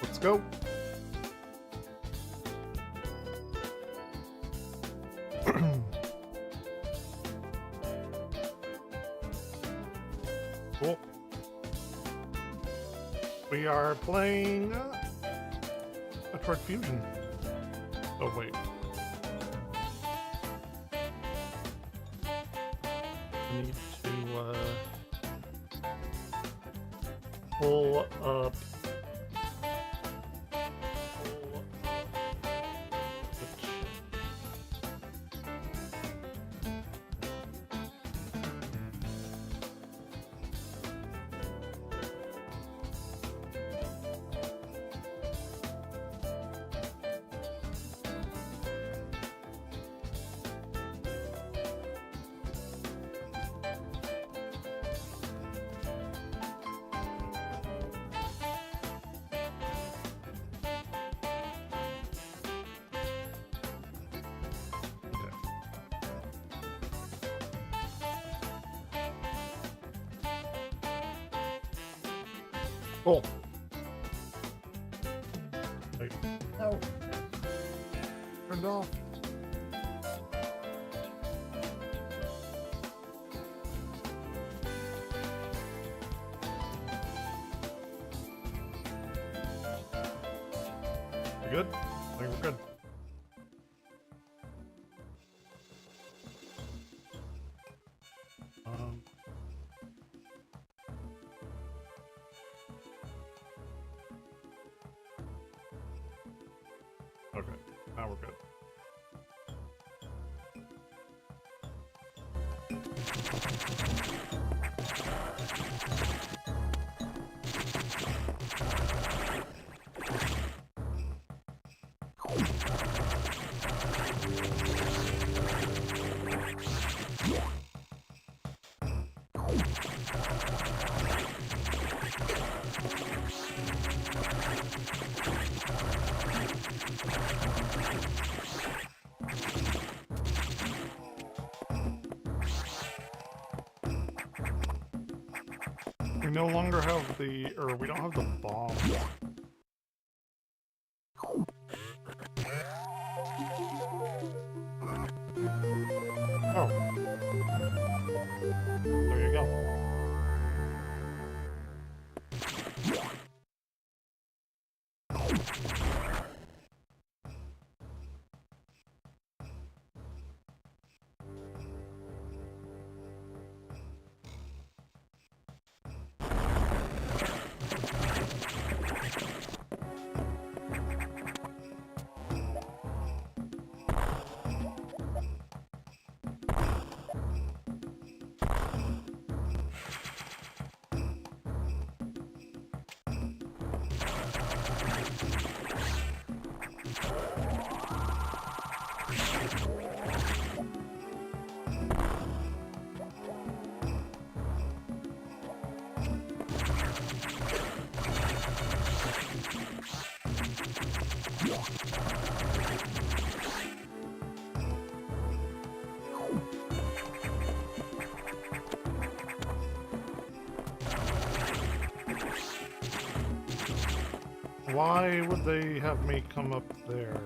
Let's go. Cool. We are playing Metroid Fusion. Oh, wait. I need to pull up. Cool. Wait. No. Turned off. We good? I think we're good. Okay, now we're good. We no longer have the, or we don't have the bomb. Oh. There you go. Why would they have me come up there?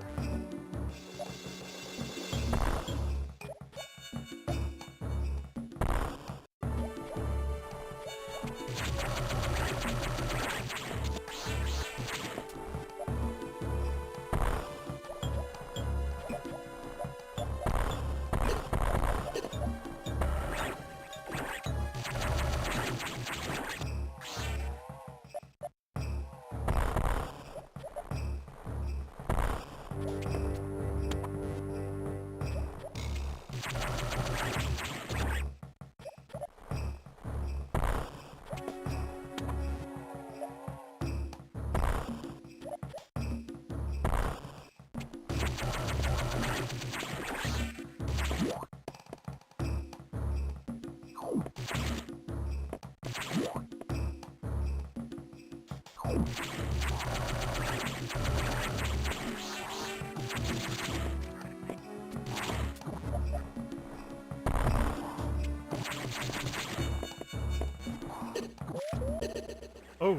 Oh,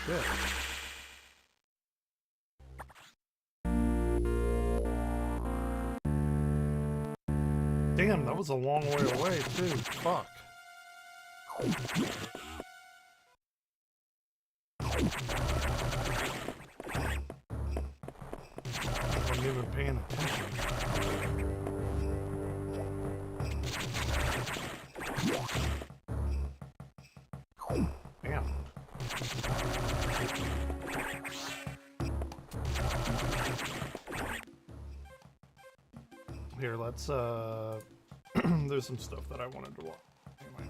shit. Damn, that was a long way away, too. Fuck. I wasn't even paying attention. Damn. Here, let's, there's some stuff that I wanted to watch. Anyway.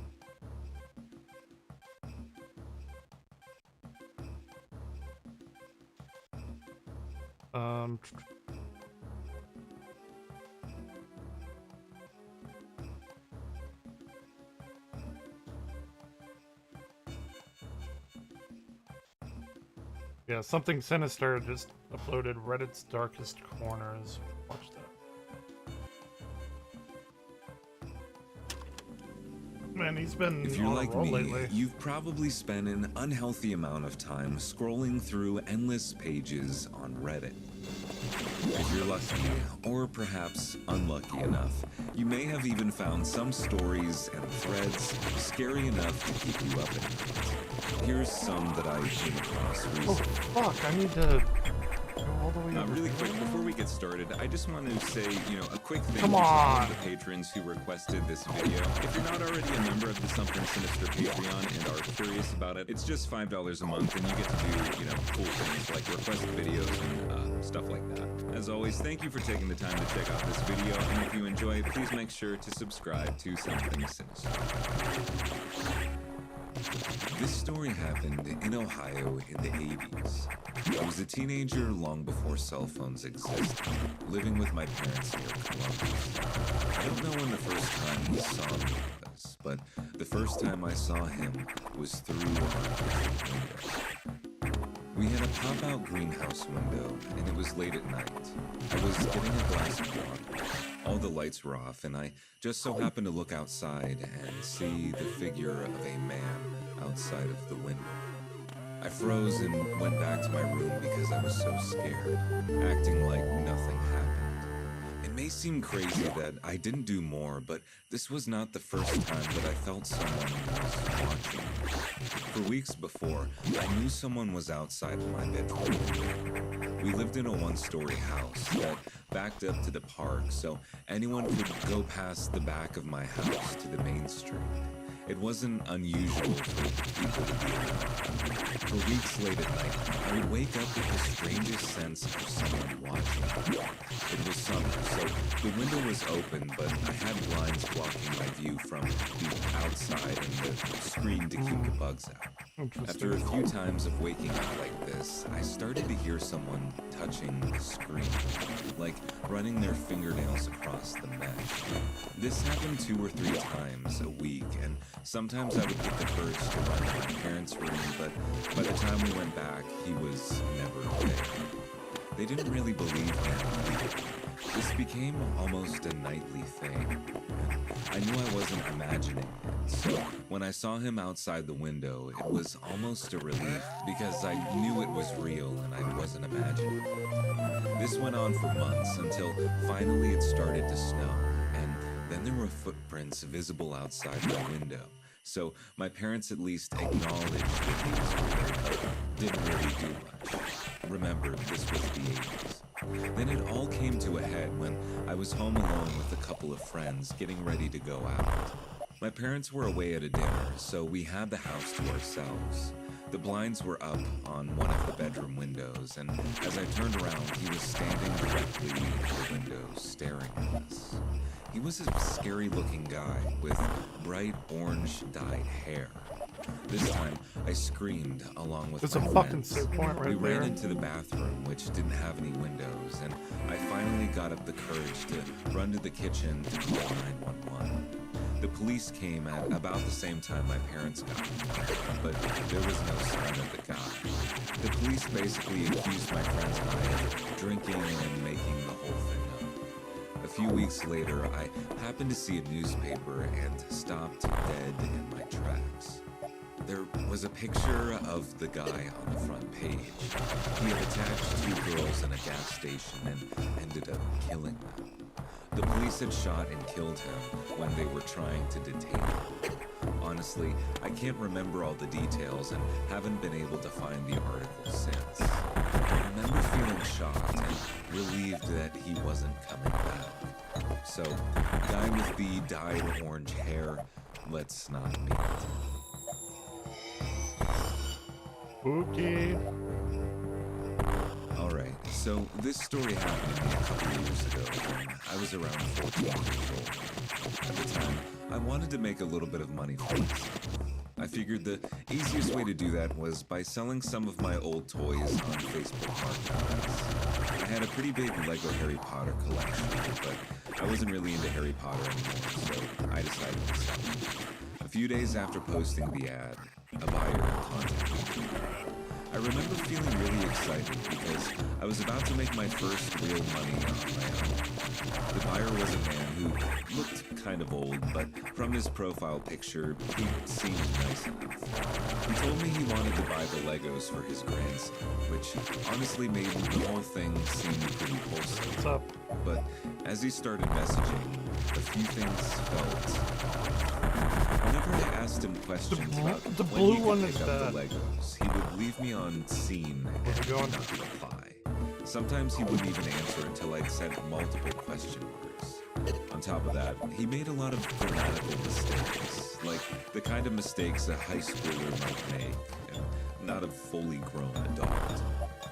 Yeah, Something Sinister just uploaded Reddit's Darkest Corners. Watch that. Man, he's been If you're on a like roll me, lately. you've probably spent an unhealthy amount of time scrolling through endless pages on Reddit. If you're lucky, or perhaps unlucky enough, you may have even found some stories and threads scary enough to keep you up at night. Here's some that I came across recently. Oh, fuck, I need to go all the way over Really here. quick, before we get started, I just want to say, a quick thank Come you to all on. of the patrons who requested this video. If you're not already a member of the Something Sinister Patreon and are curious about it, it's just $5 a month, and you get to do, cool things like request videos and stuff like that. As always, thank you for taking the time to check out this video, and if you enjoy it, please make sure to subscribe to Something Sinister. This story happened in Ohio in the 80s. I was a teenager long before cell phones existed, living with my parents near Columbus. I don't know when the first time he saw me was, but the first time I saw him was through our kitchen window. We had a pop-out greenhouse window, and it was late at night. I was getting a glass of water. All the lights were off, and I just so happened to look outside and see the figure of a man outside of the window. I froze and went back to my room because I was so scared, acting like nothing happened. It may seem crazy that I didn't do more, but this was not the first time that I felt someone was watching me. For weeks before, I knew someone was outside of my bedroom. We lived in a one-story house that backed up to the park, so anyone could go past the back of my house to the main street. It wasn't unusual for people to be around. For weeks late at night, I would wake up with the strangest sense of someone watching me. It was summer, so the window was open, but I had blinds blocking my view from the outside and the screen to keep the bugs out. After a few times of waking up like this, I started to hear someone touching the screen, like running their fingernails across the mesh. This happened 2 or 3 times a week, and sometimes I would get the urge to run to my parents' room, but by the time we went back, he was never there. They didn't really believe me either. This became almost a nightly thing. I knew I wasn't imagining it, so when I saw him outside the window, it was almost a relief because I knew it was real and I wasn't imagining it. This went on for months until finally it started to snow, and then there were footprints visible outside my window. So my parents at least acknowledged that he was real, but didn't really do much. Remember, this was the 80s. Then it all came to a head when I was home alone with a couple of friends getting ready to go out. My parents were away at a dinner, so we had the house to ourselves. The blinds were up on one of the bedroom windows, and as I turned around, he was standing directly in the window staring at us. He was a scary-looking guy with bright orange dyed hair. This time, I screamed along with There's my a fucking friends. save point right We ran there. into the bathroom, which didn't have any windows, and I finally got up the courage to run to the kitchen to call 911. The police came at about the same time my parents got there, but there was no sign of the guy. The police basically accused my friends and I of drinking and making the whole thing up. A few weeks later, I happened to see a newspaper and stopped dead in my tracks. there was a picture of the guy on the front page. He had attacked two girls in a gas station and ended up killing them. The police had shot and killed him when they were trying to detain him. Honestly, I can't remember all the details and haven't been able to find the article since. I remember feeling shocked and relieved that he wasn't coming back. So, guy with the dyed orange hair, let's not meet. Spooky. Alright, so this story happened to me a couple years ago when I was around 14 years old. At the time, I wanted to make a little bit of money for myself. I figured the easiest way to do that was by selling some of my old toys on Facebook Marketplace. I had a pretty big Lego Harry Potter collection, but I wasn't really into Harry Potter anymore, so I decided to sell it. A few days after posting the ad, a buyer contacted me. I remember feeling really excited because I was about to make my first real money on my own. The buyer was a man who looked kind of old, but from his profile picture, he seemed nice enough. He told me he wanted to buy the Legos for his grandson, which honestly made the whole thing seem pretty wholesome. What's up? But as he started messaging, a few things felt. Whenever I asked him questions about the when blue he one could is pick up bad. the Legos, he would leave me on scene Where's it and going? not reply. Sometimes he wouldn't even answer until I'd sent multiple question marks. On top of that, he made a lot of grammatical mistakes, like the kind of mistakes a high schooler might make, and not a fully grown adult.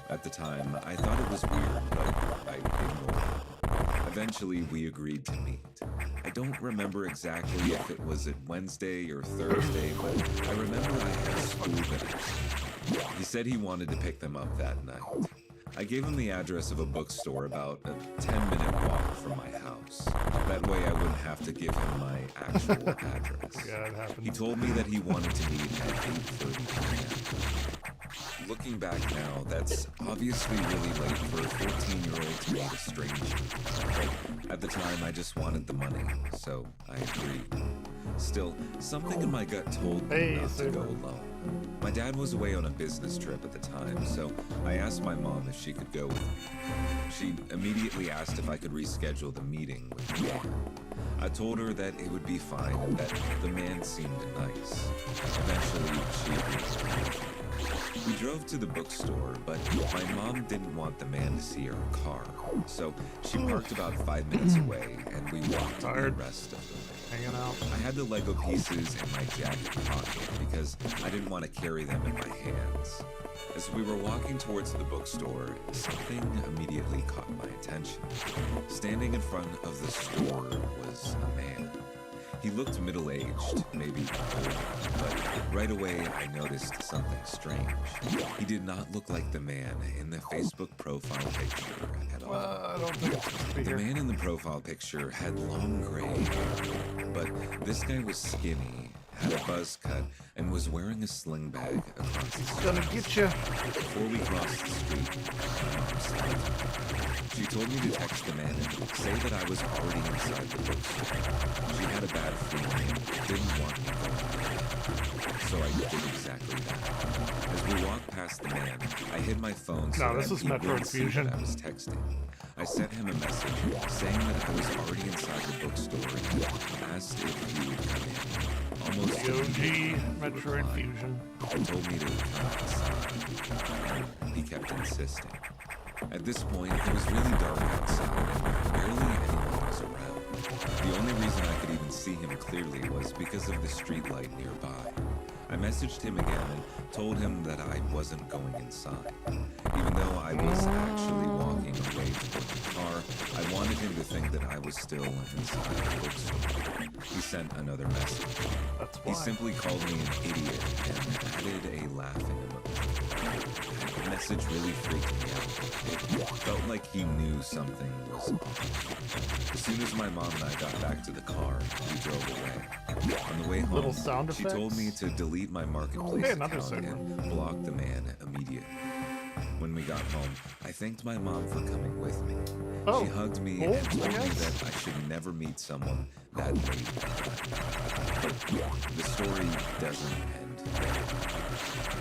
At the time, I thought it was weird, but I ignored it. Eventually, we agreed to meet. I don't remember exactly if it was at Wednesday or Thursday, but I remember I had school that night. He said he wanted to pick them up that night. I gave him the address of a bookstore about a 10-minute walk from my house. That way I wouldn't have to give him my actual address. Yeah, it happened. He told me that he wanted to meet at 8:30 p.m. Looking back now, that's obviously really late for a 14-year-old to meet a stranger. But at the time, I just wanted the money, so I agreed. Still, something in my gut told me Hey, not to Saber. go alone. My dad was away on a business trip at the time, so I asked my mom if she could go with me. She immediately asked if I could reschedule the meeting with the man. I told her that it would be fine and that the man seemed nice. Eventually, she agreed. We drove to the bookstore, but my mom didn't want the man to see her car, so she parked about 5 minutes away, and we walked the Tired. rest of the way. Hanging out. I had the Lego pieces in my jacket pocket because I didn't want to carry them in my hands. As we were walking towards the bookstore, something immediately caught my attention. Standing in front of the store was a man. He looked middle-aged, maybe older, but right away I noticed something strange. He did not look like the man in the Facebook profile picture at all. I don't think it's supposed to be The here. man in the profile picture had long gray hair, but this guy was skinny, had a buzz cut, and was wearing a sling bag across the street. Gonna get you. Before we crossed the street, my mom stopped me. She told me to text the man and say that I was already inside the bookstore. She had a bad feeling and didn't want me going there. So I did exactly that. As we walked past the man, I hid my phone so No, this that is he Metro wouldn't see Infusion. that I was texting. I sent him a message saying that I was already inside the bookstore and asked if he would come in. Almost The immediately, OG he Metro replied. Infusion. He told me to come outside, and he kept insisting. At this point, it was really dark outside, and barely anyone was around. The only reason I could even see him clearly was because of the streetlight nearby. I messaged him again and told him that I wasn't going inside. Even though I was actually walking away toward the car, I wanted him to think that I was still inside the bookstore. He sent another message. That's He why. simply called me an idiot and added a laughing emoji. The message really freaked me out. It felt like he knew something was off. As soon as my mom and I got back to the car, we drove away. On the way home, Little sound she told effects? me to delete my marketplace Hey, another account segment. and block the man immediately. When we got home, I thanked my mom for coming with me. Oh, She hugged me cool, and told I me guess. that I should never meet someone that late. But the story doesn't end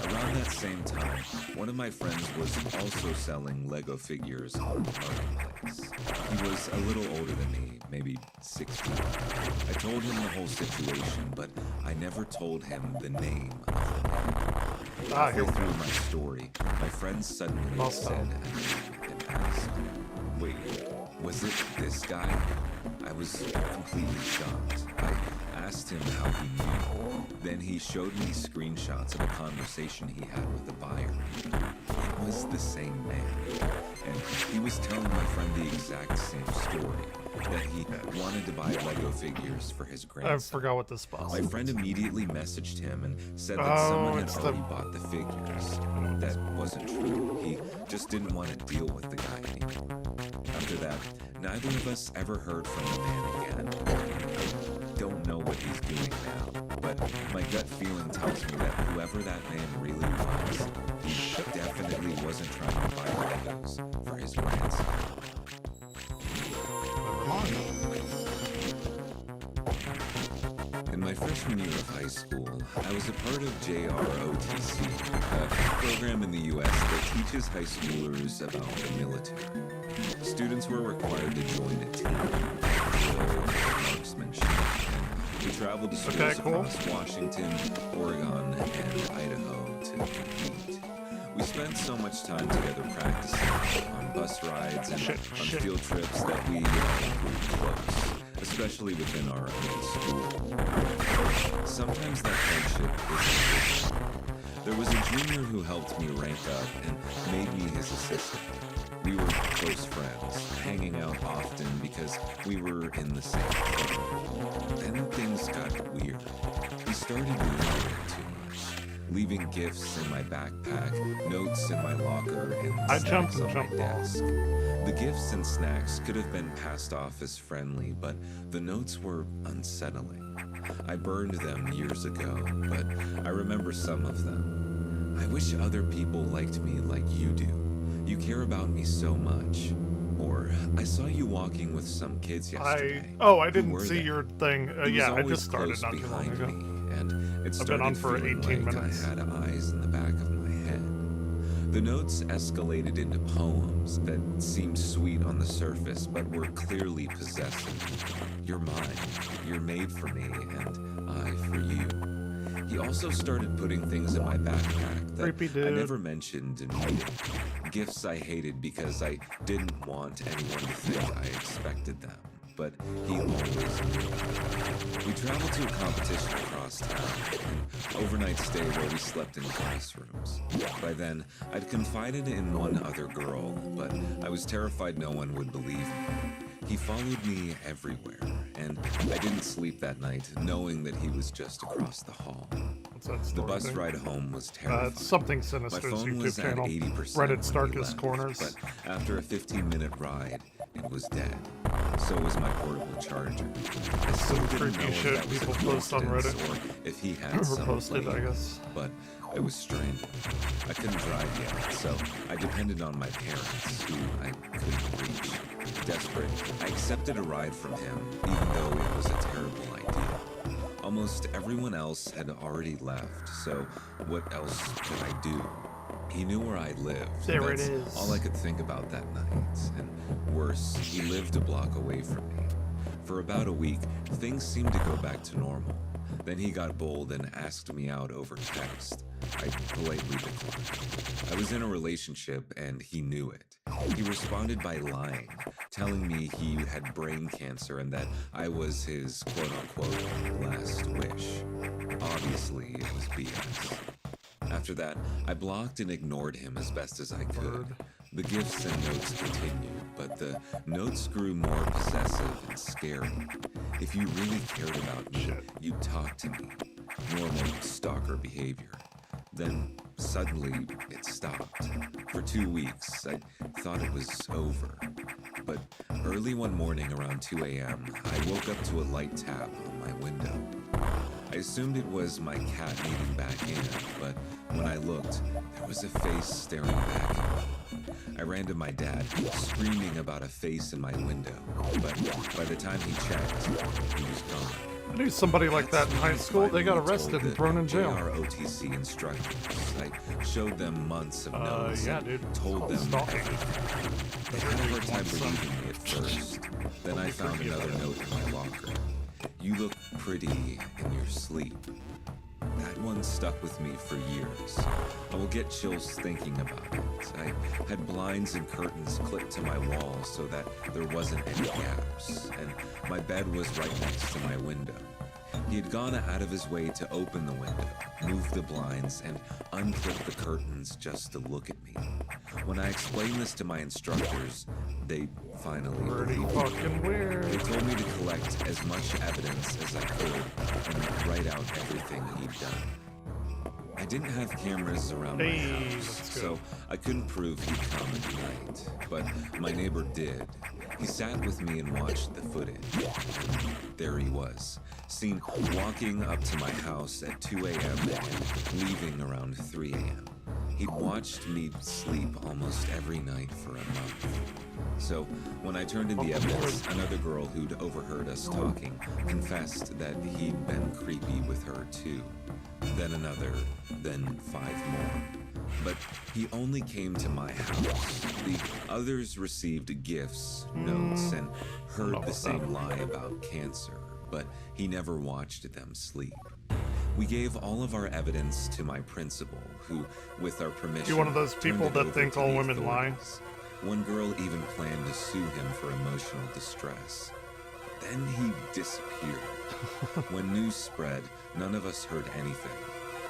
Around that same time, one of my friends was also selling Lego figures on the marketplace. He was a little older than me, maybe 16. I told him the whole situation, but I never told him the name of the man. Halfway through my story, my friend suddenly said and asked, "Wait, was it this guy?" I was completely shocked. I asked him how he knew. Then he showed me screenshots of a conversation he had with the buyer. It was the same man. And he was telling my friend the exact same story, that he wanted to buy Lego figures for his grandson. I forgot what this was. My friend immediately messaged him and said that someone had already bought the figures. That wasn't true. He just didn't want to deal with the guy anymore. After that, neither of us ever heard from the man again. I don't know what he's doing now, but my gut feeling tells me that whoever that man really was, he definitely wasn't trying to buy Legos for his grandson. Never mind. In my freshman year of high school, I was a part of JROTC, a program in the U.S. that teaches high schoolers about the military. Students were required to join a team for marksmanship, and we traveled to schools across Washington, Oregon, and Idaho to compete. We spent so much time together practicing on bus rides and on field trips that we grew close, especially within our own school. Sometimes that friendship is official. There was a junior who helped me rank up and made me his assistant. We were close friends, hanging out often because we were in the same club. Then things got weird. He started lying too much, leaving gifts in my backpack, notes in my locker, and snacks on my desk. The gifts and snacks could have been passed off as friendly, but the notes were unsettling. I burned them years ago, but I remember some of them. I wish other people liked me like you do. You care about me so much. Or, I saw you walking with some kids yesterday. I didn't see your thing. Yeah, I just started close not too long ago. me, and it I've been on for started 18 feeling like minutes. I had eyes in the back of my head. The notes escalated into poems that seemed sweet on the surface, but were clearly possessive. You're mine, you're made for me, and I for you. He also started putting things in my backpack that I never mentioned and needed. Gifts I hated because I didn't want anyone to think I expected them. But he always knew. We traveled to a competition across town, an overnight stay where we slept in classrooms. By then, I'd confided in one other girl, but I was terrified no one would believe me. He followed me everywhere, and I didn't sleep that night knowing that he was just across the hall. The bus ride home was terrifying. It's Something Sinister's YouTube channel, Reddit's Darkest Corners. But after a 15-minute ride, it was dead. So was my portable charger. I still didn't know if that was a post on Reddit. or if he had some posted, I guess. But I was stranded. I couldn't drive yet, so I depended on my parents, who I couldn't reach. Desperate, I accepted a ride from him, even though it was a terrible idea. Almost everyone else had already left, so what else could I do? He knew where I lived. There it is. All I could think about that night. And worse, he lived a block away from me. For about a week, things seemed to go back to normal. Then he got bold and asked me out over text. I politely declined. I was in a relationship and he knew it. He responded by lying, telling me he had brain cancer and that I was his quote-unquote last wish. Obviously, it was BS. After that, I blocked and ignored him as best as I could. The gifts and notes continued, but the notes grew more possessive and scary. If you really cared about me, you'd talk to me. Normal stalker behavior. Then, suddenly, it stopped. For 2 weeks, I thought it was over. But early one morning around 2 a.m., I woke up to a light tap on my window. I assumed it was my cat needing back in, but when I looked, there was a face staring back at me. I ran to my dad, screaming about a face in my window, but by the time he checked, he was gone. I knew somebody like that in high school. They got arrested and thrown in jail. ROTC instructors. I showed them months of notes Yeah, and dude. told them Stalking. everything. They had a hard time believing me at first. Then I found another note in my locker. You look pretty in your sleep. That one stuck with me for years. I will get chills thinking about it. I had blinds and curtains clipped to my wall so that there wasn't any gaps, and my bed was right next to my window. He had gone out of his way to open the window, move the blinds, and unclip the curtains just to look at me. When I explained this to my instructors, they finally Pretty believed me. fucking weird. They told me to collect as much evidence as I could and write out everything he'd done. I didn't have cameras around my house, so I couldn't prove he'd come at night. But my neighbor did. He sat with me and watched the footage. There he was, seen walking up to my house at 2 a.m. and leaving around 3 a.m. He'd watched me sleep almost every night for a month. So, when I turned in the evidence, another girl who'd overheard us talking confessed that he'd been creepy with her too. Then another, then 5 more. But he only came to my house. The others received gifts, notes, and heard the same lie about cancer, but he never watched them sleep. We gave all of our evidence to my principal, who, with our permission, You one of those people turned it that over think to all the women lie? authorities. One girl even planned to sue him for emotional distress. Then he disappeared. When news spread, none of us heard anything.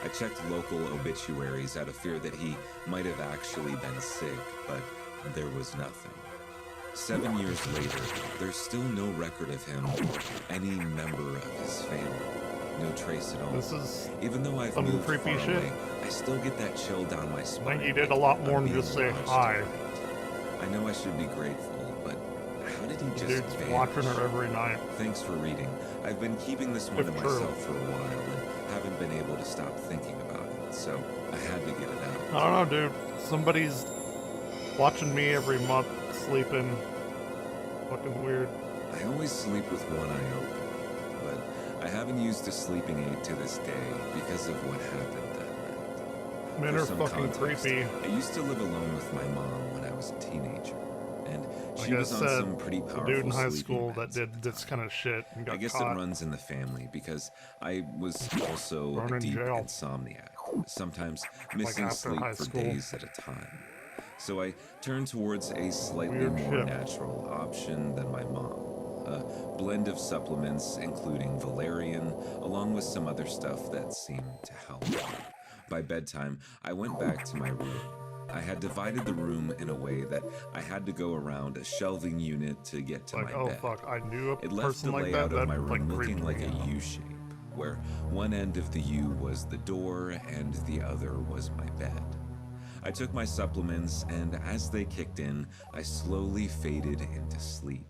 I checked local obituaries out of fear that he might have actually been sick, but there was nothing. 7 years later, there's still no record of him or any member of his family. No trace at all. This is Even though I've some moved creepy far shit. away, I still get that chill down my I spine. think you did a lot more I'm than being just say watched hi. tonight. I know I should be grateful, but how did he just Dude's vanish? watching her every night. Thanks for reading. I've been keeping this one If to true. myself for a while and haven't been able to stop thinking about it, so I had to get it I out. don't know, dude. Somebody's watching me every month sleeping. Fucking weird. I always sleep with one eye open, but I haven't used a sleeping aid to this day because of what happened that night. Men For are some fucking context, creepy. I used to live alone with my mom when I was a teenager, and Like she I was on said, some pretty the powerful dude in high sleeping school that meds did at the this time. kind of shit and got I guess caught. it runs in the family because I was also Thrown a in deep jail. insomniac, sometimes missing after sleep high for school. days at a time. So I turned towards a slightly Weird more shit. natural option than my mom. A blend of supplements, including valerian, along with some other stuff that seemed to help. By bedtime, I went back to my room. I had divided the room in a way that I had to go around a shelving unit to get to Like, my oh bed. fuck, I knew a It left person the like that. layout of That my like room looking creeped like me a out. U-shape, where one end of the U was the door and the other was my bed. I took my supplements, and as they kicked in, I slowly faded into sleep.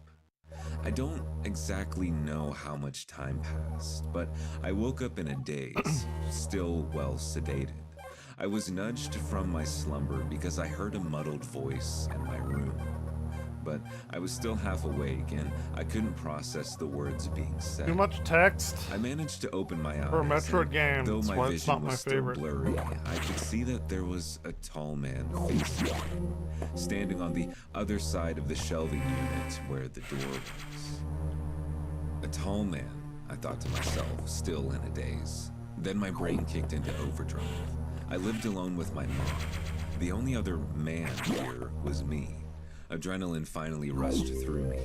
I don't exactly know how much time passed, but I woke up in a daze, still well sedated. I was nudged from my slumber because I heard a muddled voice in my room. But I was still half awake, and I couldn't process the words being said. Too much text. I managed to open my eyes. For a Metroid and game, though that's my why vision it's not was my still favorite. blurry, I could see that there was a tall man facing me, standing on the other side of the shelving unit where the door was. A tall man, I thought to myself, still in a daze. Then my brain kicked into overdrive. I lived alone with my mom. The only other man here was me. Adrenaline finally rushed through me,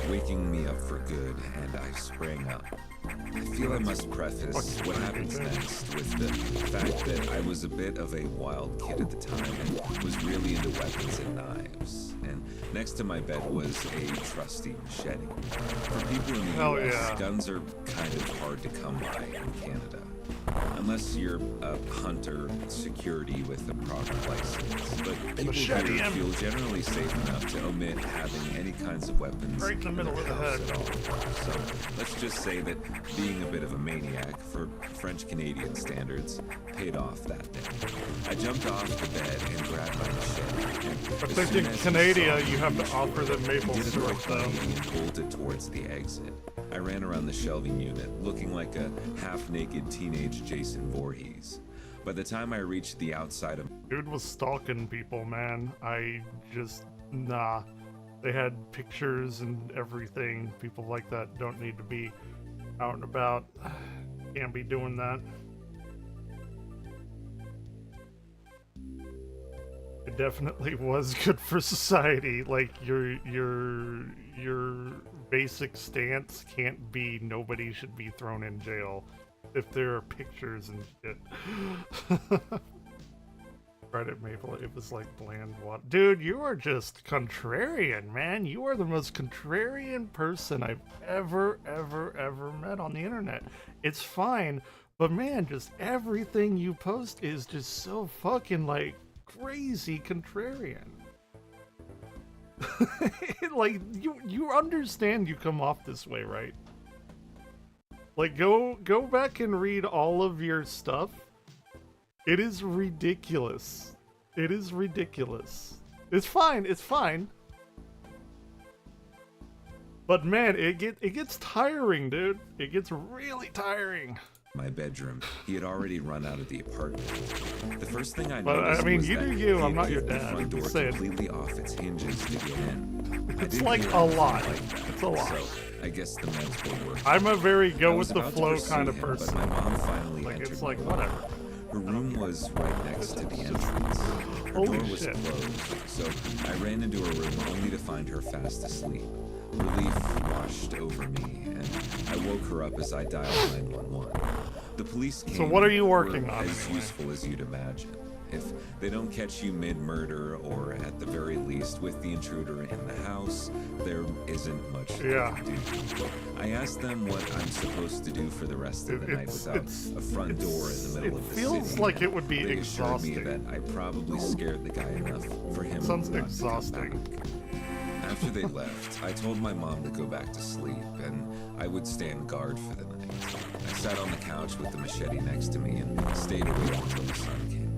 waking me up for good, and I sprang up. I feel I must preface what happens next with the fact that I was a bit of a wild kid at the time and was really into weapons and knives. And next to my bed was a trusty machete. For people in the Hell US, yeah. guns are kind of hard to come by in Canada. Unless you're a hunter security with a proper license. But people Machete here him. feel generally safe enough to omit having any kinds of weapons Right in the middle their of the house head. at all. So let's just say that being a bit of a maniac for French-Canadian standards paid off that day. I jumped off the bed and grabbed my machete. And I as think soon in as he Canada saw me, you have to offer them he maple did a syrup quick though. 180 and bolted towards the exit. I ran around the shelving unit, looking like a half-naked teenage Jason Voorhees. By the time I reached the outside of... Dude was stalking people, man. Nah. They had pictures and everything. People like that don't need to be out and about. Can't be doing that. It definitely was good for society. Like, your basic stance can't be nobody should be thrown in jail if there are pictures and shit. Reddit Maple, it was like bland water. Dude, you are just contrarian, man. You are the most contrarian person I've ever met on the internet. It's fine, but man, just everything you post is just so fucking like crazy contrarian. Like, you understand you come off this way, right? Like, go back and read all of your stuff. It is ridiculous. It is ridiculous. It's fine. It's fine. But man, it gets tiring, dude. It gets really tiring. My bedroom. He had already run out of the apartment. The first thing I But noticed I mean, was you that do you. he I'm not had your kicked the dad. front door Just saying. completely off its hinges to get in. I It's didn't like hear a anything lot. like that, It's a lot. So I guess the meds were working. I'm a very I go was with the about to flow pursue kind of him, person. But my mom finally Like, entered it's my like, room. whatever. Her room was right next to the entrance. Her Holy door was shit. closed, so I ran into her room only to find her fast asleep. Relief washed over me, and I woke her up as I dialed 911. The police came. So what are you working were on as anyway? useful as you'd imagine. If they don't catch you mid-murder, or at the very least with the intruder in the house, there isn't much they can do. I asked them what I'm supposed to do for the rest of the night without a front door in the middle of the city. It feels like it would be They assured me exhausting. that I probably scared the guy enough for him Sounds not to come exhausting. back. After they left, I told my mom to go back to sleep, and I would stand guard for the night. I sat on the couch with the machete next to me and stayed awake until the sun came.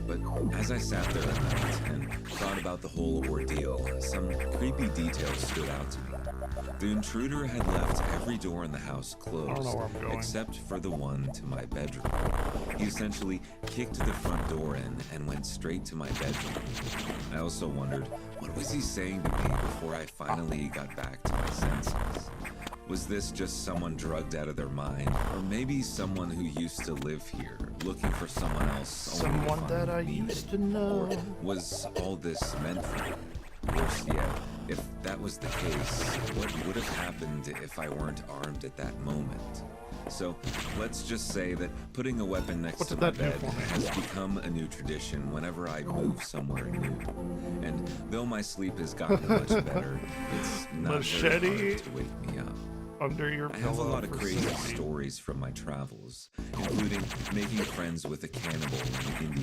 But as I sat there at night and thought about the whole ordeal, some creepy details stood out to me. The intruder had left every door in the house I don't know closed, where I'm going. except for the one to my bedroom. He essentially kicked the front door in and went straight to my bedroom. I also wondered, what was he saying to me before I finally got back to my senses? Was this just someone drugged out of their mind? Or maybe someone who used to live here, looking for someone else? only to Someone find that I me? used to know. Or was all this meant for me? Worse yet, if that was the case, what would have happened if I weren't armed at that moment? So, let's just say that putting a weapon next What to did my that do bed for me? has become a new tradition whenever I move somewhere new. And though my sleep has gotten much better, it's not Machete very hard to wake me up. Under your I have a pillow lot of for crazy safety. stories from my travels, including making friends with a cannibal in India,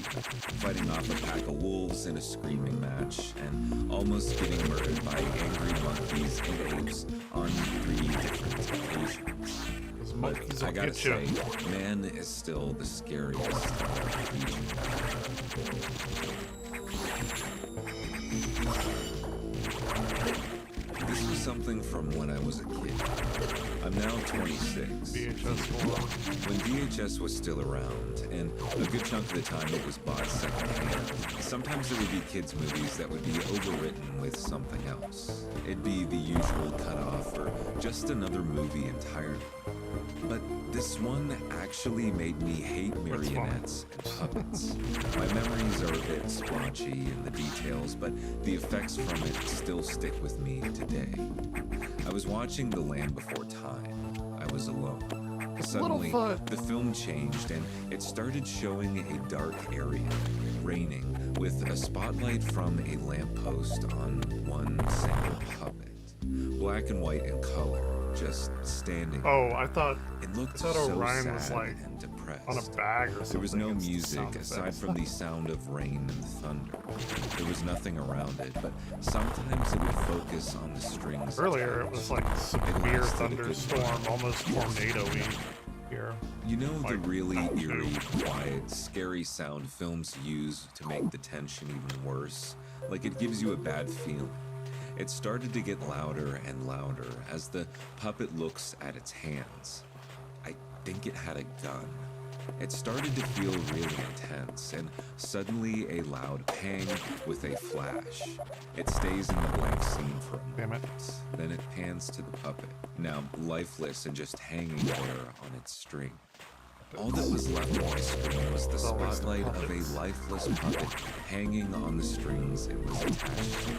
fighting off a pack of wolves in a screaming match, and almost getting murdered by angry monkeys and apes on 3 different occasions. Those But monkeys I will gotta get you. say, man is still the scariest creature. This was something from when I was a kid. I'm now 26. VHS full. When VHS was still around, and a good chunk of the time it was bought secondhand, sometimes there would be kids' movies that would be overwritten with something else. It'd be the usual cutoff or just another movie entirely. But this one actually made me hate marionettes and puppets. My memories are a bit splotchy in the details, but the effects from it still stick with me today. I was watching The Land Before Time. I was alone. Suddenly, the film changed and it started showing a dark area, raining, with a spotlight from a lamppost on one single puppet. Black and white in color, just standing. Oh, I thought It looked thought so Orion sad was, like, and depressed. on a bag or something. There was no It's the music sound aside effects. from the sound of rain and thunder. There was nothing around it, but sometimes it would focus on the strings. Earlier, it was like severe lasted a good thunderstorm, while. almost tornado-y here. You know the Like, really that eerie, too. quiet, scary sound films use to make the tension even worse? Like it gives you a bad feeling. It started to get louder and louder as the puppet looks at its hands. I think it had a gun. It started to feel really intense, and suddenly a loud pang with a flash. It stays in the blank scene for a Damn it. moment. Then it pans to the puppet, now lifeless and just hanging there on its string. All that was left on the screen was the spotlight of a lifeless puppet hanging on the strings it was attached to.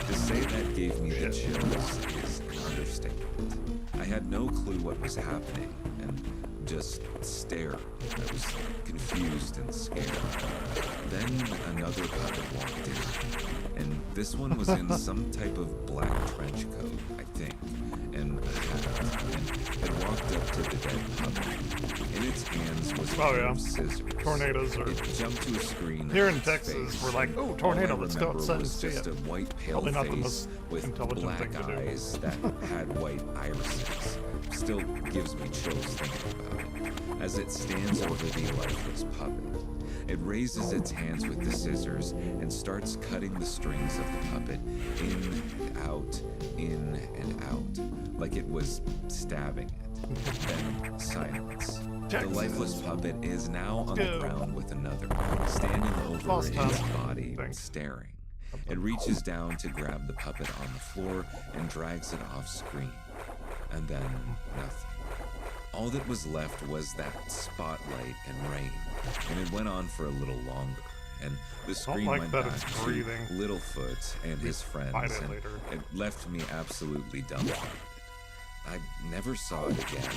To say that gave me the chills is an understatement. I had no clue what was happening, and just stared. I was confused and scared. Then another puppet walked in, and this one was in some type of black trench coat, I think, and a hat, and it walked up to the dead puppet. In its hands was a pair of scissors. Tornadoes are... It jumped to a screen Here in its Texas, face. we're like, oh, All tornado, I let's go remember outside and was see just it. a white pale Probably not the face most with intelligent black thing to do. eyes that had white irises. Still gives me chills thinking about it. As it stands over the lifeless puppet, it raises its hands with the scissors and starts cutting the strings of the puppet in and out, like it was stabbing it. Then silence. The lifeless puppet is now on the ground with another, standing over its body, staring. It reaches down to grab the puppet on the floor and drags it off screen. And then nothing. All that was left was that spotlight and rain, and it went on for a little longer. And the screen went back to Littlefoot and his friends, and it left me absolutely dumbfounded. I never saw it again.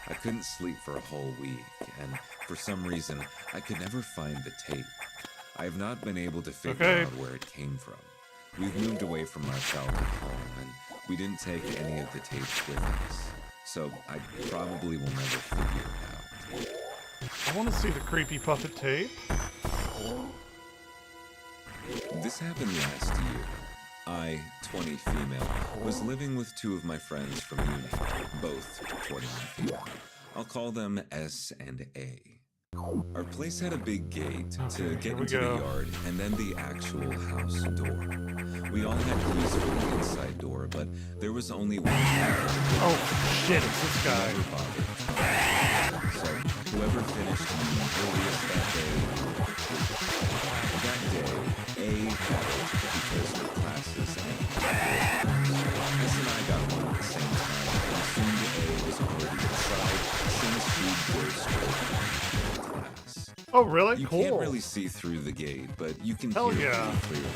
I couldn't sleep for a whole week, and for some reason, I could never find the tape. I have not been able to figure out where it came from. We've moved away from our childhood home, and we didn't take any of the tapes with us. So I probably will never figure it out. I want to see the creepy puppet tape. This happened last year. I, 20 female, was living with two of my friends from uni, both 21 female. I'll call them S and A. Our place had a big gate to get into the yard and then the actual house door. We all had keys for the inside door, but there was only one key. Oh shit, it's this guy. So whoever finished earliest that day, A had it because her classes ended. S and I got one at the same time, and assumed A was already inside since she'd go straight. Oh, really? You can't really see through the gate, but you can hear it pretty clearly.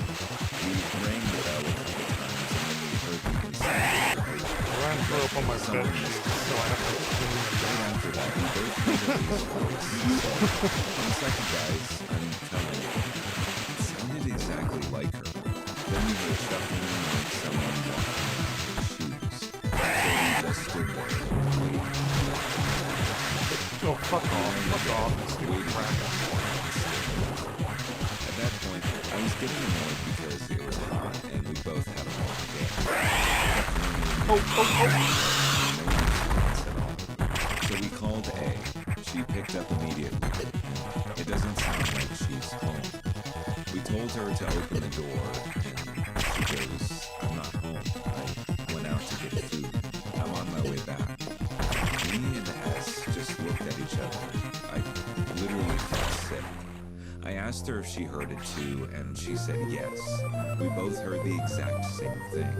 We rang the bell a couple times, and then we heard the inside. Ryan threw up on my bed sheets, so I have to clean them. Right after that, we both heard A's voice. So, 1 second, guys, I'm coming. It sounded exactly like her. Then we heard shuffling like someone walking in shoes. So we just stood there, waiting. Oh, fuck off, stupid crap. At that point, I was getting annoyed because it was hot and we both had a long day. So we called A. She picked up immediately. It doesn't sound like she's home. We told her to open the door, and she goes, I'm not home. I went out to get food. I'm on my way back. Me and S just looked at each other. I literally felt sick. I asked her if she heard it too, and she said yes. We both heard the exact same thing.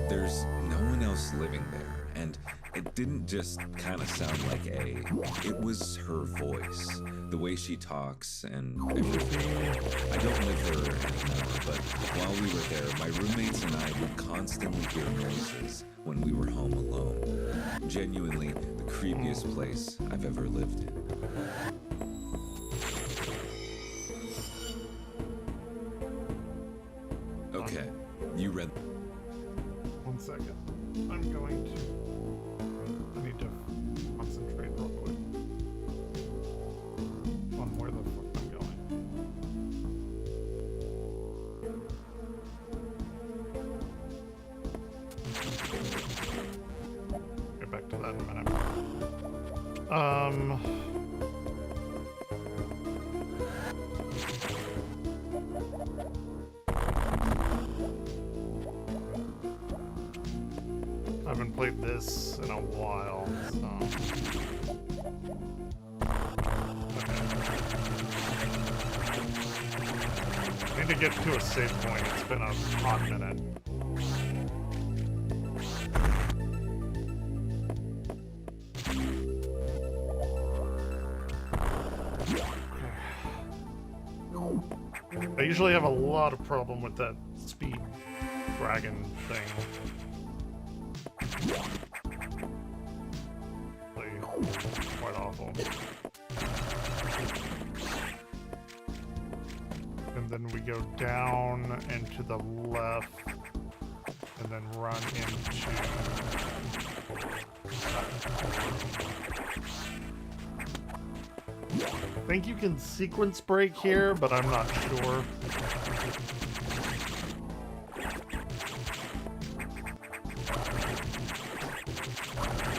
There's no one else living there, and it didn't just kind of sound like A. It was her voice, the way she talks, and everything. I don't live there anymore, but while we were there, my roommates and I would constantly hear noises when we were home alone. Genuinely the creepiest place I've ever lived in. Okay, you read... 1 second. I'm going to... I need to concentrate real quick on where the fuck I'm going. Get back to that in a minute. haven't played this in a while, so... Okay. I need to get to a save point. It's been a hot minute. I usually have a lot of problem with that speed dragon thing. Quite awful. And then we go down and to the left, and then run into... I think you can sequence break here, but I'm not sure.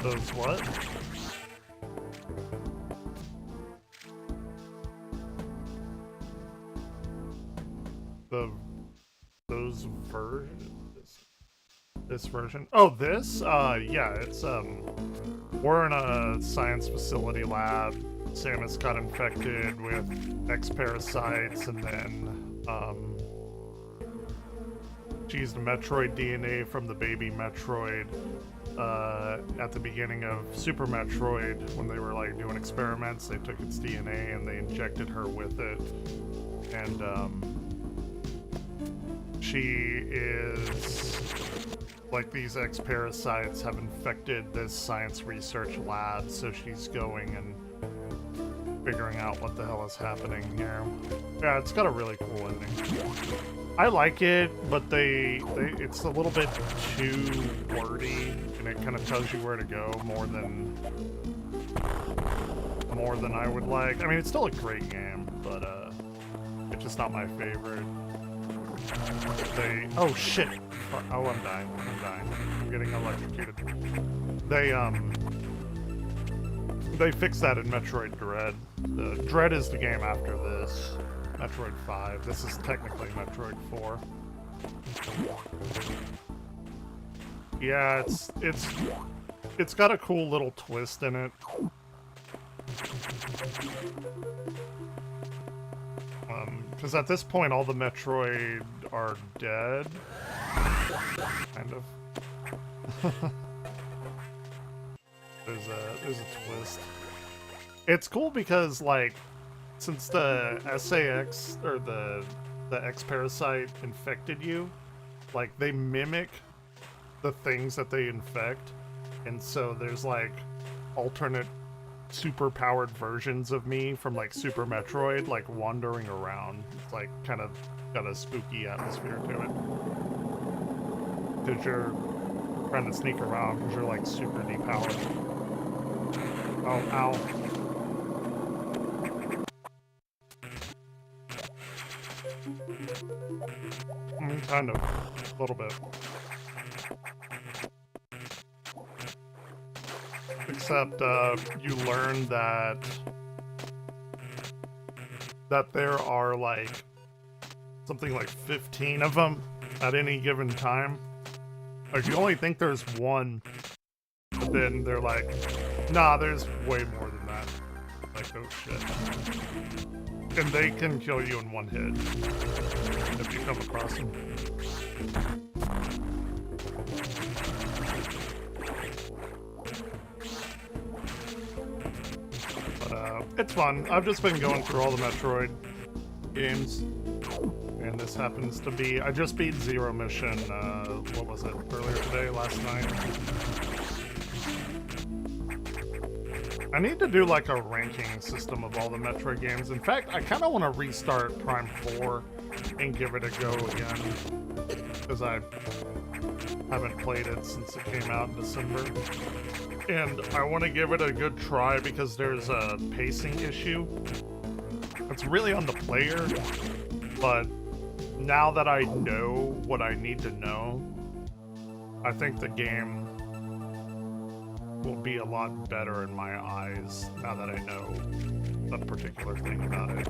Those what? Those versions? This version? Oh, this? Yeah, it's, we're in a science facility lab. Samus got infected with X-parasites, and then, she used Metroid DNA from the baby Metroid, at the beginning of Super Metroid, when they were, like, doing experiments. They took its DNA and they injected her with it, and, she is... like, these X-parasites have infected this science research lab, so she's going and figuring out what the hell is happening here. Yeah, it's got a really cool ending. I like it, but it's a little bit too wordy, and it kind of tells you where to go more than I would like. I mean, it's still a great game, but it's just not my favorite. Oh shit! Oh, I'm dying. I'm getting electrocuted. They fixed that in Metroid Dread. Dread is the game after this. Metroid 5. This is technically Metroid 4. Yeah, it's got a cool little twist in it. Because at this point, all the Metroid are dead. Kind of. There's a twist. It's cool because, like, since the SAX or the X-parasite infected you, like, they mimic the things that they infect, and so there's like alternate super powered versions of me from like Super Metroid, like wandering around. It's like kind of got a spooky atmosphere to it. Because you're trying to sneak around because you're like super depowered. Oh, ow. Kind of. A little bit. Except, you learn that there are, like, something like 15 of them at any given time. Like, you only think there's one, but then they're like, nah, there's way more than that. Like, oh shit. And they can kill you in one hit if you come across them. But it's fun. I've just been going through all the Metroid games, and this happens to be... I just beat Zero Mission, what was it, earlier today, last night? I need to do like a ranking system of all the Metroid games. In fact, I kind of want to restart Prime 4 and give it a go again, because I haven't played it since it came out in December. And I want to give it a good try because there's a pacing issue. It's really on the player, but now that I know what I need to know, I think the game will be a lot better in my eyes now that I know that particular thing about it.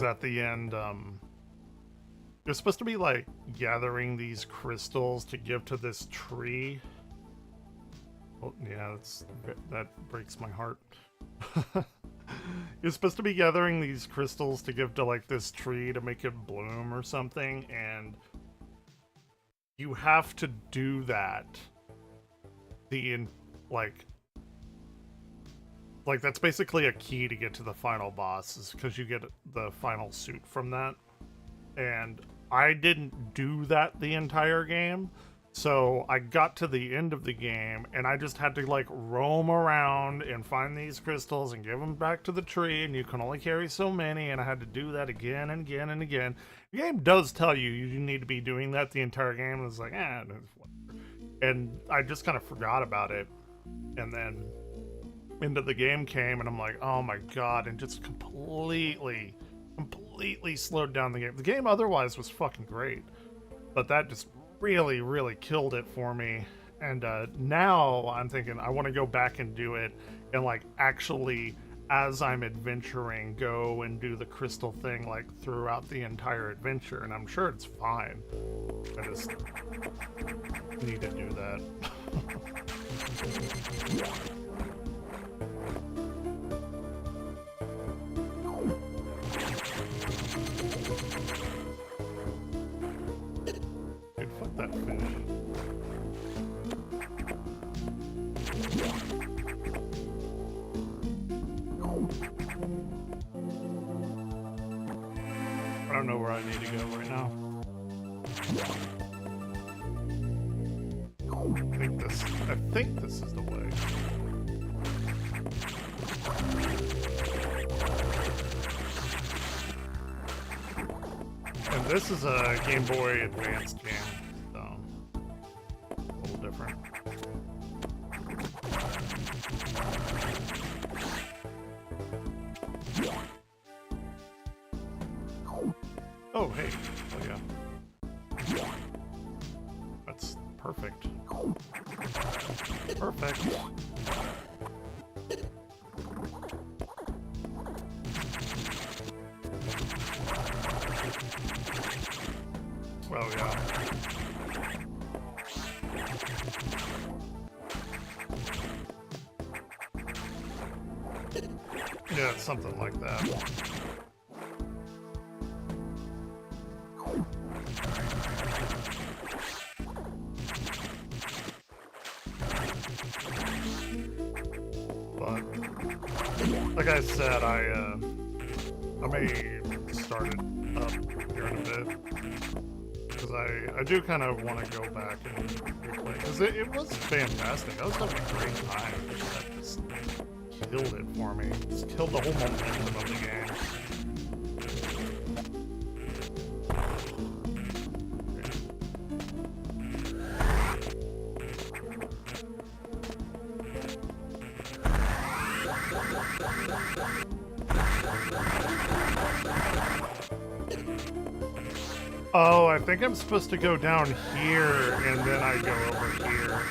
Because at the end, you're supposed to be like gathering these crystals to give to this tree. Oh, yeah, that breaks my heart. You're supposed to be gathering these crystals to give to like this tree to make it bloom or something, and you have to do that. Like that's basically a key to get to the final boss, is because you get the final suit from that. And I didn't do that the entire game. So I got to the end of the game and I just had to like roam around and find these crystals and give them back to the tree, and you can only carry so many, and I had to do that again and again and again. The game does tell you you need to be doing that the entire game. It's like, whatever. And I just kind of forgot about it. And then into the game came and I'm like, oh my god, and just completely slowed down the game. The game otherwise was fucking great, but that just really killed it for me. And now I'm thinking I want to go back and do it, and like actually as I'm adventuring go and do the crystal thing like throughout the entire adventure, and I'm sure it's fine. I just need to do that. Dude, fuck that fish. I don't know where I need to go right now. I think this is the way. And this is a Game Boy Advance game, so a little different. Oh, hey. Oh, yeah. That's perfect. Perfect. Well, yeah. Yeah, it's something like that. But like I said, I may start it up here in a bit, because I do kind of want to go back and replay, because it was fantastic. I was having a great time. That just killed it for me. Just killed the whole momentum of the game. Oh, I think I'm supposed to go down here, and then I go over here.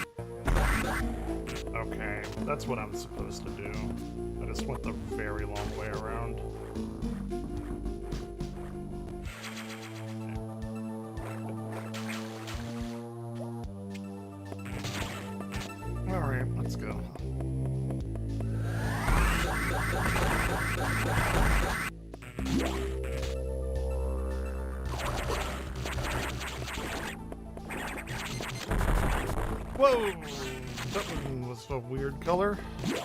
Okay, that's what I'm supposed to do. I just went the very long way around. Alright, let's go. Whoa! That one was a weird color. Okay.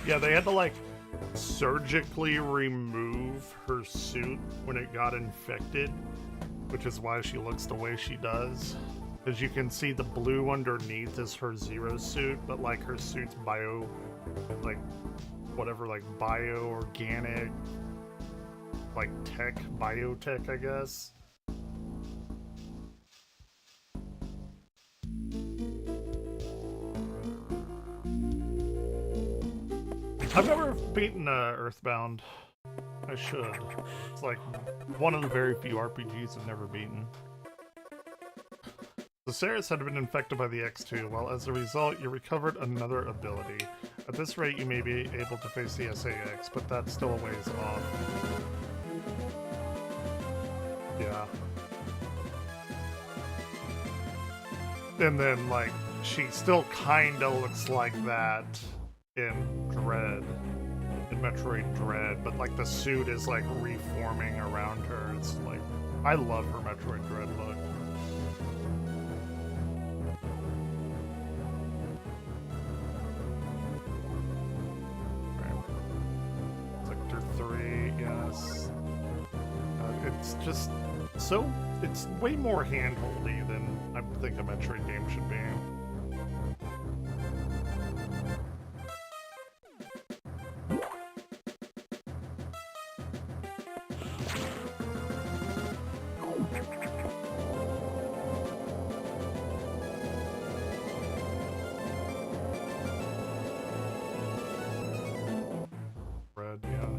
Yeah, they had to like surgically remove her suit when it got infected, which is why she looks the way she does. As you can see, the blue underneath is her Zero suit, but like her suit's bio, like whatever, like bio-organic, like tech, biotech, I guess. I've never beaten Earthbound. I should. It's like one of the very few RPGs I've never beaten. The Ceres had been infected by the X2, while as a result, you recovered another ability. At this rate, you may be able to face the SAX, but that's still a ways off. Yeah. And then, like, she still kinda looks like that in Dread. In Metroid Dread, but, like, the suit is, like, reforming around her. It's, like, I love her Metroid Dread look. Sector 3, yes. It's just so... It's way more hand-holdy than I think a Metroid game should be. Red, yeah.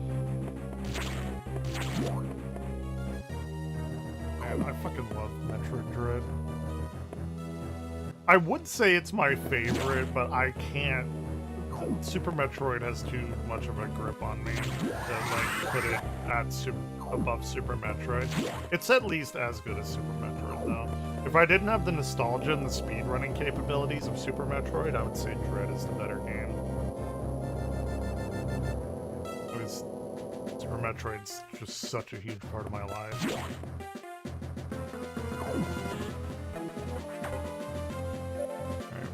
Man, I fucking love Metroid Dread. I would say it's my favorite, but I can't. Super Metroid has too much of a grip on me to like put it at above Super Metroid. It's at least as good as Super Metroid though. If I didn't have the nostalgia and the speedrunning capabilities of Super Metroid, I would say Dread is the better game. Because Super Metroid's just such a huge part of my life.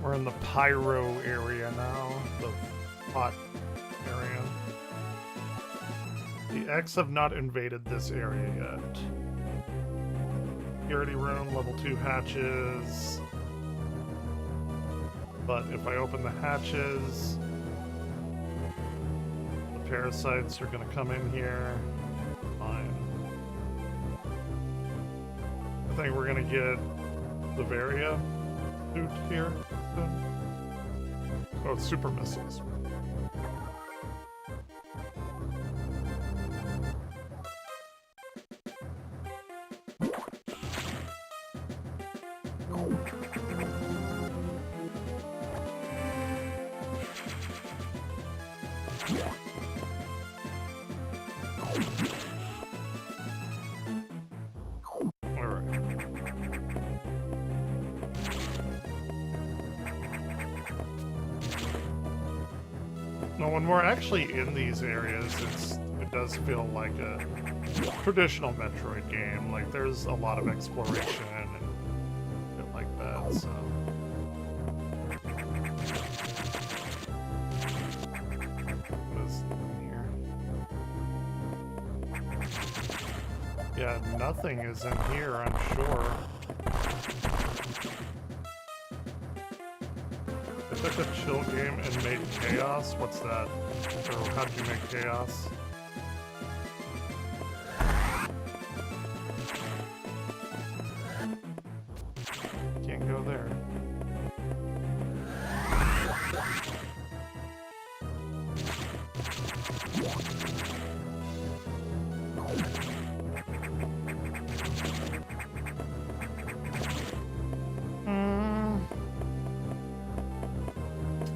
We're in the pyro area now, the pot area. The X have not invaded this area yet. Security room, level 2 hatches. But if I open the hatches, the parasites are gonna come in here. Fine. I think we're gonna get Bavaria suit here. Oh, it's super missiles. No, when we're actually in these areas, it does feel like a traditional Metroid game. Like, there's a lot of exploration and shit like that, so... What is in here? Yeah, nothing is in here, I'm sure. I took a chill game and made chaos? What's that? Or how'd you make chaos? Can't go there.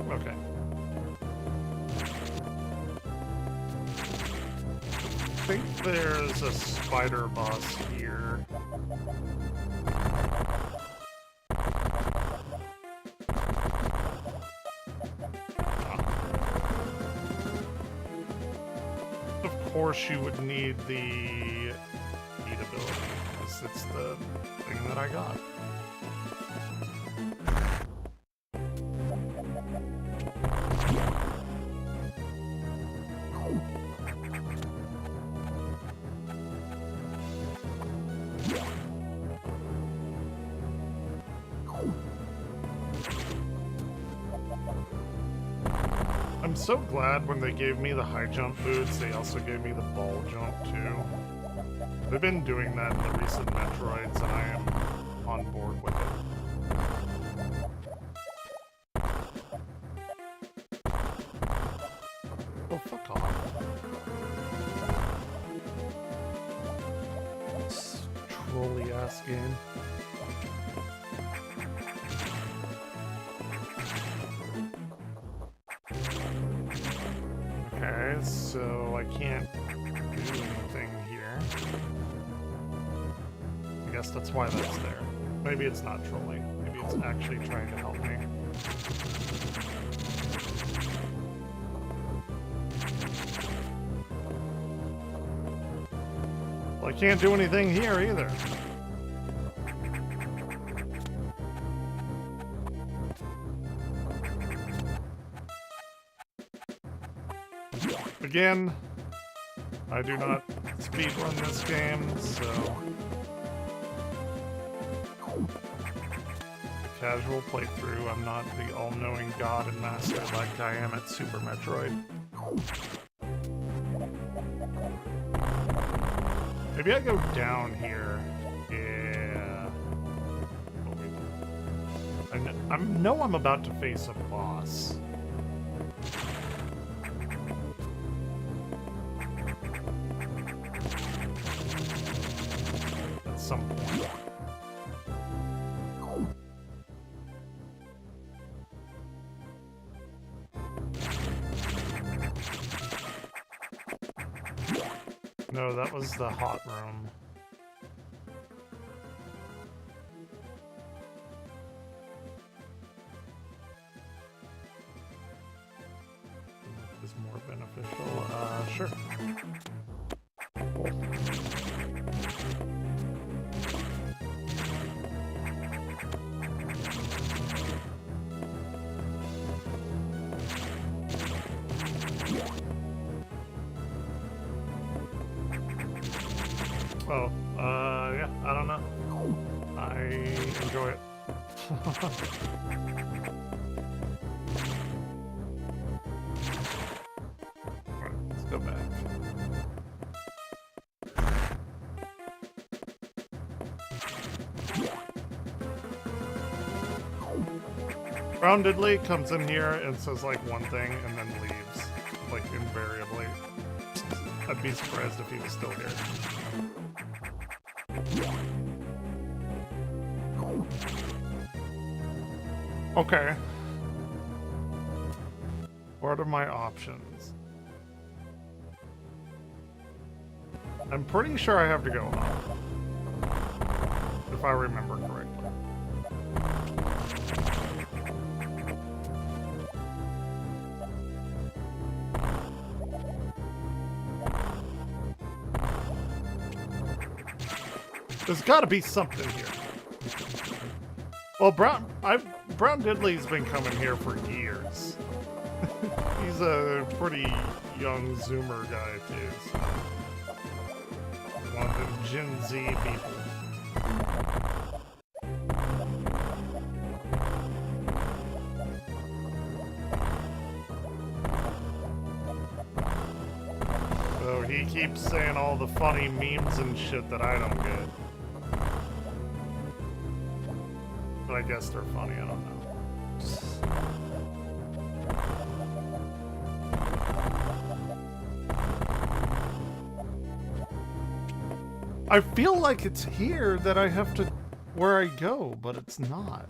Okay. I think there's a spider boss here. Of course you would need the eat ability, because it's the thing that I got. I'm so glad when they gave me the high jump boots, they also gave me the ball jump too. They've been doing that in the recent Metroids, and I am on board with it. Oh, fuck off. This trolley ass game. Okay, so I can't do anything here. I guess that's why that's there. Maybe it's not trolling. Maybe it's actually trying to help me. Well, I can't do anything here either. Again, I do not speedrun this game, so a casual playthrough. I'm not the all-knowing god and master like I am at Super Metroid. Maybe I go down here. Yeah. I know I'm about to face a boss. At some point. No, that was the hot room. Is more beneficial. Sure. Oh, yeah, I don't know. I enjoy it. Alright, let's go back. Brown Diddley comes in here and says like one thing and then leaves, like invariably. I'd be surprised if he was still here. Okay. What are my options? I'm pretty sure I have to go up, if I remember correctly. There's gotta be something here. Well, Brown Diddley's been coming here for years. He's a pretty young Zoomer guy, too. So. One of the Gen Z people. So he keeps saying all the funny memes and shit that I don't get. But I guess they're funny, I don't know. I feel like it's here that I have to... where I go, but it's not.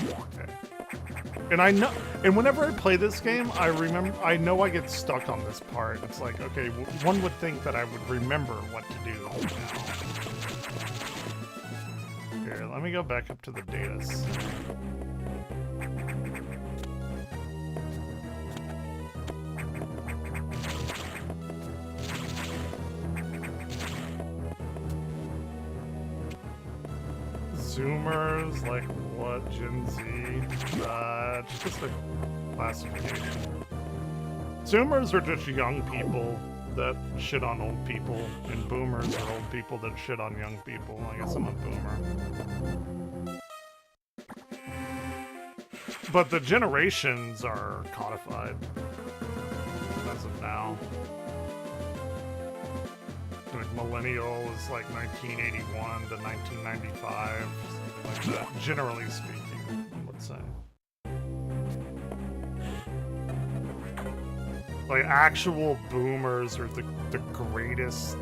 Okay. And I know... and whenever I play this game, I know I get stuck on this part. It's like, okay, one would think that I would remember what to do now. Here, let me go back up to the data center. Zoomers, like what? Gen Z? It's just a classification. Zoomers are just young people that shit on old people, and boomers are old people that shit on young people. I guess I'm a boomer. But the generations are codified as of now. Like millennial is like 1981 to 1995, something like that. Generally speaking, I would say. Like, actual boomers are the greatest,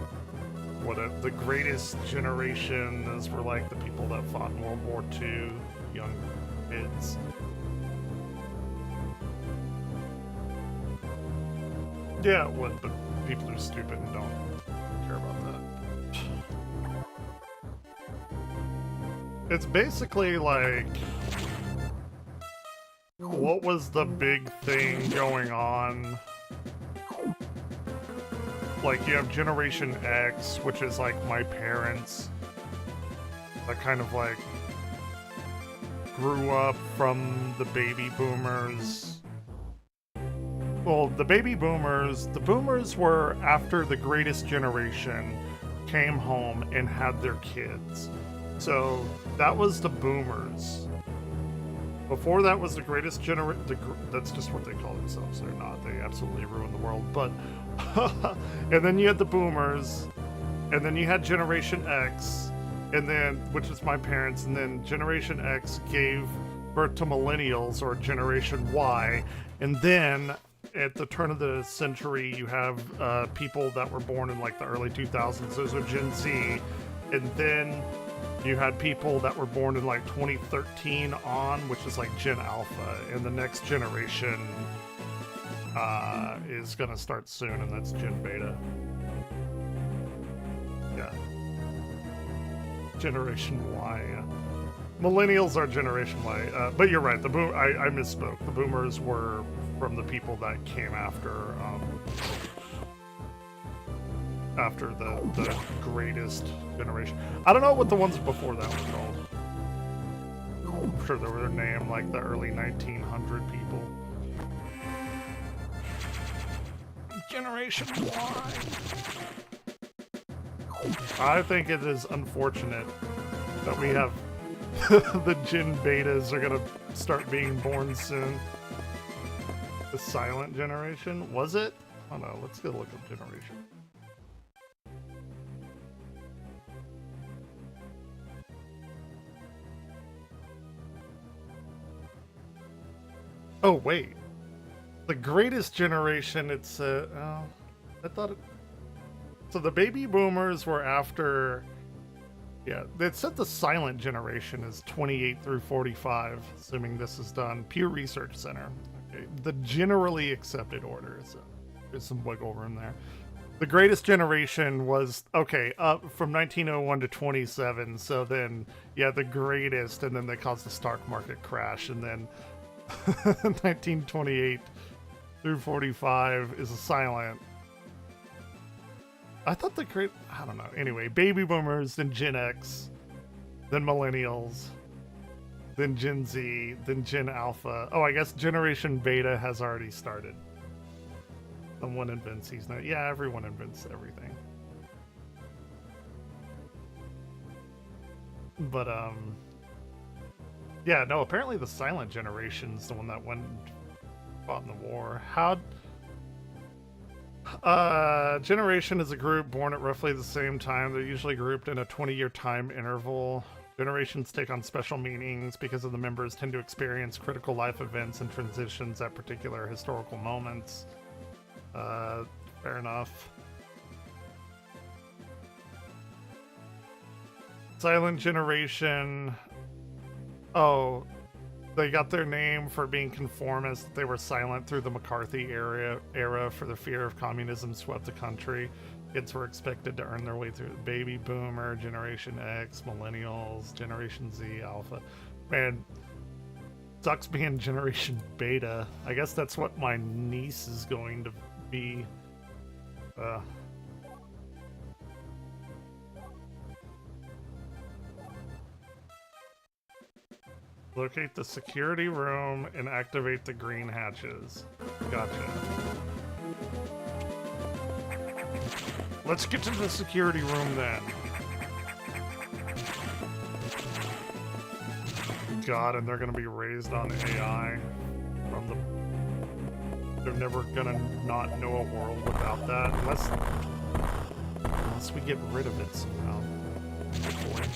the greatest generation. Those were like the people that fought in World War II, young kids. Yeah, it would, but people are stupid and don't care about that. It's basically like, what was the big thing going on? Like, you have Generation X, which is like my parents, that kind of like grew up from the baby boomers. Well, the boomers were after the greatest generation came home and had their kids. So that was the boomers. Before that was the greatest that's just what they call themselves. They're not. They absolutely ruined the world. But and then you had the boomers, and then you had Generation X, and then, which is my parents, and then Generation X gave birth to millennials, or Generation Y, and then at the turn of the century you have people that were born in like the early 2000s. Those are Gen Z, and then you had people that were born in like 2013 on, which is like Gen Alpha, and the next generation is gonna start soon, and that's Gen Beta. Yeah. Generation Y, yeah. Millennials are Generation Y, but you're right, I misspoke. The boomers were from the people that came after the greatest generation. I don't know what the ones before that were called. I'm sure they were named like the early 1900 people. Generation Y. I think it is unfortunate that we have the Gen Betas are gonna start being born soon. The silent generation? Was it? Oh no, let's go look up generation. Oh wait, the greatest generation. It's I thought it. So the baby boomers were after. Yeah, it said the silent generation is 28 through 45, assuming this is done. Pew Research Center. Okay, the generally accepted order. So there's some wiggle room there. The greatest generation was, okay, up from 1901 to 27. So then, yeah, the greatest, and then they caused the stock market crash, and then 1928 through 45 is a silent. I thought I don't know. Anyway, baby boomers, then Gen X, then millennials, then Gen Z, then Gen Alpha. Oh, I guess Generation Beta has already started. Someone invents these. Yeah, everyone invents everything. But, yeah, no, apparently the silent generation's the one that went and fought in the war. Generation is a group born at roughly the same time. They're usually grouped in a 20-year time interval. Generations take on special meanings because of the members tend to experience critical life events and transitions at particular historical moments. Fair enough. Silent generation. Oh, they got their name for being conformist. They were silent through the McCarthy era for the fear of communism swept the country. Kids were expected to earn their way through baby boomer, Generation X, millennials, Generation Z, Alpha. Man, sucks being Generation Beta. I guess that's what my niece is going to be. Locate the security room and activate the green hatches. Gotcha. Let's get to the security room then. God, and they're gonna be raised on AI from the... They're never gonna not know a world without that, unless we get rid of it somehow. Hopefully.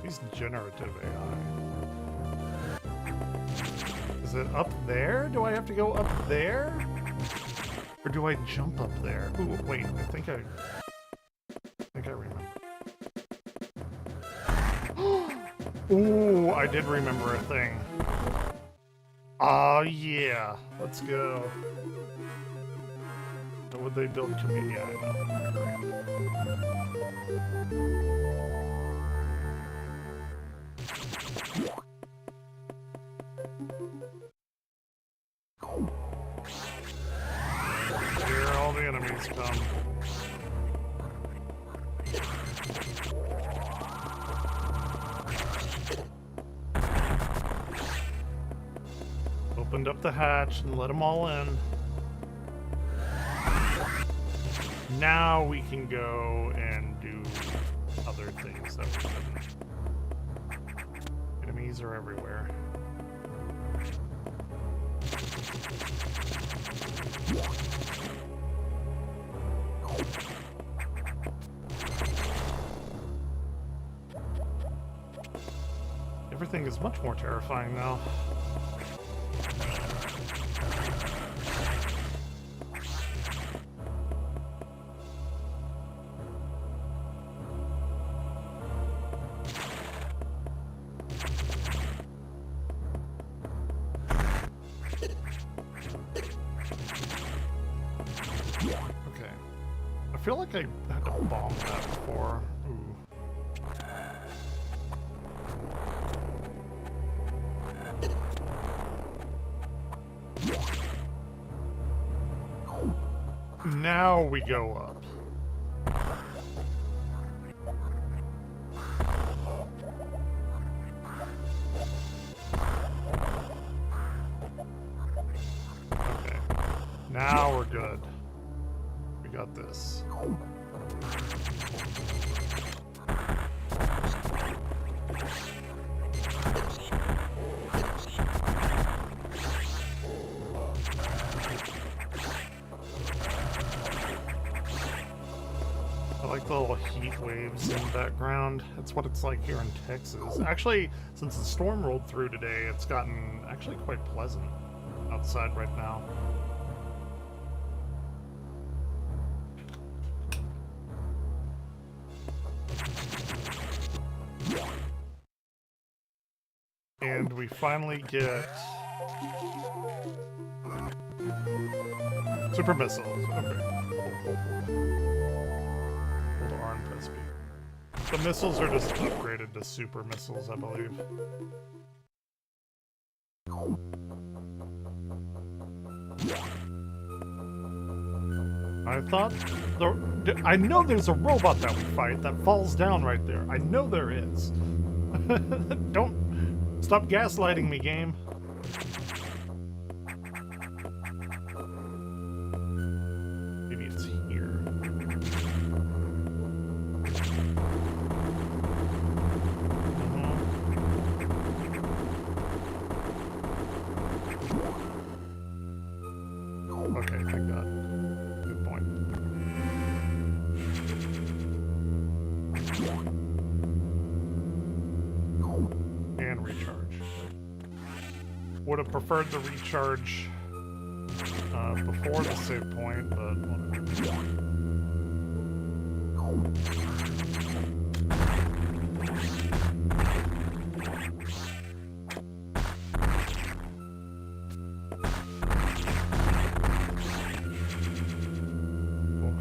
These generative AI. Is it up there? Do I have to go up there? Or do I jump up there? Ooh, wait, I think I remember. Ooh, I did remember a thing. Oh yeah, let's go. What would they build community? Yeah, I know. Here all the enemies come. Opened up the hatch and let them all in. Now we can go and do other things that we couldn't. Enemies are everywhere. Everything is much more terrifying now. Okay. I feel like I had to bomb that before. Ooh. Now we go up. Okay. Now we're good. We got this. I like the little heat waves in the background. That's what it's like here in Texas. Actually, since the storm rolled through today, it's gotten actually quite pleasant outside right now. And we finally get super missiles. Okay. Hold R and press B. The missiles are just upgraded to super missiles, I believe. I thought I know there's a robot that we fight that falls down right there. I know there is. Don't stop gaslighting me, game. Maybe it's here. Okay, thank God. Good point. And recharge. Would have preferred the recharge before the save point, but whatever.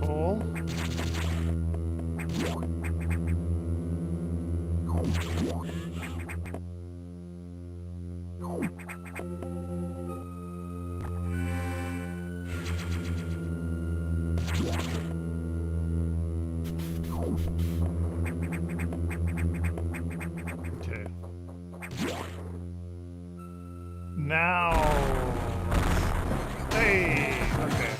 Cool. Okay. Now, hey, okay.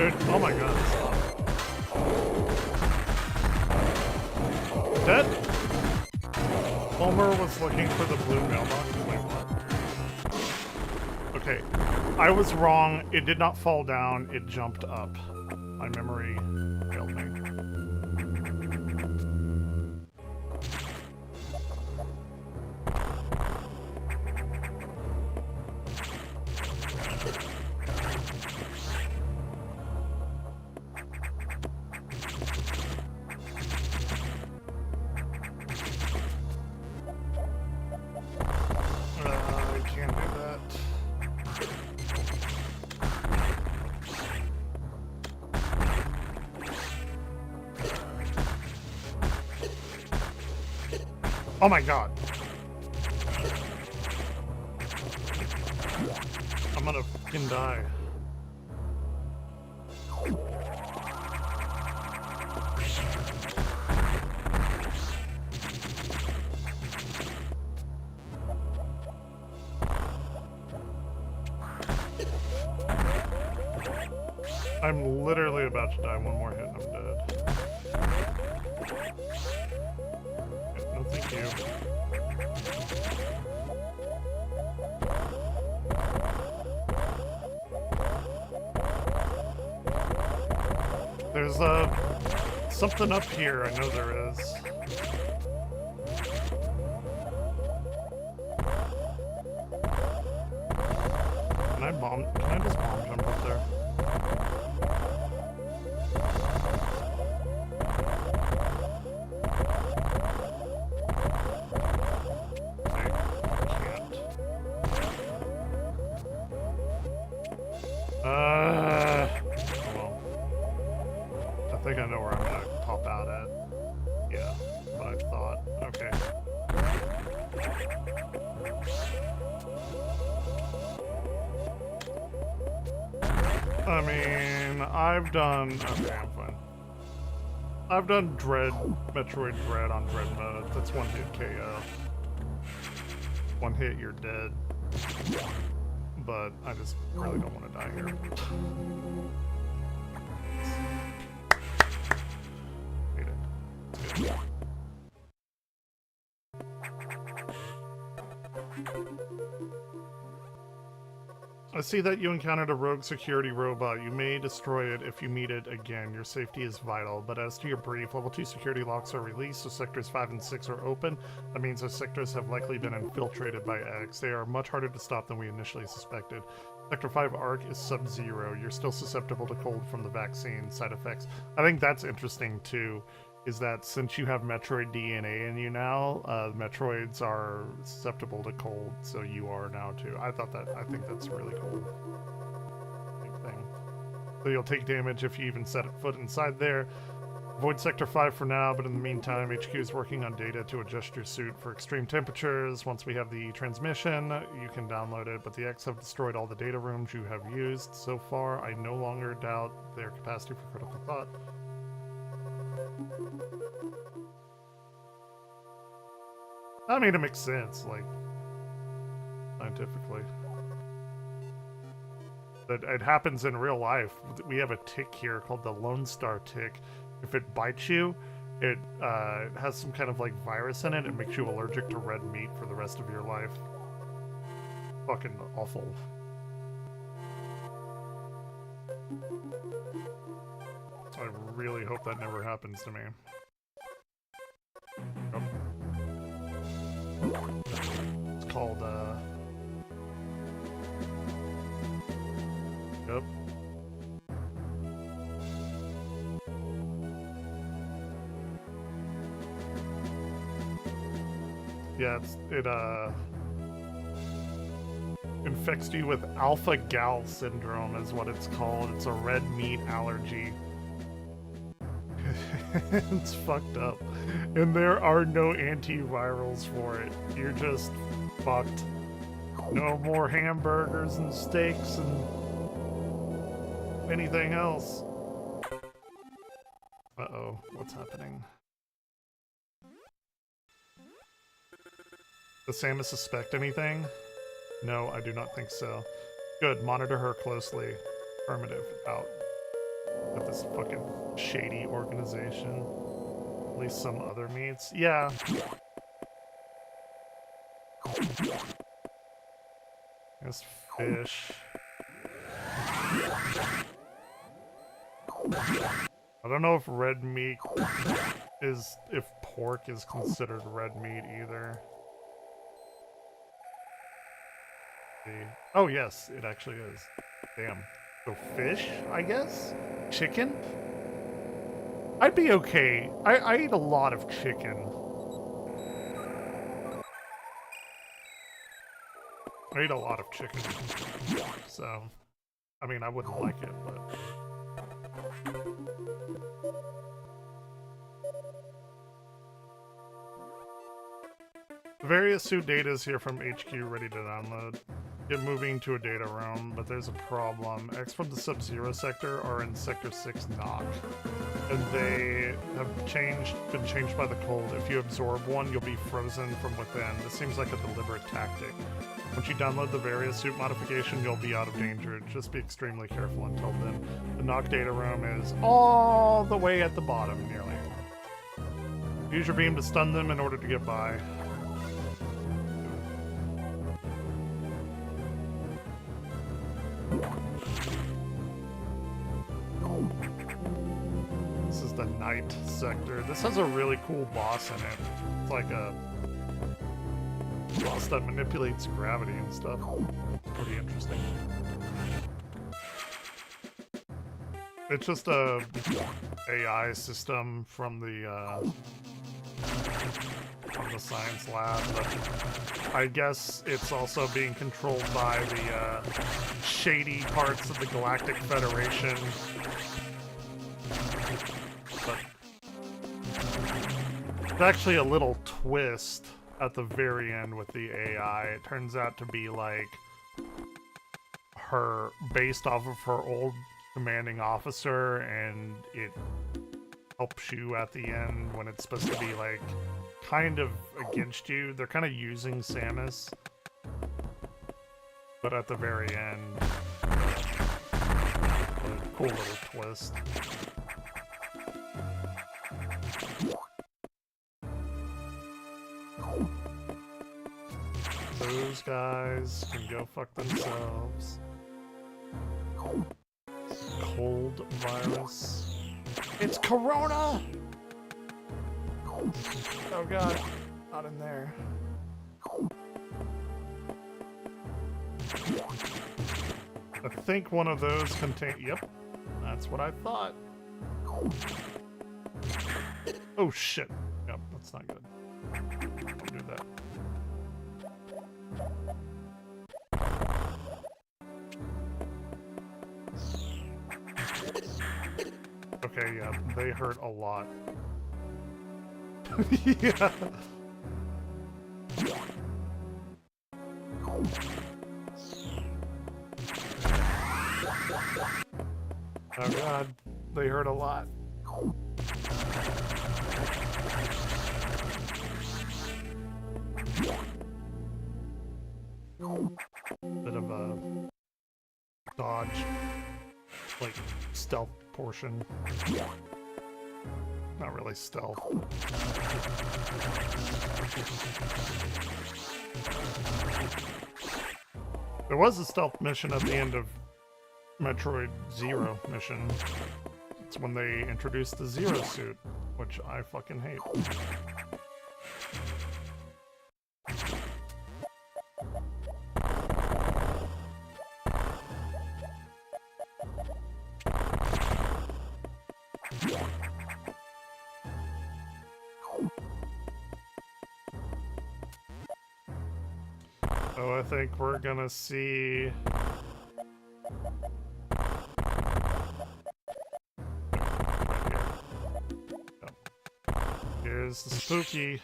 Dude, oh my god. That Homer was looking for the blue mailbox. Wait, what? Okay, I was wrong. It did not fall down. It jumped up. My memory failed me. I can't do that. Oh my god. I'm gonna fucking die. I'm literally about to die. One more hit and I'm dead. No, thank you. There's something up here. I know there is. Can I just bomb jump up there? Well, I think I know where I'm gonna pop out at. Yeah, what I thought. Okay. I mean, I've done... Okay, I'm fine. I've done Metroid Dread on Dread mode. That's one hit KO. One hit, you're dead. But I just really don't want to die here. Hate it. It's good. I see that you encountered a rogue security robot. You may destroy it if you meet it again. Your safety is vital. But as to your brief, level 2 security locks are released, so sectors 5 and 6 are open. That means those sectors have likely been infiltrated by X. They are much harder to stop than we initially suspected. Sector 5 arc is sub-zero. You're still susceptible to cold from the vaccine side effects. I think that's interesting too, is that since you have Metroid DNA in you now, Metroids are susceptible to cold, so you are now too. I think that's really cool. Big thing. So you'll take damage if you even set foot inside there. Avoid Sector 5 for now, but in the meantime, HQ is working on data to adjust your suit for extreme temperatures. Once we have the transmission, you can download it, but the X have destroyed all the data rooms you have used so far. I no longer doubt their capacity for critical thought. I mean, it makes sense, like, scientifically. But it happens in real life. We have a tick here called the Lone Star tick. If it bites you, it has some kind of like virus in it. It makes you allergic to red meat for the rest of your life. Fucking awful. So I really hope that never happens to me. It's called, Yep. Yeah, it infects you with alpha-gal syndrome is what it's called. It's a red meat allergy. It's fucked up. And there are no antivirals for it. You're just fucked. No more hamburgers and steaks and anything else. Uh-oh, what's happening? Does Samus suspect anything? No, I do not think so. Good, monitor her closely. Affirmative. Out. With this fucking shady organization. At least some other meats. Yeah. There's fish. I don't know if red meat is... if pork is considered red meat either. Oh yes, it actually is. Damn. So fish, I guess? Chicken? I'd be okay. I eat a lot of chicken. I eat a lot of chicken. So, I mean, I wouldn't like it, but... The various suit data is here from HQ, ready to download. Get moving to a data room, but there's a problem. X from the Sub-Zero sector are in Sector 6 knock. And they have been changed by the cold. If you absorb one, you'll be frozen from within. This seems like a deliberate tactic. Once you download the various suit modification, you'll be out of danger. Just be extremely careful until then. The knock data room is all the way at the bottom, nearly. Use your beam to stun them in order to get by. This is the night sector. This has a really cool boss in it. It's like a boss that manipulates gravity and stuff. It's pretty interesting. It's just a AI system from the science lab, but I guess it's also being controlled by the shady parts of the Galactic Federation. But it's actually a little twist at the very end with the AI. It turns out to be like her, based off of her old commanding officer, and it helps you at the end when it's supposed to be like kind of against you. They're kind of using Samus, but at the very end, a cool little twist. Those guys can go fuck themselves. Cold virus. It's Corona! Oh god, not in there. I think one of those contain... Yep, that's what I thought. Oh shit. Yep, that's not good. Don't do that. Okay, yeah, they hurt a lot. Yeah. Oh god, they hurt a lot. Bit of a dodge, like stealth portion. Not really stealth. There was a stealth mission at the end of Metroid Zero mission. It's when they introduced the Zero suit, which I fucking hate. So I think we're gonna see... Here's the spooky.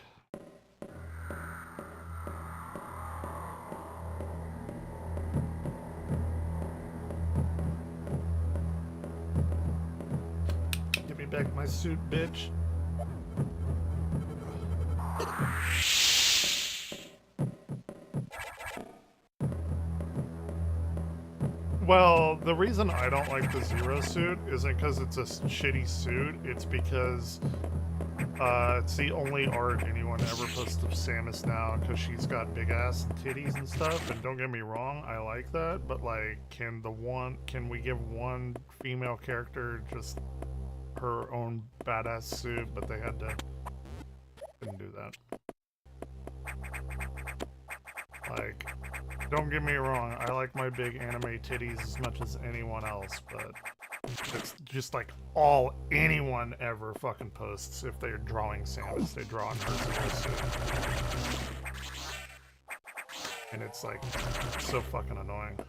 Give me back my suit, bitch. Well, the reason I don't like the Zero suit isn't because it's a shitty suit. It's because it's the only art anyone ever puts of Samus now because she's got big ass and titties and stuff. And don't get me wrong, I like that. But like, can we give one female character just her own badass suit? But they couldn't do that. Like, don't get me wrong, I like my big anime titties as much as anyone else, but it's just like all anyone ever fucking posts if they're drawing Samus, they draw on her suit. And it's like, so fucking annoying.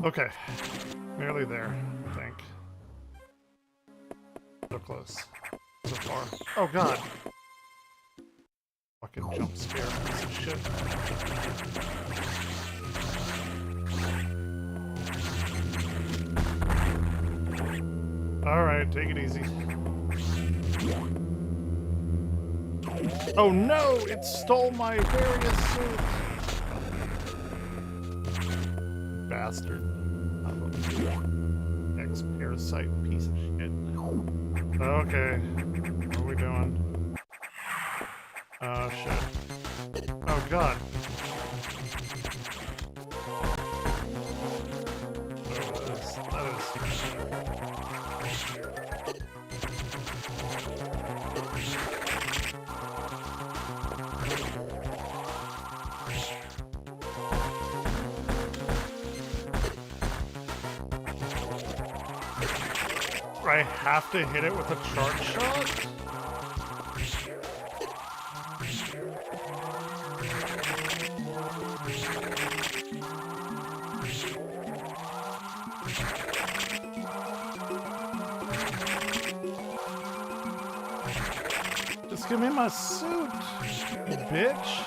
Okay, nearly there, I think. So close. So far. Oh god! Fucking jump scare piece of shit. Alright, take it easy. Oh no! It stole my various suit! Bastard. Ex-parasite piece of shit. Okay. What are we doing? Oh shit. Oh god. That is... I have to hit it with a charge shot? Just give me my suit, you bitch.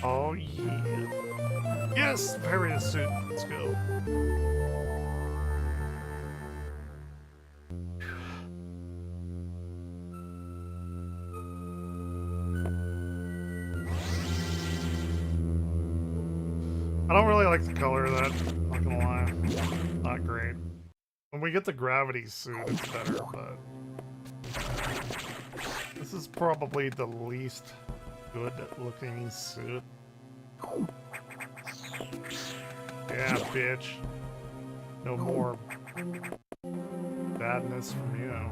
Oh yeah. Yes, various suit. Let's go. I don't really like the color of that, not gonna lie. Not great. When we get the gravity suit, it's better, but this is probably the least good looking suit. Yeah, bitch. No more badness from you.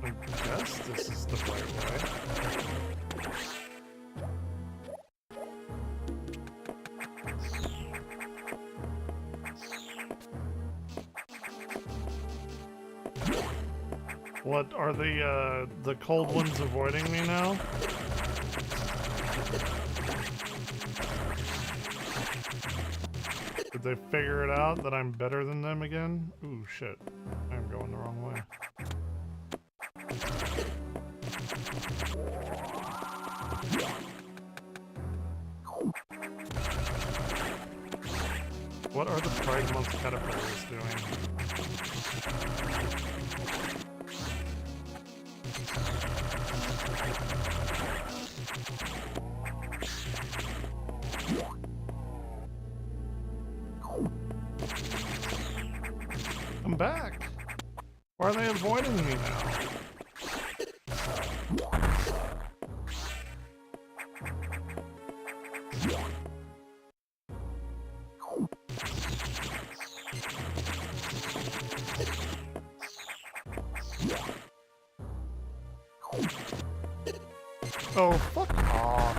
I guess this is the right way. What are the cold ones avoiding me now? Did they figure it out that I'm better than them again? Ooh, shit. I'm going the wrong way. What are the Pride Month caterpillars doing? I'm back. Why are they avoiding me now? Oh, fuck off.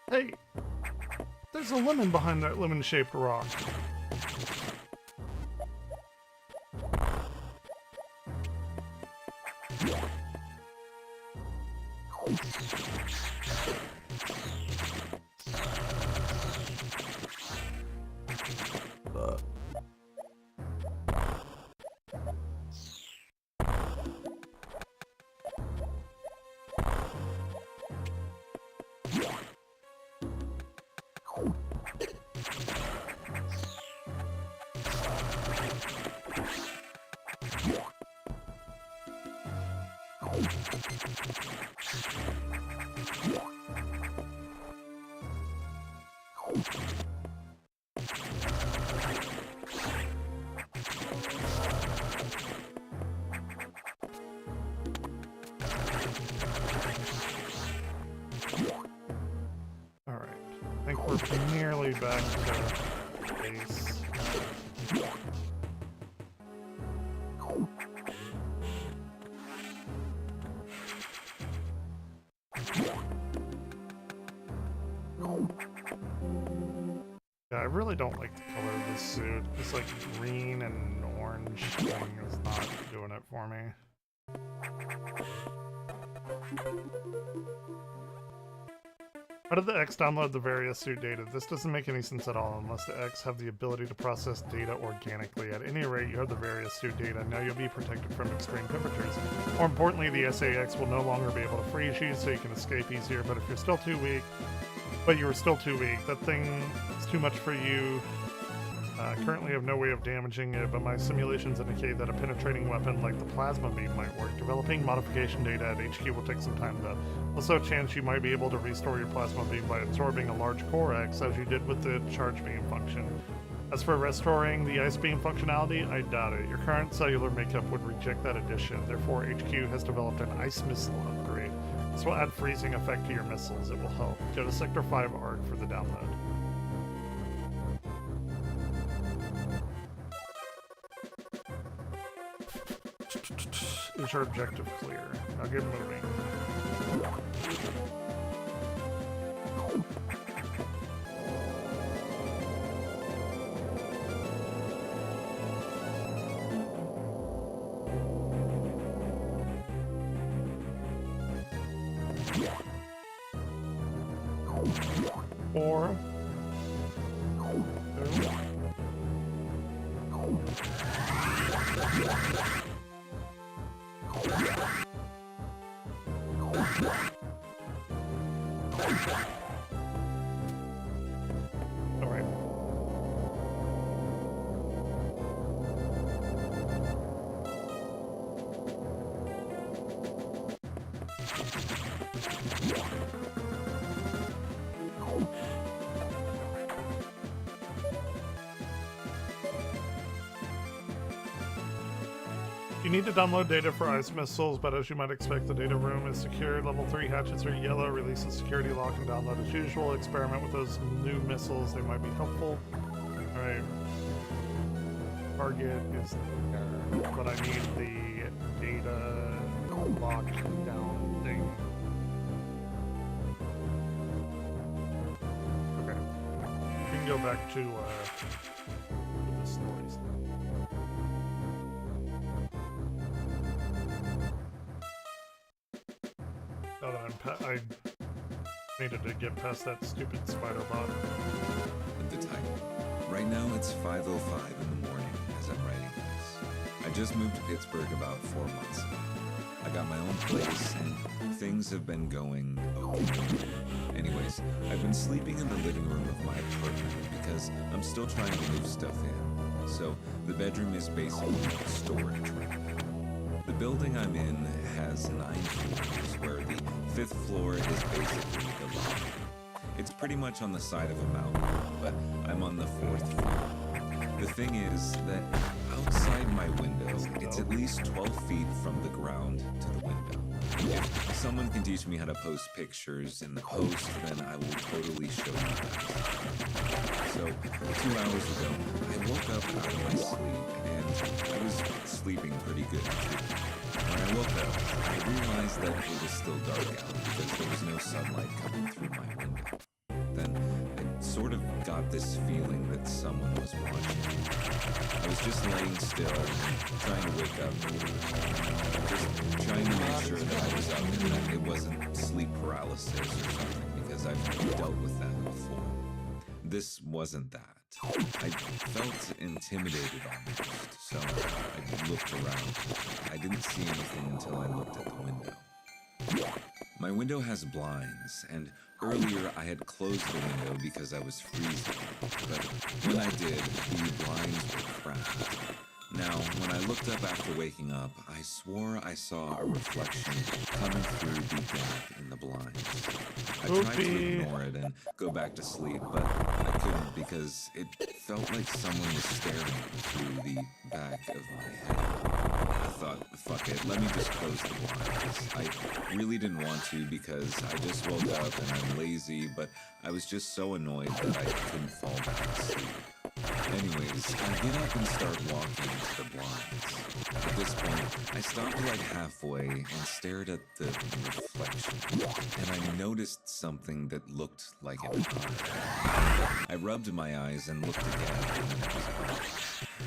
Hey, there's a lemon behind that lemon-shaped rock. Alright, I think we're nearly back to base. Yeah, I really don't like the color of this suit. This like green and orange thing is not doing it for me. How did the X download the various suit data? This doesn't make any sense at all unless the X have the ability to process data organically. At any rate, you have the various suit data. Now you'll be protected from extreme temperatures. More importantly, the SAX will no longer be able to freeze you, so you can escape easier. But if you're still too weak, that thing is too much for you. Currently I have no way of damaging it, but my simulations indicate that a penetrating weapon like the plasma beam might work. Developing modification data at HQ will take some time though. Also a chance you might be able to restore your plasma beam by absorbing a large core X as you did with the charge beam function. As for restoring the ice beam functionality, I doubt it. Your current cellular makeup would reject that addition. Therefore HQ has developed an ice missile upgrade. This will add freezing effect to your missiles. It will help. Go to Sector 5 ARC for the download. Is your objective clear? Now get moving. Four. All right. You need to download data for ice missiles, but as you might expect, the data room is secure. Level 3 hatches are yellow. Release the security lock and download as usual. Experiment with those new missiles. They might be helpful. Alright. Target is there, but I need the data lockdown thing. Okay. We can go back to the stories. I needed to get past that stupid spider bot. At the time. Right now it's 5:05 in the morning as I'm writing this. I just moved to Pittsburgh about 4 months ago. I got my own place, and things have been going okay. Anyways, I've been sleeping in the living room of my apartment because I'm still trying to move stuff in. So the bedroom is basically a storage room. The building I'm in has 9 floors, where the 5th floor is basically the lobby. It's pretty much on the side of a mountain, but I'm on the 4th floor. The thing is that outside my window, it's at least 12 feet from the ground to the window. If someone can teach me how to post pictures in the post, then I will totally show you guys. So, 2 hours ago, I woke up out of my sleep, and I was sleeping pretty good too. When I woke up, I realized that it was still dark out because there was no sunlight coming through my window. Then I sort of got this feeling that someone was watching me. I was just laying still, trying to wake up, just trying to make sure that I was up and that it wasn't sleep paralysis or something, because I've dealt with that before. This wasn't that. I felt intimidated almost, so I looked around. I didn't see anything until I looked at the window. My window has blinds, and earlier I had closed the window because I was freezing, but when I did, the blinds were cracked. Now, when I looked up after waking up, I swore I saw a reflection coming through the gap in the blinds. I tried to ignore it and go back to sleep, but I couldn't because it felt like someone was staring through the back of my head. I thought, fuck it, let me just close the blinds. I really didn't want to because I just woke up and I'm lazy, but I was just so annoyed that I couldn't fall back asleep. Anyways, I get up and start walking to the blinds. At this point, I stopped like halfway and stared at the reflection, and I noticed something that looked like an eye. I rubbed my eyes and looked again, and it was gone.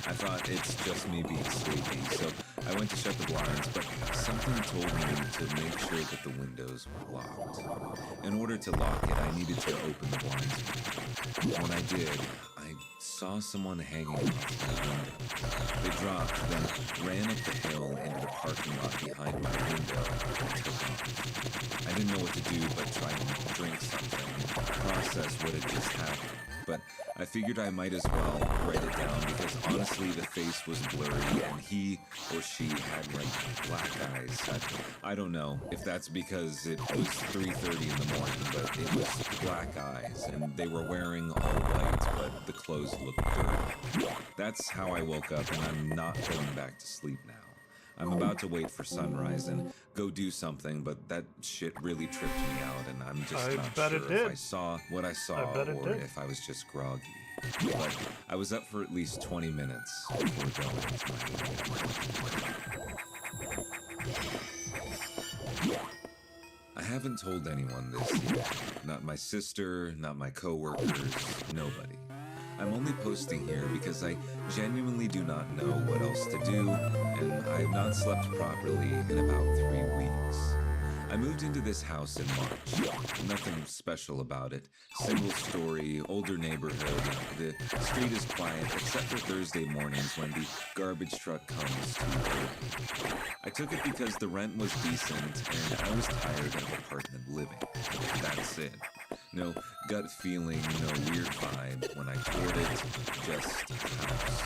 I thought it's just me being sleepy, so I went to shut the blinds, but something told me to make sure that the windows were locked. In order to lock it, I needed to open the blinds. When I did, I saw someone hanging off my window. They dropped, then ran up the hill into the parking lot behind my window and took off. I didn't know what to do but try and drink something and process what had just happened. But I figured I might as well write it down because honestly the face was blurry and he or she had like black eyes. I don't know if that's because it was 3:30 in the morning, but it was black eyes and they were wearing all white, but the clothes looked dirty. That's how I woke up, and I'm not going back to sleep now. I'm about to wait for sunrise and go do something, but that shit really tripped me out, and I'm just not sure if I saw what I saw or if I was just groggy. But I was up for at least 20 minutes before going to my room. I haven't told anyone this yet. Not my sister, not my coworkers, nobody. I'm only posting here because I genuinely do not know what else to do, and I have not slept properly in about 3 weeks. I moved into this house in March. Nothing special about it. Single story, older neighborhood. The street is quiet except for Thursday mornings when the garbage truck comes to early. I took it because the rent was decent and I was tired of apartment living. That's it. No gut feeling, no weird vibe when I toured it, just house.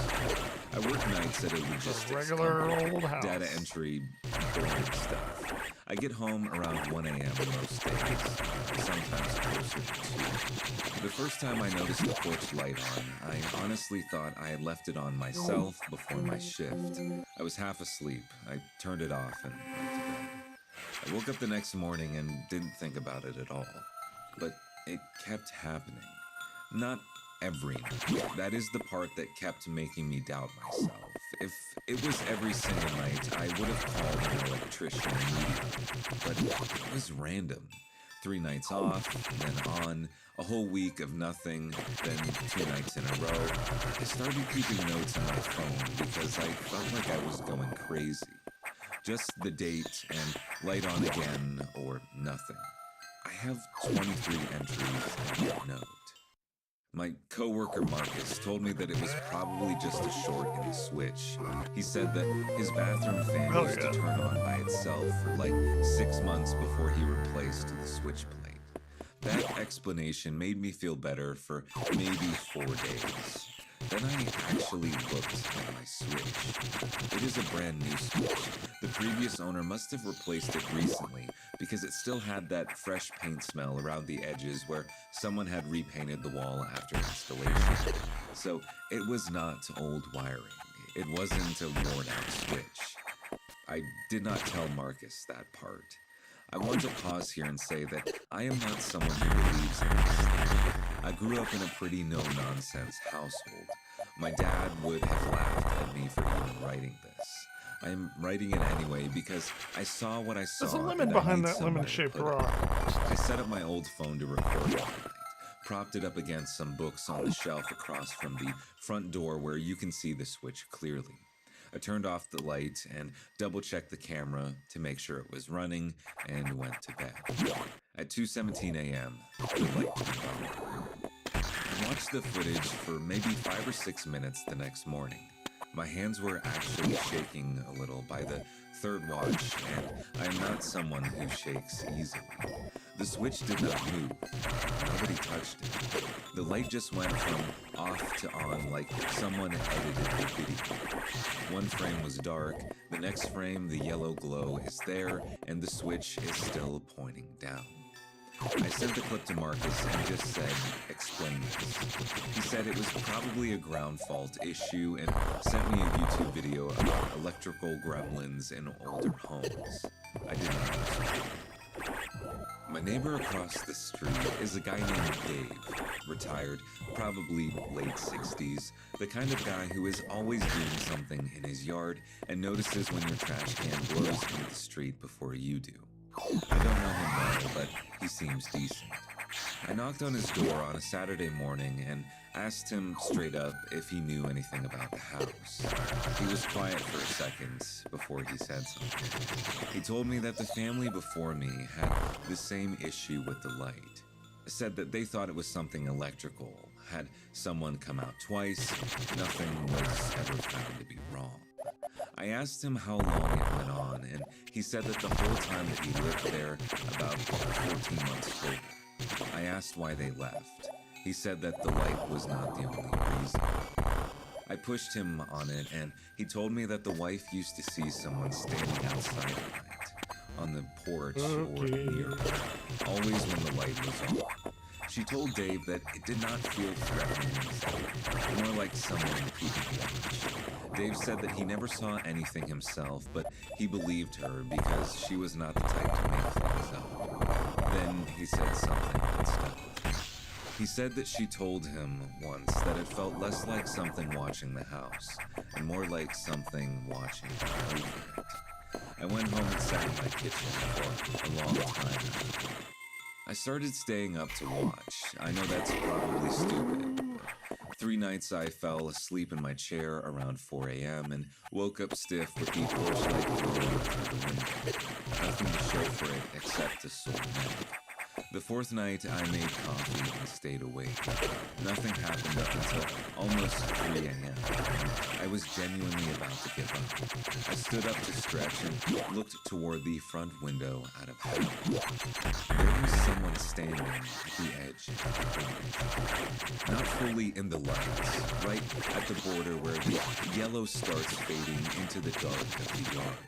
I work nights at a logistics regular company, old house. data entry, boring stuff. I get home around 1 a.m. most days, sometimes closer to 2. The first time I noticed the porch light on, I honestly thought I had left it on myself before my shift. I was half asleep. I turned it off and went to bed. I woke up the next morning and didn't think about it at all. But it kept happening. Not every night. That is the part that kept making me doubt myself. If it was every single night, I would have called an electrician immediately. But it was random. 3 nights off, then on, a whole week of nothing, then 2 nights in a row. I started keeping notes on my phone because I felt like I was going crazy. Just the date and light on again or nothing. I have 23 entries in that note. My coworker Marcus told me that it was probably just a short in the switch. He said that his bathroom fan Oh, used yeah. to turn on by itself for like 6 months before he replaced the switch plate. That explanation made me feel better for maybe 4 days. Then I actually looked at my switch. It is a brand new switch. The previous owner must have replaced it recently because it still had that fresh paint smell around the edges where someone had repainted the wall after installation. So it was not old wiring. It wasn't a worn out switch. I did not tell Marcus that part. I want to pause here and say that I am not someone who believes in this stuff. I grew up in a pretty no-nonsense household. My dad would have laughed at me for even writing this. I am writing it anyway because I saw what I saw. There's a lemon and I behind need that somewhere to lemon-shaped put it. rock. I set up my old phone to record all night, propped it up against some books on the shelf across from the front door where you can see the switch clearly. I turned off the light and double-checked the camera to make sure it was running and went to bed. At 2:17 a.m., the light turned on. I watched the footage for maybe 5 or 6 minutes the next morning. My hands were actually shaking a little by the third watch, and I am not someone who shakes easily. The switch did not move. Nobody touched it. The light just went from off to on like someone edited the video. One frame was dark, the next frame the yellow glow is there, and the switch is still pointing down. I sent the clip to Marcus and just said, explain this. He said it was probably a ground fault issue and sent me a YouTube video about electrical gremlins in older homes. I did not understand. My neighbor across the street is a guy named Dave, retired, probably late 60s, the kind of guy who is always doing something in his yard and notices when your trash can blows into the street before you do. I don't know him well, but he seems decent. I knocked on his door on a Saturday morning and asked him straight up if he knew anything about the house. He was quiet for a second before he said something. He told me that the family before me had the same issue with the light. Said that they thought it was something electrical, had someone come out twice, nothing was ever found to be wrong. I asked him how long it went on, and he said that the whole time that he lived there, about 14 months later. I asked why they left. He said that the light was not the only reason. I pushed him on it, and he told me that the wife used to see someone standing outside at night, on the porch or near her, always when the light was on. She told Dave that it did not feel threatening, more like someone peeping watch. Dave said that he never saw anything himself, but he believed her because she was not the type to make things up. Then he said something that stuck with me. He said that she told him once that it felt less like something watching the house, and more like something watching over it. I went home and sat in my kitchen for a long time. I started staying up to watch. I know that's probably stupid. 3 nights I fell asleep in my chair around 4 a.m. and woke up stiff with the torchlight glowing through the window. Nothing to show for it except a sore neck. The 4th night I made coffee and stayed awake. Nothing happened up until almost 3 a.m. I was genuinely about to give up. I stood up to stretch and looked toward the front window out of house. There was someone standing at the edge of the yard. Not fully in the light, right at the border where the yellow starts fading into the dark of the yard.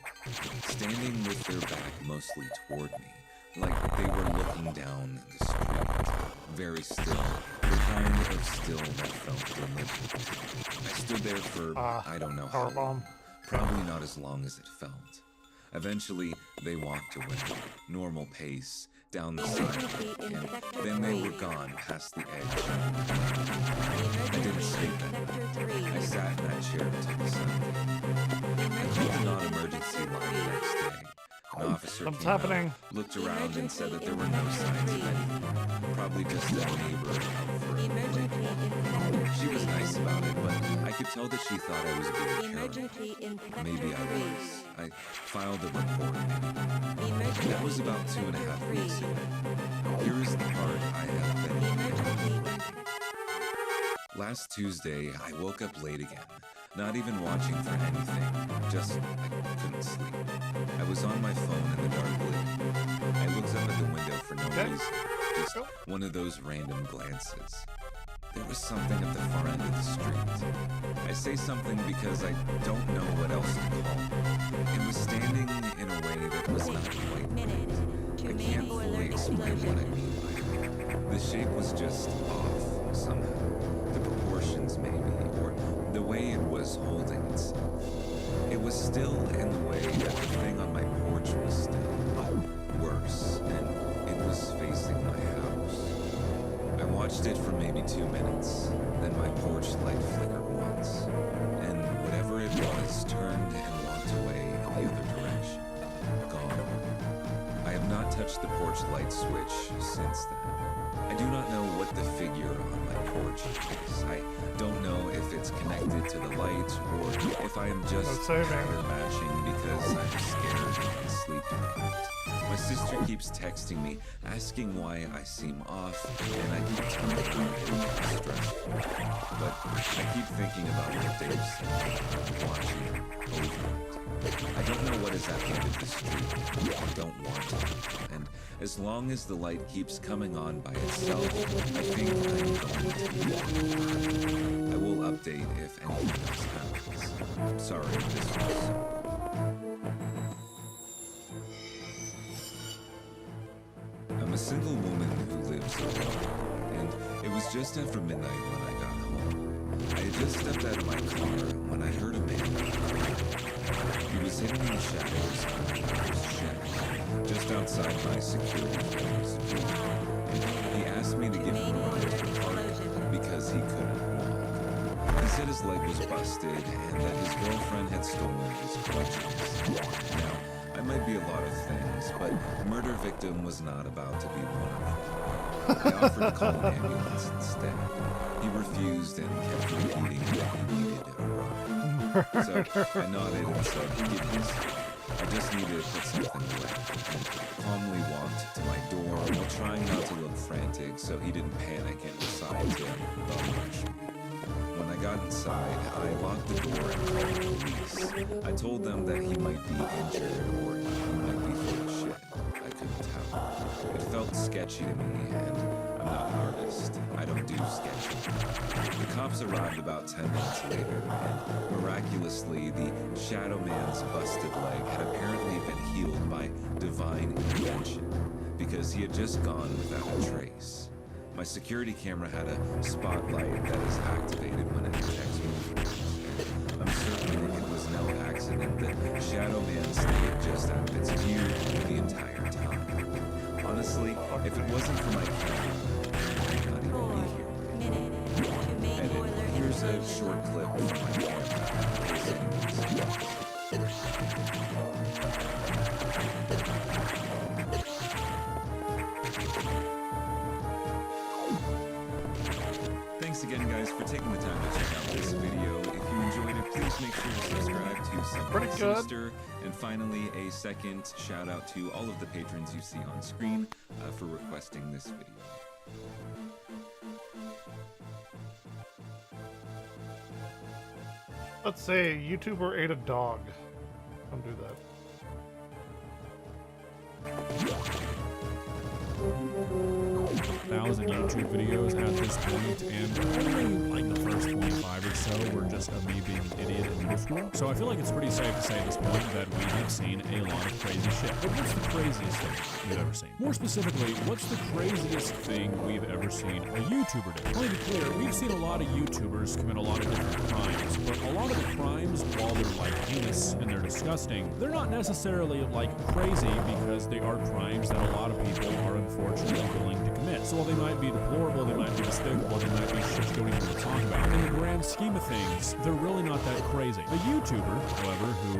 Standing with their back mostly toward me, like they were looking down the street. Very still, the kind of still that felt deliberate. I stood there for, I don't know how long. Probably not as long as it felt. Eventually, they walked away, normal pace, down the side, and then they were gone past the edge. I didn't sleep that night. I sat in that chair until the sun. I called the non-emergency line the next day. An officer What's came happening? out, looked around, and said that there were no signs of anything. Probably just a neighbor out for a break. She was nice about it, but I could tell that she thought I was being paranoid. Maybe I was. I filed a report. That was about 2.5 weeks ago. Here is the part I have been. Last Tuesday, I woke up late again, not even watching for anything, just I couldn't sleep. I was on my phone in the dark blue. I looked up at the window for no reason, just one of those random glances. There was something at the far end of the street. I say something because I don't know what else to call it. It was standing in a way that was not quite right. I can't fully explain what I mean by it. The shape was just off somehow. The proportions maybe, or the way it was holding itself. It was still in the way that the thing on my porch was still. Worse, and it was facing my house. I watched it for maybe 2 minutes, then my porch light flickered once, and whatever it was turned and walked away in the other direction. Gone. I have not touched the porch light switch since then. I do not know what the figure on my porch is. I don't know if it's connected to the light or if I am just pattern matching because I'm scared and sleep deprived. My sister keeps texting me, asking why I seem off, and I keep telling her it's stressful. But I keep thinking about what they were saying, watching over it. I don't know what is at the end of the street. I don't want to. And as long as the light keeps coming on by itself, I think I'm going to be okay. I will update if anything else happens. Sorry, this was... I'm a single woman who lives alone, and it was just after midnight when I got home. I had just stepped out of my car when I heard a man cry. He was hidden in the shadows of his shed, just outside my security cameras. And he asked me to give him a ride to the park because he couldn't walk. He said his leg was busted and that his girlfriend had stolen his crutches. Now, I might be a lot of things, but murder victim was not about to be one of them. I offered to call an ambulance instead. He refused and kept repeating that he needed a ride. So I nodded and said, "Give this. I just needed to put something away." And calmly walked to my door while trying not to look frantic so he didn't panic and decide to bum rush me. When I got inside, I locked the door and called the police. I told them that he might be injured or he might be full of shit. I couldn't tell. It felt sketchy to me, and I'm not an artist. I don't do sketchy. The cops arrived about 10 minutes later, and miraculously, the Shadow Man's busted leg had apparently been healed by divine intervention, because he had just gone without a trace. My security camera had a spotlight that is activated when it detects movement. I'm certain it was no accident that Shadow Man stayed just out of its view the entire time. Honestly, if it wasn't for my camera, I might not even be here. Edit. Here's a short clip from my camera. In case anyone's Thanks again, guys, for taking the time to check out this video. If you enjoyed it, please make sure to subscribe to Something Sinister. And finally, a second shout out to all of the patrons you see on screen for requesting this video. Let's say a YouTuber ate a dog. Don't do that. 1,000 YouTube videos at this point, and only like the first 25 or so were just of me being an idiot in middle school. So I feel like it's pretty safe to say at this point that we have seen a lot of crazy shit. But what's the craziest thing we've ever seen? More specifically, what's the craziest thing we've ever seen a YouTuber do? Let me be clear, we've seen a lot of YouTubers commit a lot of different crimes, but a lot of the crimes, while they're like heinous and they're disgusting, they're not necessarily like crazy because they are crimes that a lot of people are unfortunately willing to commit. So while they might be deplorable, they might be despicable, they might be shit you don't even want to talk about, in the grand scheme of things, they're really not that crazy. A YouTuber, however, who,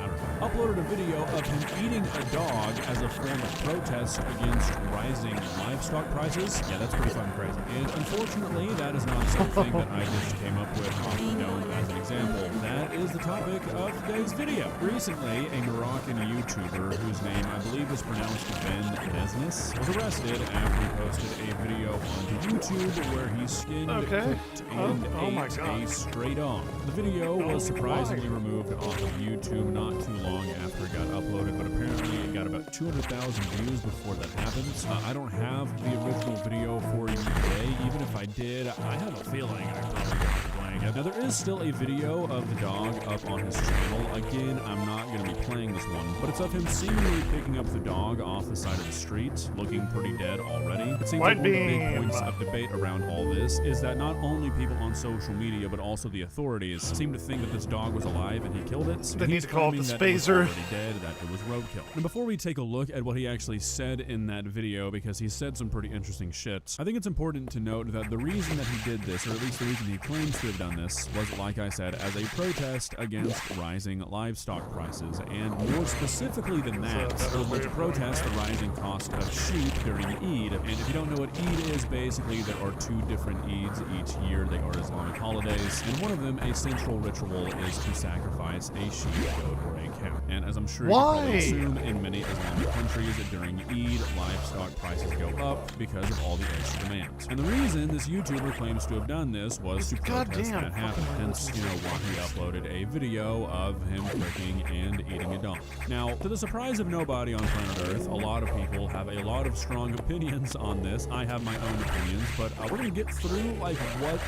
I don't know, uploaded a video of him eating a dog as a form of protest against rising livestock prices. Yeah, that's pretty fucking crazy. And unfortunately, that is not something that I just came up with off the dome as an example. That is the topic of today's video. Recently, a Moroccan YouTuber whose name I believe is pronounced Ben Business was arrested after he posted a video onto YouTube where he skinned, cooked, and ate a stray dog. The video was surprisingly removed off of YouTube not too long after it got uploaded, but apparently it got about 200,000 views before that happened. I don't have the original video for you today. Even if I did, I have a feeling I probably won't be playing it. Now, there is still a video of the dog up on his channel. Again, I'm not going to be playing this one, but it's of him seemingly picking up the dog off the side of the street, looking pretty dead already. It seems like one of the big points of debate around all this is that not only people on social media, but also the authorities seem to think that this dog was alive and he killed it. They need to call it the Spazer. Dead, that it was roadkill. And before we take a look at what he actually said in that video, because he said some pretty interesting shit, I think it's important to note that the reason that he did this, or at least the reason he claims to have done this, was, like I said, as a protest against rising livestock prices. And more specifically than that, it was to protest the rising cost of sheep during Eid. And if you don't know what Eid is, basically there are two different Eids each year. They are Islamic holidays, and one of them, a central ritual, is to sacrifice a sheep, goat, or a cow. And as I'm sure you can probably assume, in many Islamic countries during Eid, livestock prices go up because of all the extra demands. And the reason this YouTuber claims to have done this was to protest that happened. Hence, why he uploaded a video of him cooking and eating a dog. Now, to the surprise of nobody on planet Earth, a lot of people have a lot of strong opinions on this. I have my own opinions, but we're going to get through what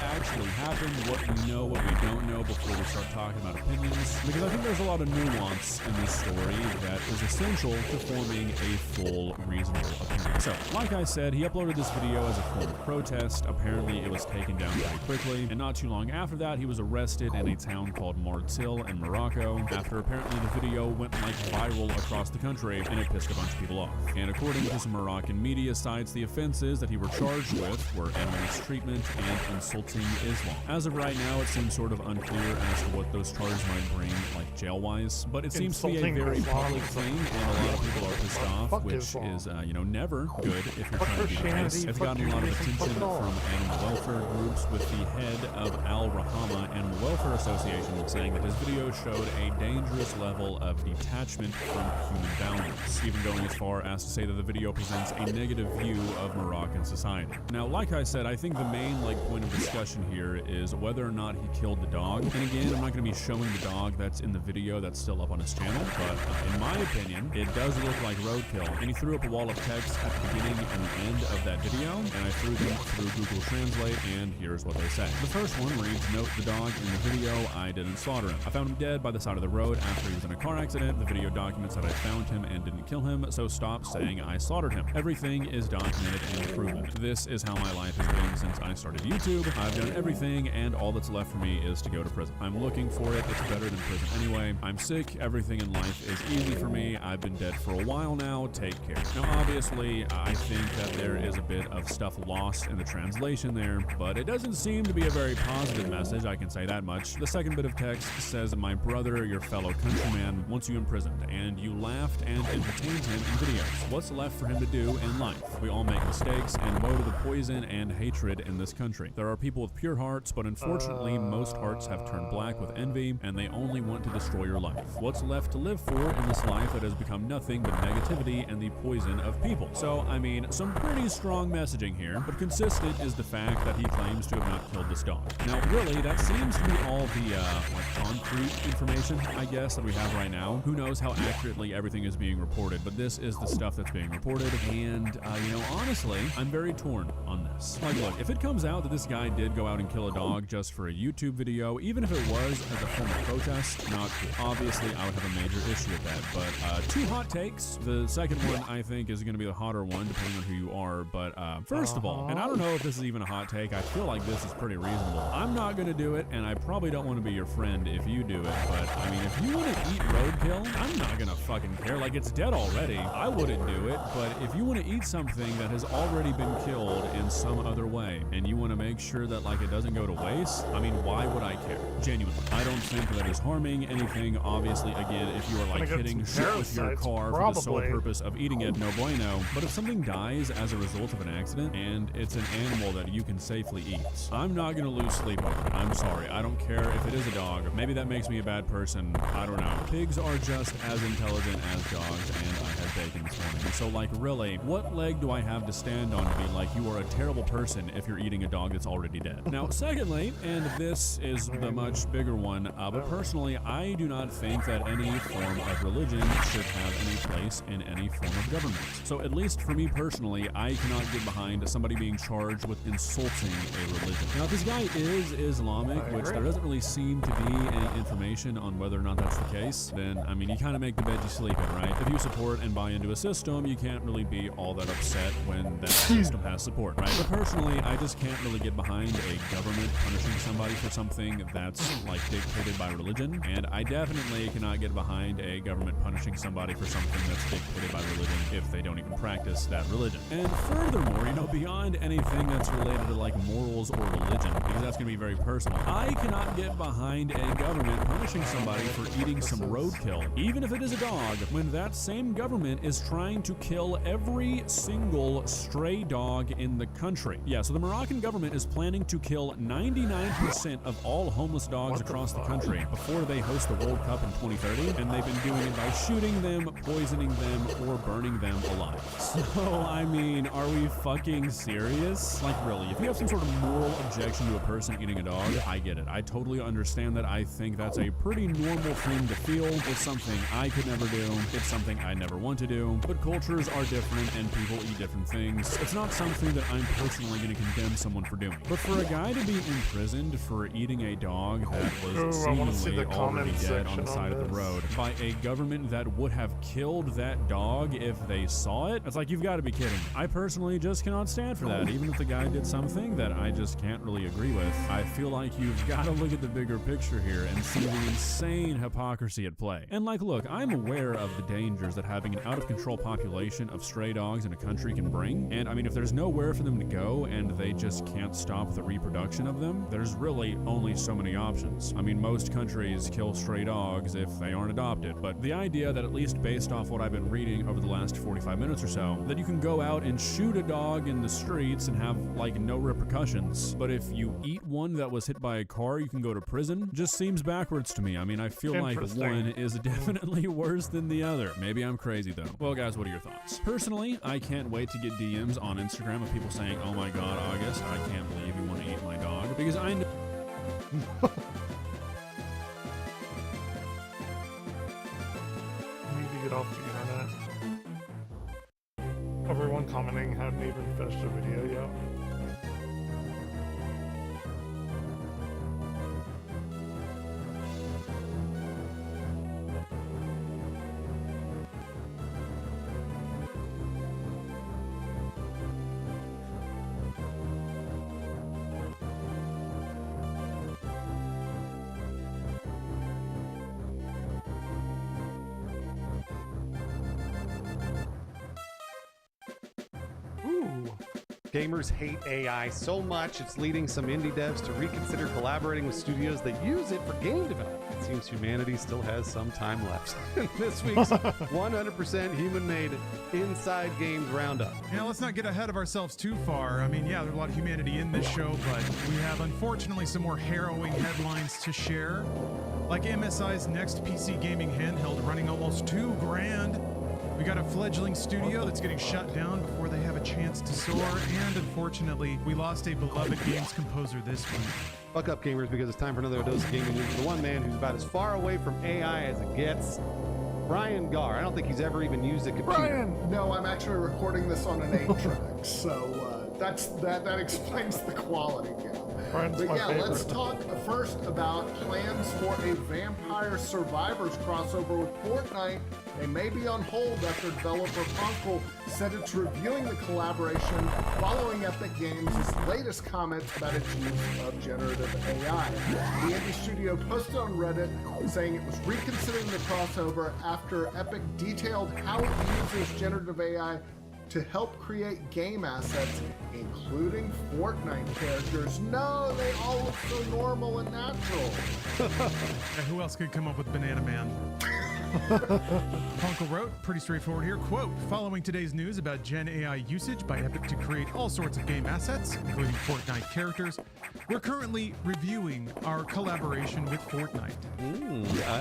actually happened, what we know, what we don't know before we start talking about opinions, because I think there's a lot of nuance in this story that is essential to forming a full, reasonable opinion. So, like I said, he uploaded this video as a form of protest. Apparently, it was taken down very quickly, and not too long after that, he was arrested in a town called Martil in Morocco, after apparently the video went viral across the country, and it pissed a bunch of people off. And according to some Moroccan media sites, the offenses that he were charged with were animal mistreatment and insulting Islam. As of right now, it seems sort of unclear as to what those charges might bring, jail-wise, but it seems to be a very public thing, and a lot of people are pissed off, which is, never good if you're trying to be nice. It's gotten a lot of attention from animal welfare groups, with the head of Al Rahama Animal Welfare Association saying that his video showed a dangerous level of detachment from human values, even going as far as to say that the video presents a negative view of Moroccan society. Now, like I said, I think the main point of discussion here is whether or not he killed the dog. And again, I'm not going to be showing the dog that's in the video that's still up on his channel, but in my opinion, it does look like roadkill. And he threw up a wall of text at the beginning and the end of that video, and I threw them through Google Translate, and here's what they say. The first one reads, "Note the dog in the video, I didn't slaughter him. I found him dead by the side of the road after he was in a car accident. The video documents that I found him and didn't kill him, so stop saying I slaughtered him. Everything is documented and proven. This is how my life has been since I started YouTube. I've done everything, and all that's left for me is to go to prison. I'm looking for it. It's better than prison anyway. I'm sick. Everything in life is easy for me. I've been dead for a while now. Take care." Now, obviously, I think that there is a bit of stuff lost in the translation there, but it doesn't seem to be a very positive message, I can say that much. The second bit of text says, "My brother, your fellow countryman, wants you imprisoned, and you laughed and entertained him in videos. What's left for him to do in life? We all make mistakes, and woe to the poison and hatred in this country. There are people with pure hearts, but unfortunately, most hearts have turned black with envy, and they only want to destroy your life. What's left to live for in this life that has become nothing but negativity and the poison of people?" So, I mean, some pretty strong messaging here, but consistent is the fact that he claims to have not killed this dog. Now, really, that seems to be all the, concrete information, I guess, that we have right now. Who knows how accurately everything is being reported, but this is the stuff that's being reported, and, honestly, I'm very torn on this. Look, if it comes out that this guy did go out and kill a dog just for a YouTube video, even if it was as a form of protest, not cool. Obviously, I would have a major issue with that, but two hot takes. The second one, I think, is going to be the hotter one, depending on who you are, but first of all, and I don't know if this is even a hot take, I feel like this is pretty reasonable. I'm not going to do it, and I probably don't want to be your friend if you do it, but, I mean, if you want to eat roadkill, I'm not going to fucking care. It's dead already. I wouldn't do it, but if you want to eat something that has already been killed in some other way, and you want to make sure that like it doesn't go to waste, I mean, why would I care? Genuinely. I don't think that is harming anything. Obviously, again, if you are like hitting shit with your car for the sole purpose of eating it, no bueno. But if something dies as a result of an accident and it's an animal that you can safely eat, I'm not gonna lose sleep over it. I'm sorry. I don't care if it is a dog. Maybe that makes me a bad person. I don't know. Pigs are just as intelligent as dogs, and I had bacon this morning. So like, really, what leg do I have to stand on to be like, you are a terrible person if you're eating a dog that's already dead? Now, secondly, and this is the much bigger one, but personally, I do not think that any form of religion should have any place in any form of government. So at least for me personally, I cannot get behind somebody being charged with insulting a religion. Now, if this guy is Islamic, which there doesn't really seem to be any information on whether or not that's the case, then, I mean, you kind of make the bed you sleep in, right? If you support and buy into a system, you can't really be all that upset when that system has support, right? But personally, I just can't really get behind a government punishing somebody for something that's like dictated by religion, and I definitely cannot get behind a government punishing somebody for something that's dictated by religion if they don't even practice that religion. And furthermore, you know, beyond anything that's related to like morals or religion, because that's gonna be very personal, I cannot get behind a government punishing somebody for eating some roadkill, even if it is a dog, when that same government is trying to kill every single stray dog in the country. Yeah, so the Moroccan government is planning to kill 99% of all homeless dogs across the country before they host the World Cup in 2030, and they've been doing it by shooting them, poisoning them, or burning them alive. So, I mean, are we fucking serious? Like, really, if you have some sort of moral objection to a person eating a dog, I get it. I totally understand that. I think that's a pretty normal thing to feel. It's something I could never do. It's something I never want to do. But cultures are different and people eat different things. It's not something that I'm personally going to condemn someone for doing. But for a guy to be imprisoned for eating a dog that was seemingly already dead on the side of the road by a government that would have killed that dog if they saw it, it's like, you've got to be kidding. I personally just cannot stand for that. Even if the guy did something that I just can't really agree with, I feel like you've got to look at the bigger picture here and see the insane hypocrisy at play. And like, look, I'm aware of the dangers that having an out-of-control population of stray dogs in a country can bring. And I mean, if there's nowhere for them to go and they just can't stop the reproduction of them, there's really only so many options. I mean, most countries kill stray dogs if they aren't adopted, but the idea that, at least based off what I've been reading over the last 45 minutes or so, that you can go out and shoot a dog in the streets and have like no repercussions, but if you eat one that was hit by a car, you can go to prison, just seems backwards to me. I mean, I feel like one is definitely worse than the other. Maybe I'm crazy though. Well, guys, what are your thoughts? Personally, I can't wait to get DMs on Instagram of people saying, oh my god, August, I can't believe you want to eat my dog, because I know need to get off the internet. Everyone commenting hadn't even finished the video yet. Gamers hate AI so much, it's leading some indie devs to reconsider collaborating with studios that use it for game development. It seems humanity still has some time left. This week's 100% human-made Inside Games Roundup. Yeah, let's not get ahead of ourselves too far. I mean, yeah, there's a lot of humanity in this show, but we have, unfortunately, some more harrowing headlines to share. Like MSI's next PC gaming handheld running almost $2,000. We got a fledgling studio that's getting shut down before they have a chance to soar, and unfortunately, we lost a beloved games composer this week. Buck up, gamers, because it's time for another dose of gaming news. The one man who's about as far away from AI as it gets, Brian Garr. I don't think he's ever even used a computer. Brian! No, I'm actually recording this on an 8-track, so that explains the quality gap. Brian's But my yeah, favorite. let's talk first about plans for a Vampire Survivors crossover with Fortnite. They may be on hold after developer Punkle said it's reviewing the collaboration following Epic Games' latest comments about its use of generative AI. The indie studio posted on Reddit saying it was reconsidering the crossover after Epic detailed how it uses generative AI to help create game assets, including Fortnite characters. No, they all look so normal and natural. Yeah, who else could come up with Banana Man? Punkle wrote, pretty straightforward here, quote, following today's news about Gen AI usage by Epic to create all sorts of game assets, including Fortnite characters, we're currently reviewing our collaboration with Fortnite.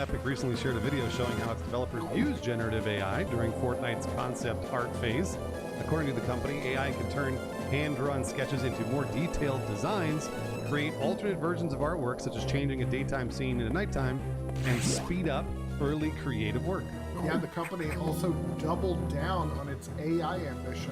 Epic recently shared a video showing how its developers use generative AI during Fortnite's concept art phase. According to the company, AI can turn hand-drawn sketches into more detailed designs, create alternate versions of artwork, such as changing a daytime scene into nighttime, and speed up early creative work. Yeah, the company also doubled down on its AI ambition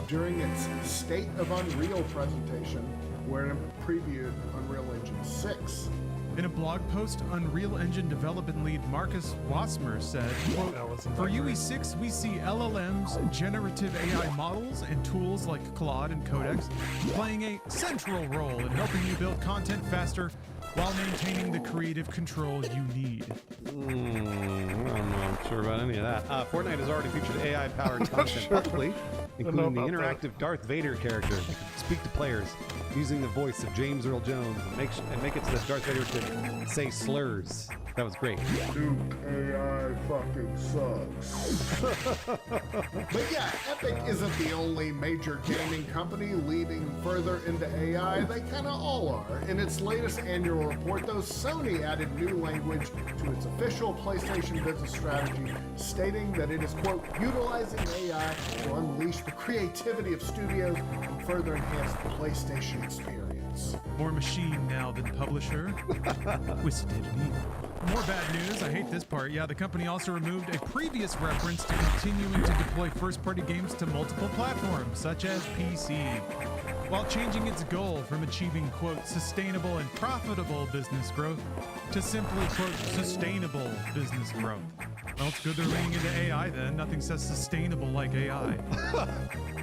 during its State of Unreal presentation, where it previewed Unreal Engine 6. In a blog post, Unreal Engine development lead Marcus Wasmer said, quote, for UE6, we see LLMs, generative AI models, and tools like Claude and Codex playing a central role in helping you build content faster while maintaining the creative control you need. I'm not sure about any of that. Fortnite has already featured AI-powered content publicly, including the interactive Darth Vader character that can speak to players using the voice of James Earl Jones and make it so that Darth Vader could say slurs. That was great. Duke AI fucking sucks. But yeah, Epic isn't the only major gaming company leading further into AI. They kind of all are. In its latest annual report, though, Sony added new language to its official PlayStation business strategy, stating that it is, quote, utilizing AI to unleash the creativity of studios and further enhance the PlayStation experience. More machine now than publisher. Twisted me. More bad news. I hate this part. Yeah, the company also removed a previous reference to continuing to deploy first-party games to multiple platforms, such as PC, while changing its goal from achieving, quote, sustainable and profitable business growth to simply, quote, sustainable business growth. Well, it's good they're leaning into AI then. Nothing says sustainable like AI.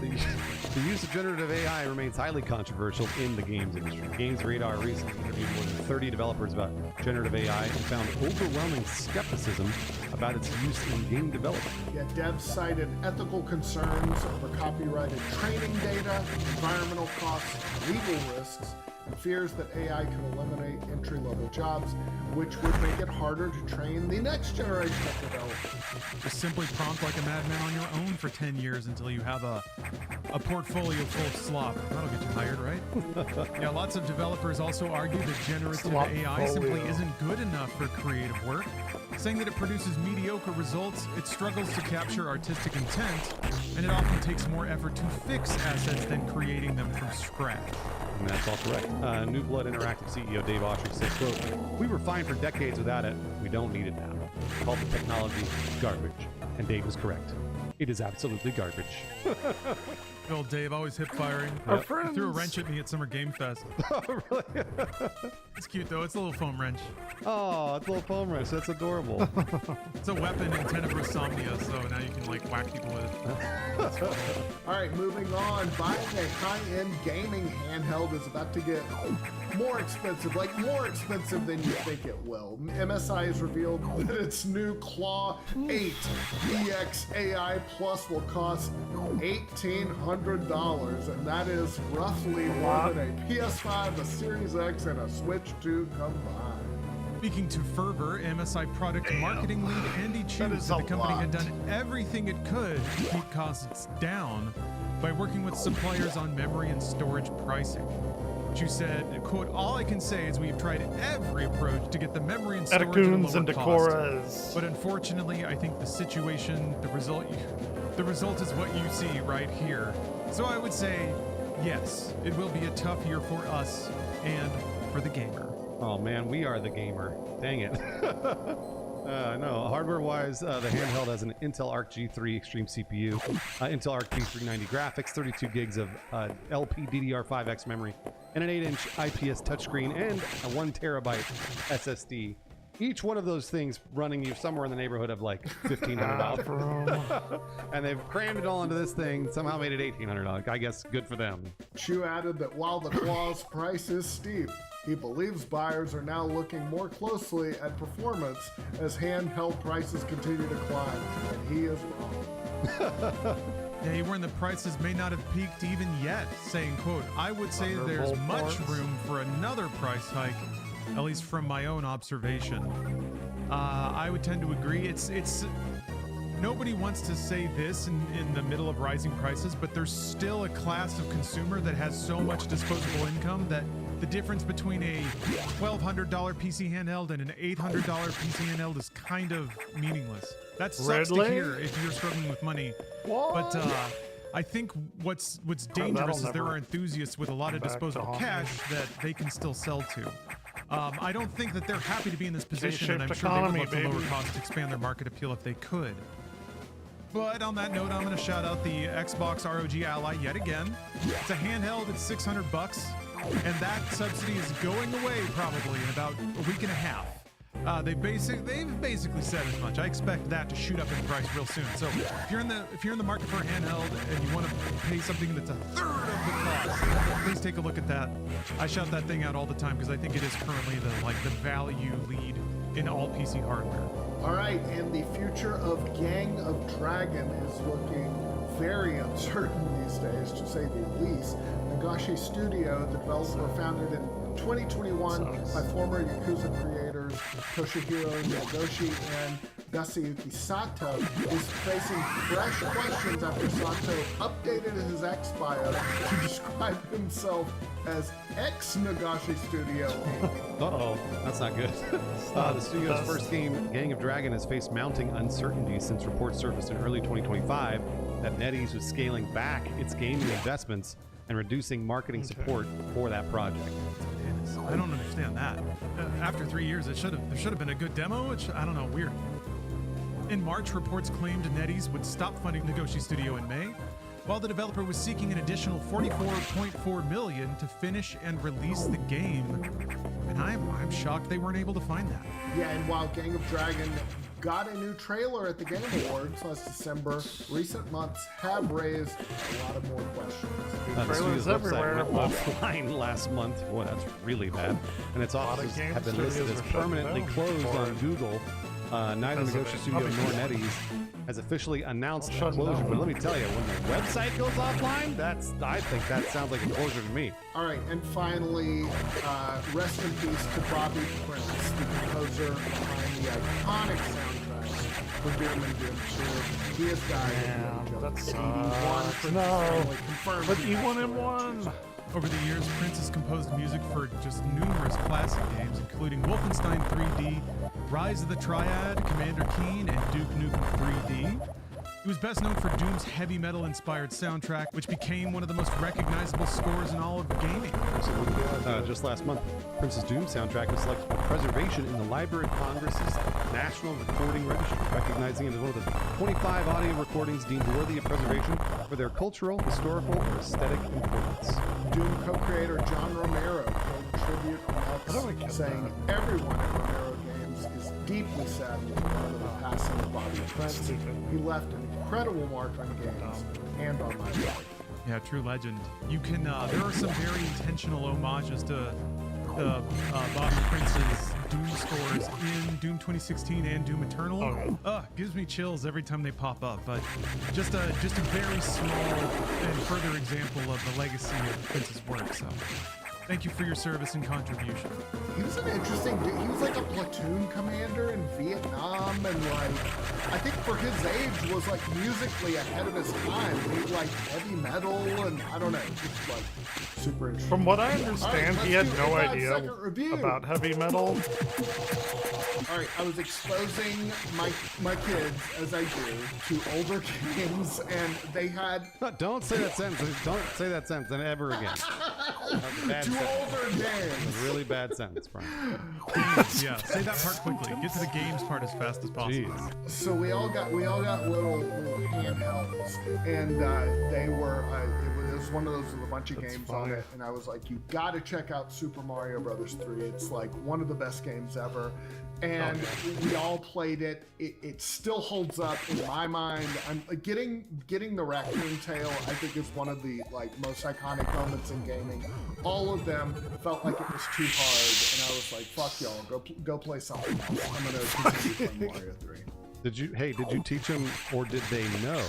The use of generative AI remains highly controversial in the games industry. Games Radar recently interviewed more than 30 developers about generative AI and found overwhelming skepticism about its use in game development. Yeah, devs cited ethical concerns over copyrighted training data, environmental costs, legal risks, and fears that AI could eliminate entry-level jobs, which would make it harder to train the next generation of developers. Just simply prompt like a madman on your own for 10 years until you have a portfolio full of slop. That'll get you hired, right? Yeah, lots of developers also argue that generative AI simply isn't good enough for creative work, saying that it produces mediocre results, it struggles to capture artistic intent, and it often takes more effort to fix assets than creating them from scratch. And that's all correct. New Blood Interactive CEO Dave Ostrich said, quote, we were fine for decades without it. We don't need it now. Called the technology garbage. And Dave was correct. It is absolutely garbage. Bill Dave, always hip firing. Our He friends. threw a wrench at me at Summer Game Fest. Oh, really? It's cute though, it's a little foam wrench. Oh, it's a little foam wrench. That's adorable. It's a weapon in Tenebrous Somnia, so now you can like whack people with it. All right, moving on. Buying a high-end gaming handheld is about to get more expensive, like more expensive than you think it will. MSI has revealed that its new Claw 8 EX AI Plus will cost $1,800, and that is roughly more than a PS5, a Series X, and a Switch 2 combined. Speaking to Fervor, MSI product marketing lead Andy Chu is said a the company had lot. done everything it could to keep costs down by working with suppliers on memory and storage pricing. Chu said, quote, all I can say is we've tried every approach to get the memory and storage at a Etacoons lower and cost. Decoras. But unfortunately, I think the situation, the result is what you see right here. So I would say, yes, it will be a tough year for us and for the gamer. Oh man, we are the gamer. Dang it. No, hardware-wise, the handheld has an Intel Arc G3 Extreme CPU, Intel Arc P390 graphics, 32 gigs of LPDDR5X memory, and an 8-inch IPS touchscreen, and a 1 terabyte SSD. Each one of those things running you somewhere in the neighborhood of like $1,500. And they've crammed it all into this thing, somehow made it $1,800. I guess good for them. Chu added that while the Claw's price is steep, he believes buyers are now looking more closely at performance as handheld prices continue to climb, and he is wrong. Yeah, he warned the prices may not have peaked even yet, saying, quote, I would say there's Thunderbolt much parts. room for another price hike, at least from my own observation. I would tend to agree. It's nobody wants to say this in the middle of rising prices, but there's still a class of consumer that has so much disposable income that the difference between a $1,200 PC handheld and an $800 PC handheld is kind of meaningless. That sucks to Really? hear if you're struggling with money. But I think what's dangerous is there never are enthusiasts with a lot of come back to disposable haunt cash that they can still sell to. I don't think that they're happy to be in this position, and I'm K-shaped sure they would economy, love to lower baby. costs to expand their market appeal if they could. But on that note, I'm going to shout out the Xbox ROG Ally yet again. It's a handheld, it's $600, and that subsidy is going away probably in about a week and a half. They've basically said as much. I expect that to shoot up in price real soon. So if you're in the market for a handheld and you want to pay something that's a third of the cost, please take a look at that. I shout that thing out all the time because I think it is currently the value lead in all PC hardware. All right, and the future of Gang of Dragon is looking very uncertain these days, to say the least. Nagashi Studio, the developer founded in 2021 by former Yakuza creators Toshihiro Nagoshi and Yasuyuki Sato, is facing fresh questions after Sato updated his X bio to describe himself as ex-Nagashi Studio. Uh-oh, that's not good. The studio's first game, Gang of Dragon, has faced mounting uncertainty since reports surfaced in early 2025 that NetEase was scaling back its gaming investments and reducing marketing support for that project. I don't understand that. After 3 years, there should have been a good demo. I don't know, weird. In March, reports claimed NetEase would stop funding Nagoshi Studio in May, while the developer was seeking an additional $44.4 million to finish and release the game. And I'm shocked they weren't able to find that. Yeah, and while Gang of Dragon got a new trailer at the Game Awards last December, recent months have raised a lot of more questions. The Trailers studio's website everywhere. went offline last month. Boy, that's really bad. And its lot of offices game have been listed studios as are shutting permanently down closed for on it. Google. Neither Because of Nagoshi it. Studio nor Obviously. NetEase has officially announced I'll a shut it closure. down. But let me tell you, when the website goes offline, I think that sounds like a closure to me. All right, and finally, rest in peace to Bobby Prince, the composer behind the iconic soundtrack for Doom and Doom 2. He has died Yeah, at the age of that 81. sucks. Prince's No. family confirmed But he he won passed and away on won. Tuesday. Over the years, Prince has composed music for just numerous classic games, including Wolfenstein 3D, Rise of the Triad, Commander Keen, and Duke Nukem 3D. He was best known for Doom's heavy metal-inspired soundtrack, which became one of the most recognizable scores in all of gaming. Just last month, Prince's Doom soundtrack was selected for preservation in the Library of Congress's National Recording Registry, recognizing it as one of the 25 audio recordings deemed worthy of preservation for their cultural, historical, or aesthetic importance. Doom co-creator John Romero paid tribute on How do we X, get saying everyone at Romero Games is deeply saddened by the passing of Bobby Prince. He left an incredible mark on games and on my life. Yeah, true legend. You can. There are some very intentional homages to Bobby Prince's Doom scores in Doom 2016 and Doom Eternal. Okay. Gives me chills every time they pop up. But just a very small and further example of the legacy of Prince's work. So, thank you for your service and contribution. He was an interesting dude. He was like a platoon commander in Vietnam, and I think for his age was like musically ahead of his time. He liked heavy metal, and I don't know, just like super interesting. From what I All understand, right, he let's had do no a idea 5-second review. about heavy metal. All right, I was exposing my kids, as I do, to older games, and they had No, don't say that sentence. Don't say that sentence ever again. That's a bad to sentence. older games. A really bad sentence, Brian. Yeah, say that part quickly. Get to the games part as fast as possible. Jeez. So we all got little handhelds, and they were it was one of those with a bunch of games on it, and I was like, you got to check out Super Mario Brothers 3. It's like one of the best games ever. And we all played it. It still holds up in my mind. I'm getting the raccoon tail. I think is one of the most iconic moments in gaming. All of them felt like it was too hard, and I was like, "Fuck y'all, go play something else." I'm gonna continue playing Mario 3. Did you teach them, or did they know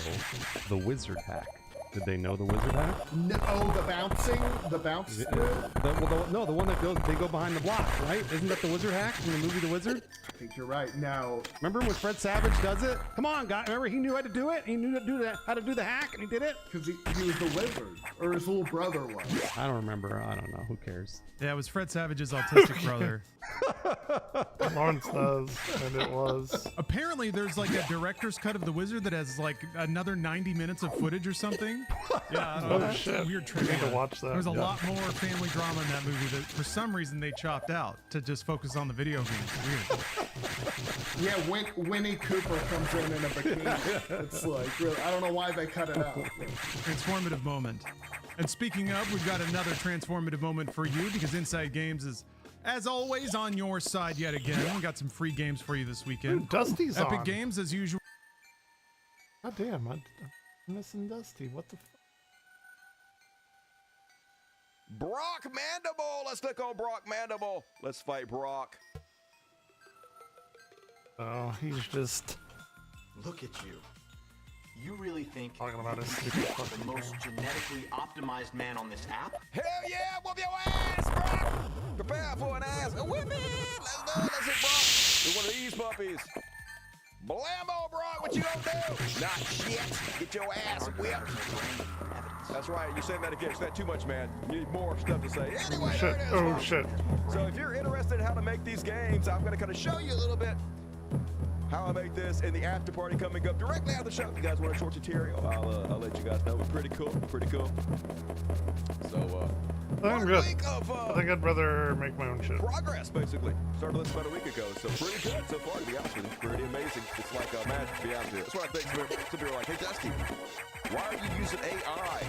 the wizard hack? Did they know the wizard hack? No, the bounce. No, the one that they go behind the block, right? Isn't that the wizard hack from the movie The Wizard? I think you're right. Now, Remember when Fred Savage does it? Come on, guy. Remember he knew how to do it. He knew how to do the hack, and he did it. because he was the wizard, or his little brother was. I don't remember. I don't know. Who cares? Yeah, it was Fred Savage's autistic brother. Lawrence does, and it was. Apparently, there's like a director's cut of The Wizard that has like another 90 minutes of footage or something. Yeah, I don't know. Oh shit! Weird I trivia. need to watch that. There's a lot more family drama in that movie that for some reason they chopped out to just focus on the video games. Weird. Yeah, Winnie Cooper comes in a bikini. It's like, really, I don't know why they cut it out. Transformative moment. And speaking of, we've got another transformative moment for you because Inside Games is, as always, on your side yet again. We got some free games for you this weekend. Ooh, Dusty's Epic on. Games, as usual. God damn, I'm missing Dusty. What the? Brock Mandible! Let's click on Brock Mandible. Let's fight Brock. Oh, he's just Look at you. You really think talking about his stupid you're fucking the most game. genetically optimized man on this app? Hell yeah, whoop your ass, Brock! Prepare for an ass whipping! Let's do it, let's hit Brock. You're one of these puppies. Blammo, Brock, what you gonna do? Not shit. Get your ass whipped. That's right, you saying that again. It's not too much, man. You need more stuff to say. Anyway, there Shit! it is. Oh folks. shit! So if you're interested in how to make these games, I'm going to kind of show you a little bit how I make this in the after party coming up directly after the show. If you guys want a short tutorial, I'll let you guys know. It's pretty cool. Pretty cool. So, I'm one good. week of I think I'd rather make my own shit. progress, basically. Started this about a week ago, so pretty good so far, to be honest with you. Pretty amazing. It's like magic, to be honest with you. That's what I think. Some people are like, hey, Dusty, why are you using AI?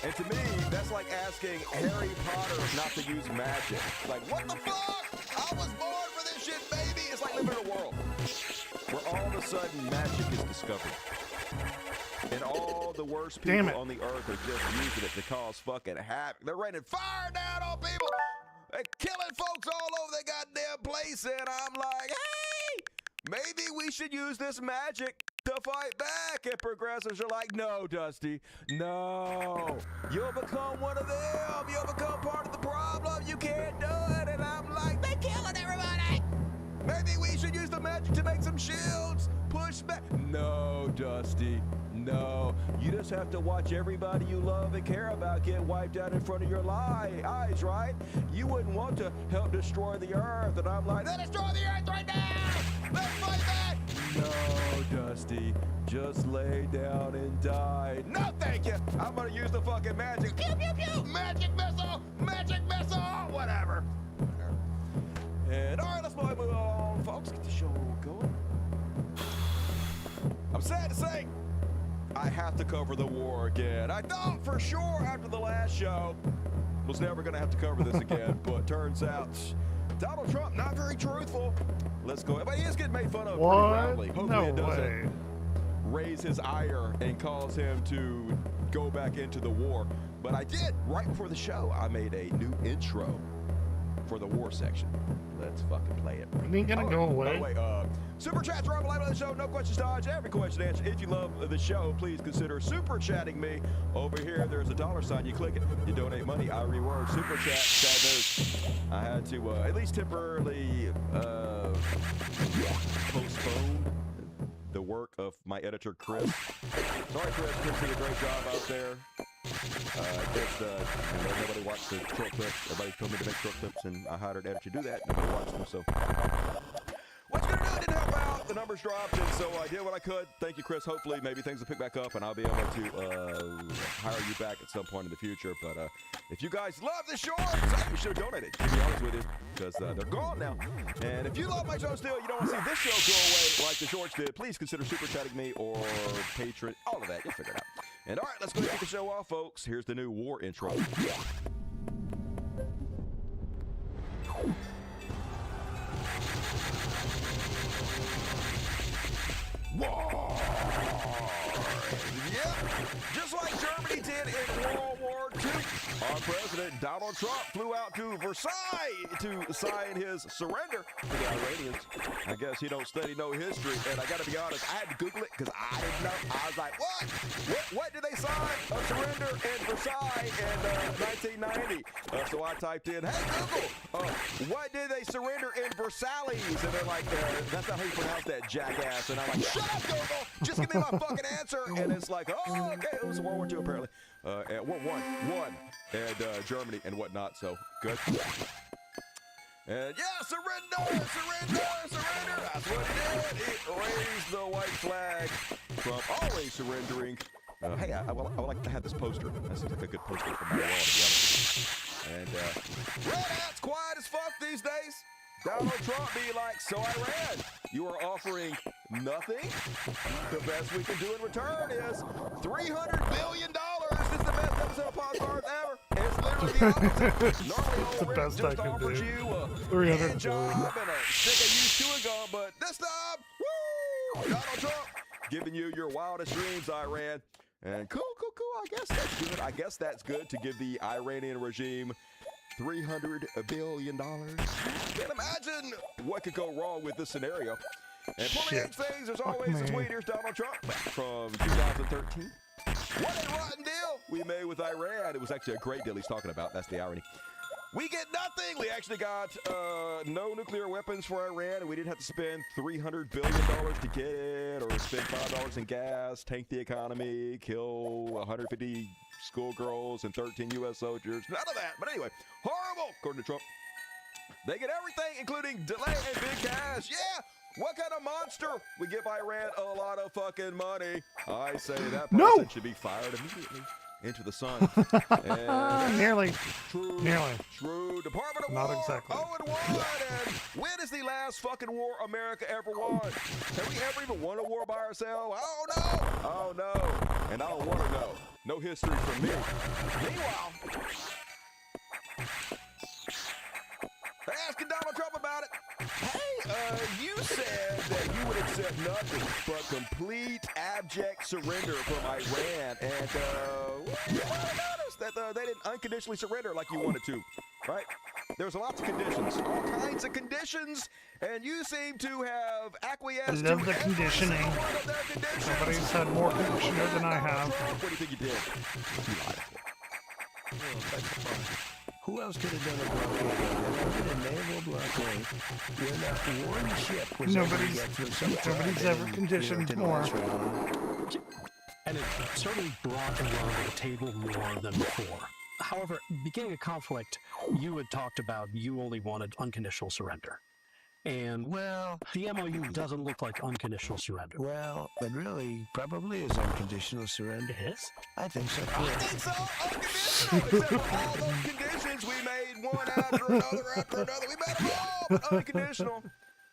And to me, that's like asking Harry Potter not to use magic. Like, what the fuck? I was born for this shit, baby. It's like living in a world where all of a sudden magic is discovered. And all the worst Damn people it. on the earth are just using it to cause fucking havoc. They're raining fire down on people. They're killing folks all over the goddamn place. And I'm like, hey, maybe we should use this magic to fight back. And progressives are like, no, Dusty, no. You'll become one of them. You'll become part of the problem. You can't do it. And I'm like, they're killing everybody. Maybe we should use the magic to make some shields. Push back. No, Dusty. No. You just have to watch everybody you love and care about get wiped out in front of your eyes, right? You wouldn't want to help destroy the earth. And I'm like, let's destroy the earth right now. Let's fight back. No, Dusty. Just lay down and die. No, thank you. I'm going to use the fucking magic. Pew, pew, pew. Magic missile. Magic missile. Whatever. And all right, let's move on, folks. Get the show going. I'm sad to say, I have to cover the war again. I thought for sure after the last show was never going to have to cover this again, but turns out Donald Trump not very truthful. Let's go. But he is getting made fun of pretty roundly. What? Hopefully No it doesn't way. raise his ire and cause him to go back into the war. But I did, right before the show, I made a new intro for the war section. Let's fucking play it. It ain't gonna go away. By the way, super chats are on the show. No questions dodged. Every question answered. If you love the show, please consider super chatting me. Over here, there's a $sign. You click it. You donate money. I reward super chat. Sad news. I had to at least temporarily postpone the work of my editor, Chris. Sorry, Chris. Chris did a great job out there. Nobody watched the short clips. Everybody told me to make short clips, and I hired an editor to do that. Nobody watched them, so what you gonna do? It didn't help out. The numbers dropped, and so I did what I could. Thank you, Chris. Hopefully, maybe things will pick back up, and I'll be able to hire you back at some point in the future. But if you guys love the shorts, you should have donated. To be honest with you, because they're gone now. And if you love my show still, you don't want to see this show go away like the shorts did, please consider super chatting me or Patreon. All of that, you'll figure it out. And all right, let's go ahead and get the show off, folks. Here's the new war intro. War! Yep, just like Germany did in World War II. Our president, Donald Trump flew out to Versailles to sign his surrender to the Iranians. I guess he don't study no history, and I got to be honest, I had to Google it because I didn't know. I was like, what did they sign a surrender in Versailles in 1990? So I typed in, hey Google, what did they surrender in Versailles? And they're like, that's not how you pronounce that, jackass. And I'm like, shut up Google, just give me my fucking answer. And it's like, oh, okay, it was World War II apparently. And World War I, and Germany and whatnot, so good. And yeah, surrender! That's what he did. He raised the white flag from always surrendering. Hey, I would like to have this poster. That seems like a good poster for my wall, to be honest with you. And Red Hat's quiet as fuck these days. Donald Trump be like, so Iran, you are offering nothing? The best we can do in return is $300 billion. This is the best episode of Podcards ever. It's literally the opposite. Normally, It's the best I just can offers do. you a 300 hand job and a stick of used chewing gum, but this time, woo! Donald Trump giving you your wildest dreams, Iran. And cool. I guess that's good. I guess that's good to give the Iranian regime $300 billion. Can't imagine what could go wrong with this scenario. And plenty of things, there's always a tweet. Here's Donald Trump from 2013. What a rotten deal we made with Iran. It was actually a great deal he's talking about. That's the irony. We get nothing. We actually got no nuclear weapons for Iran, and we didn't have to spend $300 billion to get it, or spend $5 in gas, tank the economy, kill 150 schoolgirls and 13 U.S. soldiers. None of that. But anyway, horrible, according to Trump. They get everything, including delay and big cash. Yeah. What kind of monster would give Iran a lot of fucking money? I say that person should be fired immediately into the sun. Nearly. True. Department of Not War. exactly. 0-1. And when is the last fucking war America ever won? Have we ever even won a war by ourselves? Oh no. And I don't want to know. No history from me. Meanwhile, they're asking Donald Trump about it. Hey, you said that you would accept nothing but complete abject surrender from Iran, and you might have noticed that they didn't unconditionally surrender like you wanted to, right? There's lots of conditions, all kinds of conditions, and you seem to have acquiesced I love to the every conditioning. single one of their conditions. Somebody's had more conditioner than I have. What do you think you did? You lied. Who else could have done a blockade? A naval blockade where not one ship was able to get through some Nobody's ever conditioned more. And it certainly brought Iran to the table more than before. However, beginning a conflict, you had talked about you only wanted unconditional surrender. And, well, the MOU doesn't look like unconditional surrender. Well, it really probably is unconditional surrender. It is? I think so. I think so. Unconditional. Except for all those conditions we made one after another. We made them all but unconditional.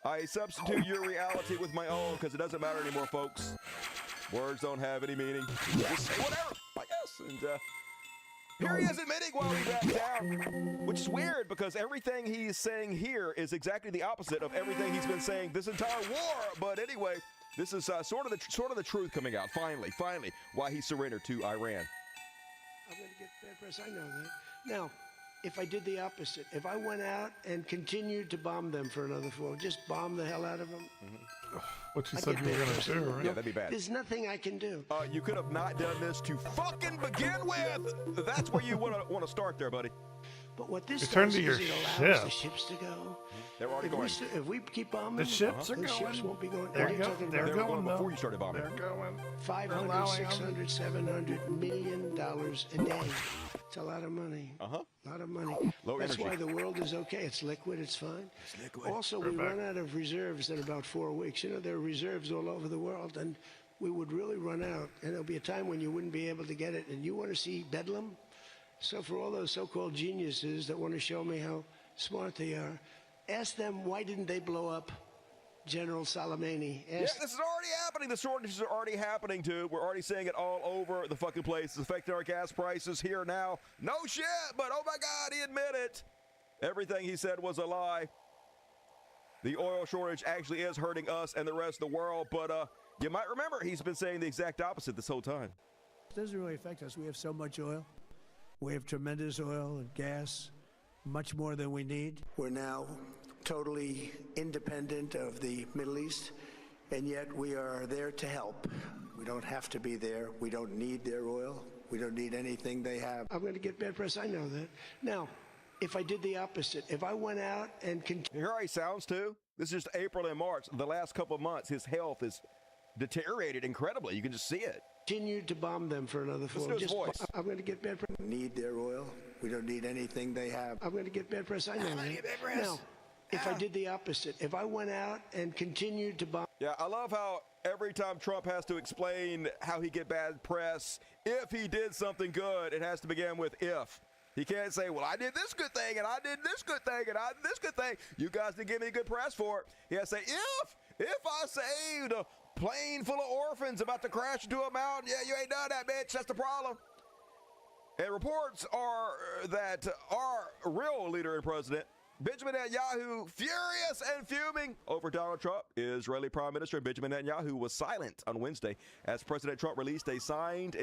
I substitute your reality with my own because it doesn't matter anymore, folks. Words don't have any meaning. Just say whatever, I guess. And here he is admitting while we back down, which is weird because everything he's saying here is exactly the opposite of everything he's been saying this entire war. But anyway, this is sort of the truth coming out. Finally, why he surrendered to Iran. I'm going to get bad press. I know that. Now, if I did the opposite, if I went out and continued to bomb them for another 4, just bomb the hell out of them. What you said you were going to do, right? Yeah, that'd be bad. There's nothing I can do. You could have not done this to fucking begin with. That's where you want to start there, buddy. But what this Return does to your is it allows the ship. ships to go. They're already going. If we keep bombing, The ships are the going. ships won't be going. They're What are you go- talking they're about? They were going going, before though. you started bombing. They're going. 500, allowing 600, 700 million dollars a day. It's a lot of money. A lot of money. Low That's energy. why the world is okay. It's liquid. It's fine. It's liquid. Also, we run out of reserves in about 4 weeks. You know, there are reserves all over the world, and we would really run out. And there'll be a time when you wouldn't be able to get it. And you want to see bedlam? So for all those so-called geniuses that want to show me how smart they are, ask them why didn't they blow up General Soleimani? Yeah, Ask this is already happening. The shortages are already happening, dude. We're already seeing it all over the fucking place. It's affecting our gas prices here now. No shit, but oh my God, he admitted it. Everything he said was a lie. The oil shortage actually is hurting us and the rest of the world, but you might remember he's been saying the exact opposite this whole time. It doesn't really affect us. We have so much oil. We have tremendous oil and gas, much more than we need. We're now totally independent of the Middle East, and yet we are there to help. We don't have to be there. We don't need their oil. We don't need anything they have. I'm going to get bad press. I know that. Now, if I did the opposite, if I went out and You hear how he sounds too? This is just April and March. The last couple of months, his health is deteriorated incredibly. You can just see it. continued to bomb them for another 4 Listen to his voice. I'm going to get bad press. Need their oil. We don't need anything they have. I'm going to get bad press. I know that. Now, if I did the opposite, if I went out and continued to bomb. Yeah, I love how every time Trump has to explain how he get bad press, if he did something good, it has to begin with if. He can't say, well, I did this good thing, and I did this good thing, and I did this good thing. You guys didn't give me good press for it. He has to say, if I saved a plane full of orphans about to crash into a mountain, yeah, you ain't done that, bitch. That's the problem. And reports are that our real leader and president, Benjamin Netanyahu, furious and fuming over Donald Trump. Israeli Prime Minister Benjamin Netanyahu was silent on Wednesday as President Trump released a signed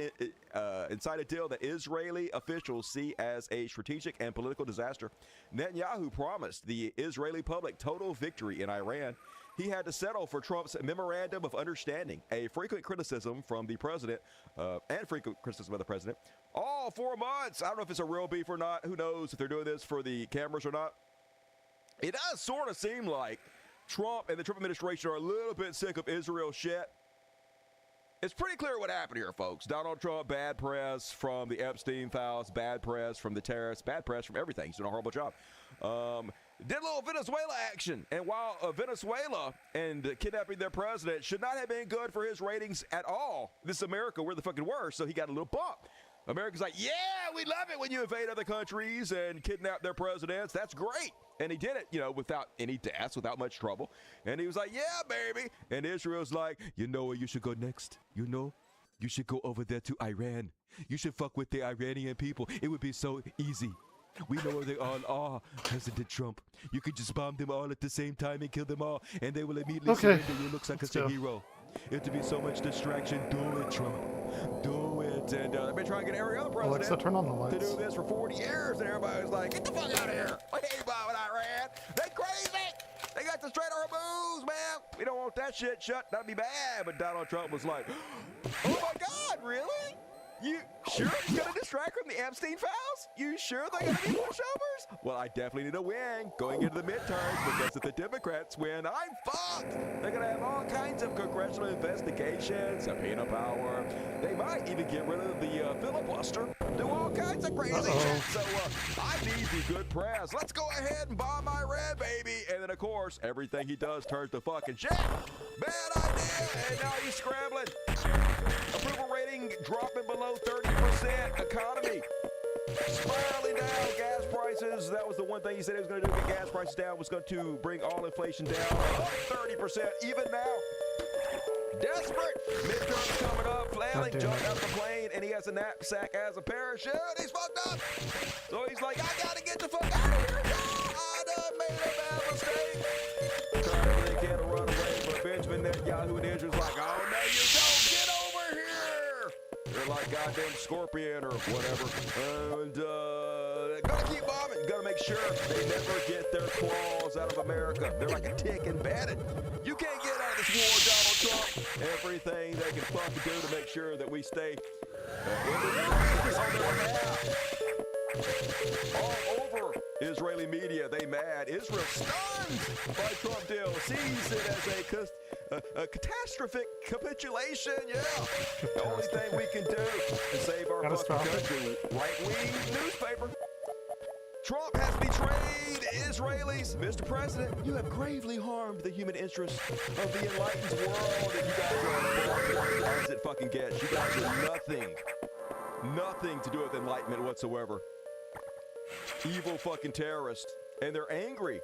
inside deal that Israeli officials see as a strategic and political disaster. Netanyahu promised the Israeli public total victory in Iran. He had to settle for Trump's memorandum of understanding, a frequent criticism from the president and frequent criticism of the president. All 4 months. I don't know if it's a real beef or not. Who knows if they're doing this for the cameras or not. It does sort of seem like Trump and the Trump administration are a little bit sick of Israel shit. It's pretty clear what happened here, folks. Donald Trump, bad press from the Epstein files, bad press from the terrorists, bad press from everything. He's doing a horrible job. Did a little Venezuela action. And while Venezuela and kidnapping their president should not have been good for his ratings at all, this is America, we're the fucking worst, so he got a little bump. America's like, yeah, we love it when you invade other countries and kidnap their presidents. That's great. And he did it, without any deaths, without much trouble. And he was like, yeah, baby. And Israel's like, you know where you should go next? You should go over there to Iran. You should fuck with the Iranian people. It would be so easy. We know where they all are, President Trump. You could just bomb them all at the same time and kill them all, and they will immediately surrender. You look like a hero. It would be so much distraction. Do it, Trump. Do it. And they've been trying to get every other president Alexa, turn on the lights. to do this for 40 years, and everybody was like, get the fuck out of here. We ain't bombing Iran. They crazy. They got the straight Hormuz, man. We don't want that shit shut. That'd be bad. But Donald Trump was like, oh my God, really? You sure it's going to distract from the Epstein files? You sure they're going to be pushovers? Well, I definitely need a win going into the midterms because if the Democrats win, I'm fucked. They're going to have all kinds of congressional investigations, subpoena power. They might even get rid of the filibuster, do all kinds of crazy shit. So I need the good press. Let's go ahead and bomb Iran, baby. And then, of course, everything he does turns to fucking shit. Bad idea. And now he's scrambling. Approval rating dropping below 30%. Economy spiraling down. Gas prices. That was the one thing he said he was going to do to get gas prices down, was going to bring all inflation down 30%. Even now. Desperate. Midterms coming up. Flailing, jumped out of the plane, and he has a knapsack as a parachute. He's fucked up. So he's like, I got to get the fuck out of here. I done made a bad mistake. Trying to get a runaway, but Benjamin Netanyahu and Israel's like, oh, no, you don't. They're like goddamn Scorpion or whatever. And gotta keep bombing. Gotta make sure they never get their claws out of America. They're like a tick embedded. You can't get out of this war, Donald Trump. Everything they can fucking do to make sure that we stay all over Israeli media. They mad. Israel stunned by Trump deal. Sees it as a catastrophic capitulation. Yeah. The only thing we can do to save our fucking country. Right-wing newspaper. Trump has betrayed Israelis. Mr. President, you have gravely harmed the human interests of the enlightened world. And you guys are as it fucking gets. You guys are nothing to do with enlightenment whatsoever. Evil fucking terrorists. And they're angry.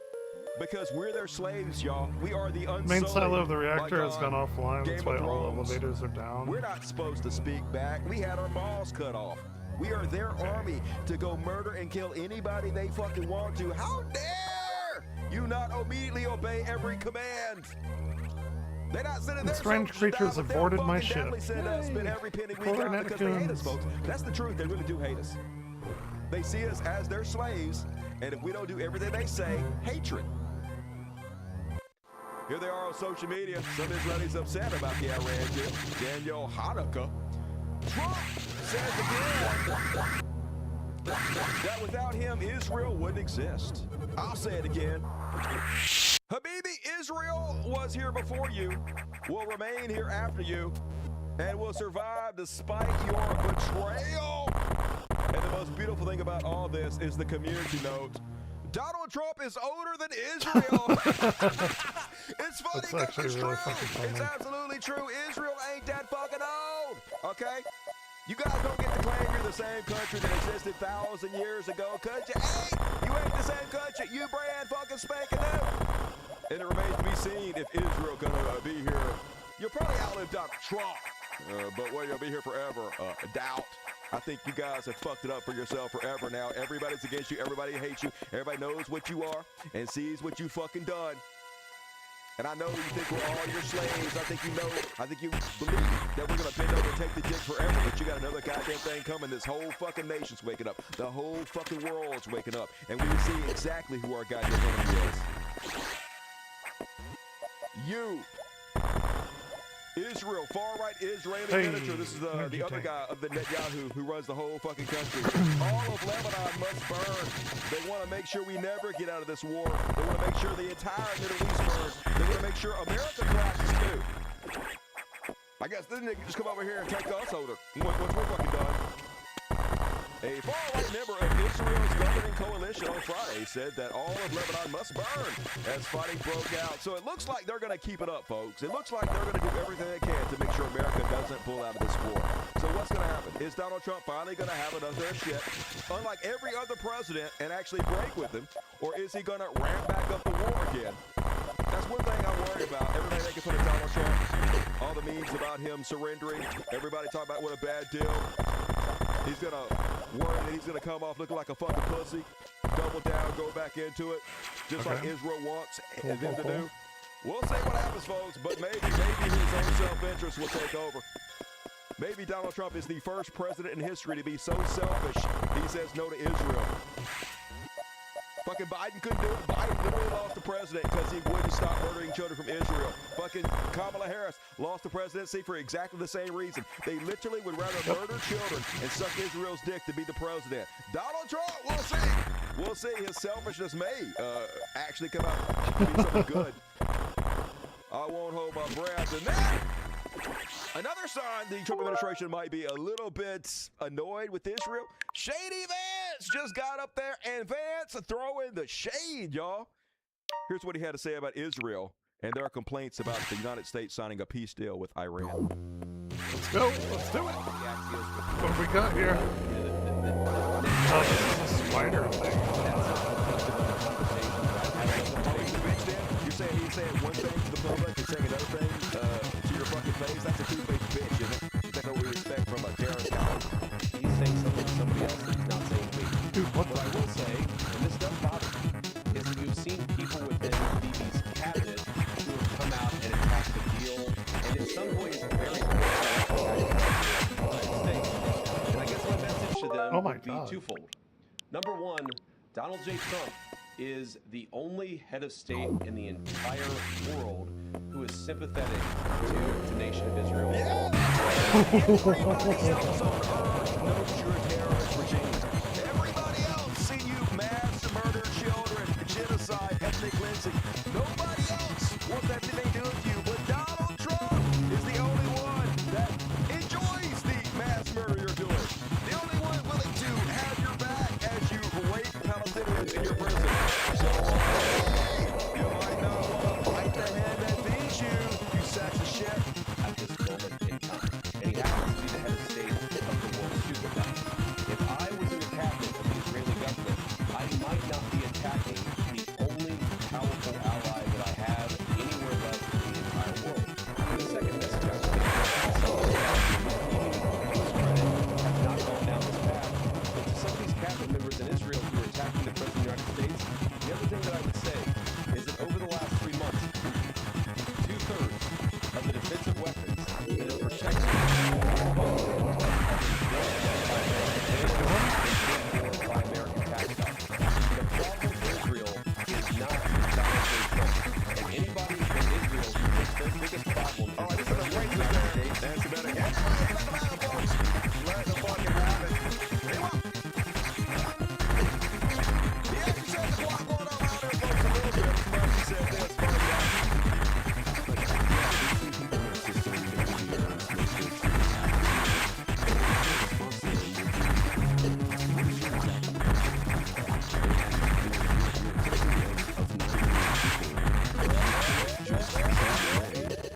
Because we're their slaves, y'all. We are the unsullied. Main silo of the reactor has gone offline. That's why all elevators are down. We're not supposed to speak back. We had our balls cut off. We are their army to go murder and kill anybody they fucking want to. How dare you not immediately obey every command? They're not sending their strange creatures have boarded my ship. Send us every penny we got because they hate us, folks. That's the truth. They really do hate us. They see us as their slaves, and if we don't do everything they say, hatred. Here they are on social media. Some Israelis upset about the Iran deal. Daniel Hanukkah. Trump says again that without him, Israel wouldn't exist. I'll say it again. Habibi, Israel was here before you, will remain here after you, and will survive despite your betrayal. And the most beautiful thing about all this is the community note. Donald Trump is older than Israel. It's funny because it's true. It's absolutely true. Israel ain't that fucking old. Okay? You guys don't get to claim you're the same country that existed 1,000 years ago, cause you ain't. You ain't the same country. You brand fucking spanking new. And it remains to be seen if Israel gonna be here. You'll probably outlive Donald Trump, but will you be here forever? Doubt. I think you guys have fucked it up for yourself forever now. Everybody's against you. Everybody hates you. Everybody knows what you are and sees what you fucking done. And I know you think we're all your slaves. I think you believe that we're going to bend over and take the dick forever, but you got another goddamn thing coming. This whole fucking nation's waking up. The whole fucking world's waking up. And we see exactly who our goddamn enemy is. You. Israel, far-right Israeli miniature. This is the other guy of the Netanyahu who runs the whole fucking country. All of Lebanon must burn. They want to make sure we never get out of this war. They want to make sure the entire Middle East burns. They want to make sure America collapses too. I guess then they can just come over here and take us over once we're fucking done. A far-right member of Israel's governing coalition on Friday said that all of Lebanon must burn as fighting broke out. So it looks like they're going to keep it up, folks. It looks like they're going to do everything they can to make sure America doesn't pull out of this war. So what's going to happen? Is Donald Trump finally going to have enough of their shit, unlike every other president, and actually break with him? Or is he going to ramp back up the war again? That's one thing I worry about. Everybody making fun of Donald Trump. All the memes about him surrendering. Everybody talking about what a bad deal. He's going to worry that he's going to come off looking like a fucking pussy. Double down, go back into it. Just like Israel wants them to do. We'll see what happens, folks. But maybe his own self-interest will take over. Maybe Donald Trump is the first president in history to be so selfish he says no to Israel. Fucking Biden couldn't do it. Biden literally lost the president because he wouldn't stop murdering children from Israel. Fucking Kamala Harris lost the presidency for exactly the same reason. They literally would rather murder children and suck Israel's dick to be the president. Donald Trump, we'll see. We'll see. His selfishness may actually come out to be something good. I won't hold my breath. And then another sign the Trump administration might be a little bit annoyed with Israel. Shady Vance just got up there, and Vance throwing the shade, y'all. Here's what he had to say about Israel and their complaints about the United States signing a peace deal with Iran. Let's go. Let's do it. What have we got here? Oh, this is a spider thing. He's saying one thing to the public and saying another thing to your fucking face. That's a two-faced bitch, isn't it? That's what we expect from a terrorist guy. He's saying something to somebody else that he's not saying to me. Dude, what I will say, and this does bother me, is that you've seen people within Bibi's cabinet who have come out and attacked the deal, and in some ways very And I guess my message to them would be twofold. Number one, Donald J. Trump is the only head of state in the entire world who is sympathetic to the nation of Israel. Everybody else on earth knows you're a terrorist regime. Everybody else see you mass murder children, genocide, ethnic cleansing. Nobody else wants anything to do with you, but Donald Trump is the only one that enjoys the mass murder you're doing. The only one willing to have your back as you rape Palestinians in your prison. So, you might not want to bite the hand that feeds you, you sacks of shit. At this moment in time. And he happens to be the head of state of the world superpower. If I was in the cabinet of the Israeli government, I might not be attacking the only powerful ally that I have anywhere left in the entire world. And the second message I would make some of these have not gone down this path. But to some of these cabinet members in Israel who are attacking the President of the United States, said this. Find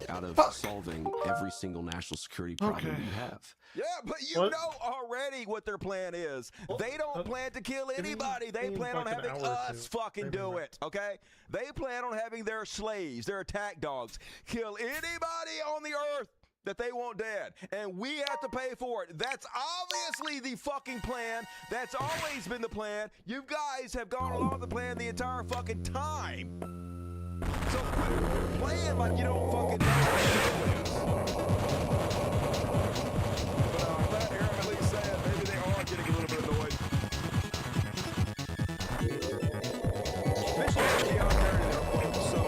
out of solving every single national security problem we have. Yeah, but you know already what their plan is. They don't plan to kill anybody. They plan on having us fucking do it, okay? They plan on having their slaves, their attack dogs, kill anybody on the earth that they want dead. And we have to pay for it. That's obviously the fucking plan. That's always been the plan. You guys have gone along with the plan the entire fucking time. So quit playing like you don't fucking know what it is. But I'm glad to hear them at least saying maybe they are getting a little bit annoyed. Mission is out there, folks. So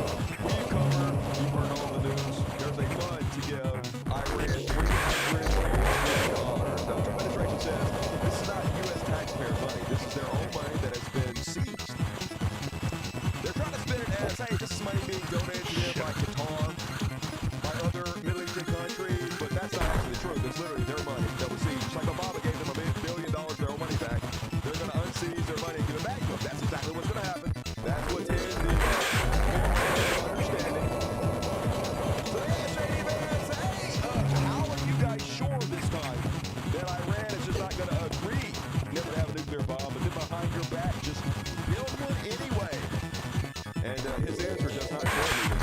you cover, you heard all the news. There's a fund to give Iran $3 billion. The Trump administration says this is not U.S. taxpayer money. This is their own money that has been seized. They're trying to spin it as, hey, this is money being donated to them by Qatar, by other Middle Eastern countries, but that's not actually true. It's literally their money that was seized. Just like Obama gave them $1 billion, their own money back. They're going to unseize their money and give it back to them. That's exactly what's going to happen. That's what's in the understanding. So yeah, Shady Man, hey, how are you guys sure this time that Iran is just not going to agree never to have a nuclear bomb, but then behind your back just build one anyway? And his answer does not tell me.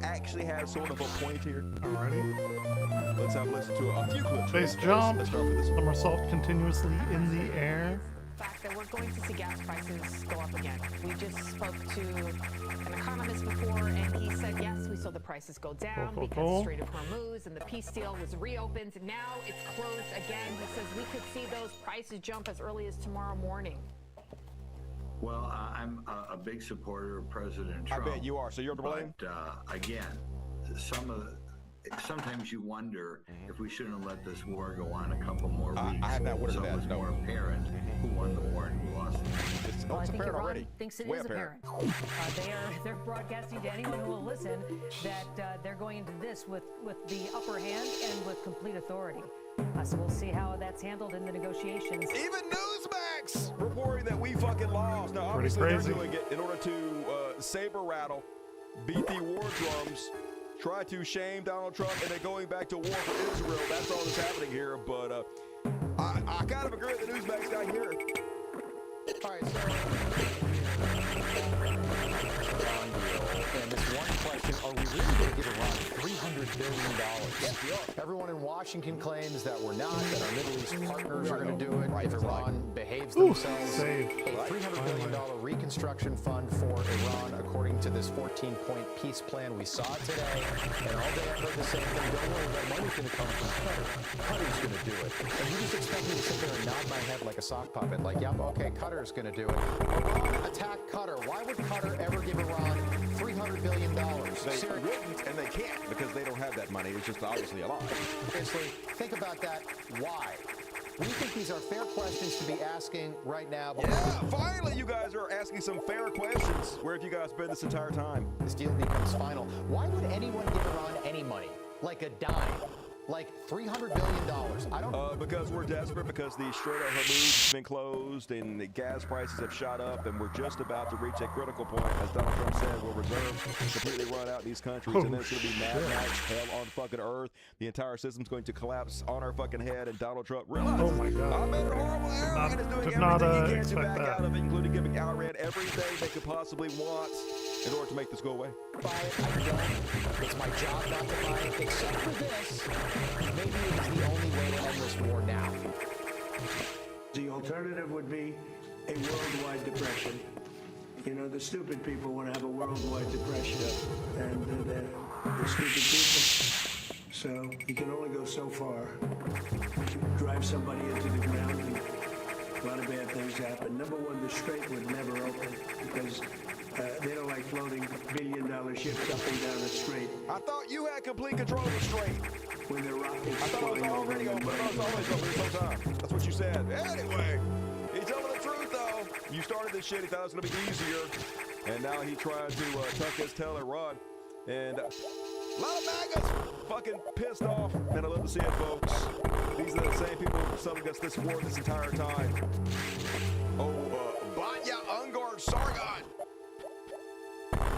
Actually have sort of a point here. Alrighty. Let's have a listen to a few clips. Base jump. Somersault continuously in the air. Fact that we're going to see gas prices go up again. We just spoke to an economist before, and he said, yes, we saw the prices go down because the Strait of Hormuz and the peace deal was reopened. Now it's closed again. He says we could see those prices jump as early as tomorrow morning. Well, I'm a big supporter of President Trump. I bet you are. So you're to blame? But again, sometimes you wonder if we shouldn't have let this war go on a couple more weeks. I have not wondered so that. it was more apparent who won the war and who lost it. It's I think apparent Iran already. thinks it Way is apparent. They're broadcasting to anyone who will listen that they're going into this with the upper hand and with complete authority. So we'll see how that's handled in the negotiations. Even Newsmax reporting that we fucking lost. Now, obviously, they're doing it in order to saber rattle, beat the war drums, try to shame Donald Trump, and then going back to war for Israel. That's all that's happening here. But I kind of agree with the Newsmax guy here. All right, so and this one question, are we really going to give Iran $300 billion? Yes, we are. Everyone in Washington claims that we're not, that our Middle East partners are going to do it. If Iran behaves themselves. A $300 billion reconstruction fund for Iran, according to this 14-point peace plan. We saw it today, and all day I've heard the same thing. Don't worry, that money's going to come from Qatar. Qatar's going to do it. And you just expect me to sit there and nod my head like a sock puppet, like, yep, okay, Qatar's going to do it. Iran attacked Qatar. Why would Qatar ever give Iran $300 billion? They wouldn't, and they can't, because they don't have that money. It's just obviously a lie. Obviously, think about that. Why? We think these are fair questions to be asking right now. Yeah, finally you guys are asking some fair questions. Where have you guys been this entire time? This deal becomes final. Why would anyone give Iran any money? Like a dime? like $300 billion. I don't because we're desperate, because the Strait of Hormuz has been closed and the gas prices have shot up, and we're just about to reach a critical point. As Donald Trump said, will reserves completely run out in these countries, and then it's going to be Mad Max, hell on fucking earth. The entire system's going to collapse on our fucking head, and Donald Trump realizes, Oh my God. I'm in a horrible era, and is doing everything he can to back out of it, including giving Iran everything they could possibly want in order to make this go away. buy it. I don't. It's my job not to buy it, except for this. Maybe it is the only way to end this war now. The alternative would be a worldwide depression. You know, the stupid people want to have a worldwide depression, and the stupid people. So you can only go so far. Drive somebody into the ground, and a lot of bad things happen. Number one, the Strait would never open because they don't like floating billion-dollar ships up and down the Strait. I thought you had complete control of the Strait. When the rockets I thought it was already open, but it was always open this whole time. That's what you said. Anyway, he's telling the truth, though. You started this shit, he thought it was going to be easier. And now he's trying to tuck his tail and run. And a lot of MAGAs fucking pissed off. And I love to see it, folks. These are the same people who selling us this war this entire time. Oh, Banya Ungar Sargon.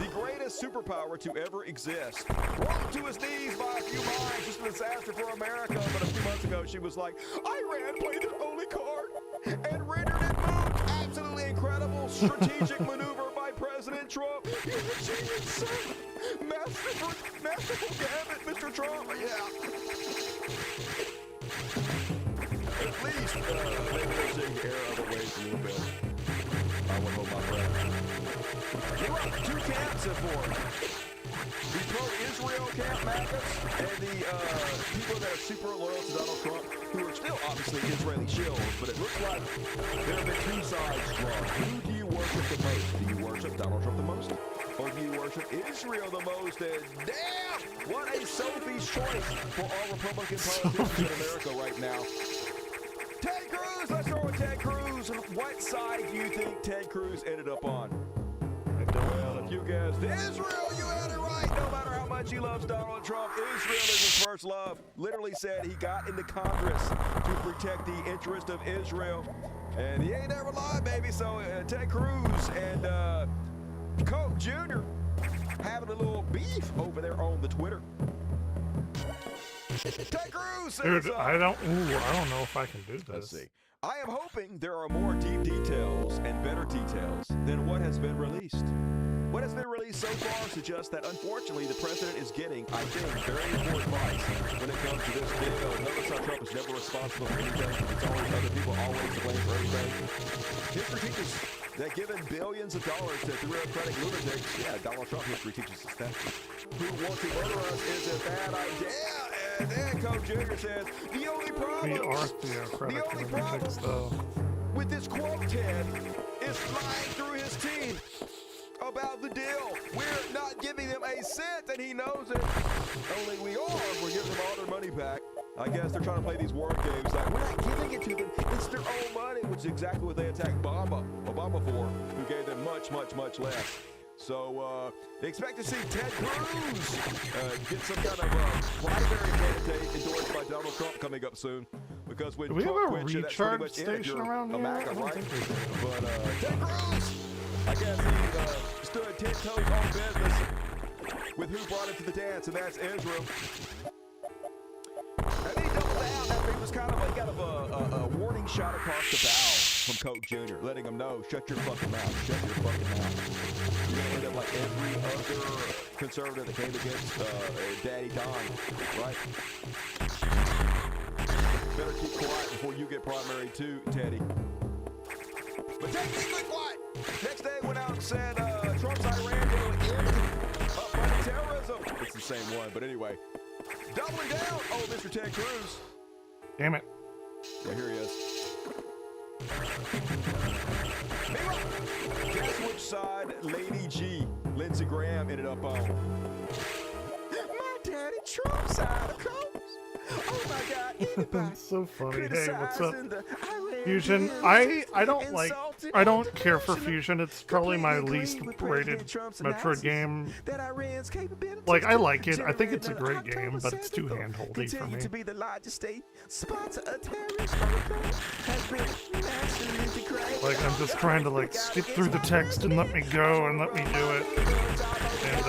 The greatest superpower to ever exist. Brought to his knees by a few minds, just a disaster for America. But a few months ago, she was like, Iran played their only card and rendered it moot. Absolutely incredible strategic maneuver by President Trump. You're a genius, sir. Masterful gambit, Mr. Trump. Yeah. At least, maybe they're seeing air other ways a little bit. I would hold my breath. There are two camps in form. The pro-Israel camp MAGAs and the people that are super loyal to Donald Trump, who are still obviously Israeli shills, but it looks like there have been two sides drawn. Who do you worship the most? Do you worship Donald Trump the most? Or do you worship Israel the most? And damn, what a Sophie's choice for all Republican politicians in America right now. Ted Cruz, let's start with Ted Cruz. What side do you think Ted Cruz ended up on? Well, if you guessed Israel, you had it right. No matter how much he loves Donald Trump, Israel is his first love. Literally said he got into Congress to protect the interest of Israel. And he ain't never lied, baby. So Ted Cruz and Coke Jr. having a little beef over there on the Twitter. Ted Cruz says, Dude, I don't know if I can do this. Let's see. I am hoping there are more deep details and better details than what has been released. What has been released so far suggests that, unfortunately, the president is getting, I think, very poor advice when it comes to this deal. Notice how Trump is never responsible for anything. It's always other people always to blame for everything. History teaches that giving billions of dollars to theocratic lunatics, yeah, Donald Trump history teaches us that, who want to murder us is a bad idea. And then Coach Jr. says, the only problem with this quote, Ted, is lying through his teeth about the deal. We're not giving them a cent, and he knows it. Only we are. We're giving them all their money back. I guess they're trying to play these word games like, we're not giving it to them. It's their own money, which is exactly what they attacked Obama for, who gave them much, much, much less. So, they expect to see Ted Cruz get some kind of primary candidate endorsed by Donald Trump coming up soon. Because when Trump quits you, that's pretty much it. You're a MAGA, right? But, Ted Cruz, I guess he stood 10 toes on business with who brought him to the dance, and that's Israel. And he doubled down after he was kind of like, a warning shot across the bow from Coke Jr., letting him know, shut your fucking mouth, shut your fucking mouth. You're going to end up like every other conservative that came against Daddy Don, right? Better keep quiet before you get primary too, Teddy. But Teddy went quiet. Next day went out and said Trump's Iran deal ended up terrorism. It's the same one, but anyway. Doubling down, Mr. Ted Cruz. Damn it. Yeah, here he is. Meanwhile, guess which side Lady G, Lindsey Graham, ended up on? My daddy Trump side, of course. Oh my God, anybody That's so funny. Hey, what's up? the Iran Fusion, I don't care for Fusion. It's probably my least rated Metroid game. Like, I like it. I think it's a great game, but it's too hand-holdy for me. Like, I'm just trying to, like, skip through the text and let me go and let me do it. And,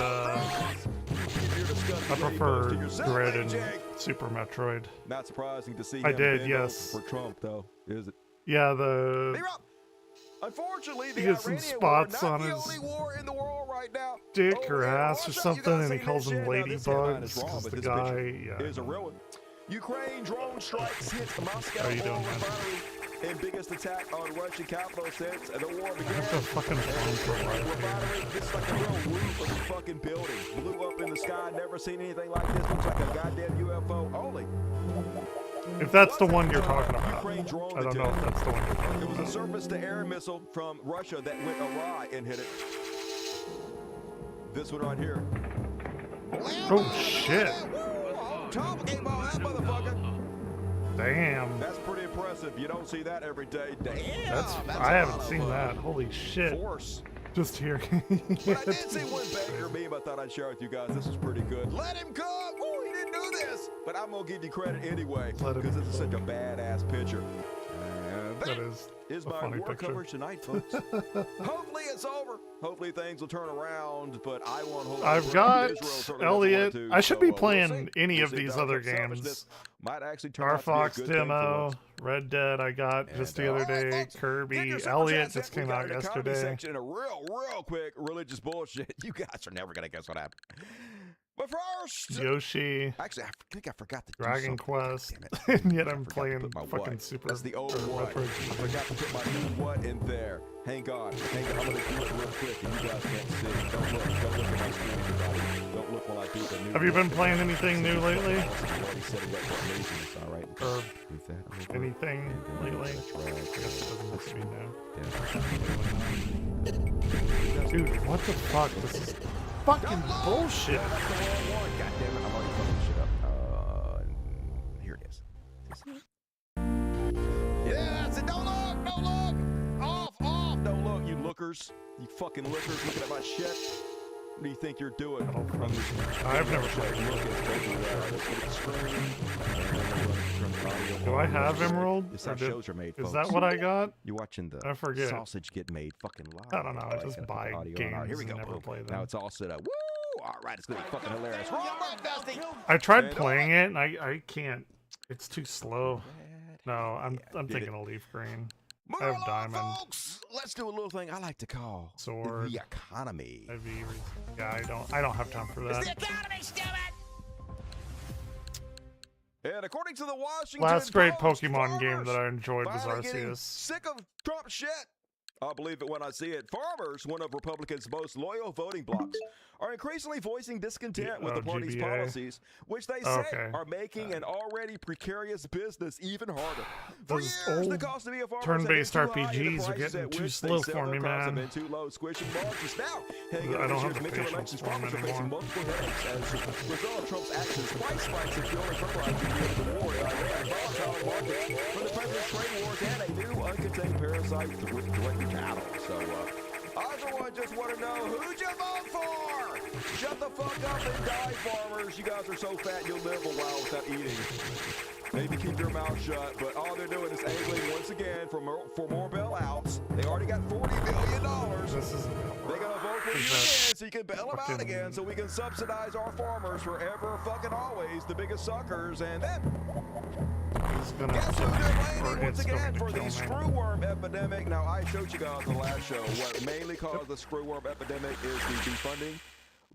I prefer Dread and Super Metroid. Not surprising to see I him did, bend yes. over for Trump, though, is it? Yeah, the... Unfortunately, He has some spots on his dick or ass or something, and he calls them ladybugs, because the guy... Yeah. Is a real one. Ukraine drone strikes hit Moscow How you doing, man? in biggest attack on Russian capital since the war began. I have to fucking phone for life. This is like a real roof of the fucking building. Blew up in the sky. Never seen anything like this. Looks like a goddamn UFO only. If that's the one you're talking about. I don't know if that's the one you're talking It was about. a surface-to-air missile from Russia that went awry and hit it. This one right here. Oh, shit. Top game on that motherfucker. Damn. That's pretty impressive. You don't see that every day. Damn. I haven't seen that. Holy shit. Force. Just here. But I did see one banger meme I thought I'd share with you guys. This is pretty good. Let him come. Ooh, he didn't do this. But I'm going to give you credit anyway because this is such a badass picture. That is a my funny war picture. coverage tonight, folks. Hopefully it's over. Hopefully things will turn around, but I won't hold I've got Elliot. I should be playing any of these other games. Might actually turn Star out to be a Fox good thing for demo, once. Red Dead I got just the other day, Kirby, Elliot just came out yesterday. Section in a real quick religious bullshit. You guys are never gonna guess what happened. But first, Yoshi, actually, I think I forgot to do Dragon something. Quest, Damn it. and yet I I'm forgot to playing put my fucking what. Super. That's the old or what. Metroid. I forgot to put my new what in there. Hang on. I'm gonna do it real quick, and you guys can't see. Don't look at my screen, everybody. Don't look while I do the new. Have you been playing anything new lately? Or anything lately? I guess it doesn't have to be new. Dude, what the fuck? This is fucking bullshit. God damn it, I'm already fucking shit up. Here it is. Yeah, that's it. Don't look! Don't look! Off! Don't look, you lookers. You fucking lookers looking at my shit. What do you think you're doing? I've never played. Do I have Emerald? This is how shows are made, Is folks. that what I got? You're watching the I forget. sausage get made fucking live. I don't know. I just Gotta put buy audio on. games All right, here we and go. never Boom. play them. Now it's all set up. Woo! All right, it's gonna be fucking hilarious. Roll up, Dusty! I tried playing it and I can't. It's too slow. No, I'm thinking of Leaf Green. I have Diamond. Folks, let's do a little thing I like to call Sword. the economy. Yeah, I don't have time for that. It's the economy, stupid! And according to the Washington Last great Post, Pokemon game farmers that I enjoyed was finally getting Arceus. sick of Trump shit. I'll believe it when I see it. Farmers, one of Republicans' most loyal voting blocs, are increasingly voicing discontent with the party's GBA. policies, which they say are making an already precarious business even harder. For Those years, the old cost of being a farmer turn-based has been too high, and the RPGs are prices getting at too which slow they sell for their me, crops have man. been too low, squishing margins. Now, heading I don't into have this the year's midterm patience elections, for 'em farmers are facing anymore. multiple headaches as a result of Trump's actions. Price spikes in fuel and fertilizer due to the war in Iran, volatile markets for the president's trade wars, and a new uncontained parasite threatening cattle. So, I, for one, just want to know who'd you vote for? Shut the fuck up and die, farmers. You guys are so fat you'll live a while without eating. Maybe keep your mouth shut, but all they're doing is angling once again for more bailouts. They already got $40 billion. They're gonna vote for you again so you can bail them out again so we can subsidize our farmers forever fucking always, the biggest suckers, and then guess who they're blaming once again for the screwworm epidemic. Now, I showed you guys in the last show what mainly caused the screwworm epidemic is the defunding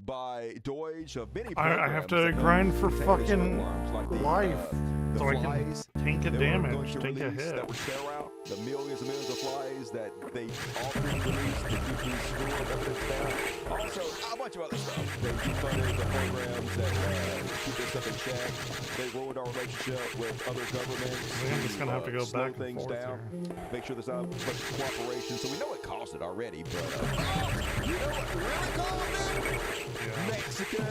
by Deutsche of many programs. I have to grind for fucking life so I can tank a damage, take a hit. That would share out the millions and millions of flies that they often release to keep these screwworm epidemics down. Also, a bunch of other stuff. They defunded the programs that keep this stuff in check. They ruined our relationship with other governments. I'm just gonna have to go slow back and things forth down. here. Make sure there's not much cooperation. So we know it cost it already, but you know what really caused it? Mexicans.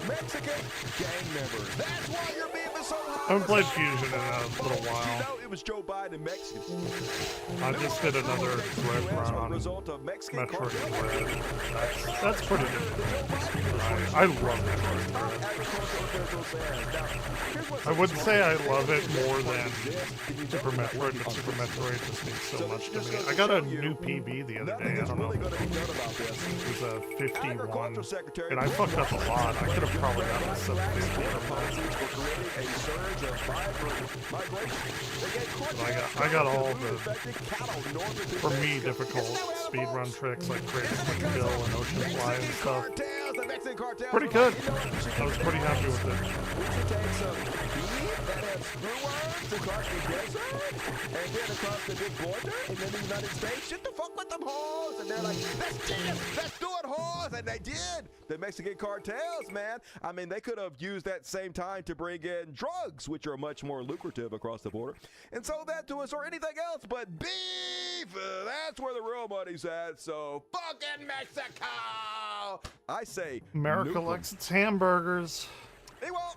Mexican gang members. That's why your beef is so high. haven't played Fusion in a little while. You know, it was Joe Biden and Mexicans. I just did another Dread run on Metroid Dread. That's pretty good. I love Metroid Dread. I wouldn't say I love it more than Super Metroid, but Super Metroid just means so much to me. I got a new PB the other day. I don't know. It was a 51, and I fucked up a lot. I could have probably gotten a 750 I got all the, for me, difficult speedrun tricks like Crazy Slick Bill and Ocean Fly and stuff. Pretty good. I was pretty happy with it. And then across the big border in the United States, shit the fuck with them whores. And they're like, let's do it, whores. And they did. The Mexican cartels, man. I mean, they could have used that same time to bring in drugs, which are much more lucrative across the border, and sold that to us or anything else. But beef, that's where the real money's at. So fucking Mexico. I say America likes its hamburgers. Meanwhile,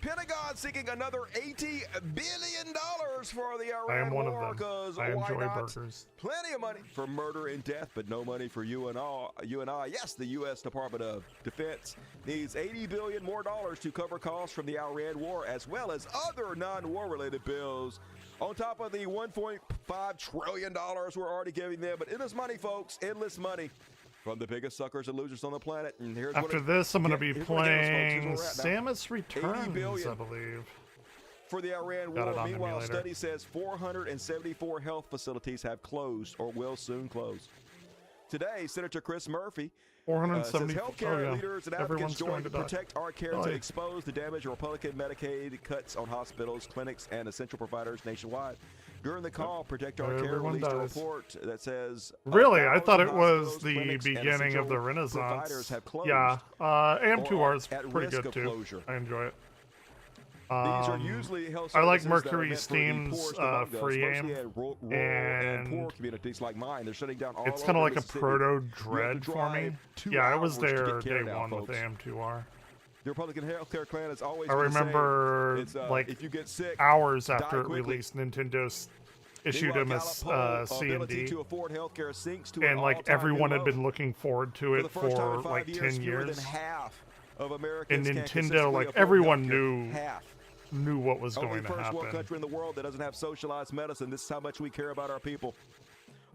Pentagon seeking another $80 billion for the Iran I am one war, of them. 'cause I why enjoy not? burgers. Plenty of money for murder and death, but no money for you and I. Yes, the U.S. Department of Defense needs $80 billion more to cover costs from the Iran war, as well as other non-war related bills, on top of the $1.5 trillion we're already giving them. But endless money, folks, endless money from the biggest suckers and losers on the planet. And here's After this, I'm going to be playing Samus Returns, I believe. For the Iran war. Meanwhile, study says 474 health facilities have closed or will soon close. Today, Senator Chris Murphy says healthcare leaders and advocates join to protect our care to expose the damage of Republican Medicaid cuts on hospitals, clinics, and essential providers nationwide. During the call, Protect Our Care released a report that says... Really? I thought it was the beginning of the Renaissance. Yeah, AM2R is pretty good too. Closure. I enjoy it. These are usually health I like services Mercury Steam's free aim, and poor communities like mine. They're shutting down all it's kind of like a Mississippi. proto Dread for me. Yeah, I was there day one folks. with AM2R. The Republican healthcare clan is always. I remember like if you get sick, hours after it released, Nintendo issued him a C&D, and like everyone had been looking forward to it for like 10 years. And Nintendo, like everyone knew what was going to happen. Only first world country in the world that doesn't have socialized medicine. This is how much we care about our people.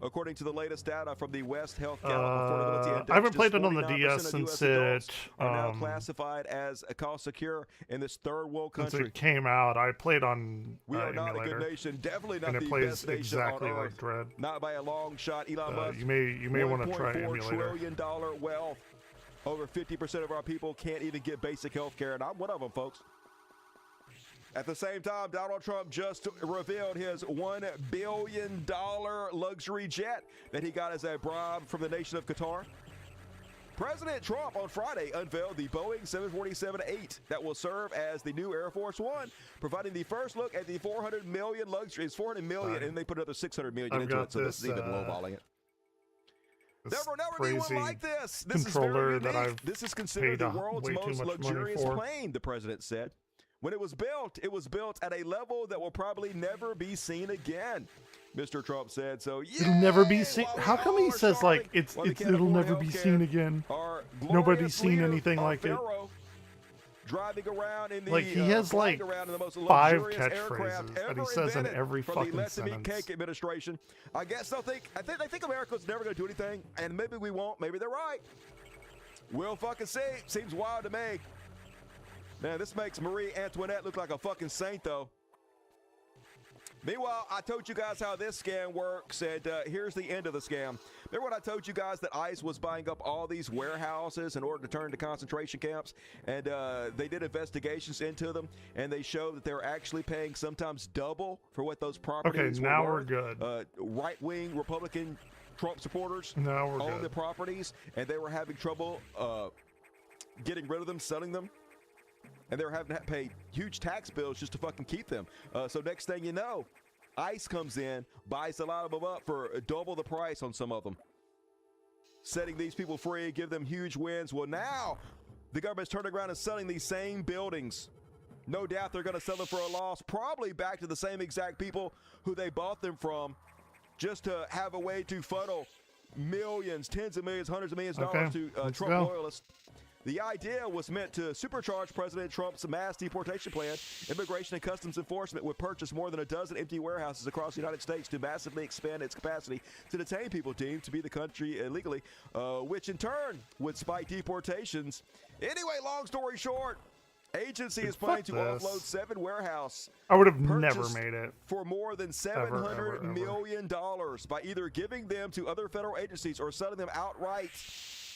According to the latest data from the West Health Affordability Index, I haven't played it on the DS since it are now classified as a cost secure in this third world country. Since it came out, I played on we are not emulator, a good nation, definitely not and it the plays best nation exactly on like Earth. Dread. Not by a long shot. Elon Musk. You may want to try emulator. $1.4 trillion wealth. Over 50% of our people can't even get basic health care, and I'm one of them, folks. At the same time, Donald Trump just revealed his $1 billion luxury jet that he got as a bribe from the nation of Qatar. President Trump on Friday unveiled the Boeing 747-8 that will serve as the new Air Force One, providing the first look at the $400 million luxury. It's $400 million, and they put another $600 million into it, so this is even lowballing it. Never anyone like this. This is very unique. This is considered the world's most luxurious plane, the president said. When it was built at a level that will probably never be seen again, Mr. Trump said. So yeah, it'll never be seen. How come he says like it'll never be seen again? Nobody's seen anything like it. Driving around in the, like he has like 5 catchphrases that he says in every fucking sentence. Cake administration. I guess they think America's never going to do anything, and maybe we won't. Maybe they're right. We'll fucking see. Seems wild to me. Man, this makes Marie Antoinette look like a fucking saint, though. Meanwhile, I told you guys how this scam works, and here's the end of the scam. Remember when I told you guys that ICE was buying up all these warehouses in order to turn into concentration camps? And they did investigations into them, and they showed that they were actually paying sometimes double for what those properties were. Okay, now we're good. Right-wing Republican Trump supporters own the properties, and they were having trouble getting rid of them, selling them. And they were having to pay huge tax bills just to fucking keep them. So next thing you know, ICE comes in, buys a lot of them up for double the price on some of them. Setting these people free, give them huge wins. Well, now the government's turning around and selling these same buildings No doubt they're going to sell them for a loss, probably back to the same exact people who they bought them from, just to have a way to funnel millions, tens of millions, hundreds of millions of dollars to Trump loyalists. The idea was meant to supercharge President Trump's mass deportation plan. Immigration and Customs Enforcement would purchase more than a dozen empty warehouses across the United States to massively expand its capacity to detain people deemed to be the country illegally, which in turn would spike deportations. Anyway, long story short, agency is planning to offload 7 warehouses. I would have never made it for more than $700 million by either giving them to other federal agencies or selling them outright.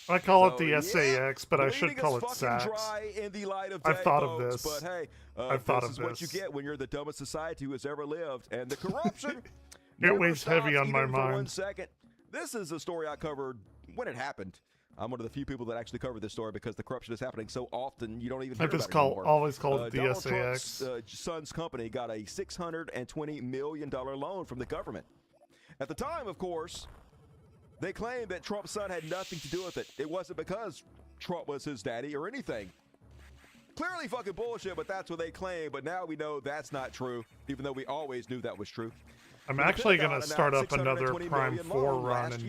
I call it the SAX, but I should call it SAX. I've thought of this. But hey, I've thought of this this. is what you get when you're the dumbest society who has ever lived. And the corruption it weighs heavy on my even for 1 mind. second. This is a story I covered when it happened. I'm one of the few people that actually cover this story because the corruption is happening so often you don't even hear about it anymore. Always call it the Donald SAX. Trump's son's company got a $620 million loan from the government. At the time, of course, they claimed that Trump's son had nothing to do with it. It wasn't because Trump was his daddy or anything. Clearly fucking bullshit, but that's what they claim. But now we know that's not true, even though we always knew that was true. I'm actually going to start up another Prime 4 run and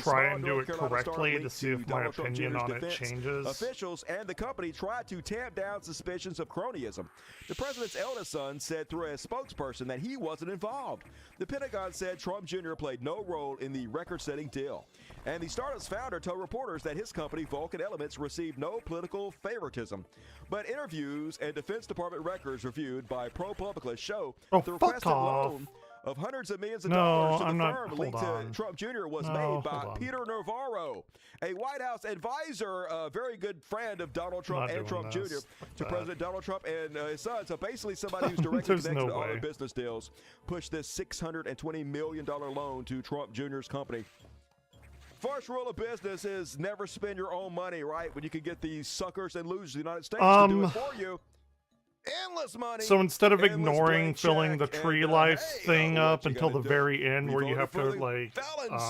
try and do it correctly to see if my opinion on it changes. Officials and the company tried to tamp down suspicions of cronyism. The president's eldest son said through a spokesperson that he wasn't involved. The Pentagon said Trump Jr. played no role in the record-setting deal. And the startup's founder told reporters that his company, Vulcan Elements, received no political favoritism. But interviews and Defense Department records reviewed by ProPublica show the requested loan of hundreds of millions of dollars to the firm linked to Trump Jr. was made by Peter Navarro, a White House advisor, a very good friend of Donald Trump and Trump Jr. to President Donald Trump and his son. So basically somebody who's directly connected to all the business deals pushed this $620 million loan to Trump Jr.'s company. First rule of business is never spend your own money, right? When you can get these suckers and losers in the United States to do it for you. Endless money. So instead of ignoring filling the tree life thing up until the very end where you have to like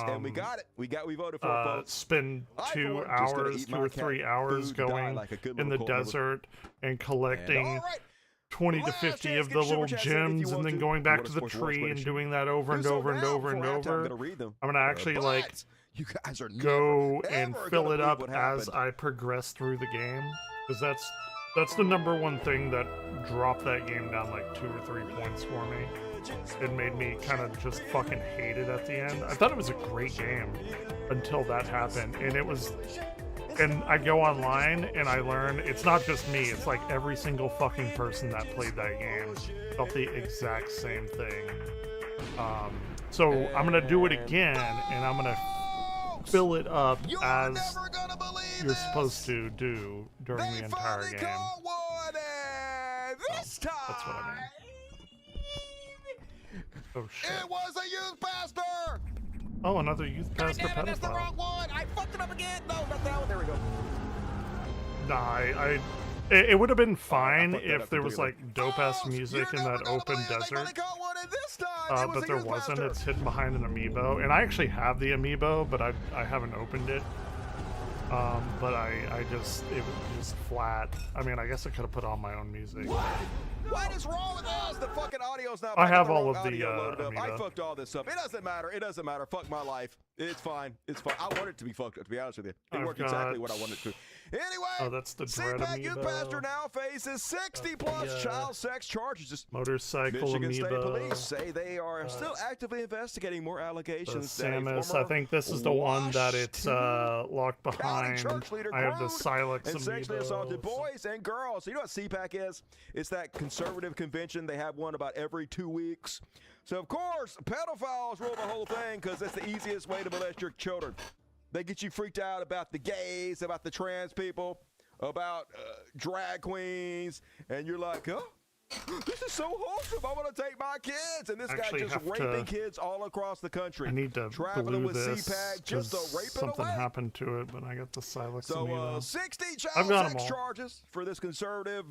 and we got it. We voted for it, spend 2 hours, 2 or 3 hours going in the desert and collecting 20 to 50 of the little gems and then going back to the tree and doing that over and over and over and over. I'm gonna actually like you guys are go and fill it up as I progress through the game, because that's the number one thing that dropped that game down like 2 or 3 points for me. It made me kind of just fucking hate it at the end. I thought it was a great game until that happened, and I go online and I learn it's not just me, it's like every single fucking person that played that game felt the exact same thing. So I'm gonna do it again and I'm gonna fill it up as you're supposed to do during the entire game. This time. That's what I mean. Oh shit. It was a youth pastor. Oh, another youth pastor pedophile. That's the wrong one. I fucked it up again. No, not that one. There we go. Nah, it would have been fine if there was like dope ass music in that open desert. But there wasn't. It's hidden behind an amiibo, and I actually have the amiibo, but I haven't opened it. But it was just flat. I mean, I guess I could have put on my own music. What is wrong with this? The fucking audio's not. I have all of the amiibo. I amiibo. fucked all this up. It doesn't matter. It doesn't matter. Fuck my life. It's fine. It's fine. I want it to be fucked up, to be honest with you. It worked exactly what I wanted to. Anyway, that's the Dread CPAC youth amiibo. pastor now faces 60+ child sex charges. Motorcycle Michigan State amiibo. Police say they are still actively investigating more allegations. The Samus, I think this is the one that it's locked behind. I have the Silex and sexually assaulted amiibo. boys and girls. So you know what CPAC is? It's that conservative convention. They have one about every 2 weeks. So of course, pedophiles rule the whole thing because it's the easiest way to molest your children. They get you freaked out about the gays, about the trans people, about drag queens, and you're like, huh? This is so wholesome. I want to take my kids. And this guy just raping kids all across the country. I need to traveling blue with this CPAC just to rape it something away. happened to it, but I got the Silex So amiibo. 60 I've child got 'em sex all. charges for this conservative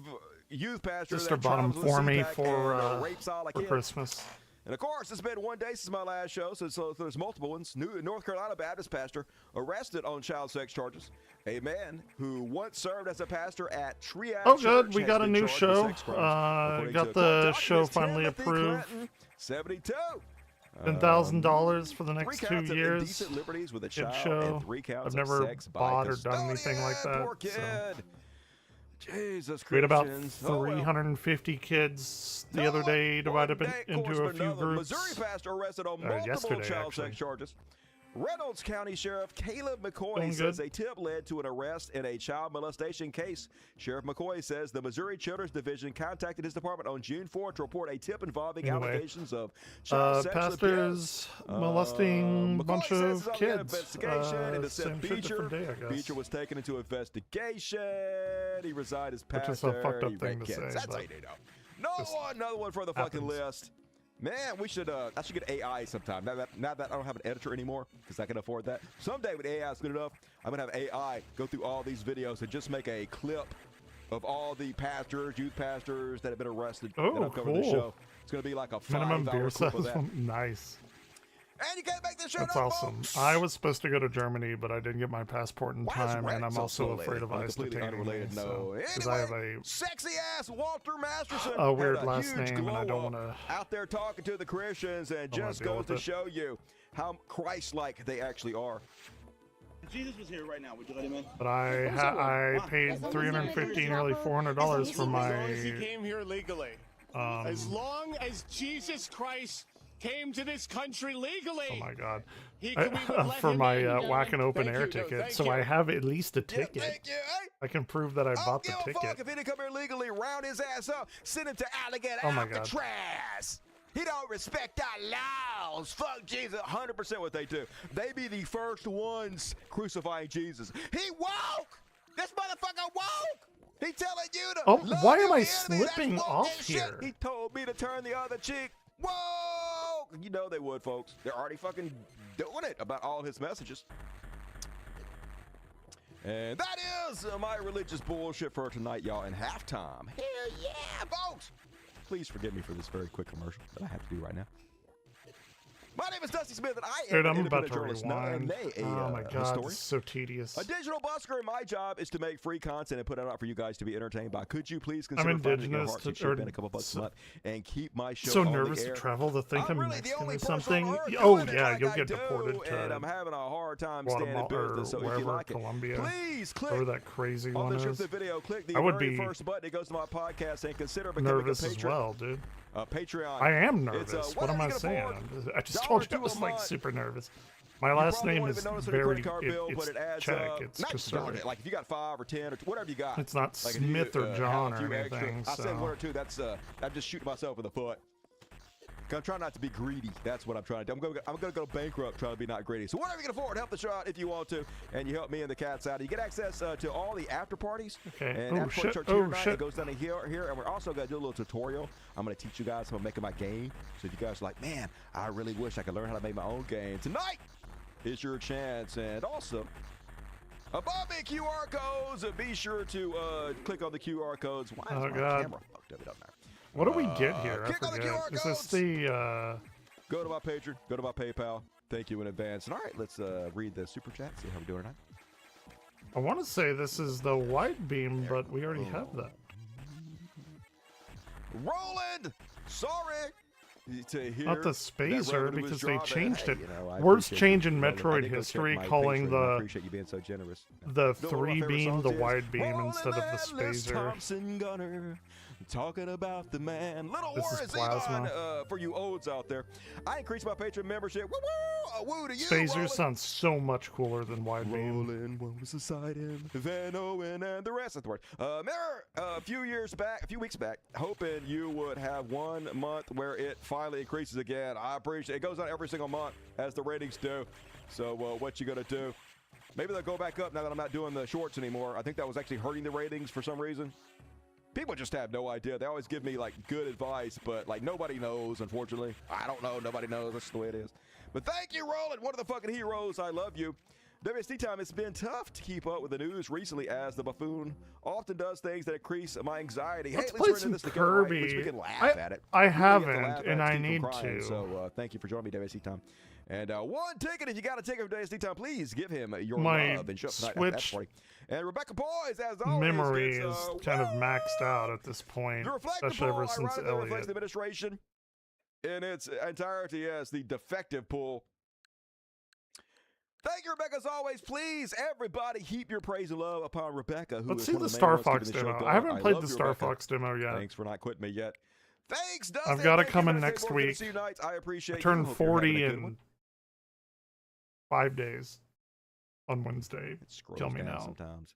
youth pastor Sister that bought 'em travels with for me CPAC for and, rapes all the kids. Christmas. And of course, it's been one day since my last show, so there's multiple ones. New North Carolina Baptist pastor arrested on child sex charges. A man who once served as a pastor at Triad Oh, Church good. We has got a been new charged with show. sex crimes, according Got to the court show documents. finally Timothy approved. Clinton, 72. $10,000 for the next 2 3 counts of years. indecent liberties with a Good child show. and 3 counts I've never of sex by bought or done anything like custodian. that. Poor kid. So. Jesus We had about Christians. Oh, well. 350 kids the other day, divided up into a few groups. Missouri pastor arrested on multiple yesterday, child actually. sex charges. Reynolds County Sheriff Caleb McCoy Doing says good. a tip led to an arrest in a child molestation case. Sheriff McCoy says the Missouri Children's Division contacted his department on June 4 to report a tip involving allegations of child sexual pastors abuse. molesting a McCoy bunch says of it's under kids. investigation into Same said shit, Beecher. different day, I guess. Beecher was taken into investigation. He resigned as Which pastor. is a fucked up He thing raped to kids. say, That's but how you do know. Another one for the fucking list. Man, we should. I should get AI sometime. Now that I don't have an editor anymore, because I can afford that. Someday when AI is good enough, I'm gonna have AI go through all these videos and just make a clip of all the pastors, youth pastors that have been arrested that Oh, I've covered in the cool. show. It's gonna be like a Minimum 5-hour beer clip of size. that. Nice. And you can't make this shit That's up, awesome. folks. I was supposed to go to Germany, but I didn't get my passport in Why is time, and Reddit I'm so also correlated? afraid of ICE Completely detaining me. unrelated, no. Because I have a Sexy ass Walter Masterson a weird had last huge name, and I don't glow want up to. out there talking to the Christians, and Don't wanna just deal goes with to it. show you how Christ-like they actually are. Jesus was here right now. Would you let him in? But I paid $350, nearly $400 for my. As long as he came here legally. As long as Jesus Christ came to this country legally. Oh my God! we would let For him my in. whack and open Thank air you, no, ticket, thank so you. I have at least a ticket. Thank you. Hey, I can prove that I bought the give a fuck ticket. if he didn't come here legally, round his ass up, send him to alligator Oh my God. Alcatraz. He don't respect our laws. Fuck Jesus. 100% what they do. They be the first ones crucifying Jesus. He woke. This motherfucker woke. He telling you to. Oh, love why am your I enemy. slipping That's woke off as shit. here? He told me to turn the other cheek. Whoa! You know they would, folks. They're already fucking doing it about all his messages. And that is my religious bullshit for tonight, y'all. And halftime. Hell yeah, folks! Please forgive me for this very quick commercial that I have to do right now. My name is Dusty Smith, and I am Dude, an I'm about independent to journalist, rewind. not Oh my God, historian. it's so tedious. A digital busker, and my job is to make free content and put it out for you guys to be entertained by. Could you please consider I'm finding your indigenous heart to- to chip in a couple bucks a month and keep my show So on the nervous to air? travel to think I'm really the Mexican only or person on something. earth Oh doing it yeah, like you'll I get do, deported to and I'm having a hard time staying in Guatemala business. So or if you wherever, like it, Colombia. please click Wherever that crazy on one the is. description of the video. Click the I would very be first button. It goes to my podcast and consider becoming nervous a as patron. well, dude. Patreon. I am It's, nervous. What whatever am I you can saying? afford. I just $1 told you I to a was like month. super nervous. My You last probably name won't is even notice on your very. credit card bill, but It's it adds check. up. It's Not Casari. just like if you got 5 or 10 or whatever you got. It's not Like if you, Smith or John have a or few extra- anything. I said So 1 or 2. That's I'm just shooting myself in the foot. I'm trying not to be greedy. That's what I'm trying to do. I'm going to go bankrupt trying to be not greedy. So whatever you can afford, help the show out if you want to, and you help me and the cats out. You get access to all the after parties. Okay. And Oh, after shit. parties Oh, tonight, shit. it goes down to here, and we're also going to do a little tutorial. I'm going to teach you guys how to make my game. So if you guys are like, man, I really wish I could learn how to make my own game. Tonight is your chance. And also, above me QR codes. Be sure to click on the QR codes. Why is Oh, my God. camera fucked up? It doesn't matter. what do we get here? I click on the forget. QR Is this codes. the? Go to my Patreon. Go to my PayPal. Thank you in advance. And all right, let's read the super chat. See how we're doing tonight. I want to say this is the wide beam, but we already have that. Roland, sorry to hear Not the that spacer Roland was because they dropping. changed Hey, it. you know, I Words appreciate change you, in Roland. I Metroid did go check history, my calling Patreon. I the appreciate you being so generous. the You know what my three favorite beam songs the is? wide beam Rolling instead of the Atlas spacer. Thompson Gunner, talking about the man. Little This is Warren plasma. Zevon, for you olds out there. I increased my Patreon membership. Woo woo! A woo to you, Spacer Roland. sounds so much cooler than wide beam. Rolling, what was beside him? Van Owen and the rest of the word. Remember a few weeks back, hoping you would have 1 month where it finally increases again. I appreciate it. It goes on every single month as the ratings do. So what you gonna do? Maybe they'll go back up now that I'm not doing the shorts anymore. I think that was actually hurting the ratings for some reason. People just have no idea. They always give me like good advice, but like nobody knows, unfortunately. I don't know. Nobody knows. That's the way it is. But thank you, Roland. One of the fucking heroes. I love you. WSD time, it's been tough to keep up with the news recently as the buffoon often does things that increase my anxiety. Let's hey, play let's some together, right? At least Kirby. we can laugh at it. I We really have to haven't, laugh at and it I keep from need crying. to. So thank you for joining me, WSD time. And one ticket, if you got a ticket for WSD time, please give him your My love and show up tonight Switch after party. And Rebecca Boys, as always, memory gets, is kind of maxed out at this point, the reflective especially pool ever since ironically reflects Elliot. the administration in its entirety. Yes, the defective pool. Thank you, Rebecca, as always. Please, everybody, heap your praise and love upon Rebecca, who Let's is see one the of the main Star ones keeping Fox the show demo. going. I haven't played love the you, Star Rebecca. Fox demo yet. Thanks for not quitting me yet. Thanks, Dustin. I've got it Thank you, coming Dustin. next Good to week. see you nights. I appreciate I turn you. Hope you're having 40 a good one. in 5 days on Wednesday. Kill me down now. sometimes.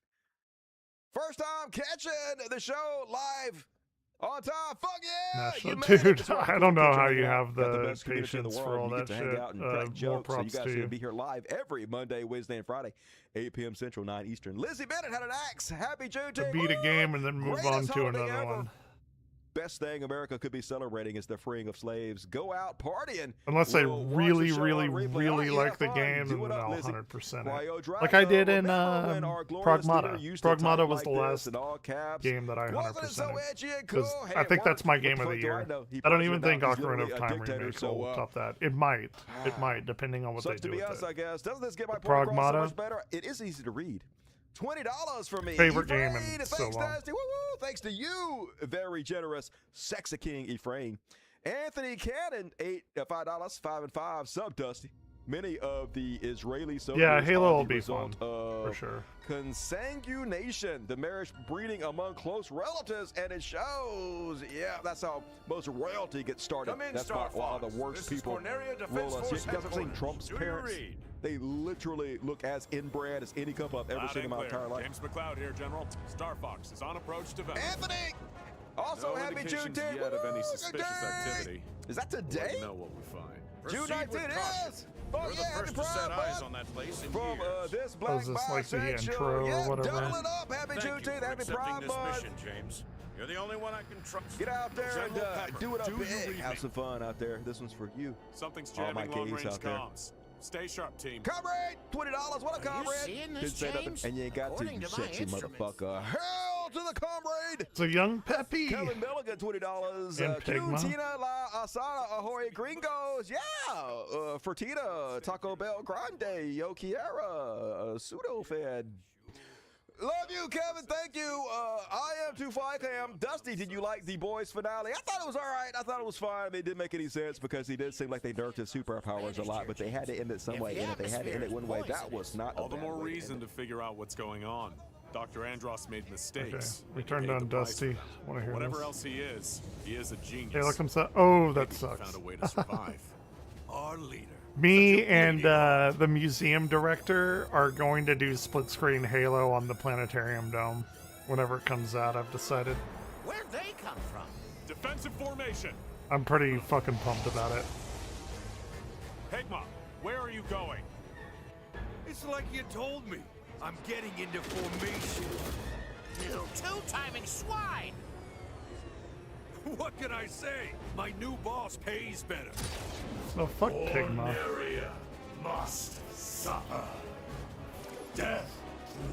First time catching the show live on time. Fuck yeah! National, You made it. dude, That's right. I don't know Catch how everything you out. have Got the best community in the patience for world. all You that get to shit. hang out and crack More jokes. So you props guys to should you. be here live every Monday, Wednesday, and Friday, 8 p.m. Central, 9 Eastern. Lizzie Bennett had an axe. Happy Juneteenth. To beat a game and then move on Greatest to holiday another ever. one. Best thing America could be celebrating is the freeing of slaves. Go out partying. Unless I We'll watch really, the show really, on replay. really All right, like the fun. game, Do and it then up, I'll Lizzie. 100% While you're it. driving, Like I did in remember when our glorious leader Pragmata. used to talk Pragmata was like the this last in all caps? game that I Wasn't it so 100%ed. edgy and 'Cause cool? Hey, I it think that's worked. my What game the of the fuck do I year. know? He I don't plays even it think out. He's Ocarina literally of a Time dictator, remake so, will top that. It might. It might, depending on what Sucks they to do be with us, it. I guess. Doesn't this get my The point across so Pragmata. much better? It is easy to read. $20 for me. Favorite game in Ephraim, so thanks, long. Dusty. Woo woo. Thanks to you, very generous Sexy King Ephraim. Anthony Cannon, $5, 5 and 5. Sub Dusty. Many of the Israeli soldiers Yeah, Halo are will the be result fun, of for sure. consanguination, the marriage breeding among close relatives, and it shows. Yeah, that's how most royalty gets started. Come in, That's Star why a lot of Fox. the worst This is people Cornelia Defense roll us. Force You guys ever seen headquarters. Trump's Do your parents? read. They literally look as inbred as any couple I've ever Loud seen in and my clear. entire life. James McLeod here, General. Star Fox is on approach to Venice. Anthony! Also, no happy indications Juneteenth. yet of any Woo, suspicious today! activity. Is that today? We'll know what we find. June Proceed with 19th caution. it is! Fuck We're the yeah, first happy to set Pride eyes Month. on that place in From years. this black Is this like the bisexual, intro or yeah, whatever? double it up, happy Thank you Juneteenth, for happy accepting Pride this Month. mission, James. You're the only one I can trust. Get out there and General Pepper, do it up do you big. read Have me? some fun out there. This one's for you. Something's All my jamming gays long-range out there. comms. Stay sharp, team. Comrade, $20. What up, comrade? seeing this, Didn't say nothing, James? and you ain't got to, According you to my sexy instruments. motherfucker. Hell to the comrade! It's a young Peppy. Kevin Milligan, $20. And Pigma. Tina La Asada Ahoy Gringos. Yeah. Fertina, Taco Bell Grande, Yo Kiera, Pseudo-Fed. Love you, Kevin. Thank you. I am too fly cam. Dusty, did you like the boys finale? I thought it was all right. I thought it was fine. It didn't make any sense because he did seem like they nerfed his superpowers a lot, but they had to end it some way. And if they had to end it one way, that was not All a the bad more way to reason end to figure out what's going on. Dr. Andros made mistakes. Okay, we and he turned paid on the price for Dusty. them. Wanna hear Whatever this? else he is a genius. Hey, look, oh, that Maybe he sucks. found a way to survive. Our leader. Me and the museum director are going to do split screen Halo on the planetarium dome whenever it comes out. I've decided. Where'd they come from? Defensive formation. I'm pretty fucking pumped about it. Pigma, where are you going? It's like you told me. I'm getting into formation. You two-timing swine! What can I say? My new boss pays better. Oh, fuck Pigma. Cornelia must suffer. Death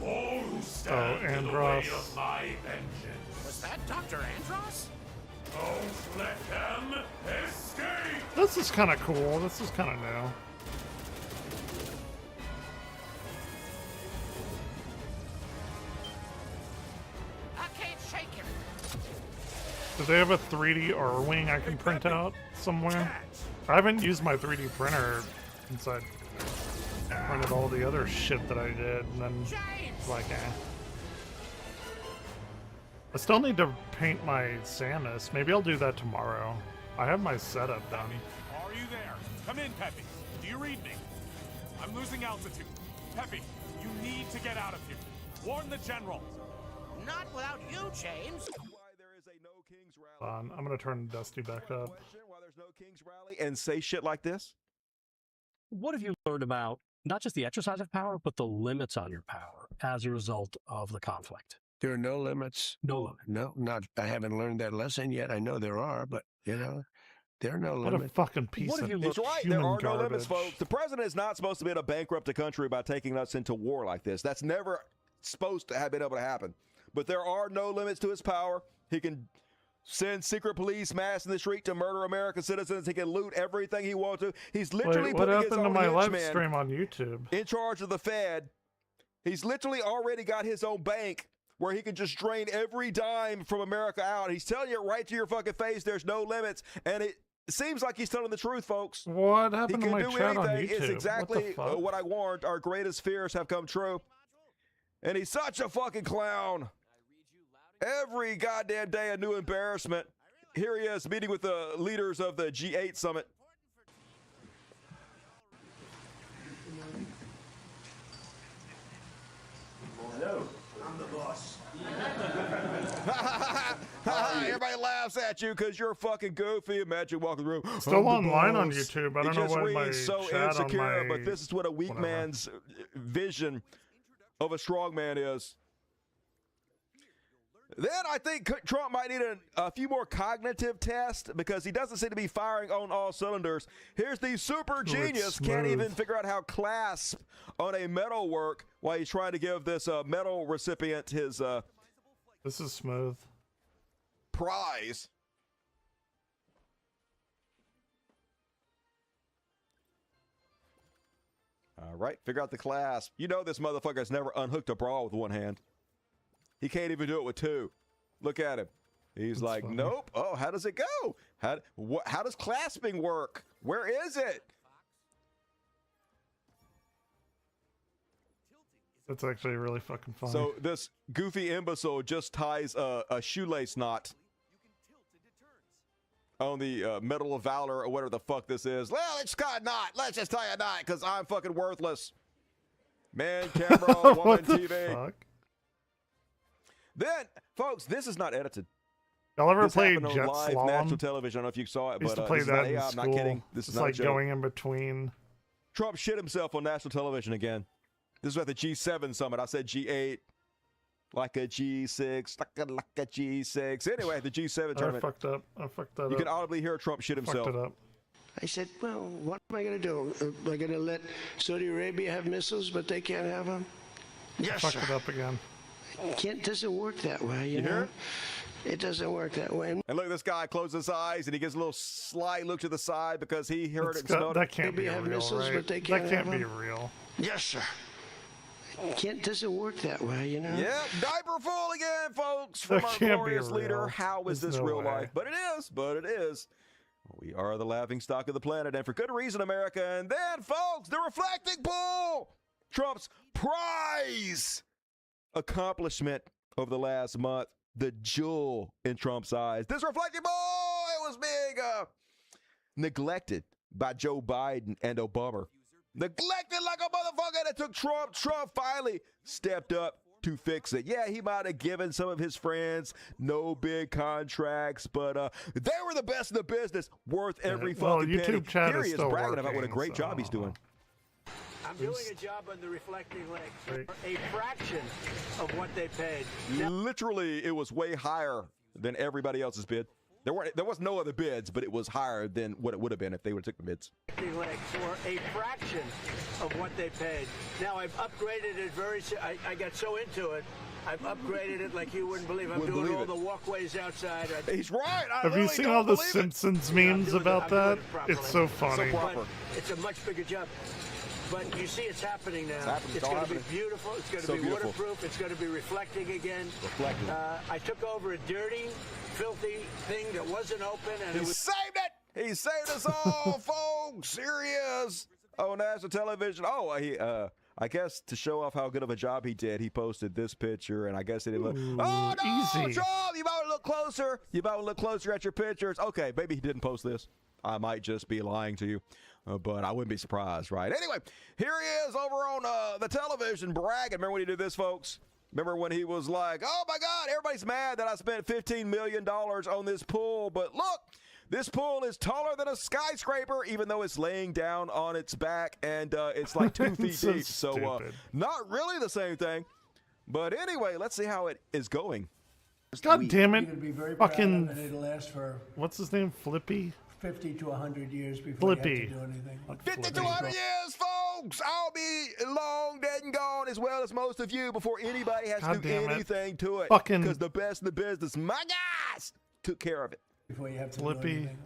to all who stand in the way Andros. of my vengeance. Was that Dr. Andros? Don't let them escape! This is kind of cool. This is kind of new. I can't shake him. Do they have a 3D R-Wing I can print out somewhere? I haven't used my 3D printer since I printed all the other shit that I did, and then like, I still need to paint my Samus. Maybe I'll do that tomorrow. I have my setup done. Are you there? Come in, Peppy. Do you read me? I'm losing altitude. Peppy, you need to get out of here. Warn the general. Not without you, James. I'm gonna turn Dusty back up. And say shit like this? What have you learned about not just the exercise of power, but the limits on your power as a result of the conflict? There are no limits. No limit. No, not. I haven't learned that lesson yet. I know there are, but you know, There are no What a limits. fucking piece of He's right. human There are garbage. no limits, folks. The president is not supposed to be able to bankrupt a country by taking us into war like this. That's never supposed to have been able to happen. But there are no limits to his power. He can send secret police mass in the street to murder American citizens. He can loot everything he wants to. He's literally Wait, what putting his happened to own my live henchman stream on YouTube? in charge of the Fed. He's literally already got his own bank where he can just drain every dime from America out. He's telling you right to your fucking face there's no limits. And it seems like he's telling the truth, folks. What happened he to can my do chat on anything. YouTube? It's exactly What the fuck? what I warned. Our greatest fears have come true. And he's such a fucking clown. Every goddamn day a new embarrassment. Here he is meeting with the leaders of the G8 summit. Hello, I'm the boss. Everybody laughs at you because you're fucking goofy. Imagine walking through. Still online on YouTube. I don't It know just what my reads so chat on insecure, my but this is what a weak whatever. man's vision of a strong man is. Then I think Trump might need a few more cognitive tests because he doesn't seem to be firing on all cylinders. Here's the super genius, can't even figure out how clasp on a medal work while he's trying to give this medal recipient his This is smooth. prize. All right, figure out the clasp. You know this motherfucker's never unhooked a bra with one hand. He can't even do it with two. Look at him. He's That's like, funny. nope. Oh, how does it go? How does clasping work? Where is it? That's actually really fucking funny. So this goofy imbecile just ties a shoelace knot on the Medal of Valor or whatever the fuck this is. Well, it's got a knot. Let's just tie a knot because I'm fucking worthless. Man, camera, woman, What the TV. fuck? Then, folks, this is not edited. Y'all ever This played happened on Jet live Slalom? national television. I don't know if you saw it, I but used to play this is that not in AI. I'm school. not kidding. This is It's not a like joke. going in between. Trump shit himself on national television again. This was at the G7 summit. I said G8, like a G6, like a G6. Anyway, the G7 I tournament. fucked up. I fucked that You up. can audibly hear Trump shit himself. Fucked it up. I said, well, what am I going to do? Am I going to let Saudi Arabia have missiles, but they can't have them? Yes, Fucked sir. it up again. It doesn't work that way, you You know? hear? It doesn't work that way. And look, this guy closes his eyes and he gives a little sly look to the side because he heard it and That's smelled that it. can't be Maybe have real, missiles, right? but they That can't can't have be them. real. Yes, sir. It doesn't work that way, you know? Yep, diaper full again, folks, from That our can't be glorious leader. real. How is There's this no real way. life? But it is. We are the laughing stock of the planet, and for good reason, America. And then, folks, the reflecting pool! Trump's prize accomplishment of the last month, the jewel in Trump's eyes. This reflecting pool, it was being neglected by Joe Biden and Obama. Neglected like a motherfucker, and it took Trump. Trump finally stepped up to fix it. Yeah, he might have given some of his friends no big contracts, but they were the best in the business, worth every well, fucking YouTube penny. chat Here is he is still bragging about what a working, great job so- he's doing. I'm doing a job on the reflecting legs for a fraction of what they paid. Literally, it was way higher than everybody else's bid. There was no other bids, but it was higher than what it would have been if they would have took the bids. Reflecting legs for a fraction of what they paid. Now I've upgraded it I got so into it. I've upgraded it like you wouldn't believe. I'm Wouldn't doing believe all it. the walkways outside. He's right. I Have you really seen don't all the believe it. Simpsons memes about that? It's so funny. But it's a much bigger job. But you see it's happening now. It's happening. It's It's all going to be happening. beautiful. It's going to So be beautiful. waterproof. It's going to be reflecting again. Reflecting. I took over a dirty, filthy thing that wasn't open. And He it was saved it. He saved us all, folks. Here he is on national television. Oh, I guess to show off how good of a job he did, he posted this picture, and I guess it didn't look. Ooh, Oh no, easy. Trump! You might look closer. You might look closer at your pictures. Okay, maybe he didn't post this. I might just be lying to you, but I wouldn't be surprised, right? Anyway, here he is over on the television bragging. Remember when he did this, folks? Remember when he was like, "Oh my God, everybody's mad that I spent $15 million on this pool, but look." This pool is taller than a skyscraper, even though it's laying down on its back, and it's like 2 feet So deep. So stupid. not really the same thing. But anyway, let's see how it is going. God damn You're gonna be it. very proud of Fucking. it. It'll last for What's his name? Flippy? 50 to 100 years before you have to do anything. 50 to 100 years, folks! I'll be long dead and gone as well as most of you before anybody has to do anything to it. Because the best in the business, my guys, took care of it. Before you have to do anything with it.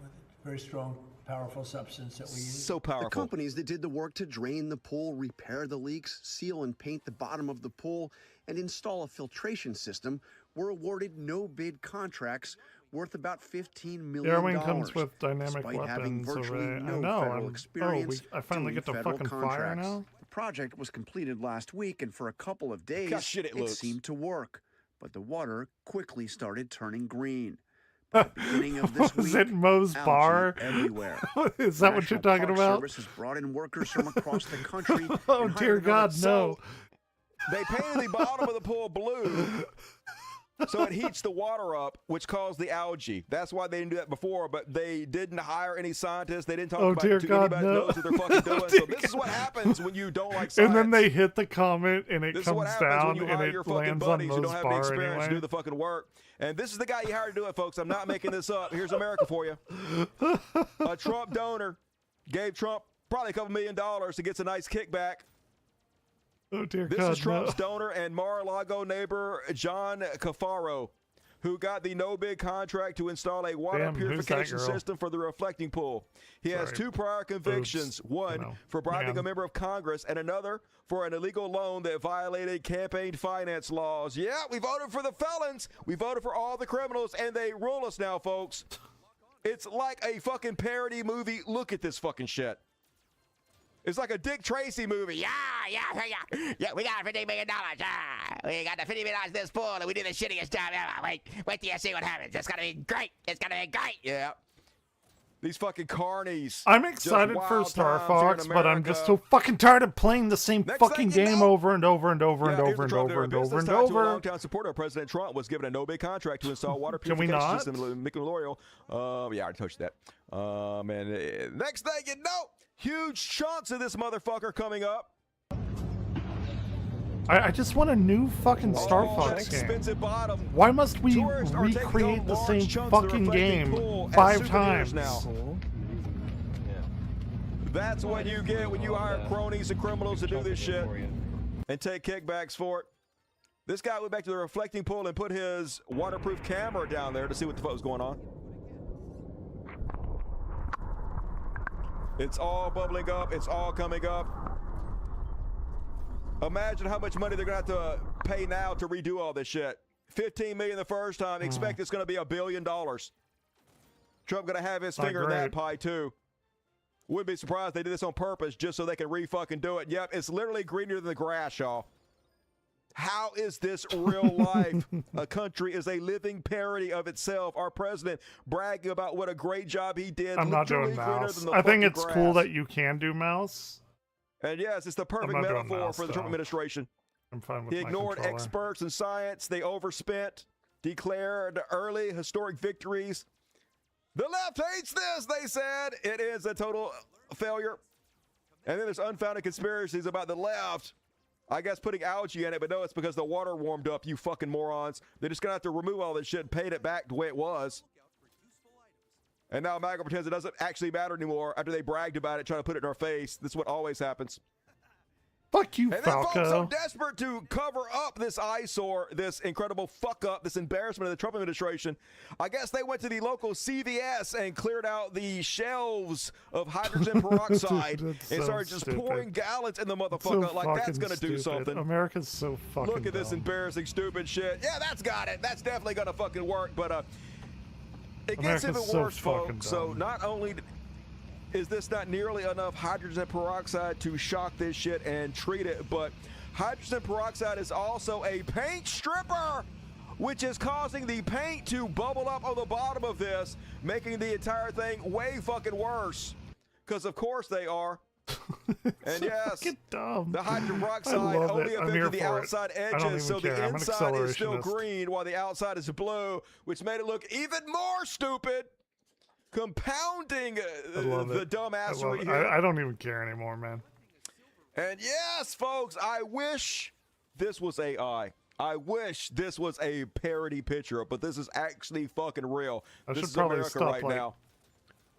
Very strong, powerful substance that we use. So powerful. The companies that did the work to drain the pool, repair the leaks, seal and paint the bottom of the pool, and install a filtration system were awarded no-bid contracts worth about $15 million. Arrowing comes with dynamic despite having weapons, so virtually I no know. federal experience I finally doing get to federal fucking fire contracts. now? The project was completed last week, and for a couple of days, How shit it looks. seemed to work. But the water quickly started turning green. By the beginning of this Was week, it Moe's algae bar? everywhere. Is that what you're National talking Park about? Service has brought in workers from across the country. Oh, and dear hired God, another- no. They painted the bottom of the pool blue so it heats the water up, which caused the algae. That's why they didn't do that before, but they didn't hire any scientists. They didn't talk about it to anybody that knows what they're fucking doing. So this is what happens when you don't like science. And then they hit the comment and it This is what comes happens down when you and hire it your fucking lands on buddies who Moe's don't have the bar experience to anyway. do the fucking work. And this is the guy you hired to do it, folks. I'm not making this up. Here's America for you. A Trump donor gave Trump probably a couple $1 million to get a nice kickback. Oh, dear This God, is Trump's no. donor and Mar-a-Lago neighbor, John Cafaro, who got the no-bid contract to install a water Damn, who's that purification girl? system for the reflecting pool. He has Sorry. 2 prior convictions, Oops. one You know, for bribing man. a member of Congress and another for an illegal loan that violated campaign finance laws. Yeah, we voted for the felons. We voted for all the criminals, and they rule us now, folks. It's like a fucking parody movie. Look at this fucking shit. It's like a Dick Tracy movie. Yeah, we got $50 million. We got the $50 million in this pool, and we did the shittiest job ever. Wait till you see what happens. It's gonna be great. It's gonna be great. Yeah. These fucking carnies. I'm Just excited for wild Star times here in Fox, but I'm just so America. fucking tired of playing the same Next fucking thing you game know- over and over and over and Yeah, here's over the and Trump over dinner and over business and tied to a over. longtime supporter of President Trump was given a no-bid contract to install water Can we purification not? system in Lincoln Memorial. Yeah, I already touched that. Next thing you know, huge chunks of this motherfucker coming up. I just want a new fucking Star Oh, Fox that game. expensive bottom. Why must we Tourists are taking recreate home the large same chunks of the fucking reflecting game pool as 5 souvenirs times? now. That's what you get when you hire cronies and criminals to do this shit and take kickbacks for it. This guy went back to the reflecting pool and put his waterproof camera down there to see what the fuck was going on. It's all bubbling up. It's all coming up. Imagine how much money they're going to have to pay now to redo all this shit. $15 million the first time. Expect it's going to be $1 billion. Trump going to have his Not finger in that great. pie too. Wouldn't be surprised they did this on purpose just so they can re-fucking do it. Yep, it's literally greener than the grass, y'all. How is this real life? A country is a living parody of itself. Our president bragging about what a great job he did. I'm not literally doing greener mouse. than the I think fucking it's cool grass. that you can do mouse. And yes, it's the perfect not doing metaphor mouse, for the Trump though. administration. I'm fine with He my ignored controller. experts in science. They overspent, declared early historic victories. The left hates this, they said. It is a total failure. And then there's unfounded conspiracies about the left. I guess putting algae in it, but no, it's because the water warmed up, you fucking morons. They're just going to have to remove all this shit and paint it back the way it was. And now MAGA pretends it doesn't actually matter anymore after they bragged about it, trying to put it in our face. This is what always happens. Fuck you, And then folks so Falco. desperate to cover up this eyesore, this incredible fuck up, this embarrassment of the Trump administration, I guess they went to the local CVS and cleared out the shelves of hydrogen peroxide and That's so started just stupid. pouring gallons in the So motherfucker. Like, that's fucking going to do stupid. something. America's so fucking Look at this dumb. embarrassing, stupid shit. Yeah, that's got it. That's definitely going to fucking work. But it gets America's even so worse, fucking folks. So dumb. not only is this not nearly enough hydrogen peroxide to shock this shit and treat it, but hydrogen peroxide is also a paint stripper, which is causing the paint to bubble up on the bottom of this, making the entire thing way fucking worse. Because of course they are. And yes, dumb. the hydrogen I peroxide love only it. I'm here affected the for it. outside I don't edges, even so care. the I'm an inside is still accelerationist. green while the outside is blue, which made it look even more stupid, compounding I love the it. I, love dumbassery it. here. I don't even care anymore, man. And yes, folks, I wish this was AI. I wish this was a parody picture, but this is actually fucking real. I This should is probably America stop, right like, now.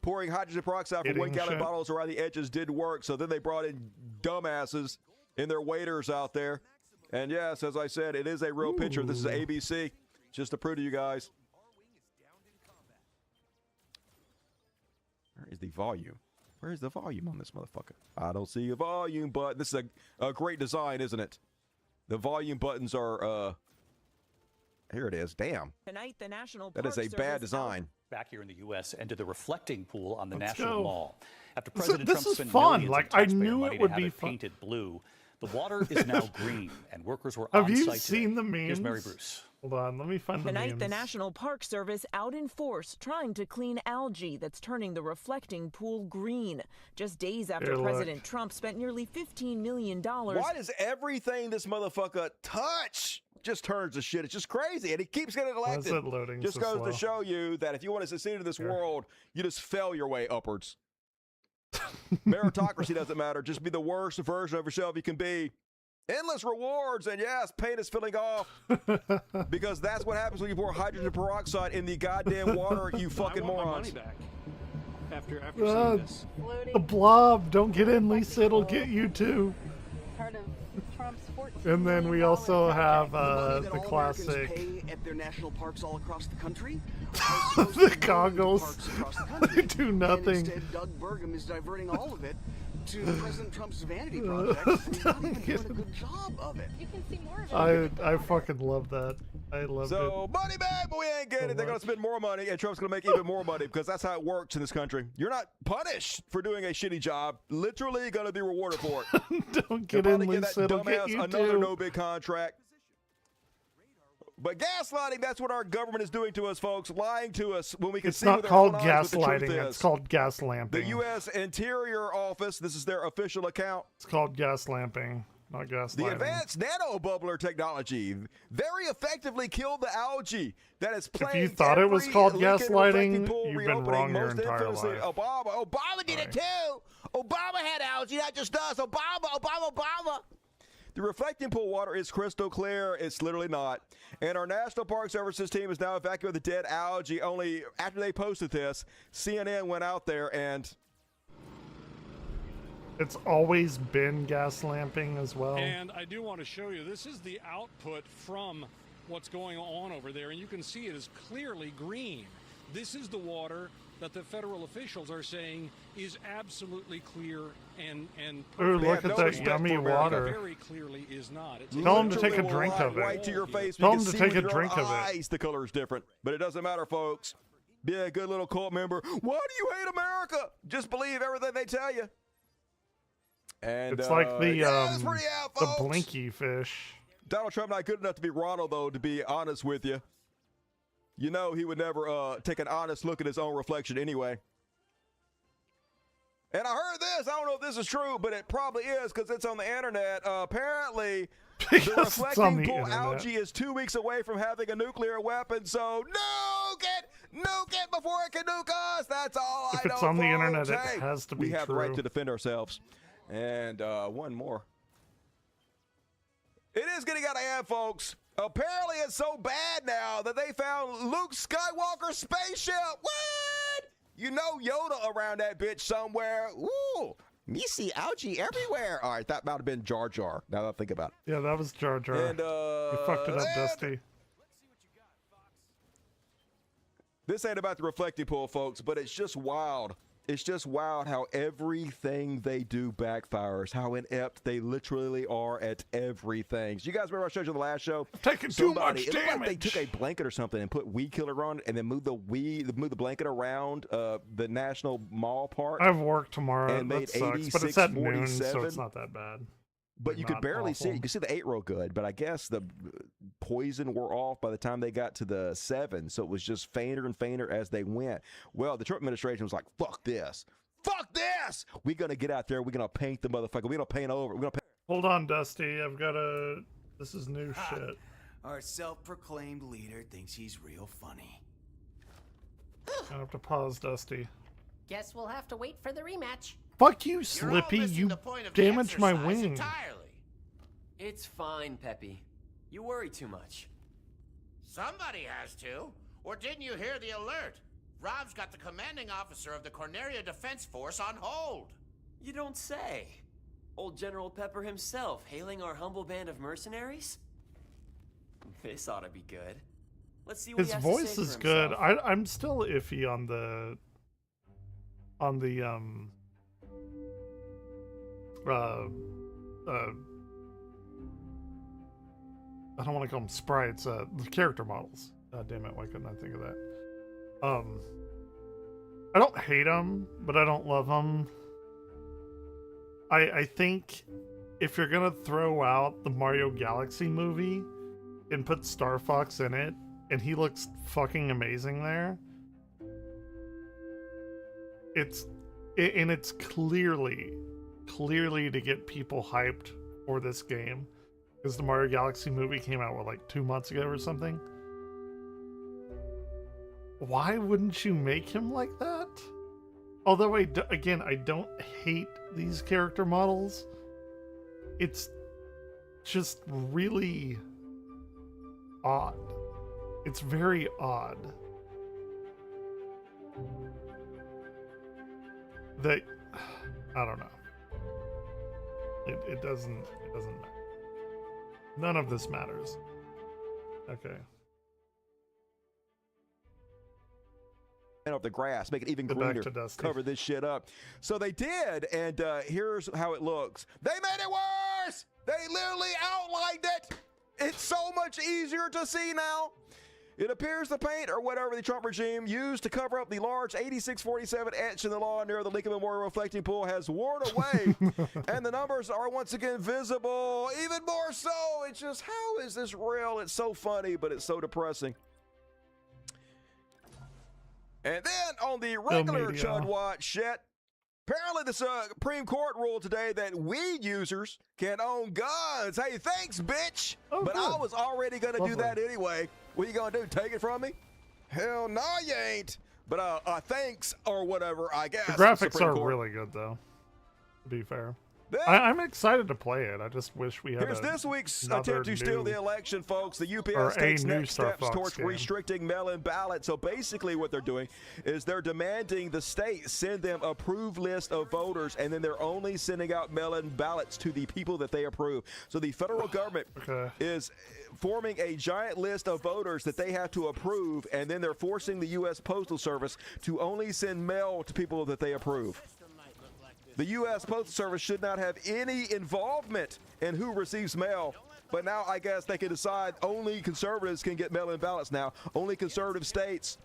pouring hydrogen peroxide from 1 gallon bottles around the edges didn't work, so then they brought in dumbasses and their waiters out there. And yes, as I said, it is a real picture. This is ABC, just to prove to you guys. Where is the volume? Where is the volume on this motherfucker? I don't see a volume button. This is a great design, isn't it? The volume buttons are, here it is. Damn. Tonight, the National That is a bad design. Back here in the U.S. and to the reflecting pool on the National Mall. After This President Trump is spent fun. millions Like, of I taxpayer knew money it to would have be it fun. painted blue, the water is now green, and workers were Have on you site seen today. the memes? Here's Mary Bruce. Hold on, let me find the Tonight, memes. the National Park Service out in force trying to clean algae that's turning the reflecting pool green. Just days after Here, look. President Trump spent nearly $15 million. Why does everything this motherfucker touch just turns to shit? It's just crazy, and he keeps getting Why is elected. it loading Just so goes slow? to show you that if you want to succeed in this world, you just fail your way upwards. Meritocracy doesn't matter. Just be the worst version of yourself you can be. Endless rewards, and yes, pain is filling off. Because that's what happens when you pour hydrogen peroxide in the goddamn water, you fucking morons. After Uh, the blob, don't get in, Lisa. It'll get you too. Part of Trump's 14 And then we also have Money that the all Americans classic. pay at their national parks all across the country. The goggles. They do And nothing. instead, Doug Burgum is diverting all of it to President Trump's vanity project. And he's not even doing a good job of it. You can see more of it. I fucking love that. I love So, money back, but we ain't getting it. They're going to spend more money, and Trump's going to make even more money because that's how it works in this country. You're not punished for doing a shitty job. Literally going to be rewarded for it. Don't get You'll in, probably give Lisa. that It'll get dumbass you another too. no-bid contract. But gaslighting, that's what our government is doing to us, folks. Lying to us when we can It's see not with our called own eyes what the truth gaslighting. is. It's called gas lamping. The U.S. Interior Office, this is their official account. It's called gas lamping, not gaslighting. The advanced nano bubbler technology very effectively killed the algae that is If you plagued thought it was every called Lincoln reflecting gaslighting, pool you've been reopening, wrong your most entire infamously life. Obama did it too. Obama had algae, not just us. Obama. The reflecting pool water is crystal clear. It's literally not. And our National Park Services team is now evacuating the dead algae. Only after they posted this, CNN went out there and It's always been gas lamping as well. And I do want to show you, this is the output from what's going on over there, and you can see it is clearly green. This is the water that the federal officials are saying is absolutely clear and Ooh, perfect. look at that yummy water. Very clearly is not. It's Tell him to take a literally drink will of lie it. right to your face. Tell You him can to see take with a your drink of it. eyes the color is different, but it doesn't matter, folks. Be a good little cult member. Why do you hate America? Just believe everything they tell you. And It's like the that's pretty out, the folks. blinky fish. Donald Trump not good enough to be Ronald, though, to be honest with you. You know he would never take an honest look at his own reflection anyway. And I heard this. I don't know if this is true, but it probably is because it's on the internet. Apparently, the it's on reflecting the pool internet. algae is 2 weeks away from having a nuclear weapon. So nuke it before it can nuke us. That's all If I know. it's on the folks. internet, it Hey, has to we be have the right true. to defend ourselves. And one more. It is getting out of hand, folks. Apparently, it's so bad now that they found Luke Skywalker's spaceship. What? You know Yoda around that bitch somewhere. Ooh, me see algae everywhere. All right, that might have been Jar Jar, now that I think about it. Yeah, that was Jar Jar. And, you fucked it up, Dusty. This ain't about the reflecting pool, folks, but it's just wild. It's just wild how everything they do backfires, how inept they literally are at everything. You guys remember I showed you the last show? Taking too much It looked like they damage. took a blanket or something and put weed killer on it and then moved the blanket around the National Mall Park. I have work tomorrow. And That made sucks, but it's at noon, 86-47. so it's not that bad. But you could Not barely see it. awful. You could see the 8 real good, but I guess the poison wore off by the time they got to the 7, so it was just fainter and fainter as they went. Well, the Trump administration was like, fuck this. Fuck this! We're going to get out there. We're going to paint the motherfucker. We're going to paint over. We're going to paint. Hold on, Dusty. I've got a... This is new shit. Our self-proclaimed leader thinks he's real funny. I have to pause, Dusty. Guess we'll have to wait for the rematch. Fuck you, You're all Slippy. missing You the point of damaged my exercise wing. entirely. It's fine, Peppy. You worry too much. Somebody has to. Or didn't you hear the alert? Rob's got the commanding officer of the Corneria Defense Force on hold. You don't say. Old General Pepper himself hailing our humble band of mercenaries? This ought to be good. Let's see what His he has voice to say is for good. himself. I'm still iffy on the I don't want to call them sprites, the character models. God damn it, why couldn't I think of that? I don't hate them, but I don't love them. I think if you're gonna throw out the Mario Galaxy movie and put Star Fox in it, and he looks fucking amazing there, it's clearly to get people hyped for this game, because the Mario Galaxy movie came out, what, like 2 months ago or something? Why wouldn't you make him like that? Although, again, I don't hate these character models. It's just really odd. It's very odd that, I don't know. It doesn't matter. None of this matters. Okay. Of the grass, make it even Go back greener, to Dusty. cover this shit up. So they did, and here's how it looks. They made it worse! They literally outlined it! It's so much easier to see now. It appears the paint, or whatever the Trump regime used to cover up the large 8647 etch in the lawn near the Lincoln Memorial reflecting pool has worn away, and the numbers are once again visible, even more so. It's just, how is this real? It's so funny, but it's so depressing. And then on the regular Chud Watch shit, apparently the Supreme Court ruled today that weed users can own guns. Hey, thanks, bitch. But good. I was already going to do that anyway. What you going to do, take it from me? Hell no, you ain't. But thanks or whatever, I guess. The graphics Supreme are Court. really good, though, to be fair. Then- I'm excited to play it. I just wish we had Here's this week's another attempt to steal new- the election, folks. The or UPS a takes new next Star steps Fox towards game. restricting mail-in ballots. So basically what they're doing is they're demanding the state send them approved list of voters, and then they're only sending out mail-in ballots to the people that they approve. So the federal government is forming a giant list of voters that they have to approve, and then they're forcing the U.S. Postal Service to only send mail to people that they approve. The U.S. Postal Service should not have any involvement in who receives mail, but now I guess they can decide only conservatives can get mail-in ballots now, only conservative states.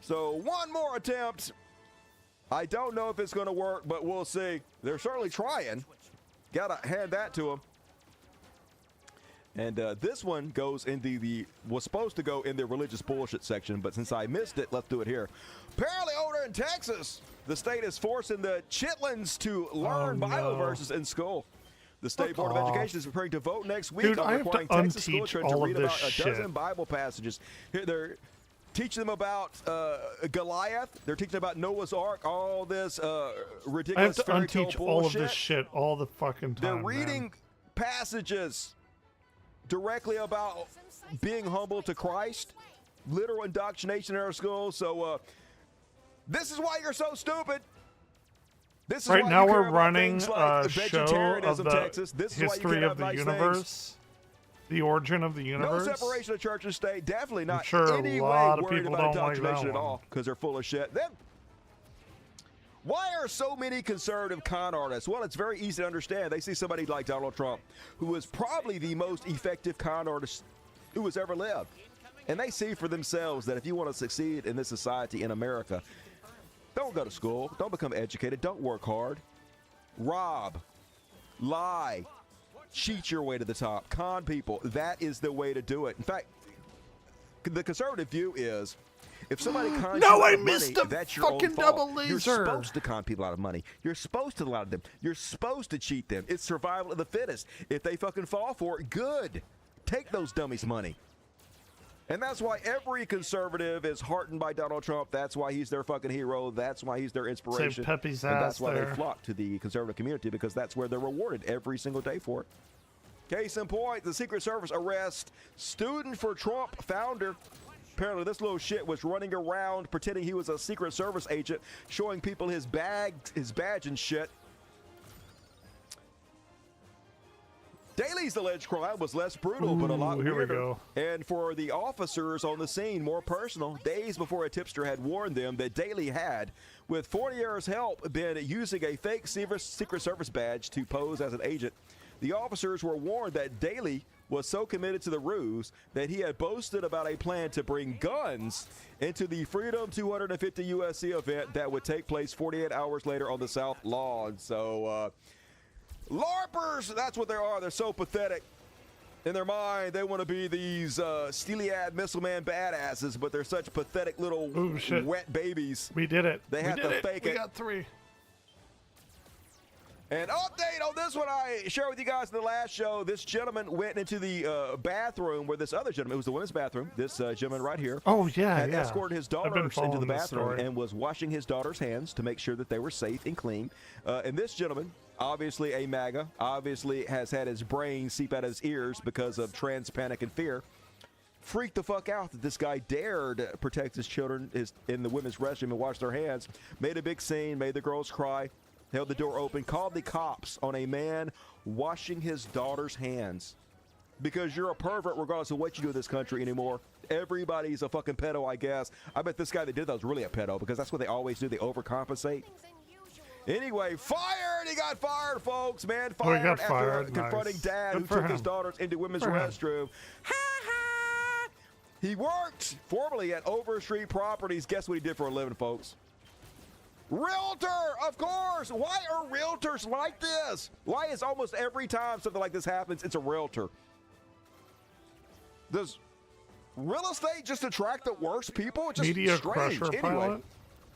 So one more attempt. I don't know if it's going to work, but we'll see. They're certainly trying. Gotta hand that to them. And this one goes into was supposed to go in the religious bullshit section, but since I missed it, let's do it here. Apparently over in Texas, the state is forcing the chitlins to learn Bible verses in school. The State Board of Education is preparing to vote next week Dude, on I have to requiring Texas school unteach children to all of read this about a shit. dozen Bible passages. Here they're teaching them about Goliath. They're teaching about Noah's Ark, all this I have ridiculous to fairy tale unteach all of bullshit. this shit all the fucking time. They're reading man. passages directly about being humble to Christ, literal indoctrination in our schools. So this is why you're so stupid. This is Right why now you care we're about running things like a show of vegetarianism, the Texas. This is why you history can't of have the nice universe, things. the origin of the universe. No separation of church and state. Definitely not sure a any lot way of worried people about don't like that indoctrination at one. all because they're full of shit. Then, why are so many conservative con artists? Well, it's very easy to understand. They see somebody like Donald Trump, who is probably the most effective con artist who has ever lived. And they see for themselves that if you want to succeed in this society in America, don't go to school, don't become educated, don't work hard, rob, lie, cheat your way to the top, con people. That is the way to do it. In fact, the conservative view is if somebody cons No, you I out of missed money, a that's your own fucking fault. double You're laser. supposed to con people out of money. You're supposed to lie to them. You're supposed to cheat them. It's survival of the fittest. If they fucking fall for it, good. Take those dummies' money. And that's why every conservative is heartened by Donald Trump. That's why he's their fucking hero. That's why he's their inspiration. Pepe's and that's ass why there. they flock to the conservative community, because that's where they're rewarded every single day for it. Case in point, the Secret Service arrests student for Trump founder apparently this little shit was running around pretending he was a Secret Service agent, showing people his badge and shit. Daly's alleged crime was less brutal, but a lot weirder. Here we go. And for the officers on the scene, more personal. Days before a tipster had warned them that Daly had, with Fournier's help, been using a fake Secret Service badge to pose as an agent. The officers were warned that Daly was so committed to the ruse that he had boasted about a plan to bring guns into the Freedom 250 USC event that would take place 48 hours later on the South Lawn. So, LARPers, that's what they are. They're so pathetic. In their mind, they want to be these steely-eyed missile man badasses, but they're such pathetic little wet babies. We did it. They have to fake it. We got 3. An update on this one I shared with you guys in the last show. This gentleman went into the bathroom where this other gentleman, it was the women's bathroom, this gentleman right here. Oh, yeah, had yeah. escorted his daughters into the bathroom and was washing his daughter's hands to make sure that they were safe and clean. And this gentleman, obviously a MAGA, obviously has had his brain seep out of his ears because of trans panic and fear. Freaked the fuck out that this guy dared protect his children in the women's restroom and wash their hands. Made a big scene, made the girls cry. Held the door open, called the cops on a man washing his daughter's hands. Because you're a pervert regardless of what you do in this country anymore. Everybody's a fucking pedo, I guess. I bet this guy that did that was really a pedo because that's what they always do. They overcompensate. Anyway, fired! He got fired, folks, man. Fired after confronting dad who took his daughters into women's restroom. Ha ha! He worked formerly at Overstreet Properties. Guess what he did for a living, folks? Realtor, of course. Why are realtors like this? Why is almost every time something like this happens, it's a realtor? Does real estate just attract the worst people? It's just Media strange. Crusher Anyway, pilot?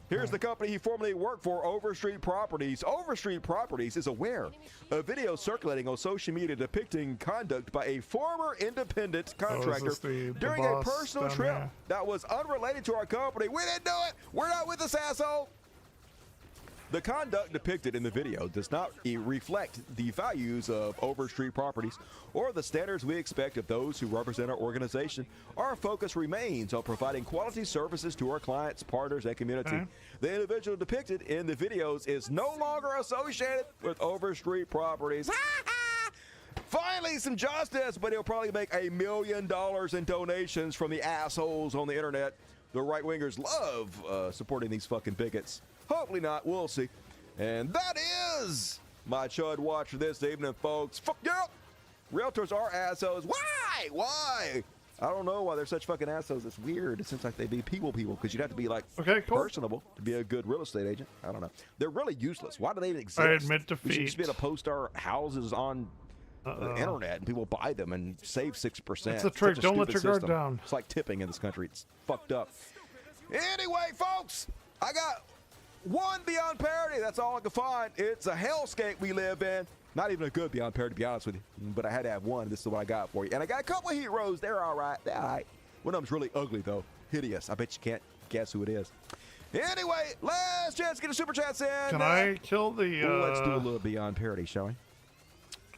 here's the company he formerly worked for, Overstreet Properties. Overstreet Properties is aware of video circulating on social media depicting conduct by a former independent contractor during a personal trip that was unrelated to our company. We didn't do it. We're not with this asshole. The conduct depicted in the video does not reflect the values of Overstreet Properties or the standards we expect of those who represent our organization. Our focus remains on providing quality services to our clients, partners, and community. The individual depicted in the videos is no longer associated with Overstreet Properties. Finally, some justice, but he'll probably make $1 million in donations from the assholes on the internet. The right-wingers love supporting these fucking bigots. Hopefully not. We'll see. And that is my Chud Watch for this evening, folks. Fuck yeah! Realtors are assholes. Why? Why? I don't know why they're such fucking assholes. It's weird. It seems like they be people because you'd have to be like personable to be a good real estate agent. I don't know. They're really useless. Why do they even exist? I admit defeat. We should just be able to post our houses on the internet and people buy them and save 6%. It's a trick. Don't let your guard down. It's like tipping in this country. It's fucked up. Anyway, folks, I got one Beyond Parody. That's all I can find. It's a hellscape we live in. Not even a good Beyond Parody, to be honest with you. But I had to have one. This is what I got for you. And I got a couple of heroes. They're all right. They're all right. One of them's really ugly, though. Hideous. I bet you can't guess who it is. Anyway, last chance to get a super chat in. Can I kill the... let's do a little Beyond Parody, shall we?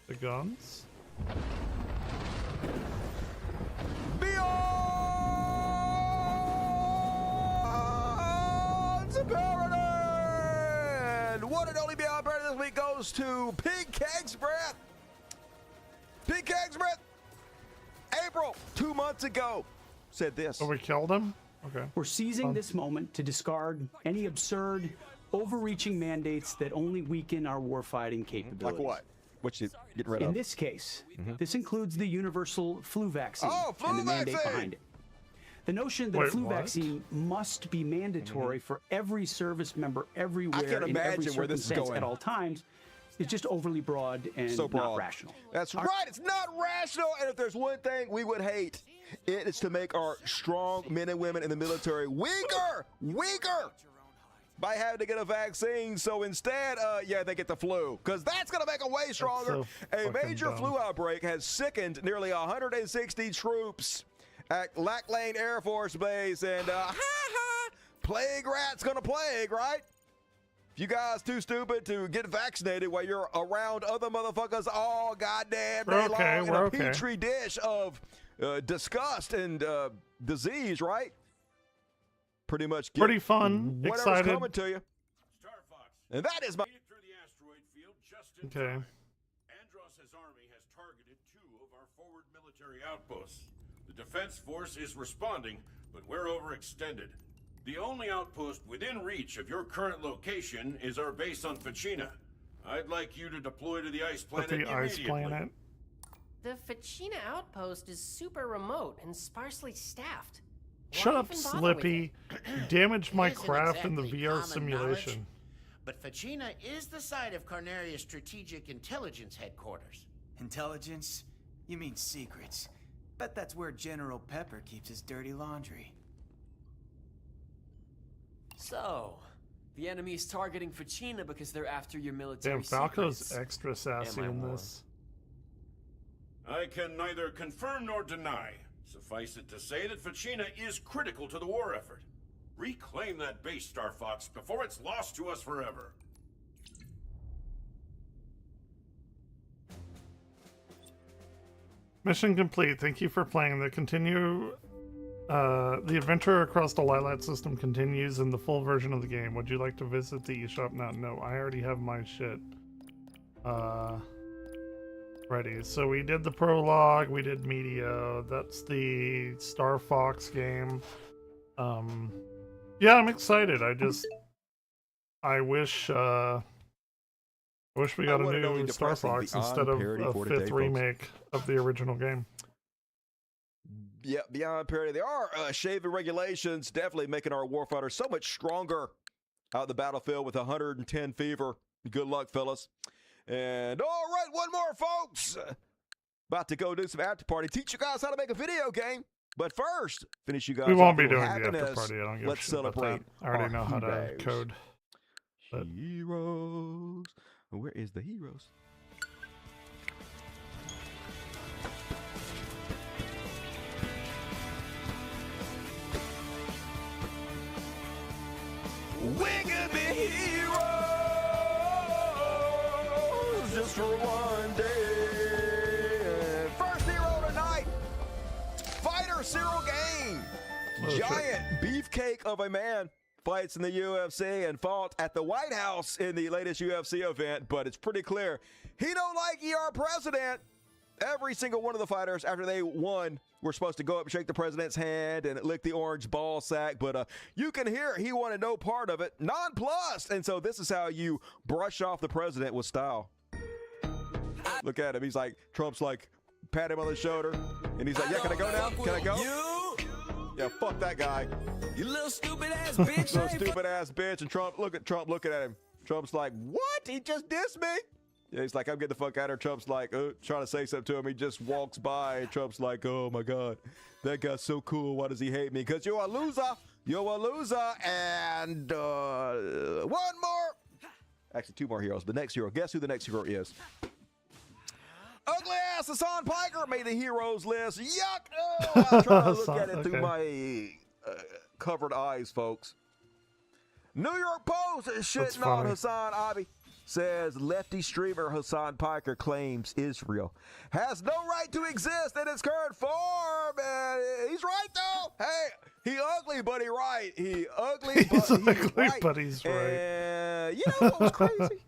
The guns? Beyond Parody! One and only Beyond Parody this week goes to Pig Keg's Breath. Pig Keg's Breath, April, 2 months ago, said this. Oh, we killed him? Okay. We're seizing this moment to discard any absurd, overreaching mandates that only weaken our warfighting capabilities. Like what? What you getting rid of? In this case, this includes the universal flu vaccine and the mandate behind it. The notion that a flu vaccine must be mandatory for every service member everywhere in every circumstance at all times is just overly broad and not rational. That's right. It's not rational. And if there's one thing we would hate, it is to make our strong men and women in the military weaker by having to get a vaccine. So instead, they get the flu, because that's going to make them way stronger. A major flu outbreak has sickened nearly 160 troops at Lac Lane Air Force Base, and plague rat's gonna plague, right? If you guys too stupid to get vaccinated while you're around other motherfuckers all goddamn day long in a petri dish of disgust and disease, right? Pretty much get pretty fun, whatever's excited. coming to you. And that is my... Okay. Andros' army has targeted 2 of our forward military outposts. The Defense Force is responding, but we're overextended. The only outpost within reach of your current location is our base on Ficina. I'd like you to deploy to the ice planet immediately. The Ficina outpost is super remote and sparsely staffed. Shut up, Slippy. You damaged my craft in the VR simulation. But Ficina is the site of Corneria's Strategic Intelligence Headquarters. Intelligence? You mean secrets. Bet that's where General Pepper keeps his dirty laundry. So, the enemy's targeting Ficina because they're after your military Damn, Falco's secrets. extra sassy in this. I can neither confirm nor deny. Suffice it to say that Ficina is critical to the war effort. Reclaim that base, Star Fox, before it's lost to us forever. Mission complete. Thank you for playing. The adventure across the Lilat system continues in the full version of the game. Would you like to visit the eShop now? No, I already have my shit ready. So we did the prologue, we did media. That's the Star Fox game. Yeah, I'm excited. I wish we got a new Star Fox instead of a 5th remake of the original game. Yeah, beyond parity. There are shaving regulations definitely making our warfighters so much stronger out in the battlefield with 110 fever. Good luck, fellas. And all right, one more, folks. About to go do some after party. Teach you guys how to make a video game. But first, finish you guys. We won't be doing happiness. the after party. I don't give a Let's shit about celebrate. that. I already know how to code. But... Heroes. Where is the heroes? We could be heroes just for one day. First hero tonight, Fighter Cyril Game. Giant beefcake of a man fights in the UFC and fought at the White House in the latest UFC event, but it's pretty clear he don't like ER president. Every single one of the fighters, after they won, were supposed to go up and shake the president's hand and lick the orange ball sack, but you can hear he wanted no part of it. Nonplussed. And so this is how you brush off the president with style. Look at him. He's like, Trump's like, pat him on the shoulder, and he's like, yeah, can I go now? Can I go? Yeah, fuck that guy. You little stupid ass bitch. Little stupid ass bitch. And Trump looking at him. Trump's like, what? He just dissed me? Yeah, he's like, I'm getting the fuck out of here. Trump's like, trying to say something to him. He just walks by. And Trump's like, oh my God, that guy's so cool. Why does he hate me? Because you're a loser. You're a loser. And one more. Actually, 2 more heroes. The next hero. Guess who the next hero is? Ugly ass Hassan Piker made the heroes list. Yuck. Oh, I'm trying to look at it through my covered eyes, folks. New York Post is shitting on Hassan Abi. Says lefty streamer Hassan Piker claims Israel has no right to exist in its current form. And he's right, though. Hey, he ugly, but he right. He ugly, but he's right. But he's right. And you know what was crazy?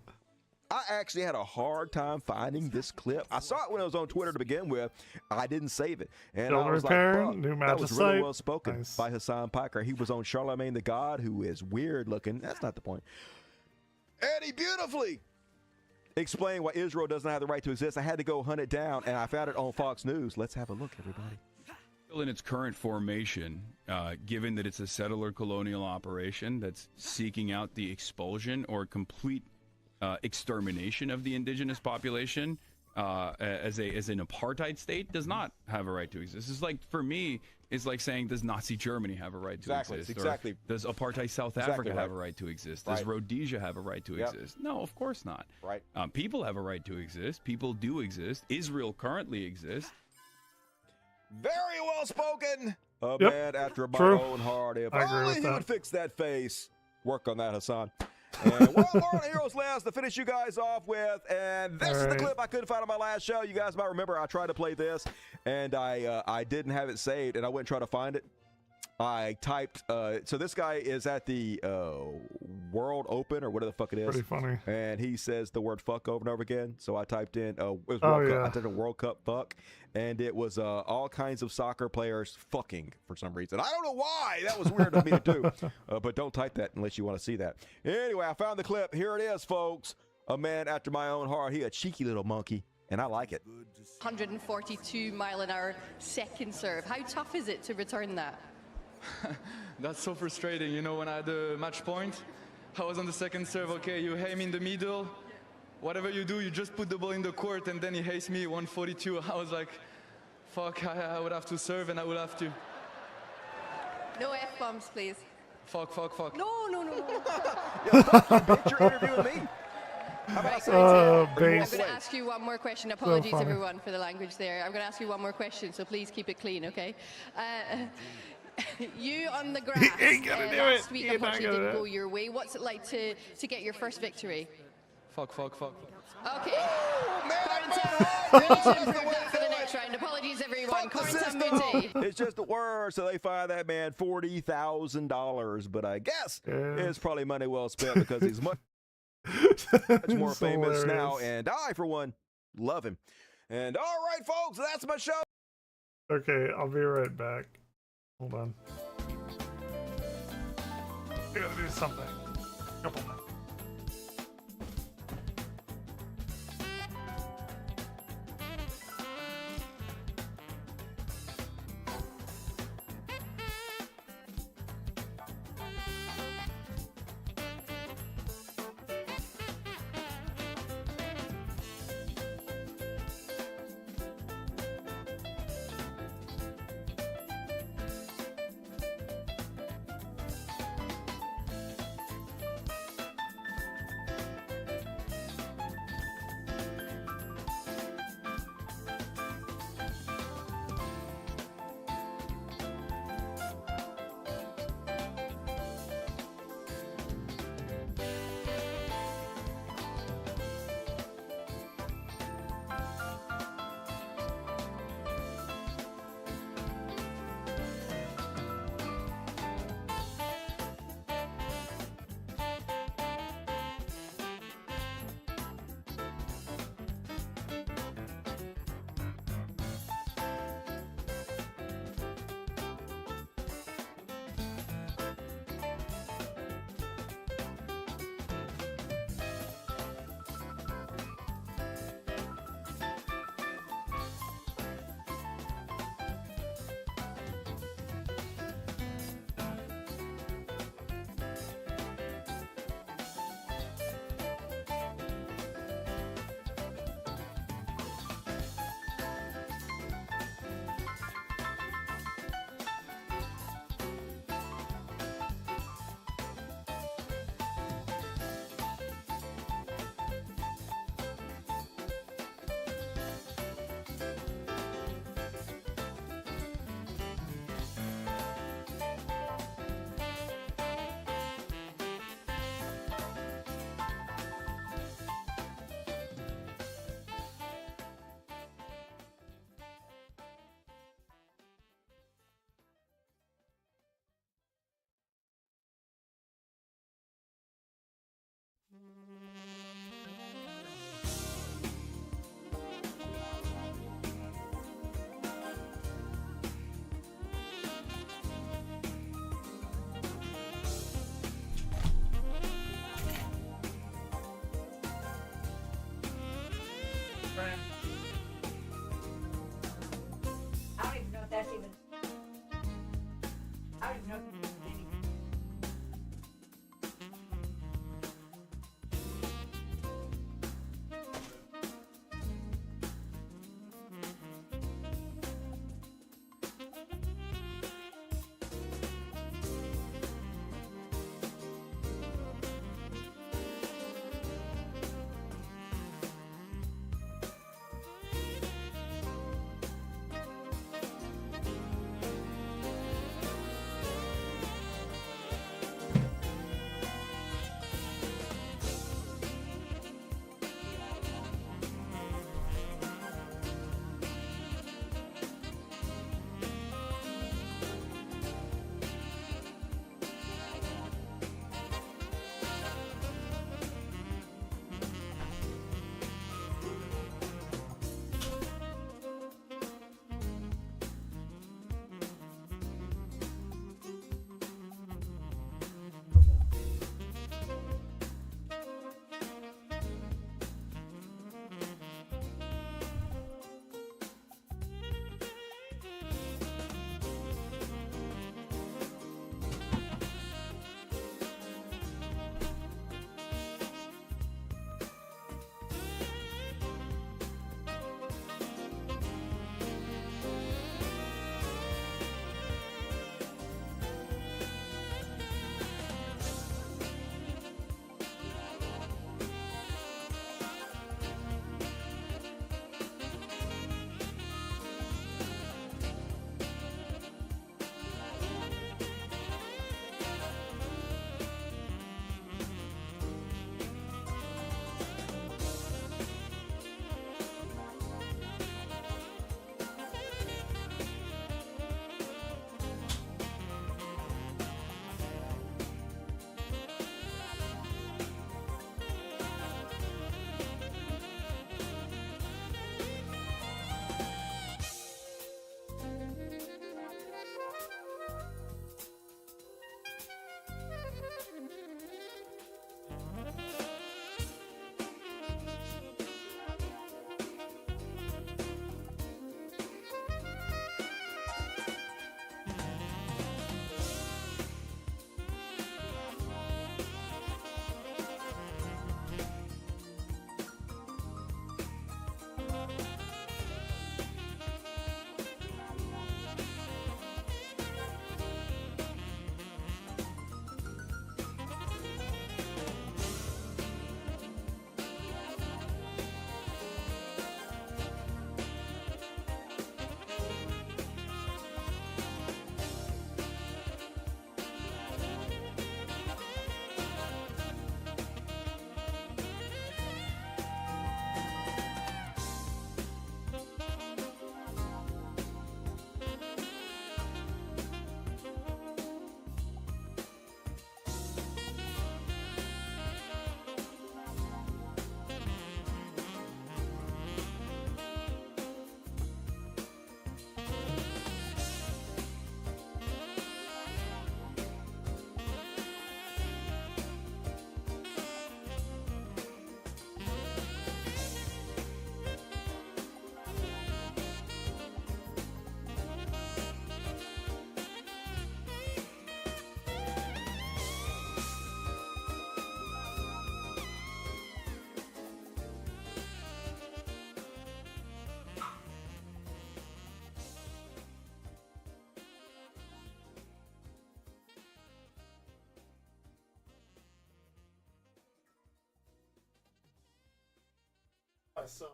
I actually had a hard time finding this clip. I saw it when it was on Twitter to begin with. I didn't save it. And I was like, that was really well spoken by Hassan Piker. He was on Charlemagne the God, who is weird looking. That's not the point. And he beautifully explained why Israel doesn't have the right to exist. I had to go hunt it down, and I found it on Fox News. Let's have a look, everybody. In its current formation, given that it's a settler colonial operation that's seeking out the expulsion or complete extermination of the indigenous population as an apartheid state, does not have a right to exist. It's like, for me, it's like saying, does Nazi Germany have a right to exist? Exactly. Or does apartheid South Africa have a right to exist? Does Rhodesia have a right to exist? No, of course not. Right. People have a right to exist. People do exist. Israel currently exists. Very well spoken. A man after my own heart. If only he would fix that face. Work on that, Hassan. And one more on the Heroes list to finish you guys off with. And this is the clip I couldn't find on my last show. You guys might remember I tried to play this, and I didn't have it saved, and I went and tried to find it. I typed, so this guy is at the World Open or whatever the fuck it is. Pretty funny. And he says the word fuck over and over again. So I typed in, it was Oh, World Cup. yeah. I typed in World Cup fuck. And it was all kinds of soccer players fucking for some reason. I don't know why. That was weird of me to do. But don't type that unless you want to see that. Anyway, I found the clip. Here it is, folks. A man after my own heart. He a cheeky little monkey. And I like it. 142 mile an hour second serve. How tough is it to return that? That's so frustrating. You know, when I had the match point, I was on the second serve. Okay, you aim in the middle. Whatever you do, you just put the ball in the court, and then he hates me 142. I was like, fuck, I would have to serve, and I would have to. No F-bombs, please. Fuck. No. Yeah, fuck you, bitch. You're interviewing me. How about I say I'm going base. to ask you one more question. Apologies, funny. everyone, for the language there. I'm going to ask you one more question, so please keep it clean, okay? You on the grass ain't gonna do last it. week, He ain't not unfortunately, gonna didn't do go it. your way. What's it like to get your first victory? Fuck. Okay. man, Really to improve that for the next round. Apologies, everyone. Quarantine booty. It's just a word, so they find that man $40,000. But I guess it's probably money well spent because he's much more It's famous now. hilarious. And I, for one, love him. And all right, folks, that's my show. Okay, I'll be right back. Hold on. I gotta do something. Couple minutes. I don't even know if that's even. I don't even know if so.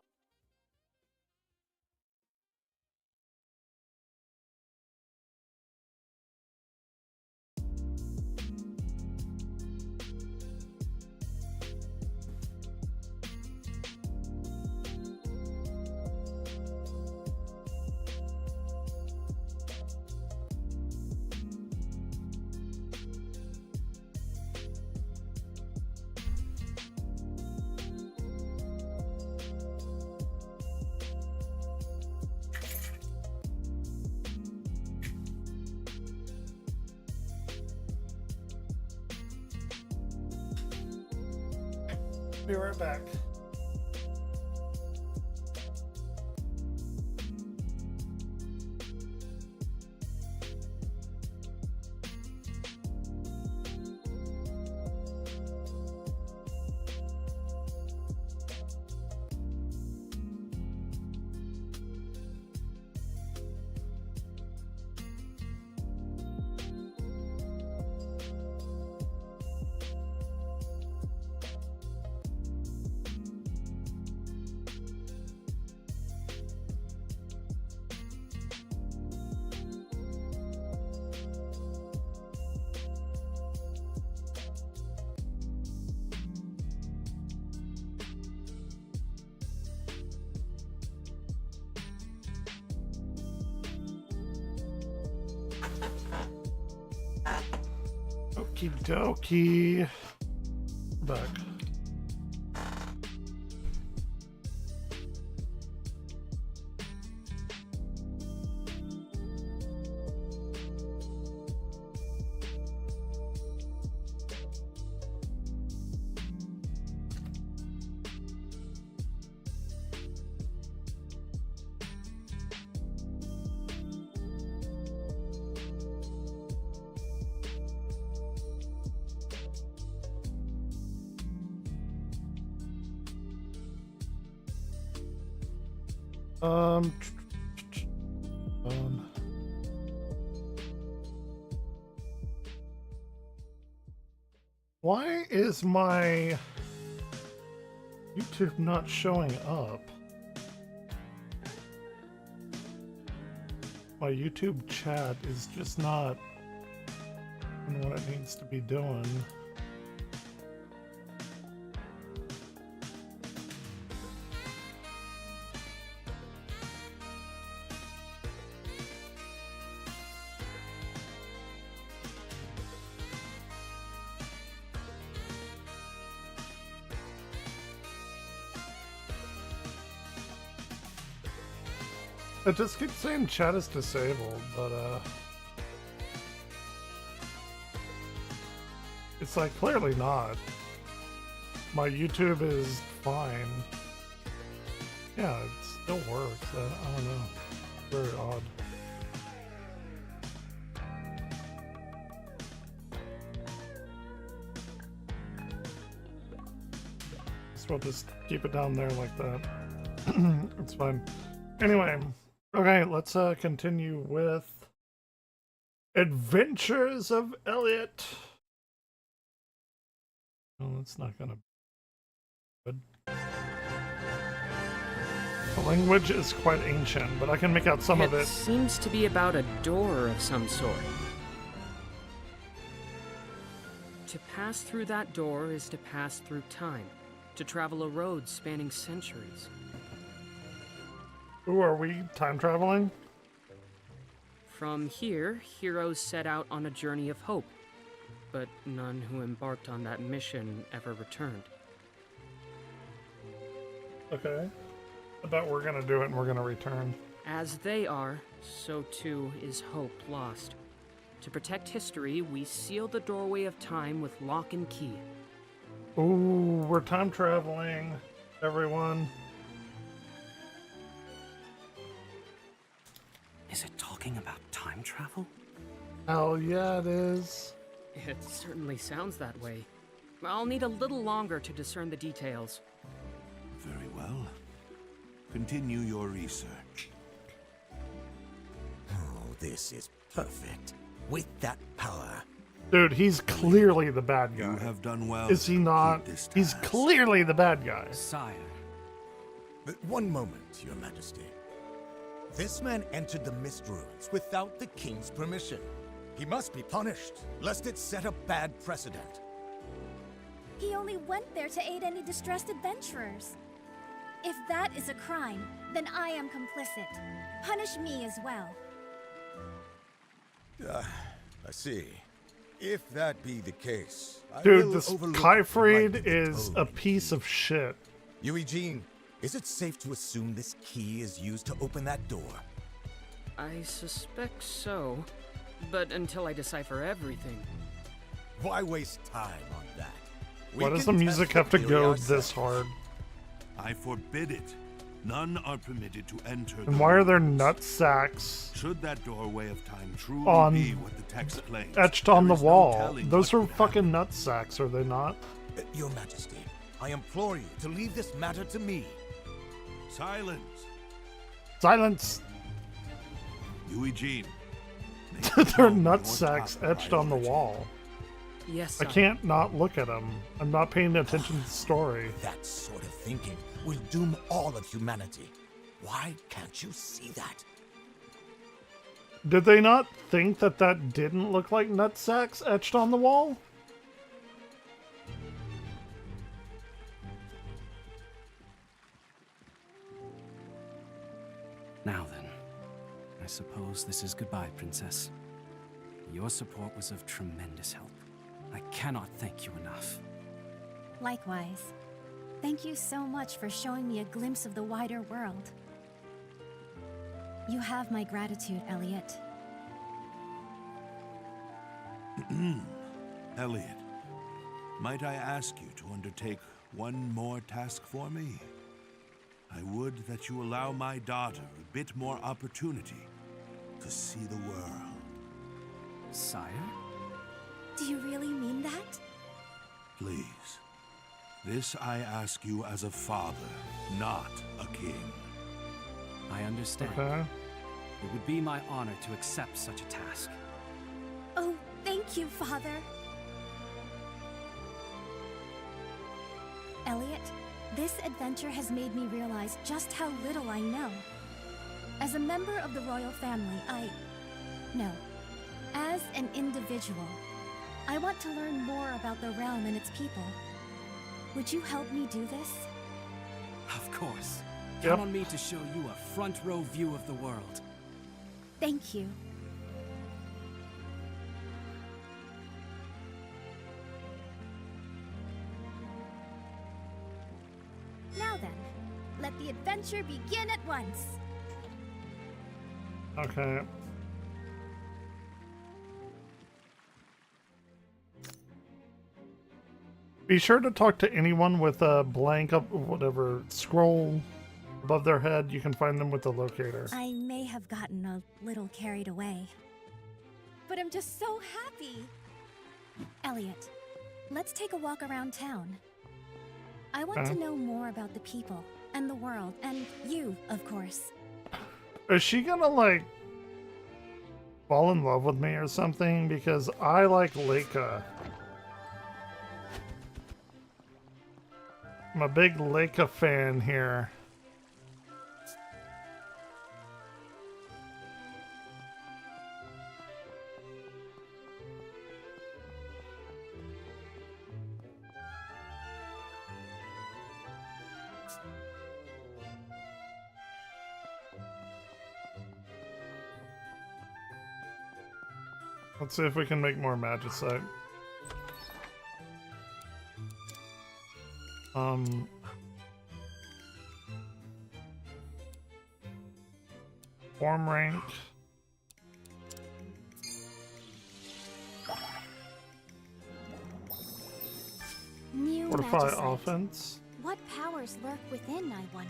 Be right back. Okie dokie. Back. Why is my YouTube not showing up? My YouTube chat is just not doing what it needs to be doing. It just keeps saying chat is disabled, but it's like clearly not. My YouTube is fine. Yeah, it still works. I don't know. Very odd. So we'll just keep it down there like that. It's fine. Anyway. Okay, let's continue with Adventures of Elliot. Oh, that's not gonna be good. The language is quite ancient, but I can make out some of it. It seems to be about a door of some sort. To pass through that door is to pass through time, to travel a road spanning centuries. Ooh, are we time traveling? From here, heroes set out on a journey of hope, but none who embarked on that mission ever returned. Okay. I bet we're gonna do it and we're gonna return. As they are, so too is hope lost. To protect history, we seal the doorway of time with lock and key. Ooh, we're time traveling, everyone. Is it talking about time travel? Hell yeah, it is. It certainly sounds that way. I'll need a little longer to discern the details. Very well. Continue your research. Oh, this is perfect. With that power. Dude, he's clearly the bad guy. You have done well. Is he not? He's clearly the bad guy. Sire, One moment, Your Majesty. This man entered the Mist Ruins without the King's permission. He must be punished, lest it set a bad precedent. He only went there to aid any distressed adventurers. If that is a crime, then I am complicit. Punish me as well. I see. If that be the case, Dude, this Kyfried is a piece of shit. Eugene, is it safe to assume this key is used to open that door? I suspect so, but until I decipher everything. Why waste time on that? Why does the music have to go this hard? I forbid it. None are permitted to enter. And why are there nut sacks Should that doorway of time truly on be what the text claims, etched on the there is no wall? telling Those what are could fucking nut sacks, are they not? Your Majesty, I implore you to leave this matter to me. Silence. Silence. Eugene. They're nut sacks etched on the wall. Yes, I can't not look at them. I'm not paying attention to the story. That sort of thinking will doom all of humanity. Why can't you see that? Did they not think that that didn't look like nut sacks etched on the wall? Now then, I suppose this is goodbye, Princess. Your support was of tremendous help. I cannot thank you enough. Likewise. Thank you so much for showing me a glimpse of the wider world. You have my gratitude, Elliot. Elliot, might I ask you to undertake one more task for me? I would that you allow my daughter a bit more opportunity to see the world. Sire? Do you really mean that? Please. This I ask you as a father, not a king. I understand. Okay. It would be my honor to accept such a task. Oh, thank you, Father. Elliot, this adventure has made me realize just how little I know. As a member of the royal family, No. As an individual, I want to learn more about the realm and its people. Would you help me do this? Of course. Yep. Count on me to show you a front row view of the world. Thank you. Now then, let the adventure begin at once. Okay. Be sure to talk to anyone with a blank up whatever scroll above their head. You can find them with the locator. I may have gotten a little carried away, but I'm just so happy. Elliot, let's take a walk around town. I want to know more about the people and the world, and you, of course. Is she gonna like fall in love with me or something? Because I like Leica. I'm a big Leica fan here. Let's see if we can make more magicite. Form rank. New Fortify magicite. offense. What powers lurk within, I wonder?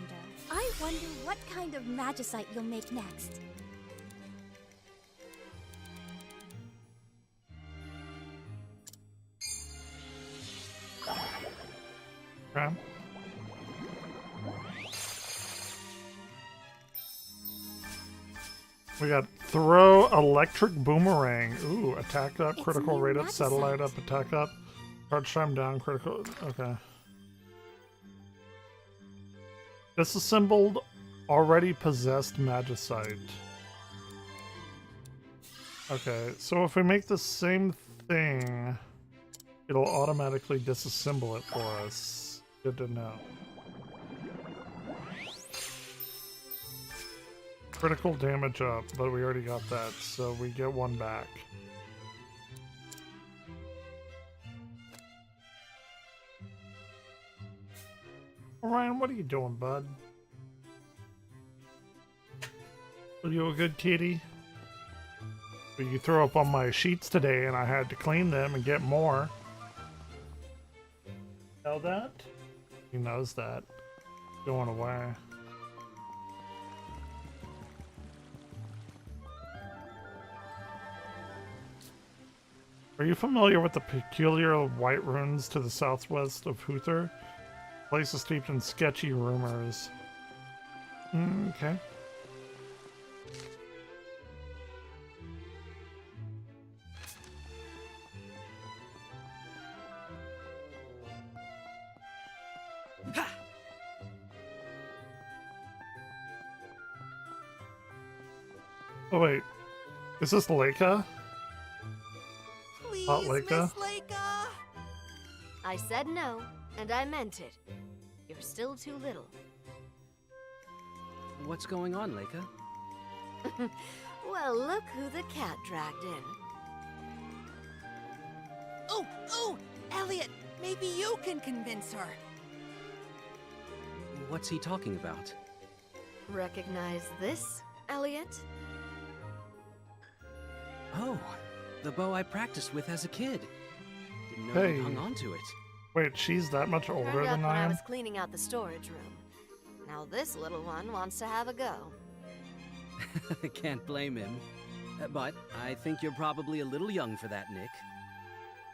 I wonder what kind of magicite you'll make next. Okay. We got throw electric boomerang. Ooh, attack up, critical rate up, satellite up, attack up, charge time down, critical. Okay. Disassembled already possessed magicite. Okay, so if we make the same thing, it'll automatically disassemble it for us. Good to know. Critical damage up, but we already got that, so we get one back. Ryan, what are you doing, bud? Are you a good kitty? Well, you threw up on my sheets today and I had to clean them and get more. Know that? He knows that. Going away. Are you familiar with the peculiar white ruins to the southwest of Huther? Place is steeped in sketchy rumors. Okay. Oh wait, is this Leica? Please, Hot Leica? Miss Leica. I said no, and I meant it. You're still too little. What's going on, Leica? Well, look who the cat dragged in. Oh, Elliot, maybe you can convince her. What's he talking about? Recognize this, Elliot? Oh, the bow I practiced with as a kid. Didn't know you hung on to it. Wait, she's that much older Turned up than when I I am? was cleaning out the storage room. Now this little one wants to have a go. Can't blame him. But I think you're probably a little young for that, Nick.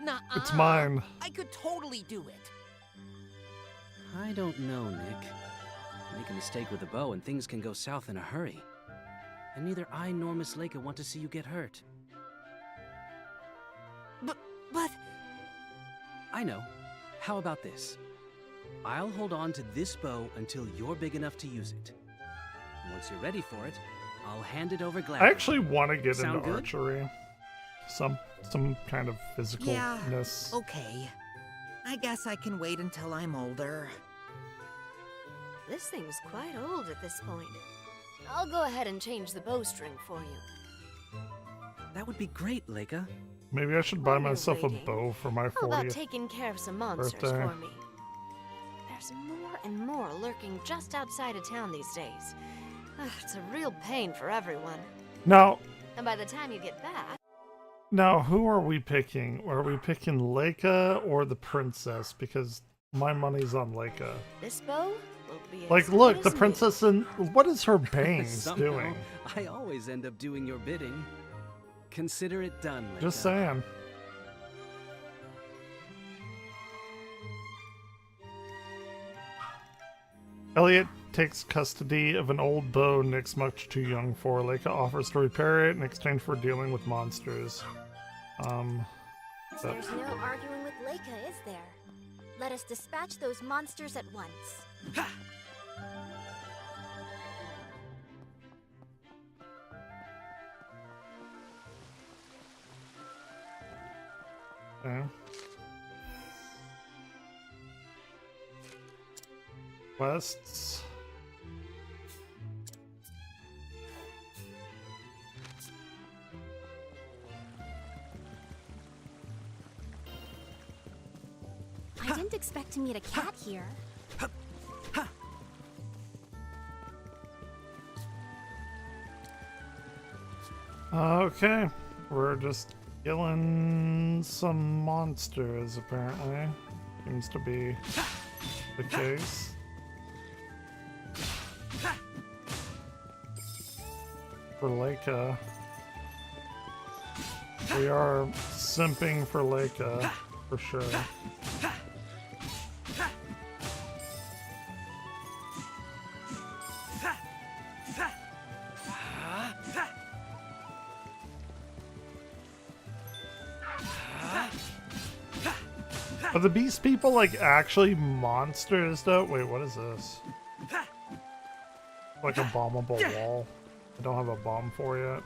Nuh-uh. It's mine. I could totally do it. I don't know, Nick. Make a mistake with a bow and things can go south in a hurry. And neither I nor Miss Leica want to see you get hurt. But... I know. How about this? I'll hold on to this bow until you're big enough to use it. Once you're ready for it, I'll hand it over gladly. I actually want to get Sound into good? archery. Some kind of physicalness. Okay. I guess I can wait until I'm older. This thing's quite old at this point. I'll go ahead and change the bowstring for you. That would be great, Leica. Maybe I should buy While you're myself a waiting, bow for my How about 40th taking care of some monsters birthday. for me? There's more and more lurking just outside of town these days. Ugh, it's a real pain for everyone. Now, And by the time you get back... who are we picking? Are we picking Leica or the princess? Because my money's on Leica. This bow will be as Like, good look, as the new. princess in... What is her bangs Somehow, doing? I always end up doing your bidding. Consider it done, Leica. Just saying. Elliot takes custody of an old bow Nick's much too young for. Leica offers to repair it in exchange for dealing with monsters. There's no arguing with Leica, is there? Let us dispatch those monsters at once. Okay. Quests. I didn't expect to meet a cat here. Okay, we're just killing some monsters, apparently. Seems to be the case. For Leica. We are simping for Leica, for sure. Are the beast people like actually monsters though? Wait, what is this? Like a bombable wall. I don't have a bomb for yet.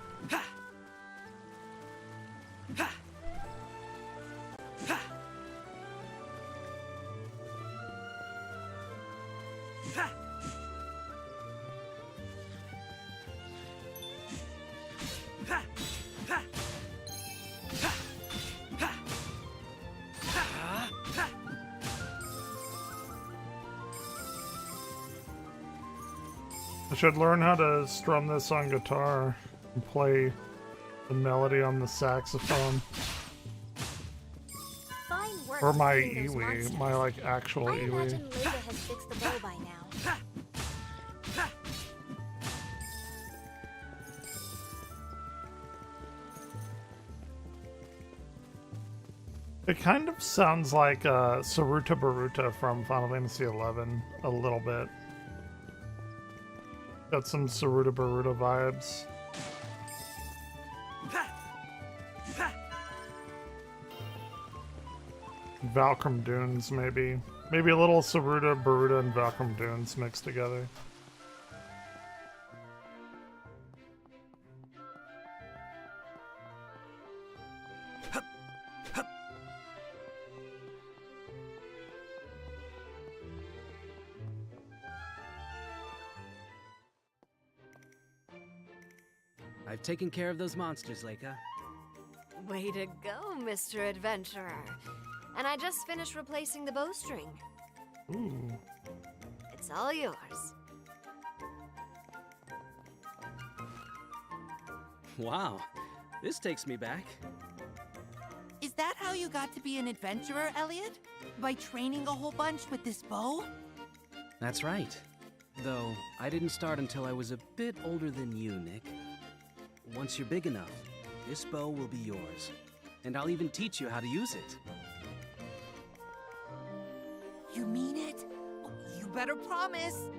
I should learn how to strum this on guitar and play the melody on the saxophone. Fine work Or my defeating those iwi, monsters. my like actual I iwi. imagine Leda has fixed the bow by now. It kind of sounds like Saruta Baruta from Final Fantasy XI, a little bit. Got some Saruta Baruta vibes. Valkyrie Dunes, maybe. Maybe a little Saruta Baruta and Valkyrie Dunes mixed together. I've taken care of those monsters, Leica. Way to go, Mr. Adventurer. And I just finished replacing the bowstring. Ooh. It's all yours. Wow, this takes me back. Is that how you got to be an adventurer, Elliot? By training a whole bunch with this bow? That's right. Though, I didn't start until I was a bit older than you, Nick. Once you're big enough, this bow will be yours. And I'll even teach you how to use it. You mean it? You better promise.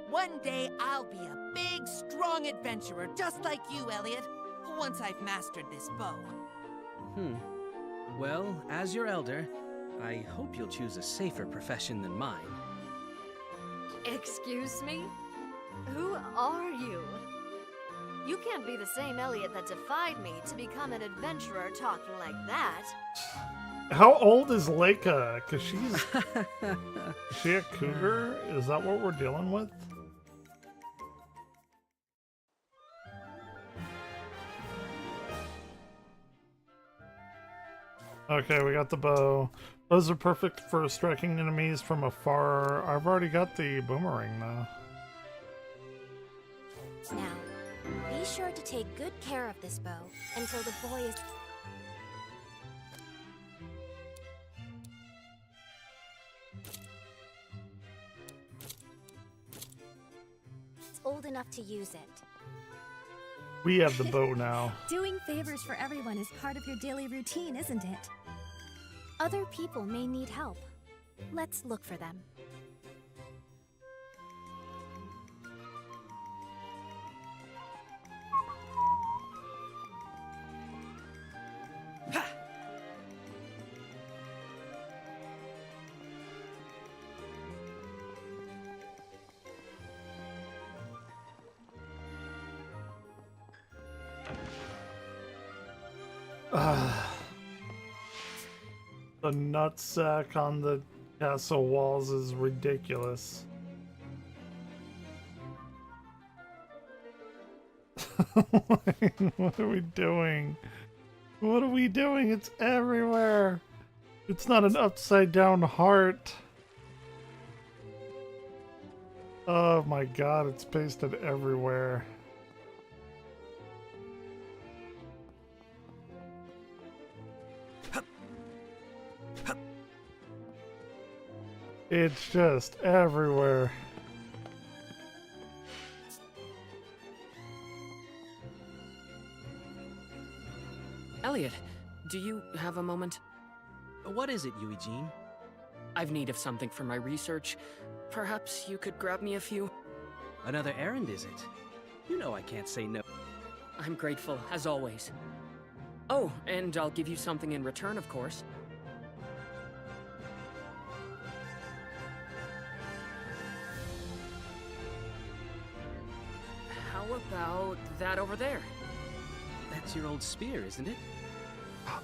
One day I'll be a big, strong adventurer just like you, Elliot. Once I've mastered this bow. Well, as your elder, I hope you'll choose a safer profession than mine. Excuse me? Who are you? You can't be the same Elliot that defied me to become an adventurer talking like that. How old is Leica? Cause she's... is she a cougar? Is that what we're dealing with? Okay, we got the bow. Those are perfect for striking enemies from afar. I've already got the boomerang now. Now, be sure to take good care of this bow until the boy is old enough to use it. We have the bow now. Doing favors for everyone is part of your daily routine, isn't it? Other people may need help. Let's look for them. The nutsack on the castle walls is ridiculous. What are we doing? What are we doing? It's everywhere. It's not an upside down heart. Oh my god, it's pasted everywhere. It's just everywhere. Elliot, do you have a moment? What is it, Eugene? I've need of something for my research. Perhaps you could grab me a few? Another errand, is it? You know I can't say no. I'm grateful, as always. Oh, and I'll give you something in return, of course. that over there. That's your old spear, isn't it?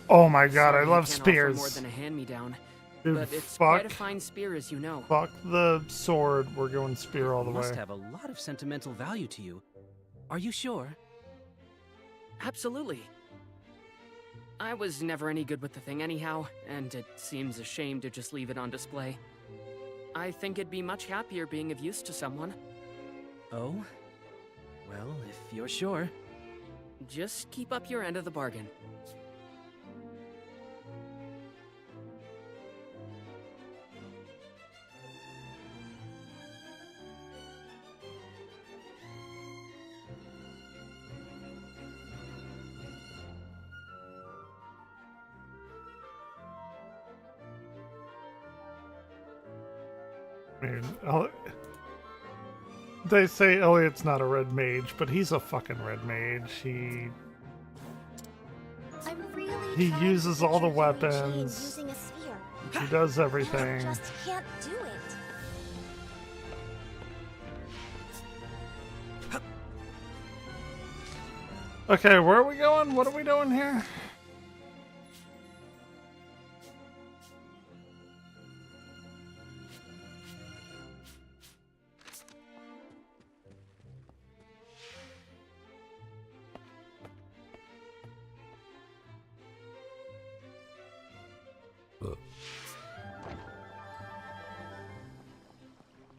Oh my god, Sorry, I love can't offer spears. more than a hand-me-down. Dude, But it's fuck. quite a fine spear, as you know. Fuck the sword. We're going spear all the It way. must have a lot of sentimental value to you. Are you sure? Absolutely. I was never any good with the thing anyhow, and it seems a shame to just leave it on display. I think it'd be much happier being of use to someone. Oh? Well, if you're sure. Just keep up your end of the bargain. I mean, they say Elliot's not a red mage, but he's a fucking red mage. He uses all the weapons. Using a sphere. He does everything. I just can't do it. Okay, where are we going? What are we doing here?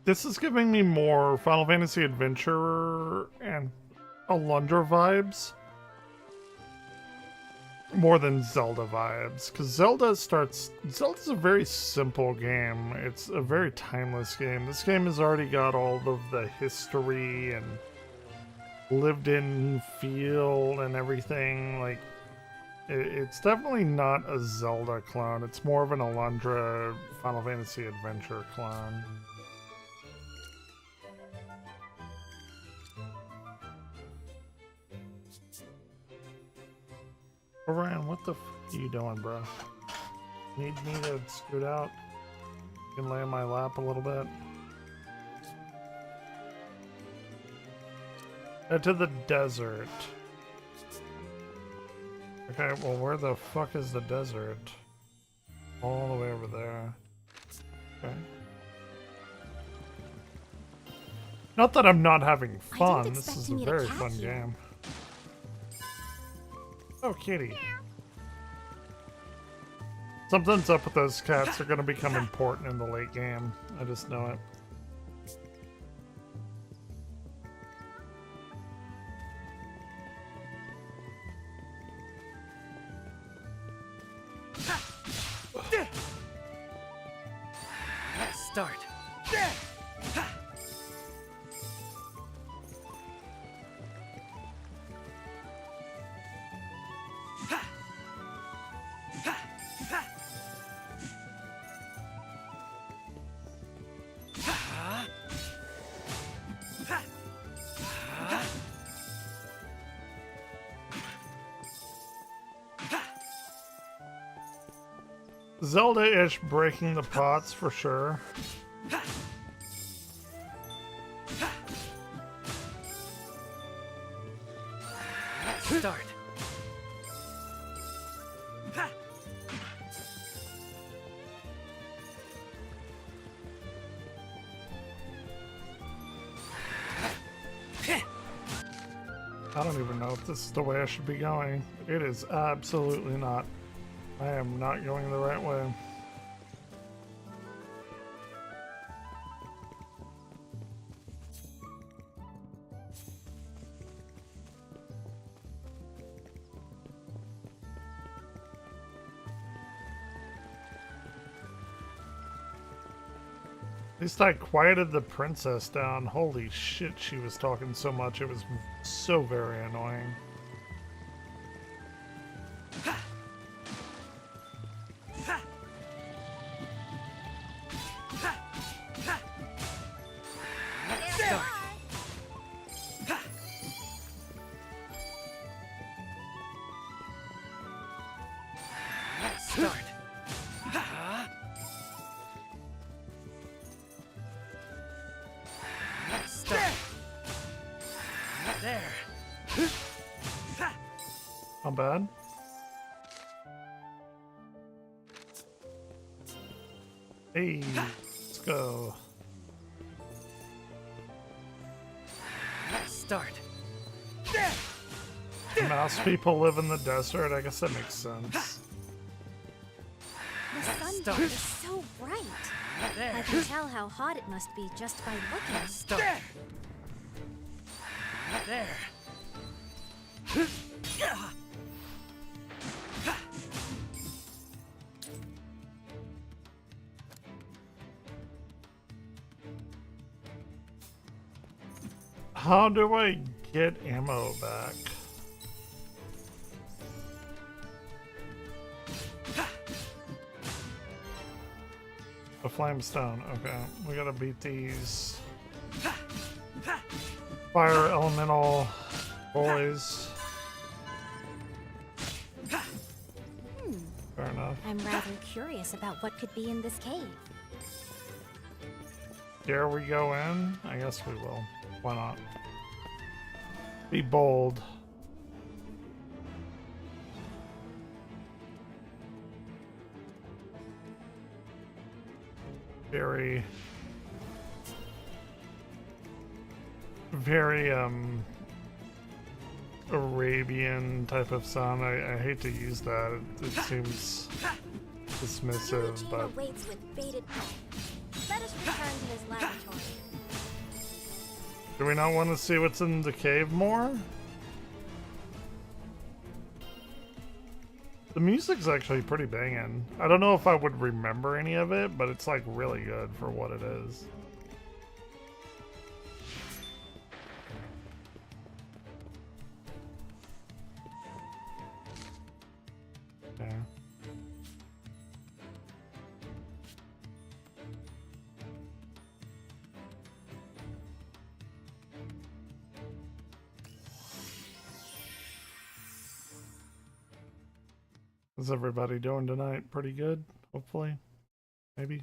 This is giving me more Final Fantasy Adventure and Alundra vibes. More than Zelda vibes. Because Zelda's a very simple game. It's a very timeless game. This game has already got all of the history and lived in feel and everything. Like, it's definitely not a Zelda clone. It's more of an Alundra Final Fantasy Adventure clone. Ryan, what the f are you doing, bro? Need me to scoot out? You can lay on my lap a little bit. Head to the desert. Okay, well, where the fuck is the desert? All the way over there. Okay. Not that I'm not having fun. This is a very fun game. Oh, kitty. Something's up with those cats. They're going to become important in the late game. I just know it. Start. Zelda-ish breaking the pots for sure. Start. I don't even know if this is the way I should be going. It is absolutely not. I am not going the right way. At least I quieted the princess down. Holy shit, she was talking so much. It was so very annoying. Start. Start. There. Not bad. Hey, let's go. Start. Mouse people live in the desert. I guess that makes sense. The sun is so bright. I can tell how hot it must be just by looking. Start. There. How do I get ammo back? The flamestone. Okay, we gotta beat these fire elemental boys. Fair enough. I'm rather curious about what could be in this cave. Dare we go in? I guess we will. Why not? Be bold. Very Arabian type of sun. I hate to use that. It seems dismissive, but Awaits with bated breath. Let us return to this laboratory. do we not want to see what's in the cave more? The music's actually pretty banging. I don't know if I would remember any of it, but it's like really good for what it is. Okay. How's everybody doing tonight? Pretty good, hopefully. Maybe.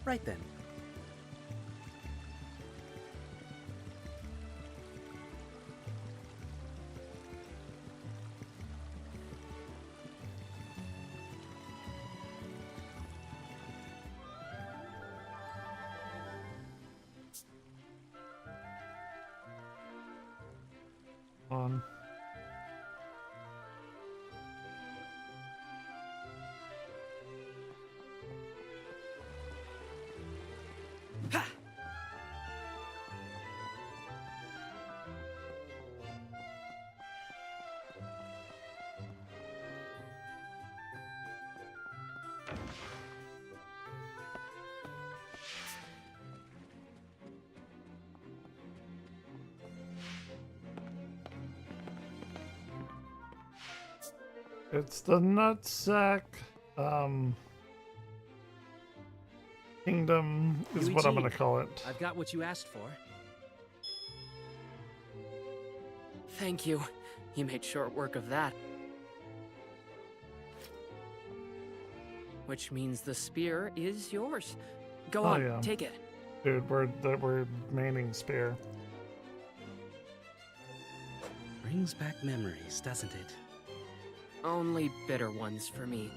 Right then. On. It's the nutsack kingdom is what I'm gonna call it. I've got what you asked for. Thank you. You made short work of that. Which means the spear is yours. Go on, yeah. take it. Dude, we're maining spear. Brings back memories, doesn't it? Only bitter ones for me.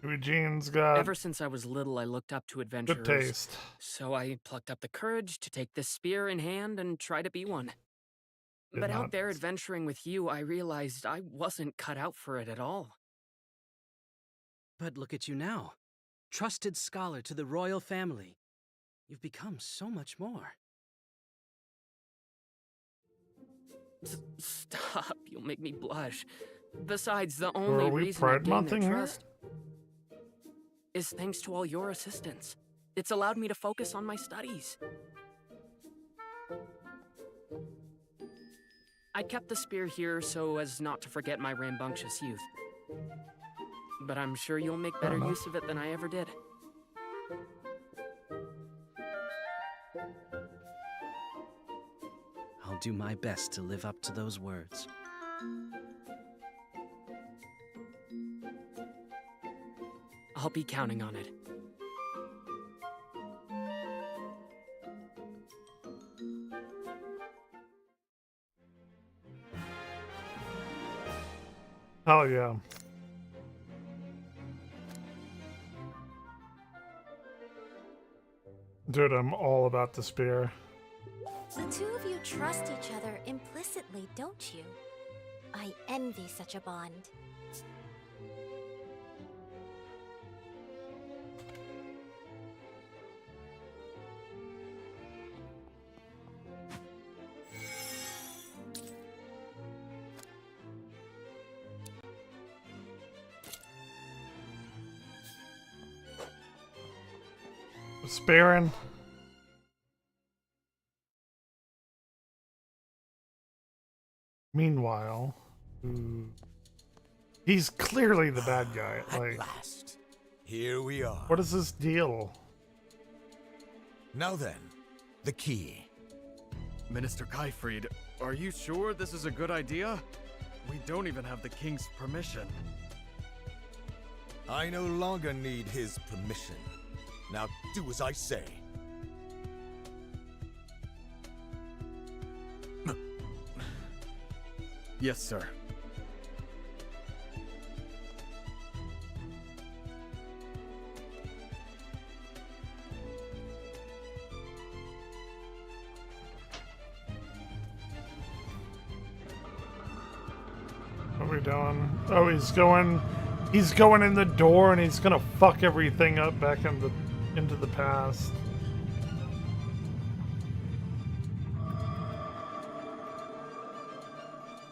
Eugene's got Ever since I was little, I looked up to adventurers. good taste. So I plucked up the courage to take this spear in hand and try to be one. Did But not. out there adventuring with you, I realized I wasn't cut out for it at all. But look at you now. Trusted scholar to the royal family. You've become so much more. Stop, you'll make me blush. Besides, the Are only we reason I pride gained their monthing here? trust is thanks to all your assistance. It's allowed me to focus on my studies. I kept the spear here so as not to forget my rambunctious youth. But I'm sure you'll make better use of it than I ever did. I'll do my best to live up to those words. I'll be counting on it. Hell yeah. Dude, I'm all about the spear. The two of you trust each other implicitly, don't you? I envy such a bond. Sparing. Meanwhile, he's clearly the bad guy. Like, At last, here we are. What is this deal? Now then, the key. Minister Kyfried, are you sure this is a good idea? We don't even have the king's permission. I no longer need his permission. Now do as I say. Yes, sir. What are we doing? Oh, he's going in the door and he's gonna fuck everything up back into the past.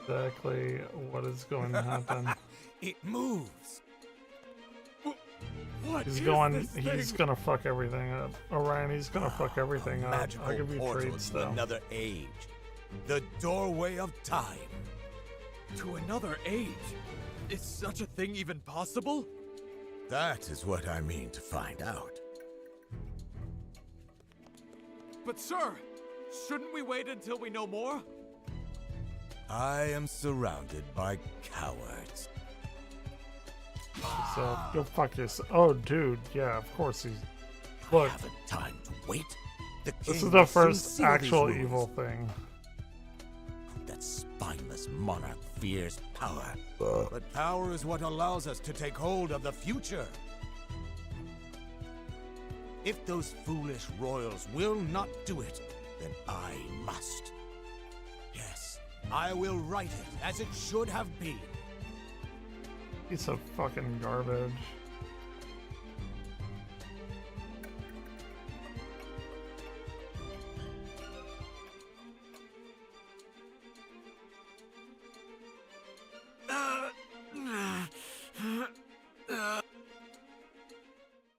Exactly what is going to happen. It moves. What He's is going. this He's thing? gonna fuck everything up. Orion, he's gonna fuck everything up. Magical I'll give you portal trades to though. another age. The doorway of time. To another age? Is such a thing even possible? That is what I mean to find out. But sir, shouldn't we wait until we know more? I am surrounded by cowards. So go fuck yourself. Oh, dude, yeah, of course he's. Look, I haven't time to wait. The this king is the will soon first seal these actual rules. evil thing. That spineless monarch fears power. But power is what allows us to take hold of the future. If those foolish royals will not do it, then I must. Yes, I will write it as it should have been. Piece of fucking garbage.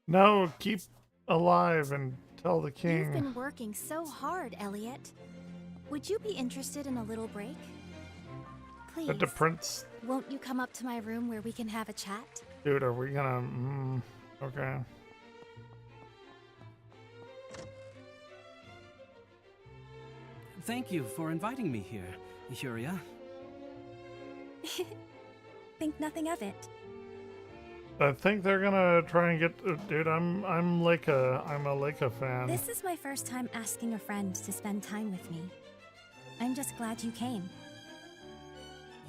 No, keep alive and tell the You've king. been working so hard, Elliot. Would you be interested in a little break? Please. The prince. Won't you come up to my room where we can have a chat? Dude, are we gonna. Okay. Thank you for inviting me here, Yuria. Think nothing of it. I think they're gonna try and get. Dude, I'm a Leica fan. This is my first time asking a friend to spend time with me. I'm just glad you came.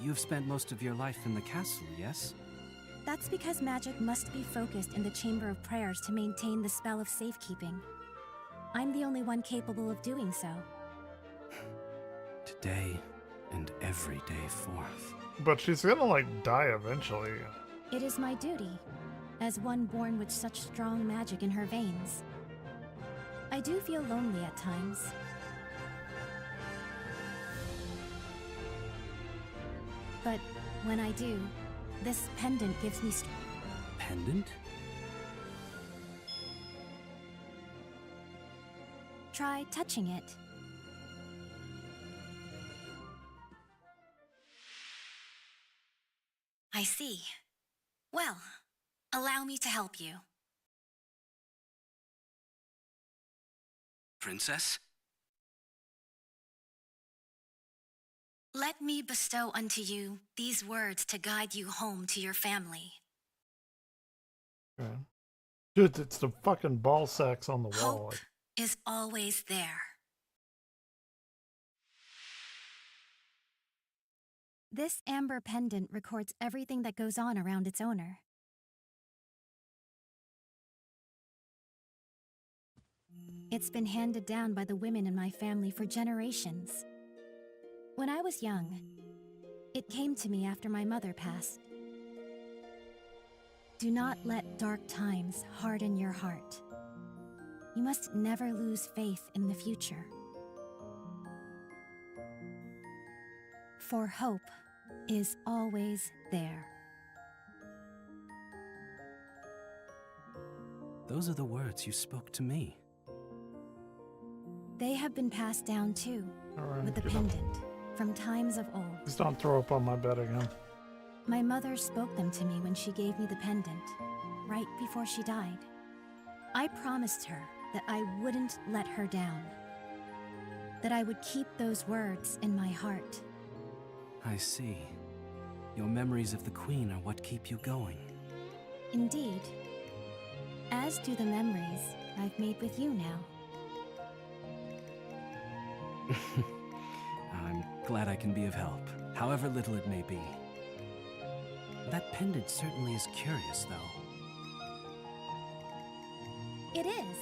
You've spent most of your life in the castle, yes? That's because magic must be focused in the Chamber of Prayers to maintain the spell of safekeeping. I'm the only one capable of doing so. Today and every day forth. But she's gonna like die eventually. It is my duty, as one born with such strong magic in her veins. I do feel lonely at times. But when I do, this pendant gives me Pendant? Try touching it. I see. Well, allow me to help you. Princess? Let me bestow unto you these words to guide you home to your family. Okay. Dude, it's the fucking ball sacks on the wall. Hope is always there. This amber pendant records everything that goes on around its owner. It's been handed down by the women in my family for generations. When I was young, it came to me after my mother passed. Do not let dark times harden your heart. You must never lose faith in the future. For hope is always there. Those are the words you spoke to me. They have been passed down too, Alright, with the get up. pendant, from times of old. Just don't throw up on my bed again. My mother spoke them to me when she gave me the pendant, right before she died. I promised her that I wouldn't let her down, that I would keep those words in my heart. I see. Your memories of the Queen are what keep you going. Indeed, as do the memories I've made with you now. I'm glad I can be of help, however little it may be. That pendant certainly is curious, though. It is.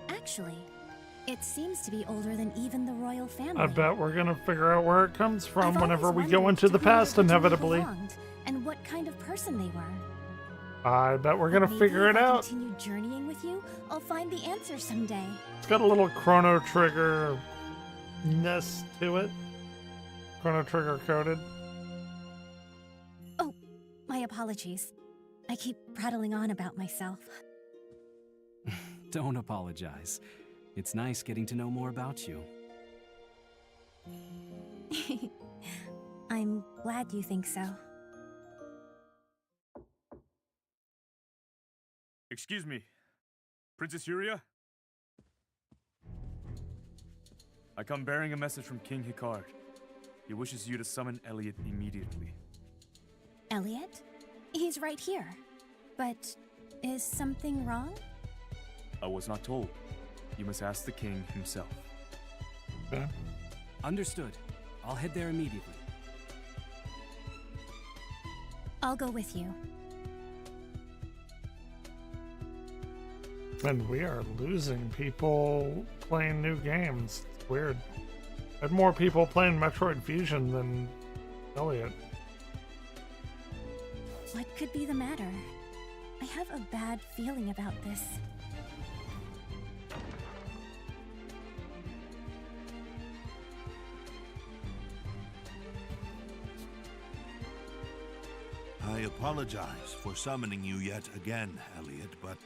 Actually, it seems to be older than even the royal family. I bet we're gonna figure out where it comes from I've whenever always we go wondered into to the whom they past, originally inevitably. belonged and what kind of person they were. I bet we're gonna Maybe figure it if I out. continue journeying with you, I'll find the answer someday. It's got a little Chrono Trigger-ness to it. Chrono Trigger coded. Oh, my apologies. I keep prattling on about myself. Don't apologize. It's nice getting to know more about you. I'm glad you think so. Excuse me, Princess Yuria? I come bearing a message from King Hikard. He wishes you to summon Elliot immediately. Elliot? He's right here. But is something wrong? I was not told. You must ask the king himself. Okay. Understood. I'll head there immediately. I'll go with you. And we are losing people playing new games. It's weird. I had more people playing Metroid Fusion than Elliot. What could be the matter? I have a bad feeling about this. I apologize for summoning you yet again, Elliot, but...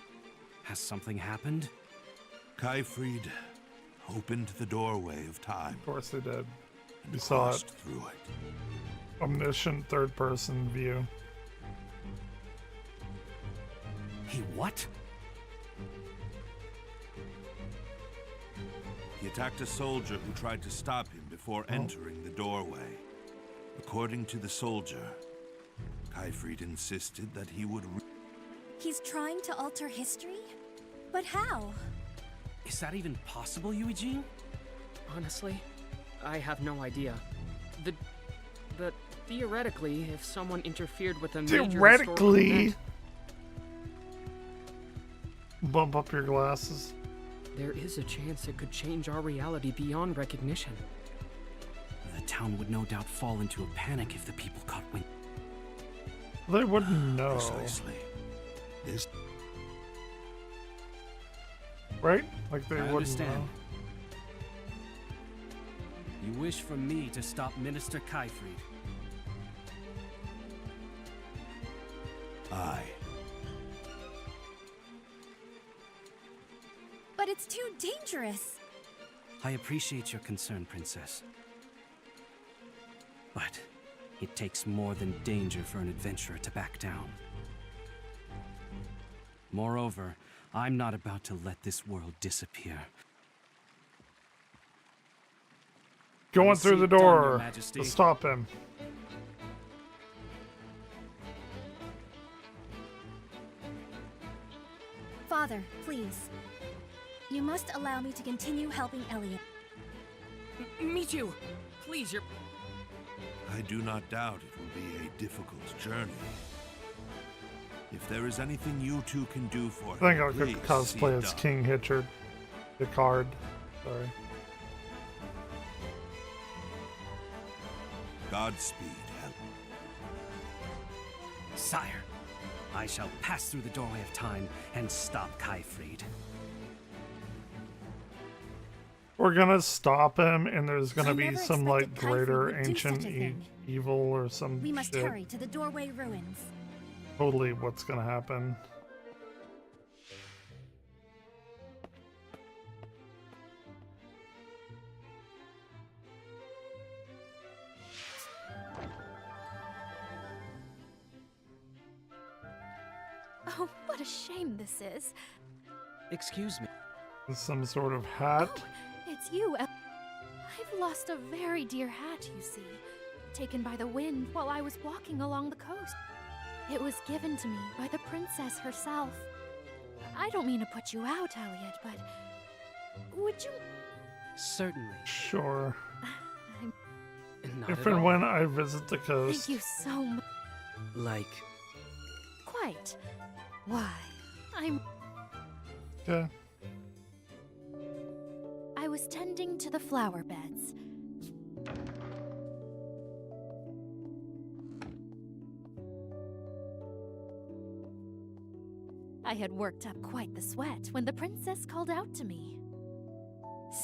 Has something happened? Kaifried opened the doorway of time. Of course they did. And You saw it. crossed through it. Omniscient third-person view. He what? He attacked a soldier who tried to stop him before entering the doorway. According to the soldier, Kaifried insisted that he would... He's trying to alter history? But how? Is that even possible, Eugene? Honestly, I have no idea. But theoretically, if someone interfered with a major historical Theoretically! event, Bump up your glasses. there is a chance it could change our reality beyond recognition. The town would no doubt fall into a panic if the people caught wind. They wouldn't know. Precisely. This... Right? Like they I wouldn't understand. know. You wish for me to stop Minister Kaifried. Aye. But it's too dangerous. I appreciate your concern, Princess. But it takes more than danger for an adventurer to back down. Moreover, I'm not about to let this world disappear. Going I'll through see the it done, Your door Majesty. to stop him. Father, please. You must allow me to continue helping Elliot. Me too. Please, you're... I do not doubt it will be a difficult journey. If there is anything you two can do for I think her, I could please see cosplay it as done. King Hitchard. The card. Sorry. Godspeed, Helen. Sire, I shall pass through the doorway of time and stop Kaifried. We're gonna stop him, and there's gonna I be never some expected like Kaifrid greater would do ancient such a thing. evil or some We must shit. hurry to the doorway ruins. Totally, what's gonna happen? Oh, what a shame this is. Excuse me. Some sort of hat. It's you. I've lost a very dear hat, you see. Taken by the wind while I was walking along the coast. It was given to me by the princess herself. I don't mean to put you out, Elliot, but would you... Certainly. Sure. Not If at and all. when I visit the coast. Thank you so much. Like, Quite. Why, I'm... Okay. I was tending to the flower beds. I had worked up quite the sweat when the princess called out to me.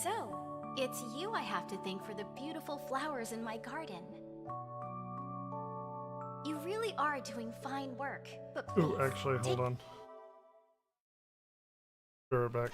So, it's you I have to thank for the beautiful flowers in my garden. You really are doing fine work, but please, Ooh, actually, hold on. Be right back.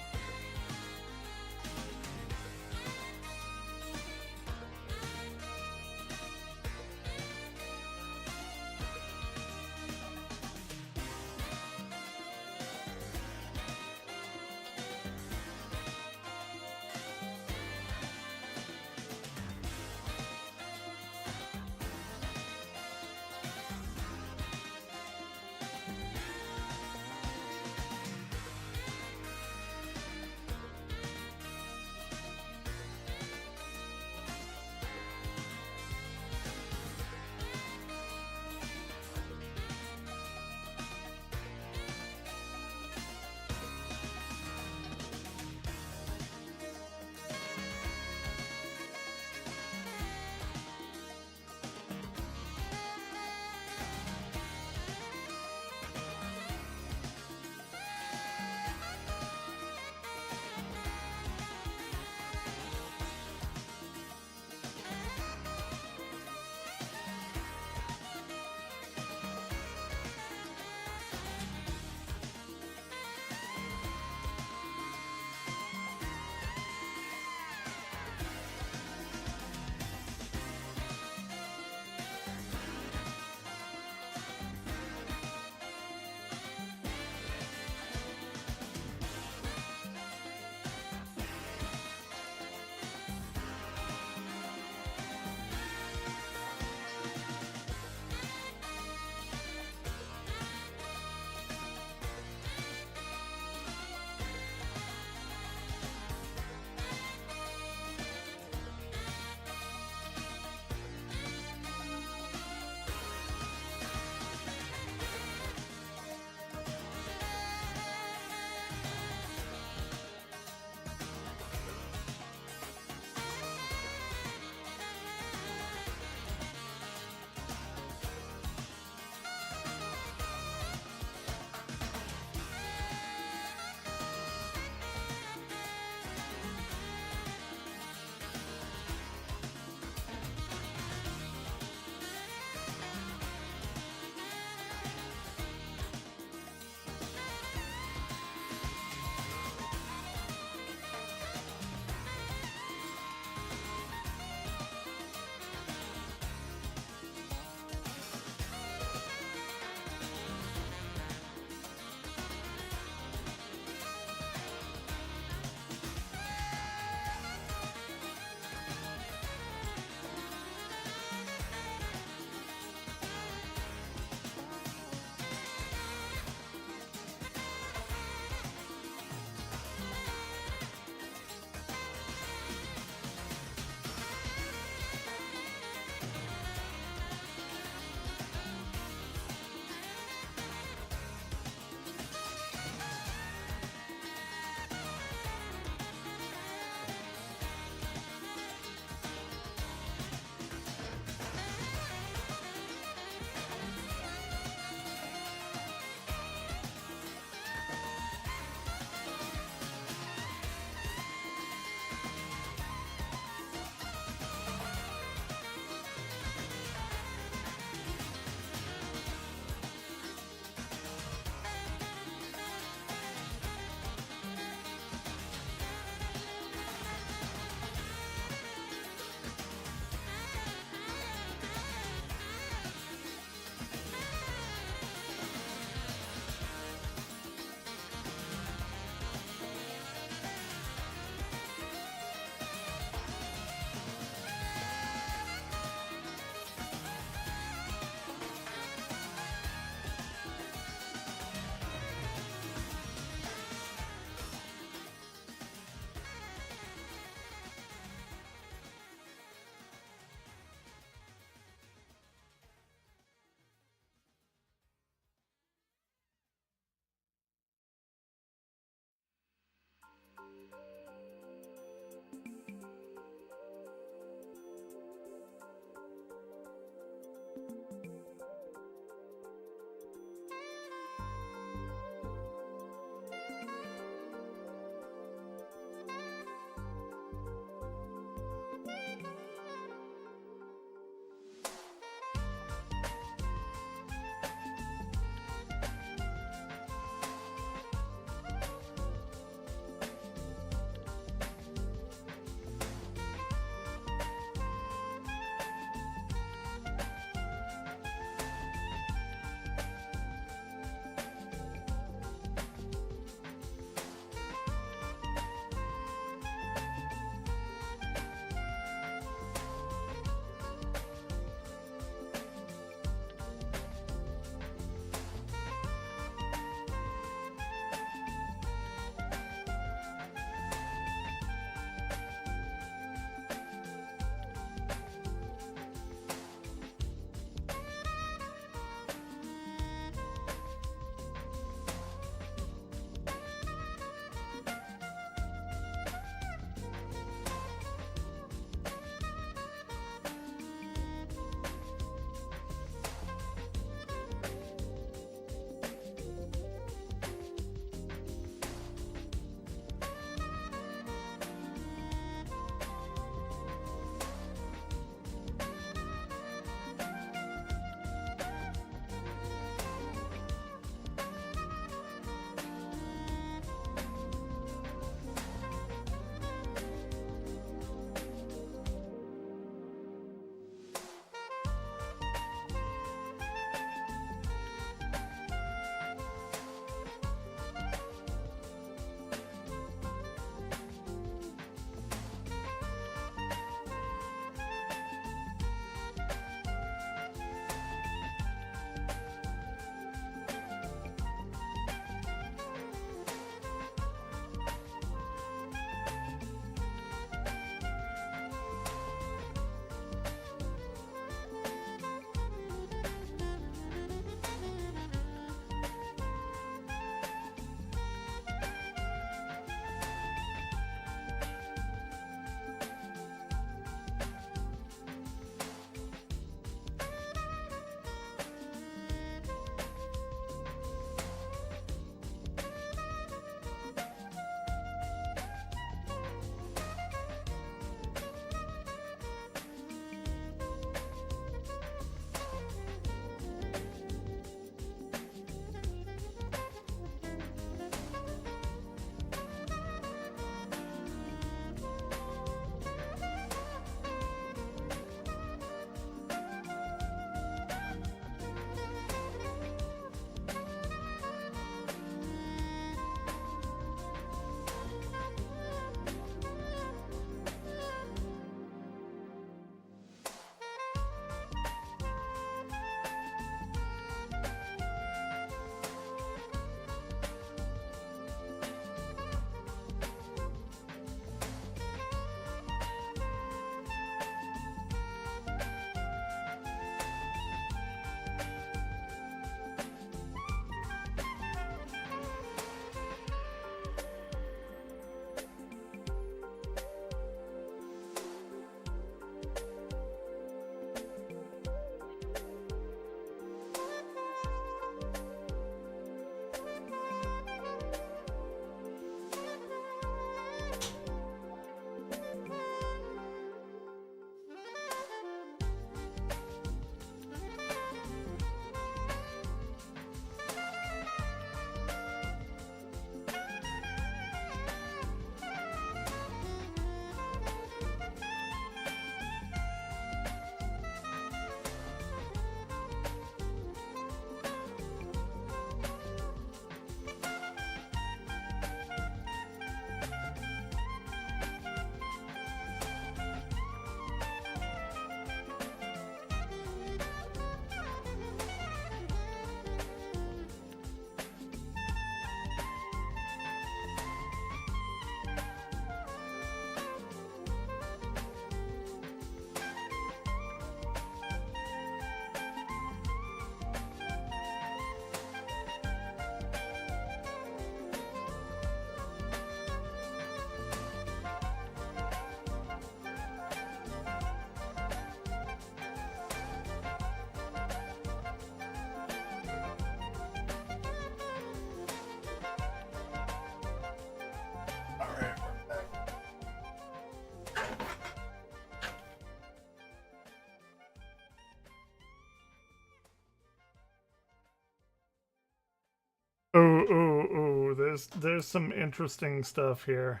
there's some interesting stuff here.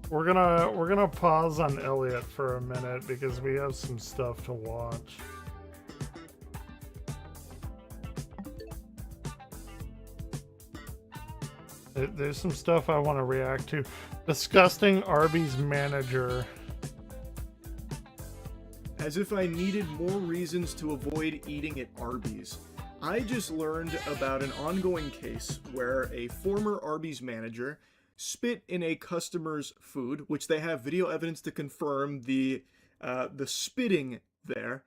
We're gonna pause on Elliot for a minute because we have some stuff to watch. There's some stuff I want to react to. Disgusting Arby's manager. As if I needed more reasons to avoid eating at Arby's. I just learned about an ongoing case where a former Arby's manager spit in a customer's food, which they have video evidence to confirm the spitting there,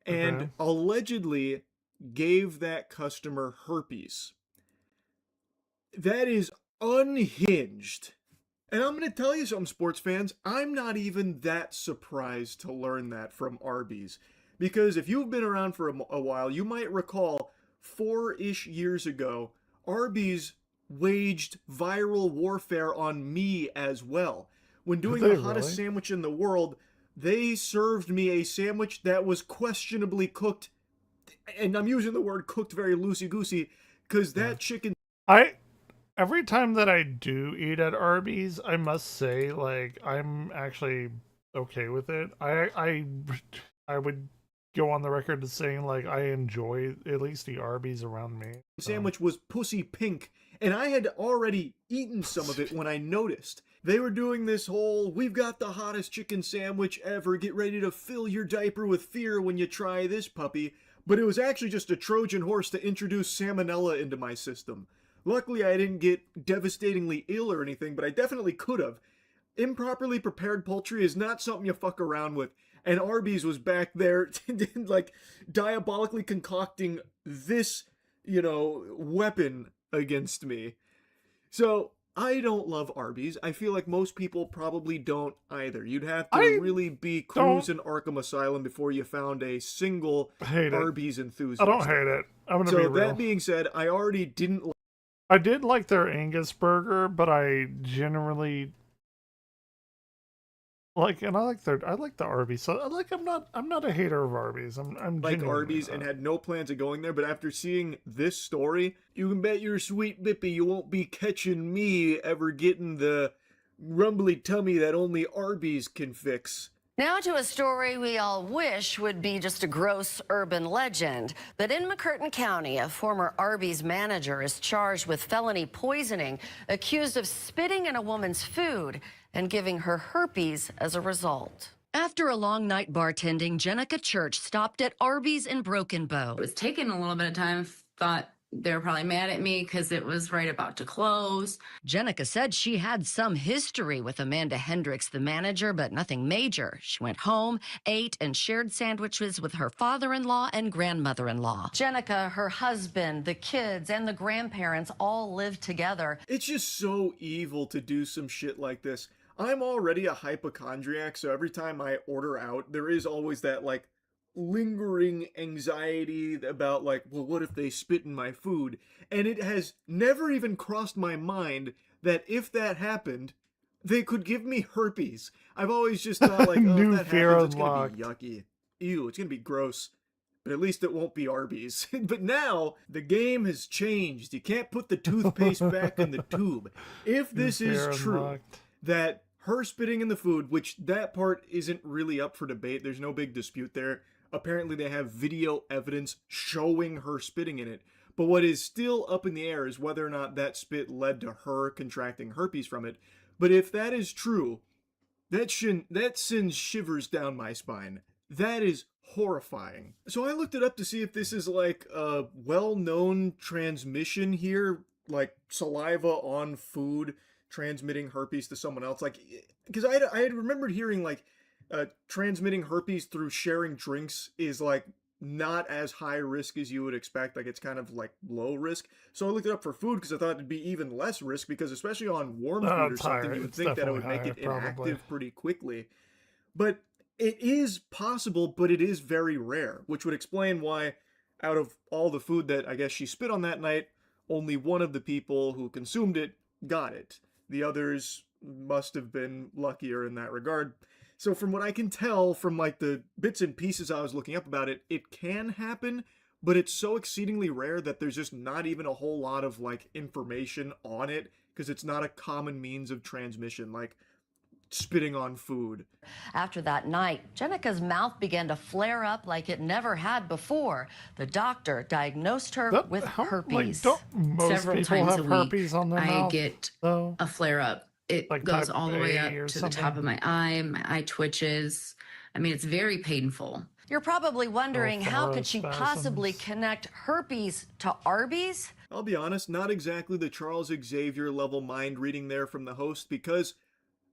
and allegedly gave that customer herpes. That is unhinged. And I'm going to tell you something, sports fans. I'm not even that surprised to learn that from Arby's. Because if you've been around for a while, you might recall 4-ish years ago, Arby's waged viral warfare on me as well. When doing the hottest sandwich in the world, they served me a sandwich that was questionably cooked. And I'm using the word cooked very loosey-goosey, because that chicken... Every time that I do eat at Arby's, I must say, like, I'm actually okay with it. I would go on the record as saying, like, I enjoy at least the Arby's around me. The sandwich was pussy pink, and I had already eaten some of it when I noticed. They were doing this whole, we've got the hottest chicken sandwich ever, get ready to fill your diaper with fear when you try this puppy. But it was actually just a Trojan horse to introduce salmonella into my system. Luckily, I didn't get devastatingly ill or anything, but I definitely could have. Improperly prepared poultry is not something you fuck around with. And Arby's was back there, like, diabolically concocting this, weapon against me. So, I don't love Arby's. I feel like most people probably don't either. You'd have to really be cruising Arkham Asylum before you found a single Arby's enthusiast. I don't hate it. I'm gonna be real. So, that being said, I already didn't like... I did like their Angus burger, but I generally and I like the Arby's. So I'm not a hater of Arby's. I'm like Arby's and had no plans of going there, but after seeing this story, you can bet your sweet bippy you won't be catching me ever getting the rumbly tummy that only Arby's can fix. Now to a story we all wish would be just a gross urban legend. But in McCurtain County, a former Arby's manager is charged with felony poisoning, accused of spitting in a woman's food and giving her herpes as a result. After a long night bartending, Jenica Church stopped at Arby's in Broken Bow. It was taking a little bit of time, thought they were probably mad at me because it was right about to close. Jenica said she had some history with Amanda Hendricks, the manager, but nothing major. She went home, ate, and shared sandwiches with her father-in-law and grandmother-in-law. Jenica, her husband, the kids, and the grandparents all lived together. It's just so evil to do some shit like this. I'm already a hypochondriac, so every time I order out, there is always that, like, lingering anxiety about, like, well, what if they spit in my food? And it has never even crossed my mind that if that happened, they could give me herpes. I've always just thought, like, oh, if that happens, it's gonna be yucky. Ew, it's gonna be gross. But at least it won't be Arby's. But now, the game has changed. You can't put the toothpaste back in the tube. If this is true, that her spitting in the food, which that part isn't really up for debate, there's no big dispute there. Apparently they have video evidence showing her spitting in it. But what is still up in the air is whether or not that spit led to her contracting herpes from it. But if that is true, that sends shivers down my spine. That is horrifying. So I looked it up to see if this is like a well-known transmission here, like saliva on food transmitting herpes to someone else. Like, because I had remembered hearing, like, transmitting herpes through sharing drinks is, like, not as high risk as you would expect. Like, it's kind of, like, low risk. So I looked it up for food because I thought it'd be even less risk, because especially on warm food or something, you would think that it would make it inactive pretty quickly. But it is possible, but it is very rare, which would explain why out of all the food that I guess she spit on that night, only one of the people who consumed it got it. The others must have been luckier in that regard. So from what I can tell from, like, the bits and pieces I was looking up about it, it can happen, but it's so exceedingly rare that there's just not even a whole lot of like information on it because it's not a common means of transmission, like spitting on food. After that night, Jenica's mouth began to flare up like it never had before. The doctor diagnosed her with herpes. Don't most Several people times have a week, herpes on their I mouth? get though? a flare up. It Like goes type all the way A up or to the top something? of my eye twitches. I mean, it's very painful. You're probably wondering how could she photospasms. possibly connect herpes to Arby's? I'll be honest, not exactly the Charles Xavier level mind reading there from the host, because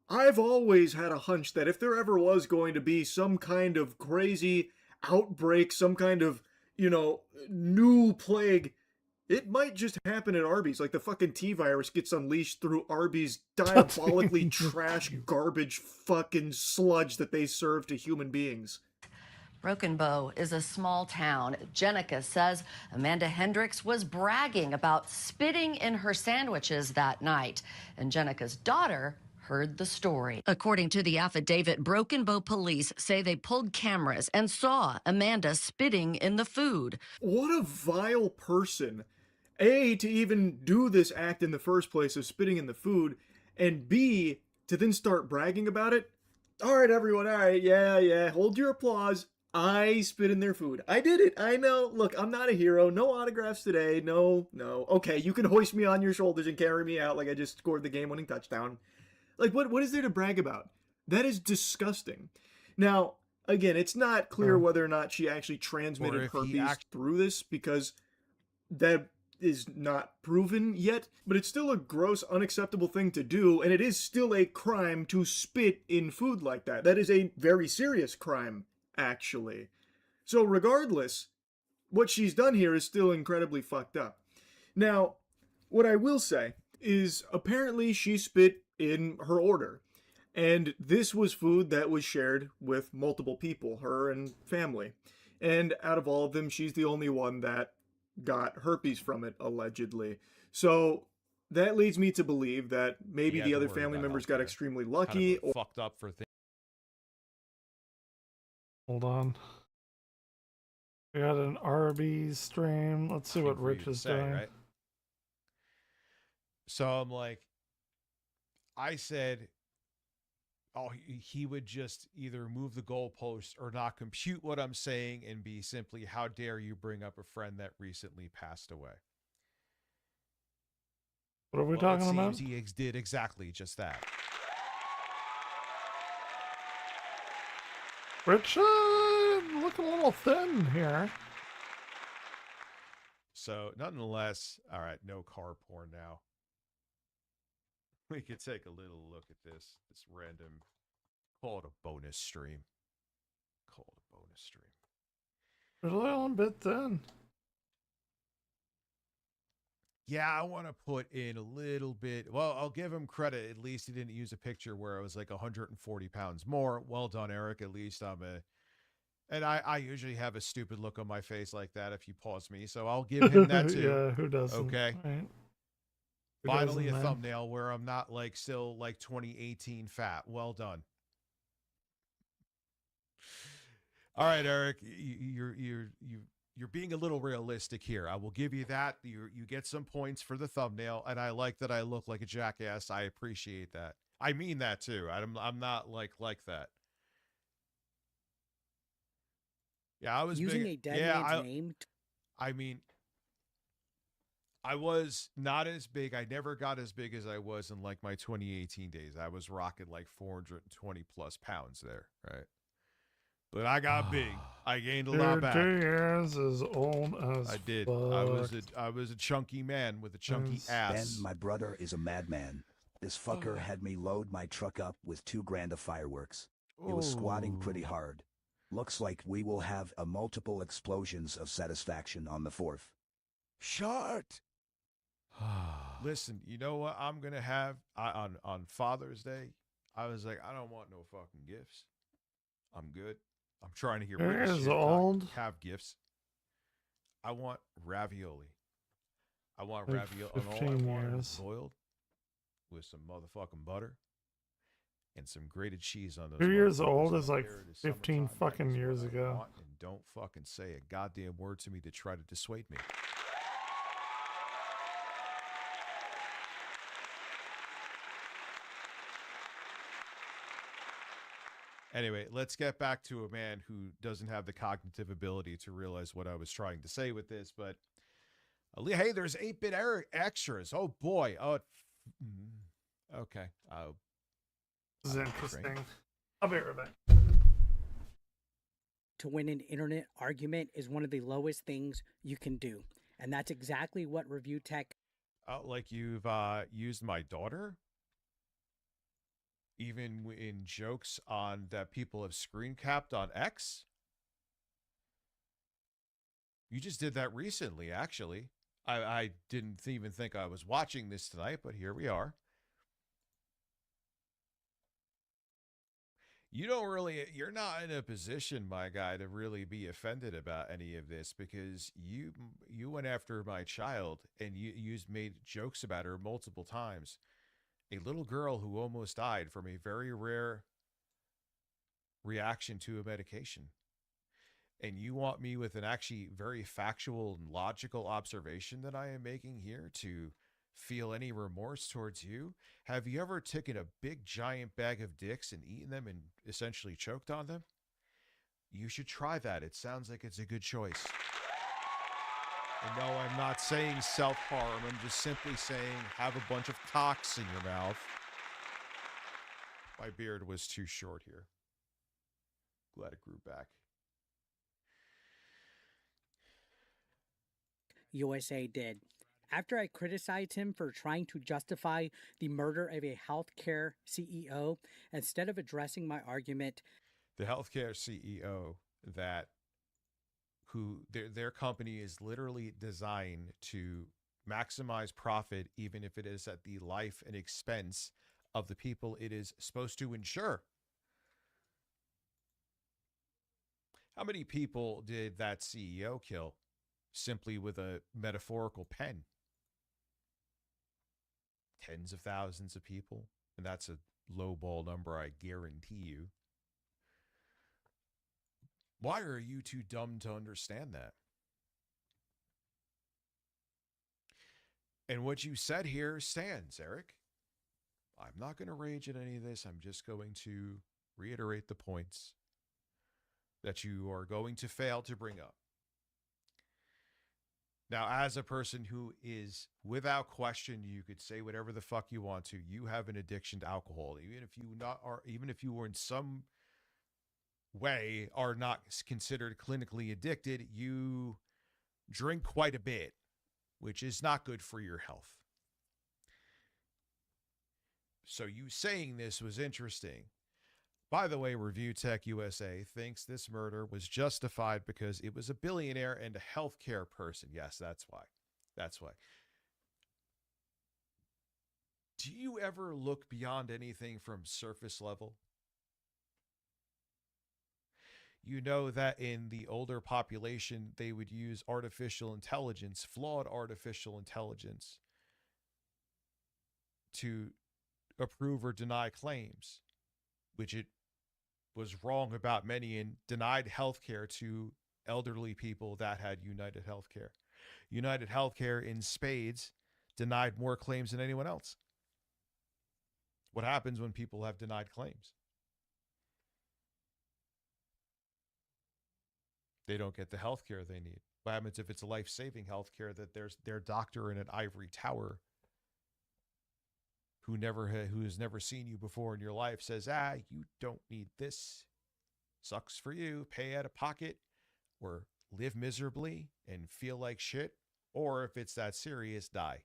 I've always had a hunch that if there ever was going to be some kind of crazy outbreak, some kind of, new plague, it might just happen at Arby's. Like the fucking T-virus gets unleashed through Arby's diabolically trash garbage fucking sludge that they serve to human beings. Broken Bow is a small town. Jenica says Amanda Hendricks was bragging about spitting in her sandwiches that night, and Jenica's daughter heard the story. According to the affidavit, Broken Bow police say they pulled cameras and saw Amanda spitting in the food. What a vile person. A, to even do this act in the first place of spitting in the food, and B, to then start bragging about it. All right, everyone, all right, yeah, hold your applause. I spit in their food. I did it. I know. Look, I'm not a hero. No autographs today. No. Okay, you can hoist me on your shoulders and carry me out like I just scored the game-winning touchdown. Like, what is there to brag about? That is disgusting. Now, again, it's not clear whether or not she actually transmitted herpes through this, because that is not proven yet, but it's still a gross, unacceptable thing to do, and it is still a crime to spit in food like that. That is a very serious crime, actually. So regardless, what she's done here is still incredibly fucked up. Now, what I will say is apparently she spit in her order, and this was food that was shared with multiple people, her and family. And out of all of them, she's the only one that got herpes from it, allegedly. So that leads me to believe that maybe the other family members got extremely lucky. Kind of fucked up for things. Hold on. We got an Arby's stream. Let's see what Rich is doing. Right? So I'm like, I said, oh, he would just either move the goalpost or not compute what I'm saying and be simply, how dare you bring up a friend that recently passed away? What are we talking about? He did exactly just that. Rich, looking a little thin here. So, nonetheless, all right, no car porn now. We could take a little look at this random, call it a bonus stream. Call it a bonus stream. There's a little bit thin. Yeah, I want to put in a little bit. Well, I'll give him credit. At least he didn't use a picture where it was like 140 pounds more. Well done, Eric. At least and I usually have a stupid look on my face like that if you pause me. So I'll give him that too. Yeah, who doesn't? Okay. Right. Finally, a thumbnail where I'm not like still like 2018 fat. Well done. All right, Eric, you're being a little realistic here. I will give you that. You get some points for the thumbnail, and I like that I look like a jackass. I appreciate that. I mean that too. I'm not like that. Yeah, I was using big, a dead man's name. I mean, I was not as big. I never got as big as I was in like my 2018 days. I was rocking like 420 plus pounds there, right? But I got big. I gained a lot back. 2 years as old as I did. fuck. I was a chunky man with a chunky ass. Ben, my brother, is a madman. This fucker had me load my truck up with $2,000 of fireworks. It was squatting pretty hard. Looks like we will have a multiple explosions of satisfaction on the 4th. Shut. Listen, you know what I'm gonna have on Father's Day? I was like, I don't want no fucking gifts. I'm good. I'm trying to get rid of shit, old. have gifts. I want ravioli. I want Like ravioli. And all I 15 want is years. boiled with some motherfucking butter and some grated cheese on those. 2 years motherfuckers. old I'm is like here. It is 15 summertime. That fucking is years what I ago. want, and don't fucking say a goddamn word to me to try to dissuade me. Anyway, let's get back to a man who doesn't have the cognitive ability to realize what I was trying to say with this. But hey, there's 8-bit extras. Oh boy. Oh, okay. This is interesting. I'll be right back. To win an internet argument is one of the lowest things you can do. And that's exactly what Review Tech. Like you've used my daughter? Even in jokes on that people have screen capped on X? You just did that recently, actually. I didn't even think I was watching this tonight, but here we are. You're not in a position, my guy, to really be offended about any of this, because you went after my child and you made jokes about her multiple times. A little girl who almost died from a very rare reaction to a medication. And you want me with an actually very factual and logical observation that I am making here to feel any remorse towards you? Have you ever taken a big giant bag of dicks and eaten them and essentially choked on them? You should try that. It sounds like it's a good choice. And no, I'm not saying self-harm. I'm just simply saying have a bunch of cocks in your mouth. My beard was too short here. Glad it grew back. USA did. After I criticized him for trying to justify the murder of a healthcare CEO, instead of addressing my argument, the healthcare CEO who their company is literally designed to maximize profit, even if it is at the life and expense of the people it is supposed to insure. How many people did that CEO kill simply with a metaphorical pen? Tens of thousands of people. And that's a lowball number, I guarantee you. Why are you too dumb to understand that? And what you said here stands, Eric. I'm not going to rage at any of this. I'm just going to reiterate the points that you are going to fail to bring up. Now, as a person who is, without question, you could say whatever the fuck you want to. You have an addiction to alcohol, even if you were in some way are not considered clinically addicted. You drink quite a bit, which is not good for your health. So you saying this was interesting. By the way, Review Tech USA thinks this murder was justified because it was a billionaire and a healthcare person. Yes, that's why. That's why. Do you ever look beyond anything from surface level? You know that in the older population, they would use artificial intelligence, flawed artificial intelligence, to approve or deny claims, which it was wrong about many, and denied healthcare to elderly people that had United Healthcare. United Healthcare in spades denied more claims than anyone else. What happens when people have denied claims? They don't get the healthcare they need. What happens if it's a life-saving healthcare that there's their doctor in an ivory tower who has never seen you before in your life says, you don't need this. Sucks for you. Pay out of pocket or live miserably and feel like shit. Or if it's that serious, die.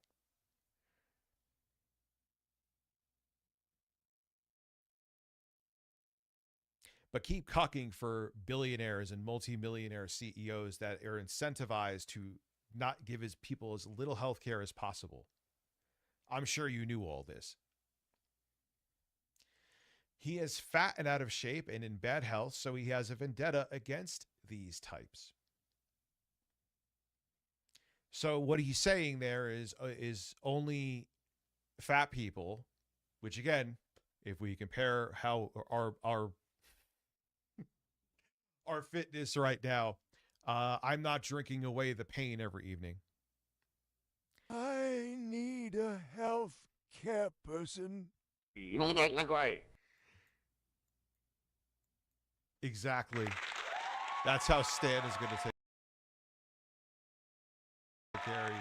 But keep cucking for billionaires and multimillionaire CEOs that are incentivized to not give his people as little health care as possible. I'm sure you knew all this. He is fat and out of shape and in bad health, so he has a vendetta against these types. So what he's saying there is only fat people, which again, If we compare how our fitness right now, I'm not drinking away the pain every evening. I need a health care person. Exactly. That's how Stan is going to take care of you.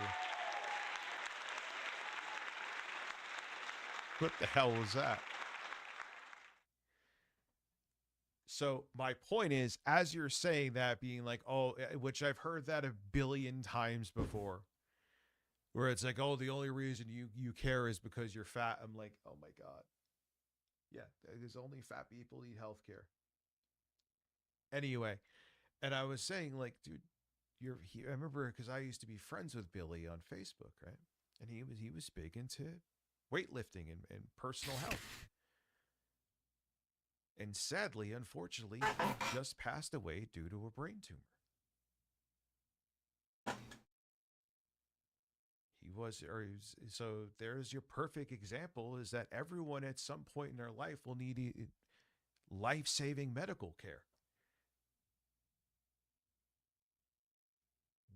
What the hell was that? So my point is, as you're saying that, being like, oh, which I've heard that a billion times before, where it's like, oh, the only reason you care is because you're fat. I'm like, oh my God. Yeah, there's only fat people need health care. Anyway, and I was saying, like, dude, I remember because I used to be friends with Billy on Facebook, right? And he was big into weightlifting and personal health. And sadly, unfortunately, he just passed away due to a brain tumor. So there's your perfect example, is that everyone at some point in their life will need life-saving medical care.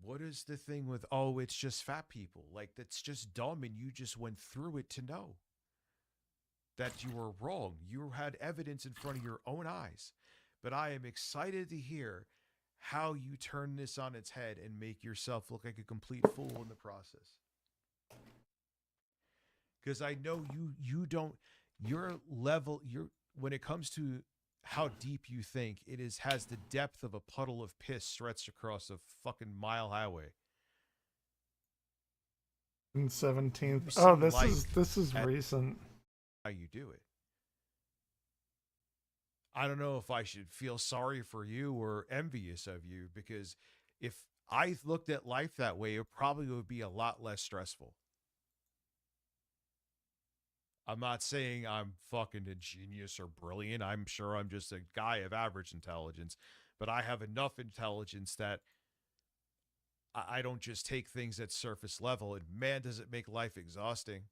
What is the thing with, oh, it's just fat people? Like, that's just dumb, and you just went through it to know that you were wrong. You had evidence in front of your own eyes. But I am excited to hear how you turn this on its head and make yourself look like a complete fool in the process. Because I know you don't, your level, when it comes to how deep you think, has the depth of a puddle of piss stretched across a fucking mile highway. And 17th. Oh, this is recent. How you do it. I don't know if I should feel sorry for you or envious of you, because if I looked at life that way, it probably would be a lot less stressful. I'm not saying I'm fucking a genius or brilliant. I'm sure I'm just a guy of average intelligence, but I have enough intelligence that I don't just take things at surface level, and man, does it make life exhausting.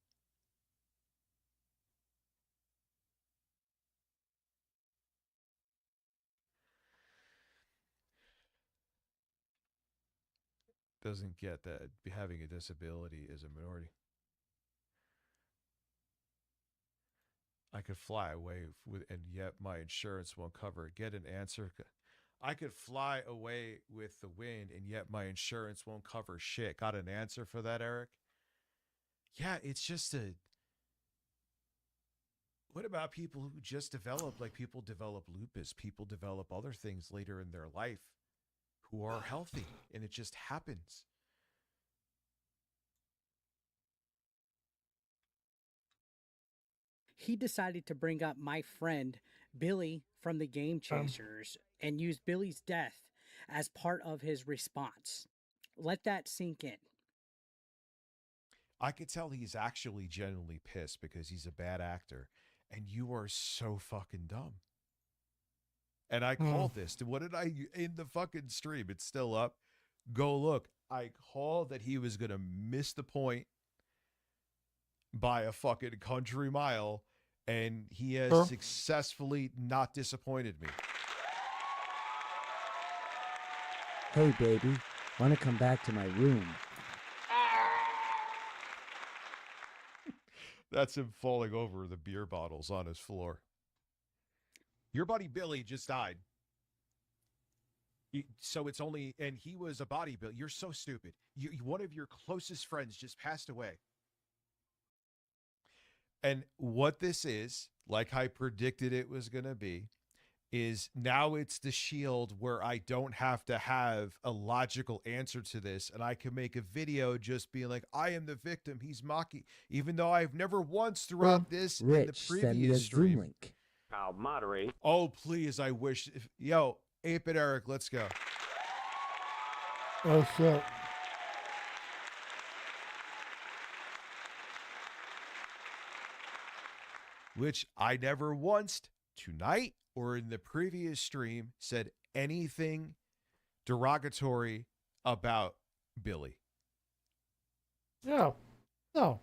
Doesn't get that having a disability is a minority. I could fly away and yet my insurance won't cover it. Get an answer. I could fly away with the wind and yet my insurance won't cover shit. Got an answer for that, Eric? Yeah, it's just what about people who just develop, like people develop lupus, people develop other things later in their life who are healthy, and it just happens. He decided to bring up my friend Billy from the Game Chasers and use Billy's death as part of his response. Let that sink in. I could tell he's actually genuinely pissed because he's a bad actor, and you are so fucking dumb. And I called this. What did I, in the fucking stream, it's still up. Go look. I called that he was going to miss the point by a fucking country mile, and he has successfully not disappointed me. Hey, baby, want to come back to my room? That's him falling over the beer bottles on his floor. Your buddy Billy just died. So it's only, and he was a bodybuilder. You're so stupid. One of your closest friends just passed away. And what this is, like I predicted it was going to be, is now it's the shield where I don't have to have a logical answer to this. And I can make a video just being like, I am the victim. He's mocking, even though I've never once throughout this Rich, in the previous send me a stream. Zoom link. I'll moderate. Oh, please. I wish. Yo, Ape and Eric, let's go. Oh, shit. Which I never once tonight or in the previous stream said anything derogatory about Billy. Yeah. No.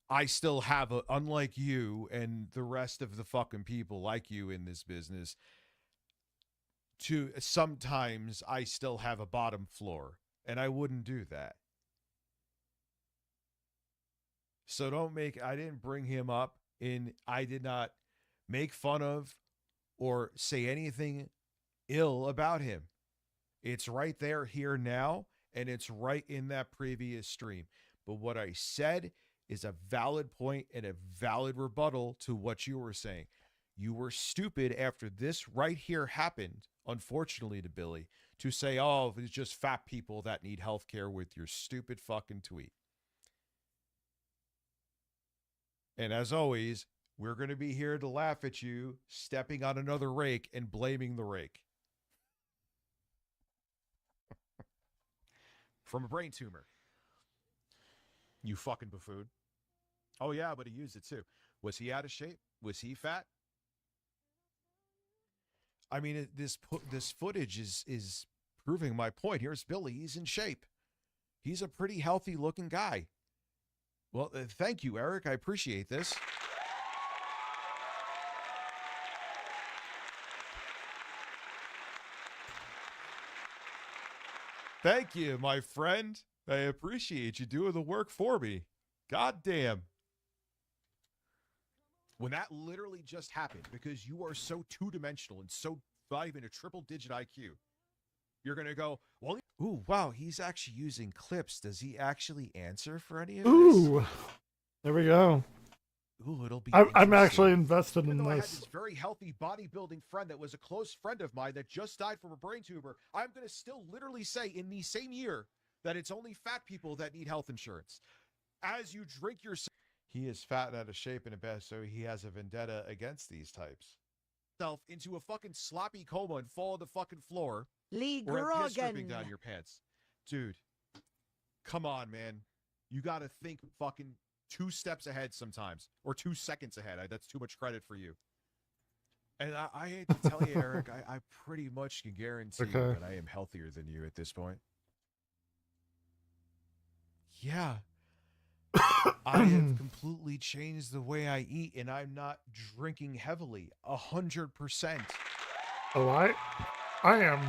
I still have a, unlike you and the rest of the fucking people like you in this business, to sometimes I still have a bottom floor, and I wouldn't do that. So I didn't bring him up I did not make fun of or say anything ill about him. It's right there, here now, and it's right in that previous stream. But what I said is a valid point and a valid rebuttal to what you were saying. You were stupid after this right here happened, unfortunately, to Billy, to say, oh, it's just fat people that need health care with your stupid fucking tweet. And as always, we're going to be here to laugh at you stepping on another rake and blaming the rake. From a brain tumor. You fucking buffoon. Oh, yeah, but he used it too. Was he out of shape? Was he fat? I mean, this footage is proving my point. Here's Billy. He's in shape. He's a pretty healthy looking guy. Well, thank you, Eric. I appreciate this. Thank you, my friend. I appreciate you doing the work for me. God damn. When that literally just happened, because you are so two-dimensional and so not even a triple-digit IQ, you're going to go, well, ooh, wow, he's actually using clips. Does he actually answer for any of this? Ooh, there we go. Ooh, it'll be I'm actually invested in I had this. this very healthy bodybuilding friend that was a close friend of mine that just died from a brain tumor. I'm going to still literally say in the same year that it's only fat people that need health insurance. As you drink your... He is fat and out of shape and a best, so he has a vendetta against these types. Into a fucking sloppy coma and fall on the fucking floor. Lee or a piss dripping Grogan. down your pants. Dude, come on, man. You got to think fucking 2 steps ahead sometimes, or 2 seconds ahead. That's too much credit for you. And I hate to tell you, Eric, I pretty much can guarantee you that I am healthier than you at this point. Yeah. I have completely changed the way I eat, and I'm not drinking heavily. 100%. Oh, I am.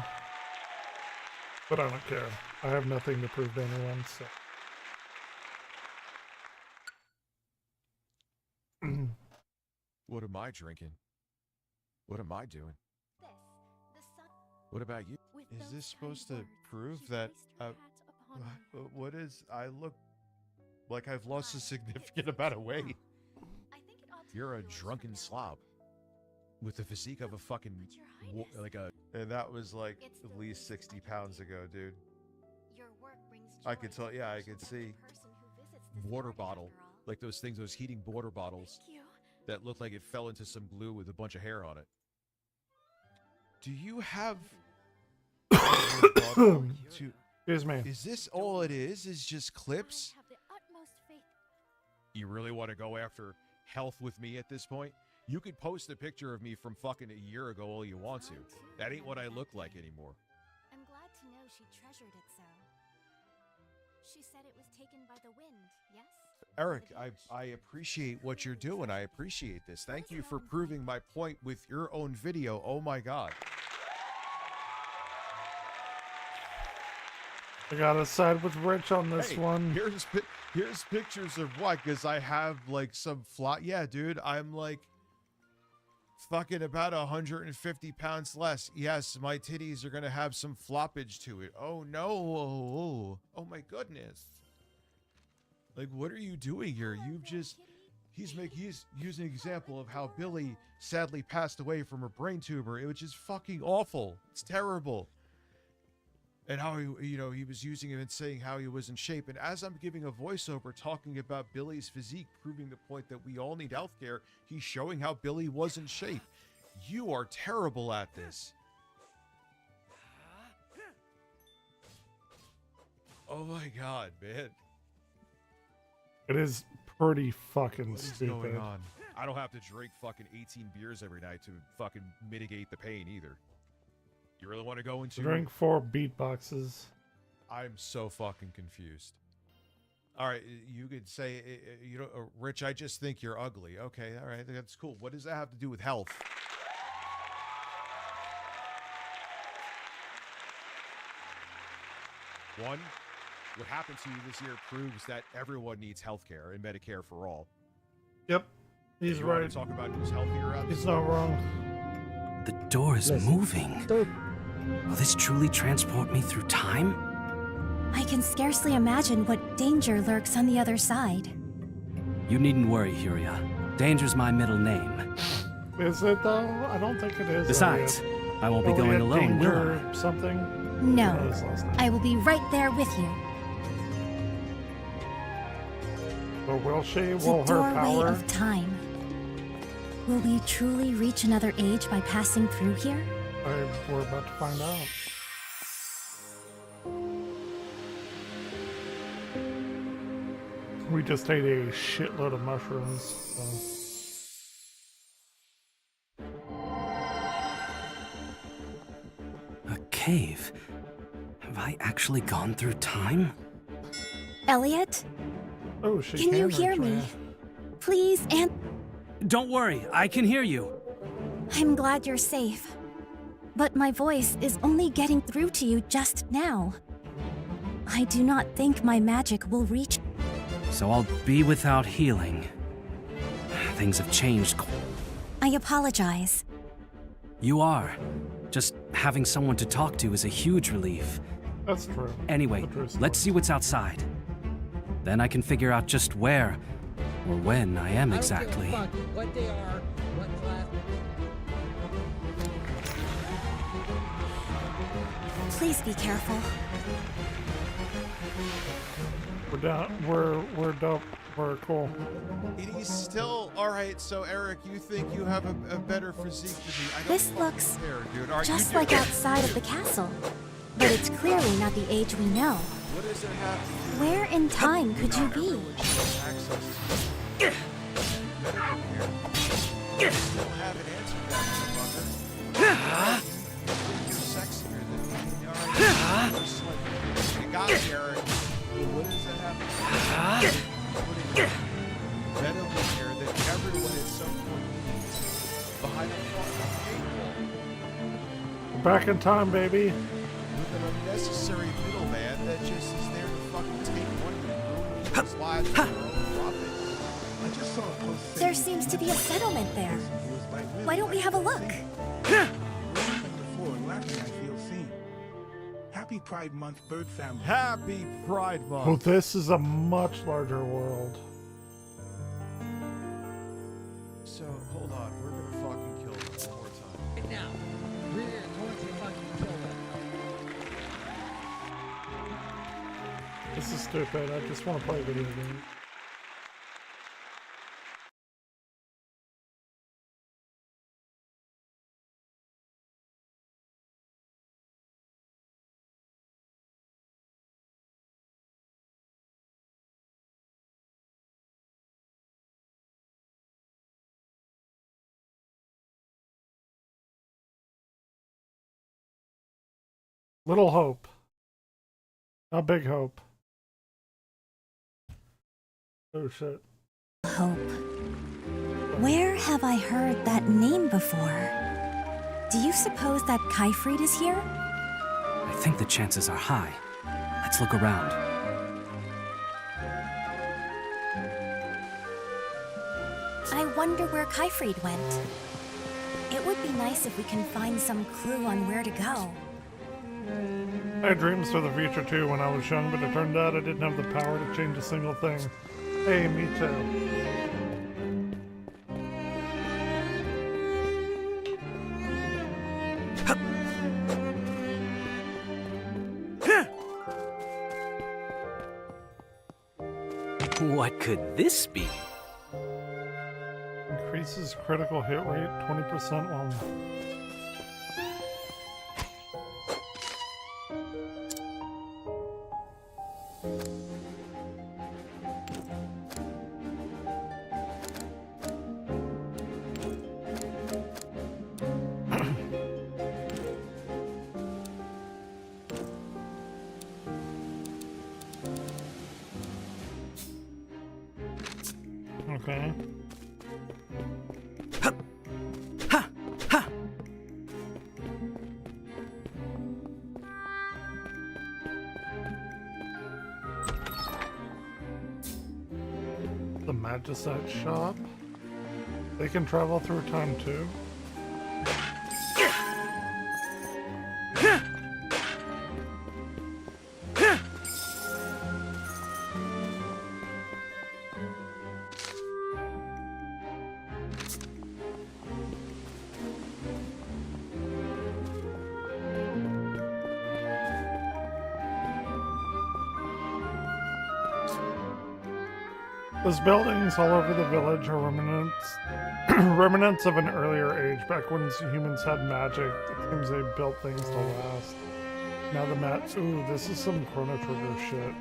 But I don't care. I have nothing to prove to anyone, so. What am I drinking? What am I doing? What about you? Is this supposed to prove that... what is... I look like I've lost a significant amount of weight. You're a drunken slob. With the physique of a fucking... And that was like at least 60 pounds ago, dude. I could tell... Yeah, I could see. Water bottle. Like those things, those heating water bottles. That looked like it fell into some glue with a bunch of hair on it. Do you have... Excuse me. Is this all it is? Is just clips? You really want to go after health with me at this point? You could post a picture of me from fucking a year ago all you want to. That ain't what I look like anymore. I'm glad to know she treasured it so. She said it was taken by the wind, yes? Eric, I appreciate what you're doing. I appreciate this. Thank you for proving my point with your own video. Oh my God. I gotta side with Rich on this Hey, one. Here's pictures of what? Because I have like some flat. Yeah, dude, I'm like fucking about 150 pounds less. Yes, my titties are gonna have some floppage to it. Oh no! Oh my goodness! Like, what are you doing here? You've just he's using an example of how Billy sadly passed away from a brain tumor, which is fucking awful. It's terrible. And how he was using it and saying how he was in shape. And as I'm giving a voiceover talking about Billy's physique, proving the point that we all need healthcare, he's showing how Billy was in shape. You are terrible at this. Oh my God, man. It is pretty fucking What is stupid. going on? I don't have to drink fucking 18 beers every night to fucking mitigate the pain either. You really want to go into... Drink 4 beatboxes. I'm so fucking confused. All right, you could say, you know, Rich, I just think you're ugly. Okay, all right, that's cool. What does that have to do with health? One, what happened to you this year proves that everyone needs health care and Medicare for all. Yep, he's you right. Want to talk about who's healthier out He's there? not wrong. The door is moving. Will this truly transport me through time? I can scarcely imagine what danger lurks on the other side. You needn't worry, Huria. Danger's my middle name. Is it though? I don't think it is. Besides, I won't be going alone, will I? Danger something? No, What was his last name? I will be right there with you. Or will she? The Will her doorway power? of time. Will we truly reach another age by passing through here? We're about to find out. We just ate a shitload of mushrooms. So. A cave? Have I actually gone through time? Elliot? Oh, she Can you hear reach me? Please, and Don't worry, I can hear you. I'm glad you're safe. But my voice is only getting through to you just now. I do not think my magic will reach. So I'll be without healing. Things have changed. I apologize. You are. Just having someone to talk to is a huge relief. That's true. Anyway, let's see what's outside. Then I can figure out just where or when I am exactly. What they are, what class. Please be careful. We're down. We're dope. We're cool. It is still all right. So, Eric, you think you have a better physique than me? I don't This looks care, dude. All right, just you like do. outside of the castle. But it's clearly not the age we know. What does it have to do? Where in time could you be? Still haven't answered that, motherfucker. You're sexier than me. All right. Just like, you got me, Eric. What does that have to do? Better here that everyone at some point needs behind a fucking paywall. We're back in time, baby. With an unnecessary middleman that just is there to fucking take money and ruin people's lives for their own profit. I just saw a post. There seems to be a settlement there. Why don't we have a look? Happy Pride Month, Bird Family. Happy Pride Month. Well, this is a much larger world. So, hold on. We're gonna fucking kill them one more time. Right now, we're going to fucking kill them. This is stupid. I just want to play a video game. Little hope. Not big hope. Oh shit. Hope. Where have I heard that name before? Do you suppose that Kyfried is here? I think the chances are high. Let's look around. I wonder where Kyfried went. It would be nice if we can find some clue on where to go. I had dreams for the future too when I was young, but it turned out I didn't have the power to change a single thing. Hey, me too. What could this be? Increases critical hit rate 20% while... Magicite shop. They can travel through time too. Those buildings all over the village are remnants of an earlier age, back when humans had magic. It seems they built things to last. Now the ooh, this is some Chrono Trigger shit.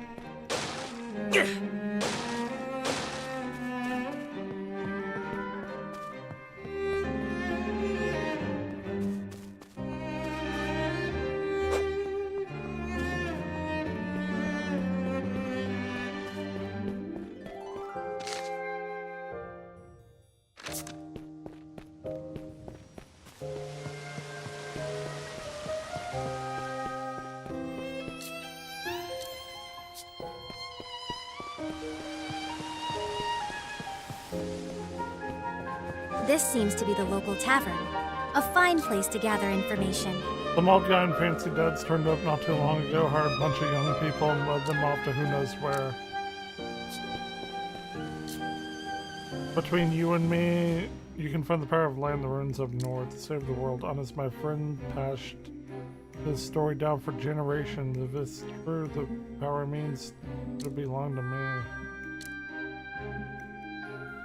This seems to be the local tavern. A fine place to gather information. Some old guy in fancy duds turned up not too long ago, hired a bunch of young people and led them off to who knows where. Between you and me, you can find the power of land the ruins of north to save the world. Honest, my friend passed this story down for generations. If it's true, the power means to belong to me.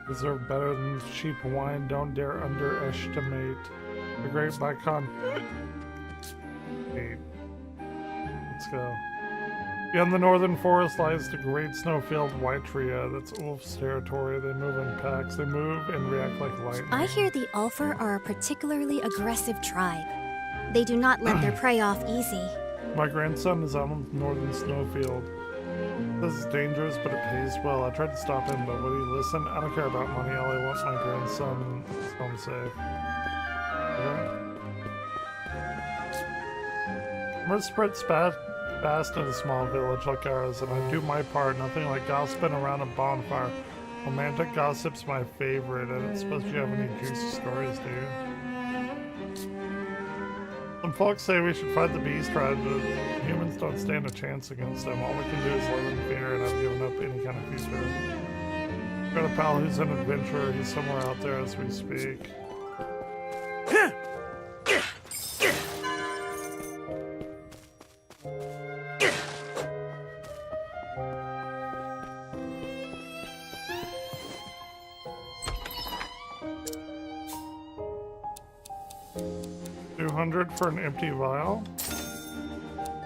Deserve better than cheap wine. Don't dare underestimate the great Bicon. Let's go. Beyond the northern forest lies the great snowfield Whitetria. That's Ulf's territory. They move in packs. They move and react like lightning. I hear the Ulfar are a particularly aggressive tribe. They do not let their prey off easy. My grandson is on the northern snowfield. This is dangerous, but it pays well. I tried to stop him, but would he listen? I don't care about money. All I want is my grandson home safe. Okay. I'm gonna spread fast in a small village like ours, and I do my part. Nothing like gossiping around a bonfire. Romantic gossip's my favorite. I don't suppose you have any juicy stories, do you? Some folks say we should fight the beast tribe, but humans don't stand a chance against them. All we can do is live in fear, and I've given up any kind of future. I've got a pal who's an adventurer. He's somewhere out there as we speak. 200 for an empty vial?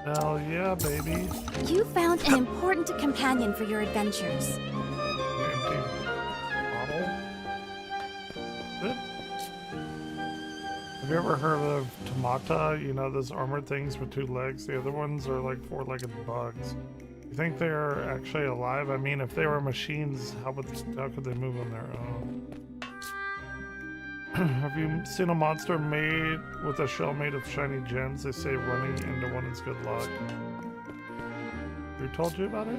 Hell yeah, baby. You found an important companion for your adventures. An empty bottle? Good. Have you ever heard of Tamata? You know, those armored things with two legs? The other ones are like four-legged bugs. You think they're actually alive? I mean, if they were machines, how could they move on their own? Have you seen a monster made with a shell made of shiny gems? They say running into one is good luck. Who told you about it?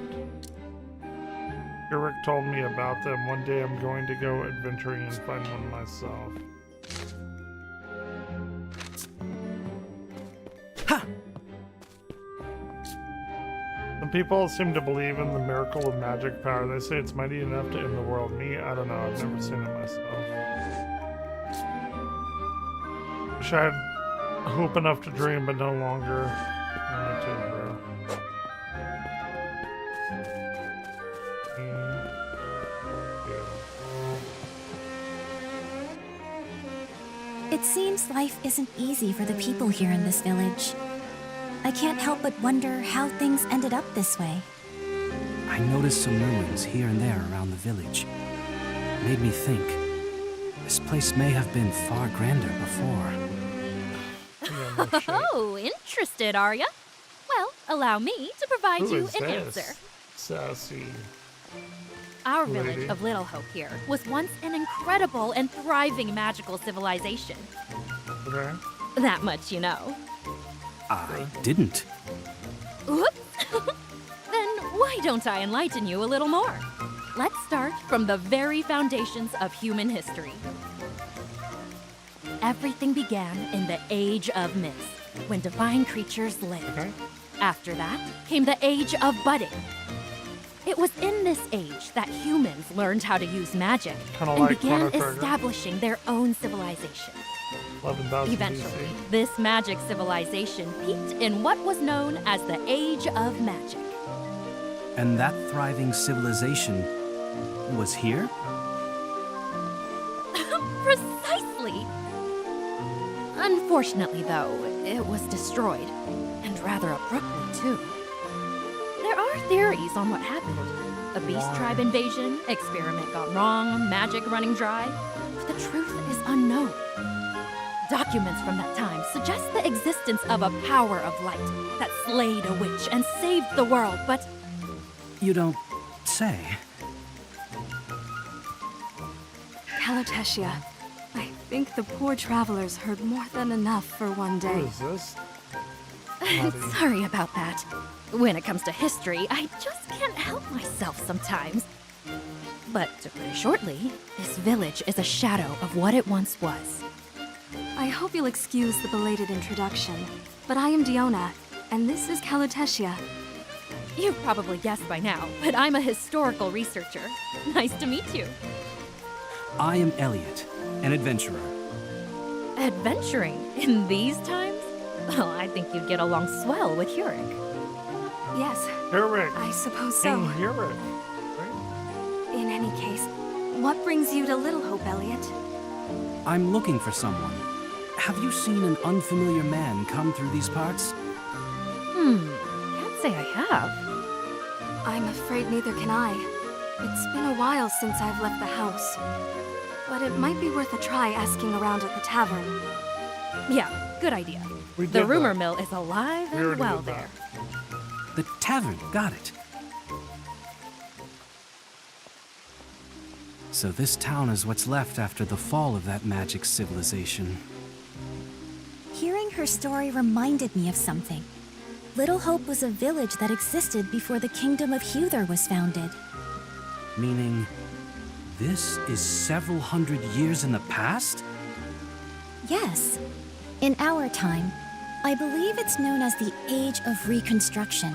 Eric told me about them. One day I'm going to go adventuring and find one myself. Some people seem to believe in the miracle of magic power. They say it's mighty enough to end the world. Me, I don't know. I've never seen it myself. Wish I had hope enough to dream, but no longer. Me too, bro. It seems life isn't easy for the people here in this village. I can't help but wonder how things ended up this way. I noticed some ruins here and there around the village. It made me think, this place may have been far grander before. Oh, interested, are ya? Well, allow me to provide you an answer. Sassy. Our village of Little Hope here was once an incredible and thriving magical civilization. Okay. That much you know. I didn't. Whoops. Then why don't I enlighten you a little more? Let's start from the very foundations of human history. Everything began in the Age of Mist, when divine creatures lived. After that came the Age of Budding. It was in this age that humans learned how to use magic Kinda and like began Chrono Trigger. establishing their own civilization. 11,000 Eventually, BC. this magic civilization peaked in what was known as the Age of Magic. And that thriving civilization was here? Precisely! Unfortunately, though, it was destroyed, and rather abruptly, too. There are theories on what happened. A beast tribe invasion, experiment gone wrong, magic running dry. But the truth is unknown. Documents from that time suggest the existence of a power of light that slayed a witch and saved the world, but You don't say. Calotetia, I think the poor travelers heard more than enough for one day. Who is this? sorry about that. When it comes to history, I just can't help myself sometimes. But to put it shortly, this village is a shadow of what it once was. I hope you'll excuse the belated introduction, but I am Diona, and this is Calotetia. You've probably guessed by now, but I'm a historical researcher. Nice to meet you. I am Elliot, an adventurer. Adventuring in these times? Well, I think you'd get along swell with Hurek. Yes, Hurek. I suppose so. And Hurek. In any case, what brings you to Little Hope, Elliot? I'm looking for someone. Have you seen an unfamiliar man come through these parts? Can't say I have. I'm afraid neither can I. It's been a while since I've left the house. But it might be worth a try asking around at the tavern. Yeah, good idea. The rumor mill is alive and well there. The tavern, got it. So this town is what's left after the fall of that magic civilization. Hearing her story reminded me of something. Little Hope was a village that existed before the kingdom of Huther was founded. Meaning, this is several hundred years in the past? Yes. In our time, I believe it's known as the Age of Reconstruction.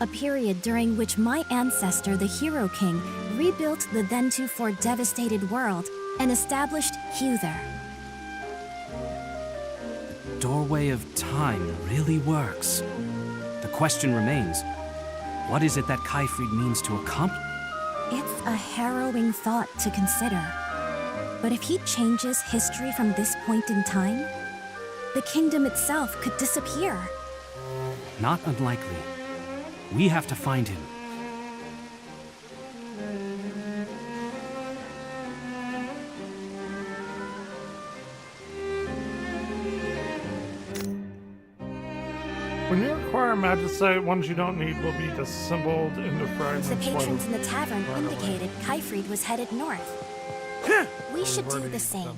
A period during which my ancestor, the Hero King, rebuilt the then-to-fore devastated world and established Huther. The doorway of time really works. The question remains, what is it that Kaifrid means to accomplish? It's a harrowing thought to consider. But if he changes history from this point in time, the kingdom itself could disappear. Not unlikely. We have to find him. When you acquire magicite, ones you don't need will be disassembled into fragments. The by patrons in the tavern right away. indicated Kaifrid was headed north. We should do the same.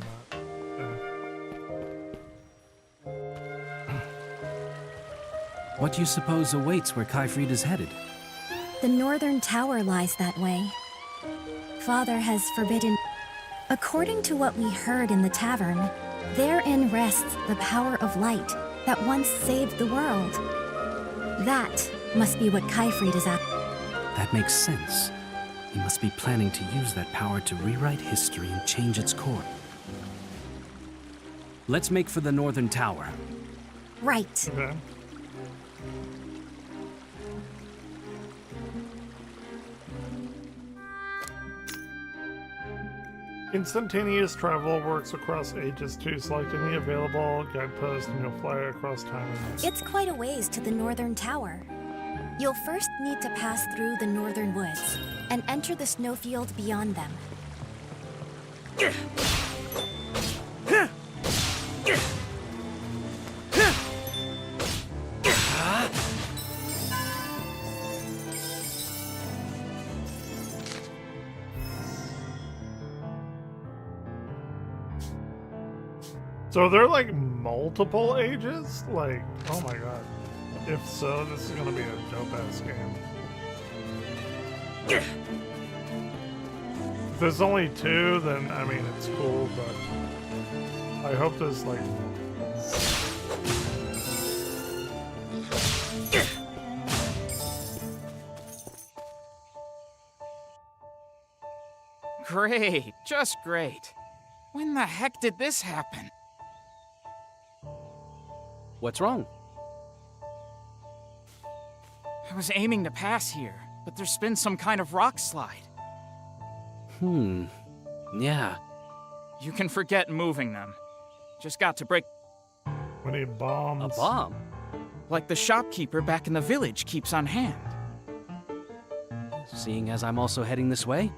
What do you suppose awaits where Kaifrid is headed? The northern tower lies that way. Father has forbidden... According to what we heard in the tavern, therein rests the power of light that once saved the world. That must be what Kaifrid is at. That makes sense. He must be planning to use that power to rewrite history and change its course. Let's make for the northern tower. Right. Okay. Instantaneous travel works across ages too. Select any available guidepost and you'll fly across time and space. It's quite a ways to the northern tower. You'll first need to pass through the northern woods and enter the snowfield beyond them. So they're like multiple ages? Like, oh my god. If so, this is gonna be a dope ass game. there's only 2, then I mean it's cool, but I hope there's like. Great, just great. When the heck did this happen? What's wrong? I was aiming to pass here, but there's been some kind of rock slide. Yeah. You can forget moving them. Just got to break. We need bombs. A bomb? Like the shopkeeper back in the village keeps on hand. Seeing as I'm also heading this way?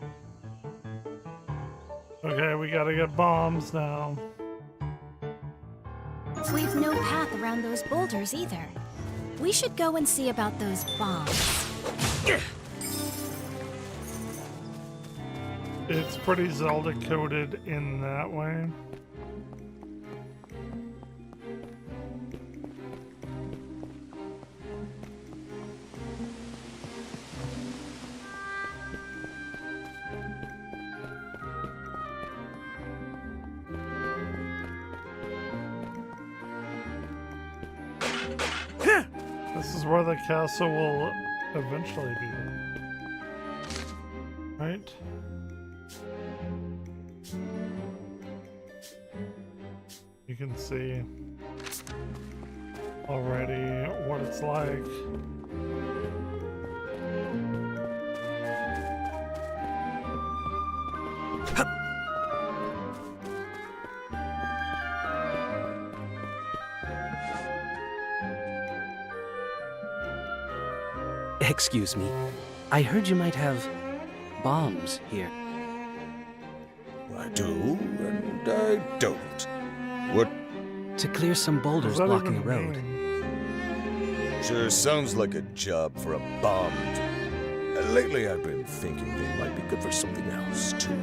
Okay, we gotta get bombs now. We've no path around those boulders either. We should go and see about those bombs. It's pretty Zelda coded in that way. This is where the castle will eventually be. Right? You can see already what it's like. Excuse me. I heard you might have bombs here. I do, and I don't. What? To clear some boulders blocking a road. Sure sounds like a job for a bomb. Lately I've been thinking they might be good for something else, too.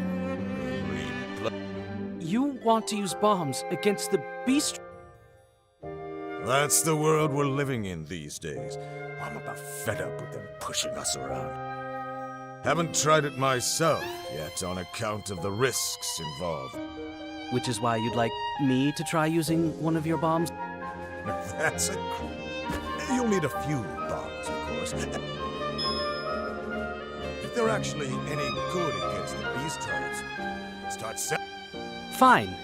You want to use bombs against the beast? That's the world we're living in these days. I'm about fed up with them pushing us around. Haven't tried it myself yet on account of the risks involved. Which is why you'd like me to try using one of your bombs? That's a... You'll need a few bombs, of course. If they're actually any good against the beast tribes, start selling. Fine.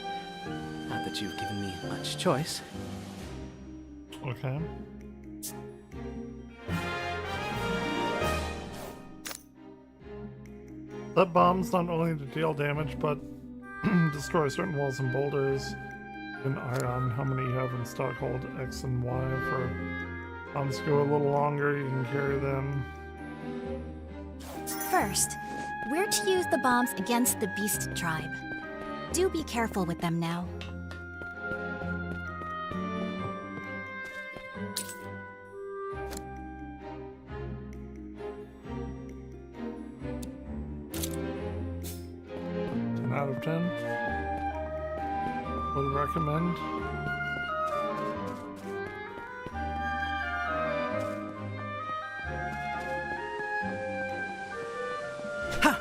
Not that you've given me much choice. Okay. That bombs not only to deal damage, but destroy certain walls and boulders. In Ion, how many you have in stock? Hold X and Y for bombs go a little longer, you can carry them. First, we're to use the bombs against the beast tribe. Do be careful with them now. Out of 10. Would recommend. Ha!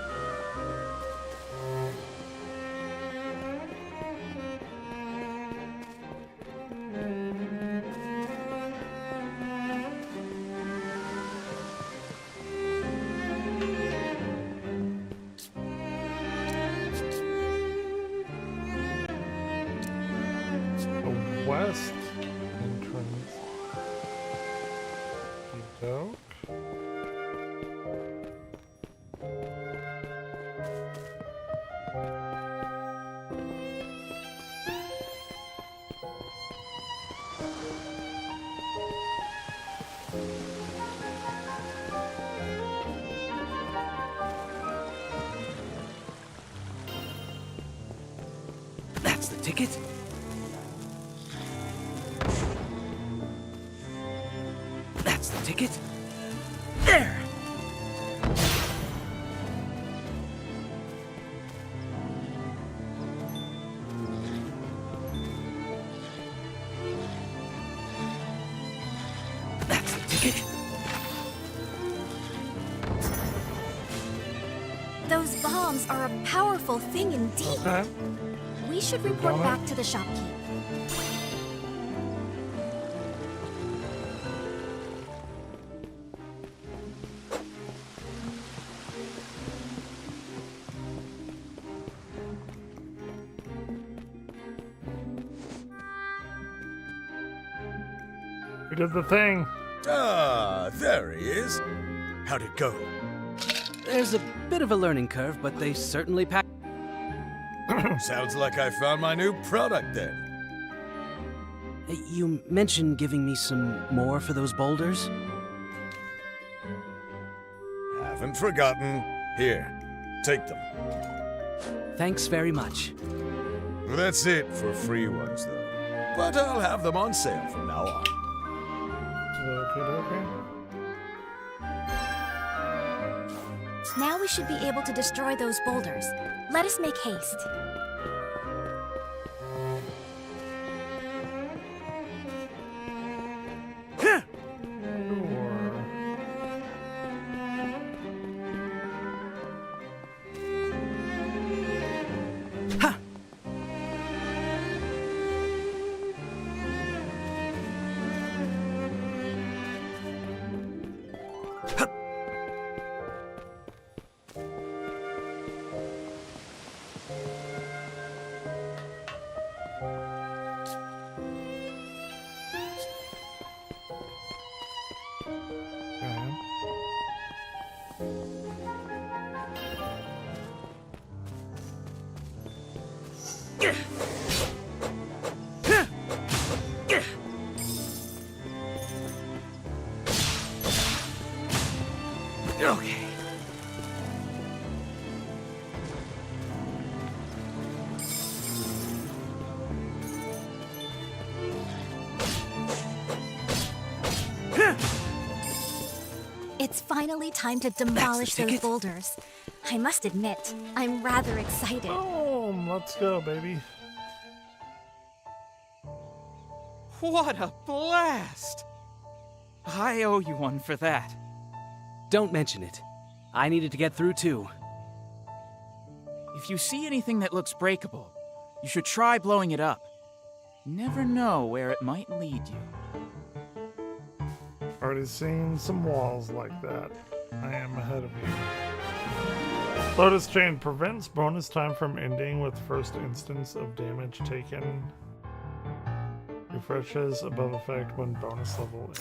West entrance. Okey-doke. That's the ticket. That's the ticket. There! That's the ticket. Those bombs bombs are a powerful thing indeed. Okay. We should report back to the shopkeep. We did the thing. Ah, there he is. How'd it go? There's a bit of a learning curve, but they certainly pack. Sounds like I found my new product then. You mentioned giving me some more for those boulders? Haven't forgotten. Here, take them. Thanks very much. That's it for free ones, though. But I'll have them on sale from now on. Okay. Now we should be able to destroy those boulders. Let us make haste. Okay. It's finally time to demolish those boulders. I must admit, I'm rather excited. Let's go, baby. What a blast! I owe you one for that. Don't mention it. I needed to get through too. If you see anything that looks breakable, you should try blowing it up. You never know where it might lead you. Already seen some walls like that. I am ahead of you. Lotus Chain prevents bonus time from ending with first instance of damage taken. Refreshes above effect when bonus level is.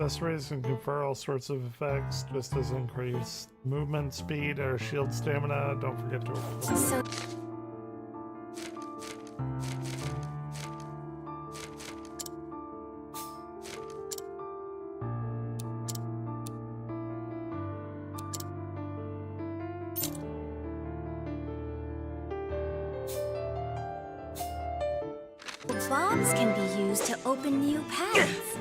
Accessories can confer all sorts of effects, just as increased movement speed or shield stamina. Don't forget to equip. Bombs can be used to open new paths.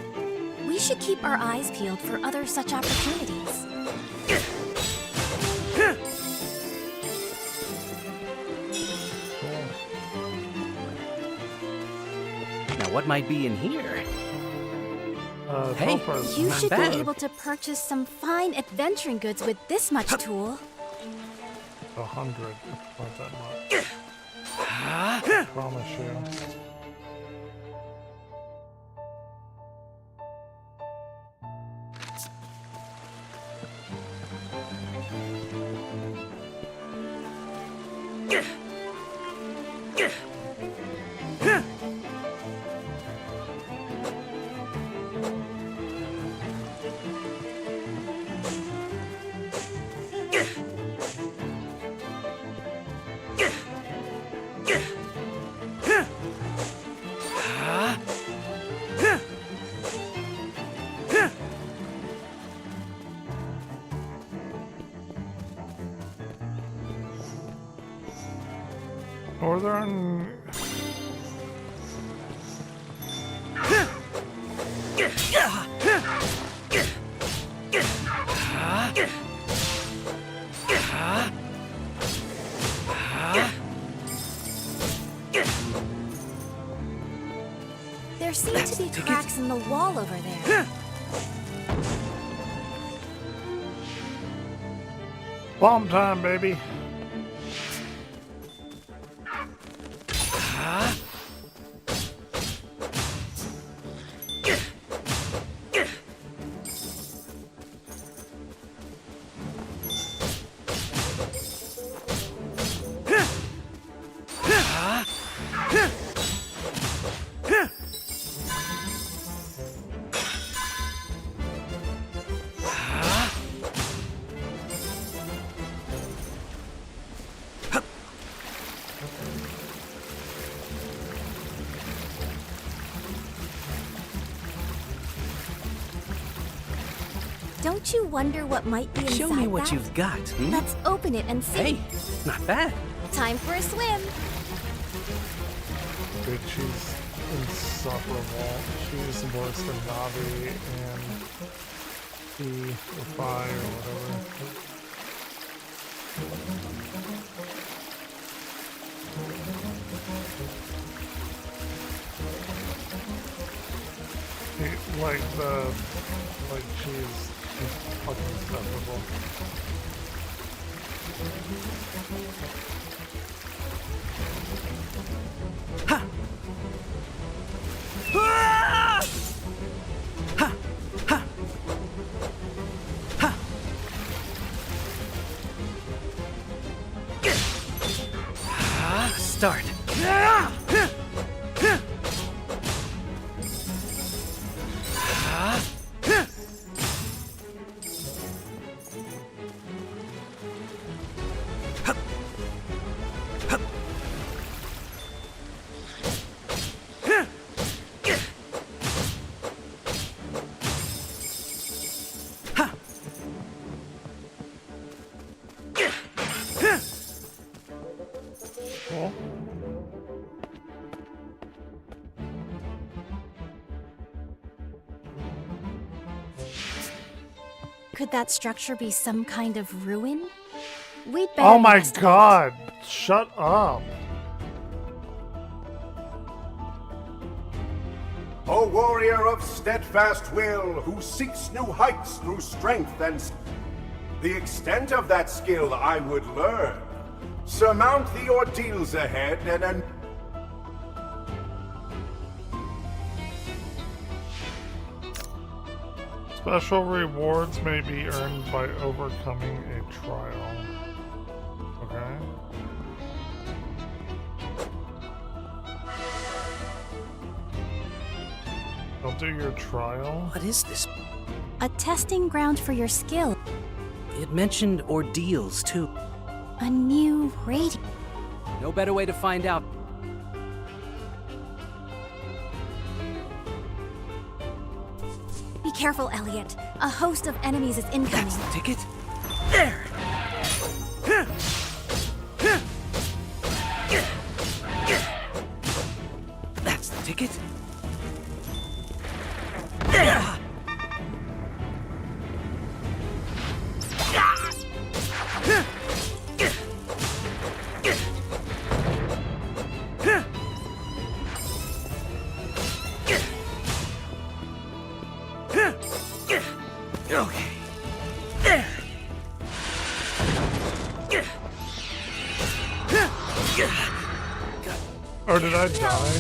We should keep our eyes peeled for other such opportunities. Now, what might be in here? Hey, You not should bad. be able to purchase some fine adventuring goods with this much tool. 100, not that much. I promise you. Northern. There seem to be cracks in the wall over there. Bomb time, baby. Don't you wonder what might be inside Show me what that? you've got. Hmm? Let's open it and see. Hey, not bad. Time for a swim. Dude, she's insufferable. She's worse than Navi and the Fi or whatever. She's fucking insufferable. Ha! Ah! Ha! Ha! Ha! Ah, start. Ah! Cool. Could that structure be some kind of ruin? We'd better Oh my investigate. god! Shut up! A warrior of steadfast will who seeks new heights through strength and the extent of that skill I would learn. Surmount the ordeals ahead and Special rewards may be earned by overcoming a trial. Okay. I'll do your trial. What is this? A testing ground for your skill. It mentioned ordeals, too. A new radiant. No better way to find out. Be careful, Elliot. A host of enemies is incoming. That's the ticket. There! That's the ticket. Okay. There. Or did I die?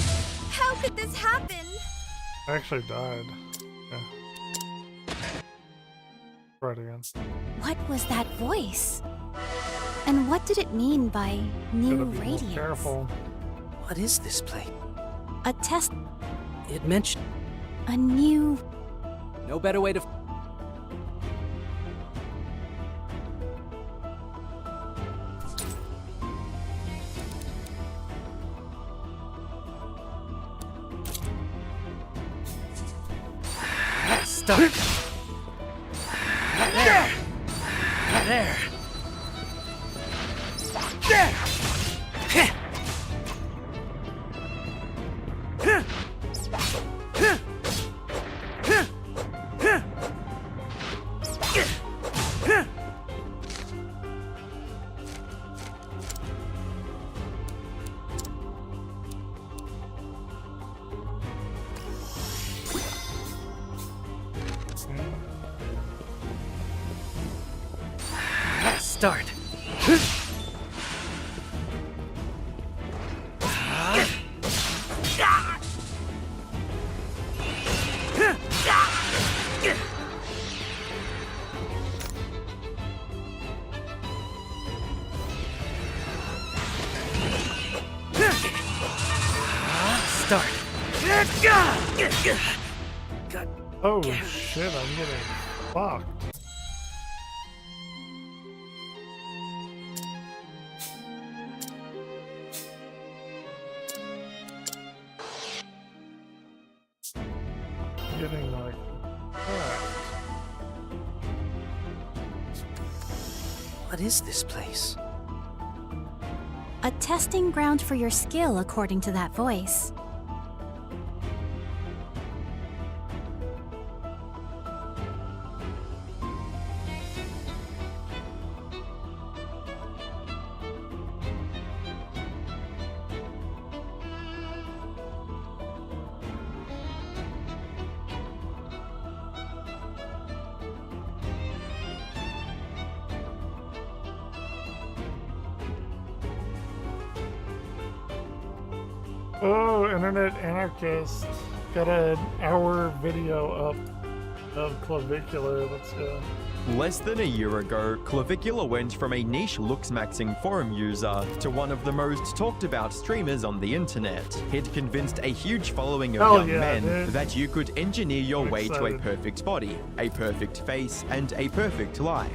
How could this happen? I actually died. Yeah. Try it again. What was that voice? And what did it mean by new Gotta be more radiance? Careful. What is this place? A test. It mentioned A new. no better way to. Start. There. There. There. Start. Start. Oh shit, I'm getting fucked. Getting like What is this place? A testing ground for your skill, according to that voice. Oh, Internet Anarchist. Got an hour video up of Clavicular. Let's go. Less than a year ago, Clavicular went from a niche looks-maxing forum user to one of the most talked about streamers on the internet. He'd convinced a huge following of young men that you could engineer your way to a perfect body, a perfect face, and a perfect life.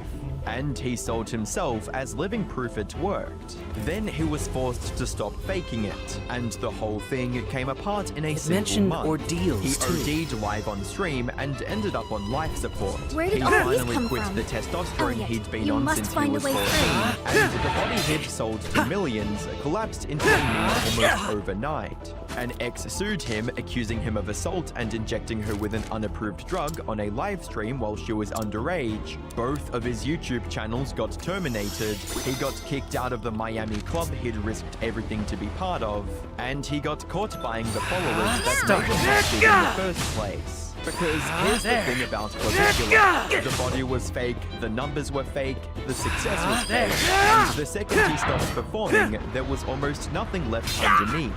And he sold himself as living proof it worked. Then he was forced to stop faking it, and the whole thing came apart in a single mentioned month. ordeals, He OD'd live on stream and ended up on life support. Where did he all these finally come quit from? the testosterone Elliot, he'd been you on must since he find a was way 14, through. and the body he'd sold to millions collapsed into a meme almost overnight. An ex sued him, accusing him of assault and injecting her with an unapproved drug on a live stream while she was underage. Both of his YouTube channels got terminated. He got kicked out of the Miami club he'd risked everything to be part of, and he got caught buying the followers that made him active in the first place. Because here's the thing about Clavicular. The body was fake, the numbers were fake, the success was fake, and the second he stopped performing, there was almost nothing left underneath.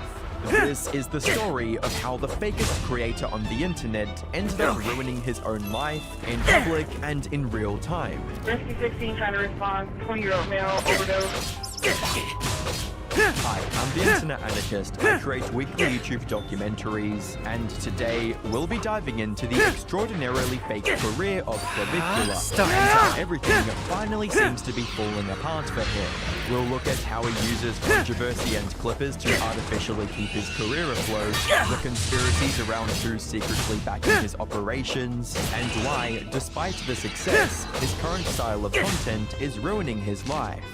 This is the story of how the fakest creator on the internet ended up ruining his own life in public and in real time. Rescue 16 trying to respond. 20-year-old male overdose. Hi, I'm the Internet Anarchist. I create weekly YouTube documentaries, and today we'll be diving into the extraordinarily fake career of Clavicular, and how everything finally seems to be falling apart for him. We'll look at how he uses controversy and clippers to artificially keep his career afloat, the conspiracies around who's secretly backing his operations, and why, despite the success, his current style of content is ruining his life.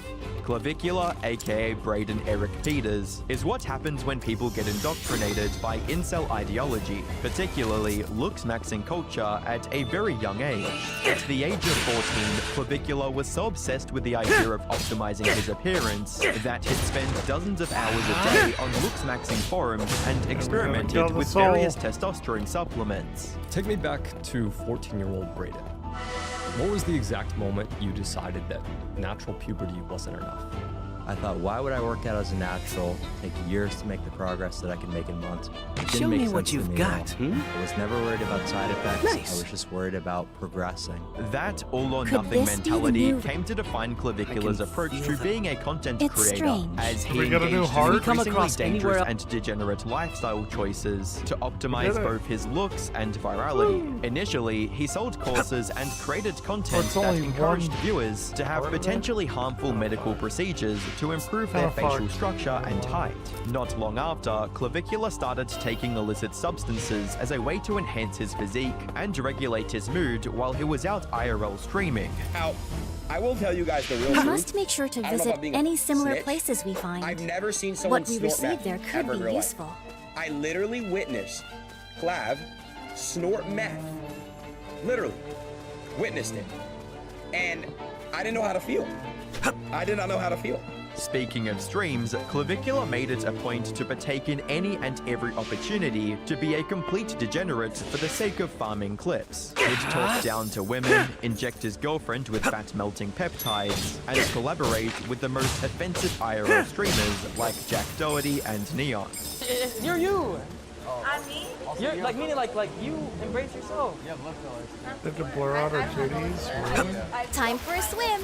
Clavicular, aka Braden Eric Peters, is what happens when people get indoctrinated by incel ideology, particularly looks-maxing culture, at a very young age. At the age of 14, Clavicular was so obsessed with the idea of optimizing his appearance that he'd spend dozens of hours a day on looks-maxing forums and experimented with various testosterone supplements. Take me back to 14-year-old Braden. What was the exact moment you decided that natural puberty wasn't enough? I thought, why would I work out as a natural, take years to make the progress that I can make in months? It didn't Show make me sense what to you've me got, at all. I was never worried about side effects. Nice. I was just worried about progressing. That all-or-nothing Could this be the mentality new- came to define Clavicular's approach to being a content It's creator, strange. as he We got a new engaged in heart? increasingly Come across dangerous anywhere- and degenerate lifestyle choices to optimize Get it. both his looks and virality. Initially, he sold courses and created content It's that only encouraged one viewers to have part of it? potentially harmful medical procedures to improve their Kinda facial fucked. structure and height. Not long after, Clavicular started taking illicit substances as a way to enhance his physique and regulate his mood while he was out IRL streaming. Now, I will tell you guys the real We truth. must make sure to I don't know visit about being a any similar snitch. places we find. I've never seen someone What we snort receive meth there could ever in be real life. useful. I literally witnessed Clav snort meth. Literally. Witnessed it. And I didn't know how to feel. I did not know how to feel. Speaking of streams, Clavicula made it a point to partake in any and every opportunity to be a complete degenerate for the sake of farming clips. He'd talk down to women, inject his girlfriend with fat-melting peptides, and collaborate with the most offensive IRL streamers like Jack Doherty and Neon. You're you! On me? You're like meaning like you embrace yourself. You have lip fillers. They have to blur out our titties. Really? Time for a swim.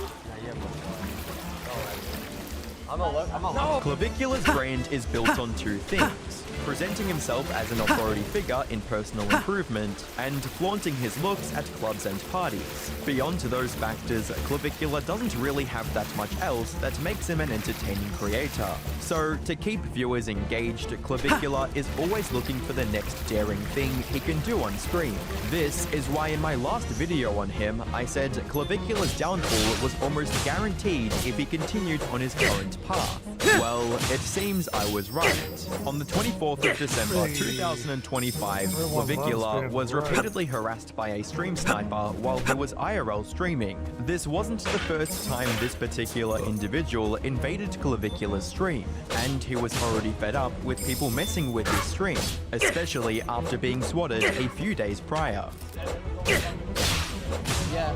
Clavicula's brand is built on two things: presenting himself as an authority figure in personal improvement, and flaunting his looks at clubs and parties. Beyond those factors, Clavicula doesn't really have that much else that makes him an entertaining creator. So, to keep viewers engaged, Clavicula is always looking for the next daring thing he can do on screen. This is why in my last video on him, I said Clavicula's downfall was almost guaranteed if he continued on his current path. Well, it seems I was right. On the 24th of December 2025, Clavicula was repeatedly harassed by a stream sniper while he was IRL streaming. This wasn't the first time this particular individual invaded Clavicula's stream, and he was already fed up with people messing with his stream, especially after being swatted a few days prior. Yeah.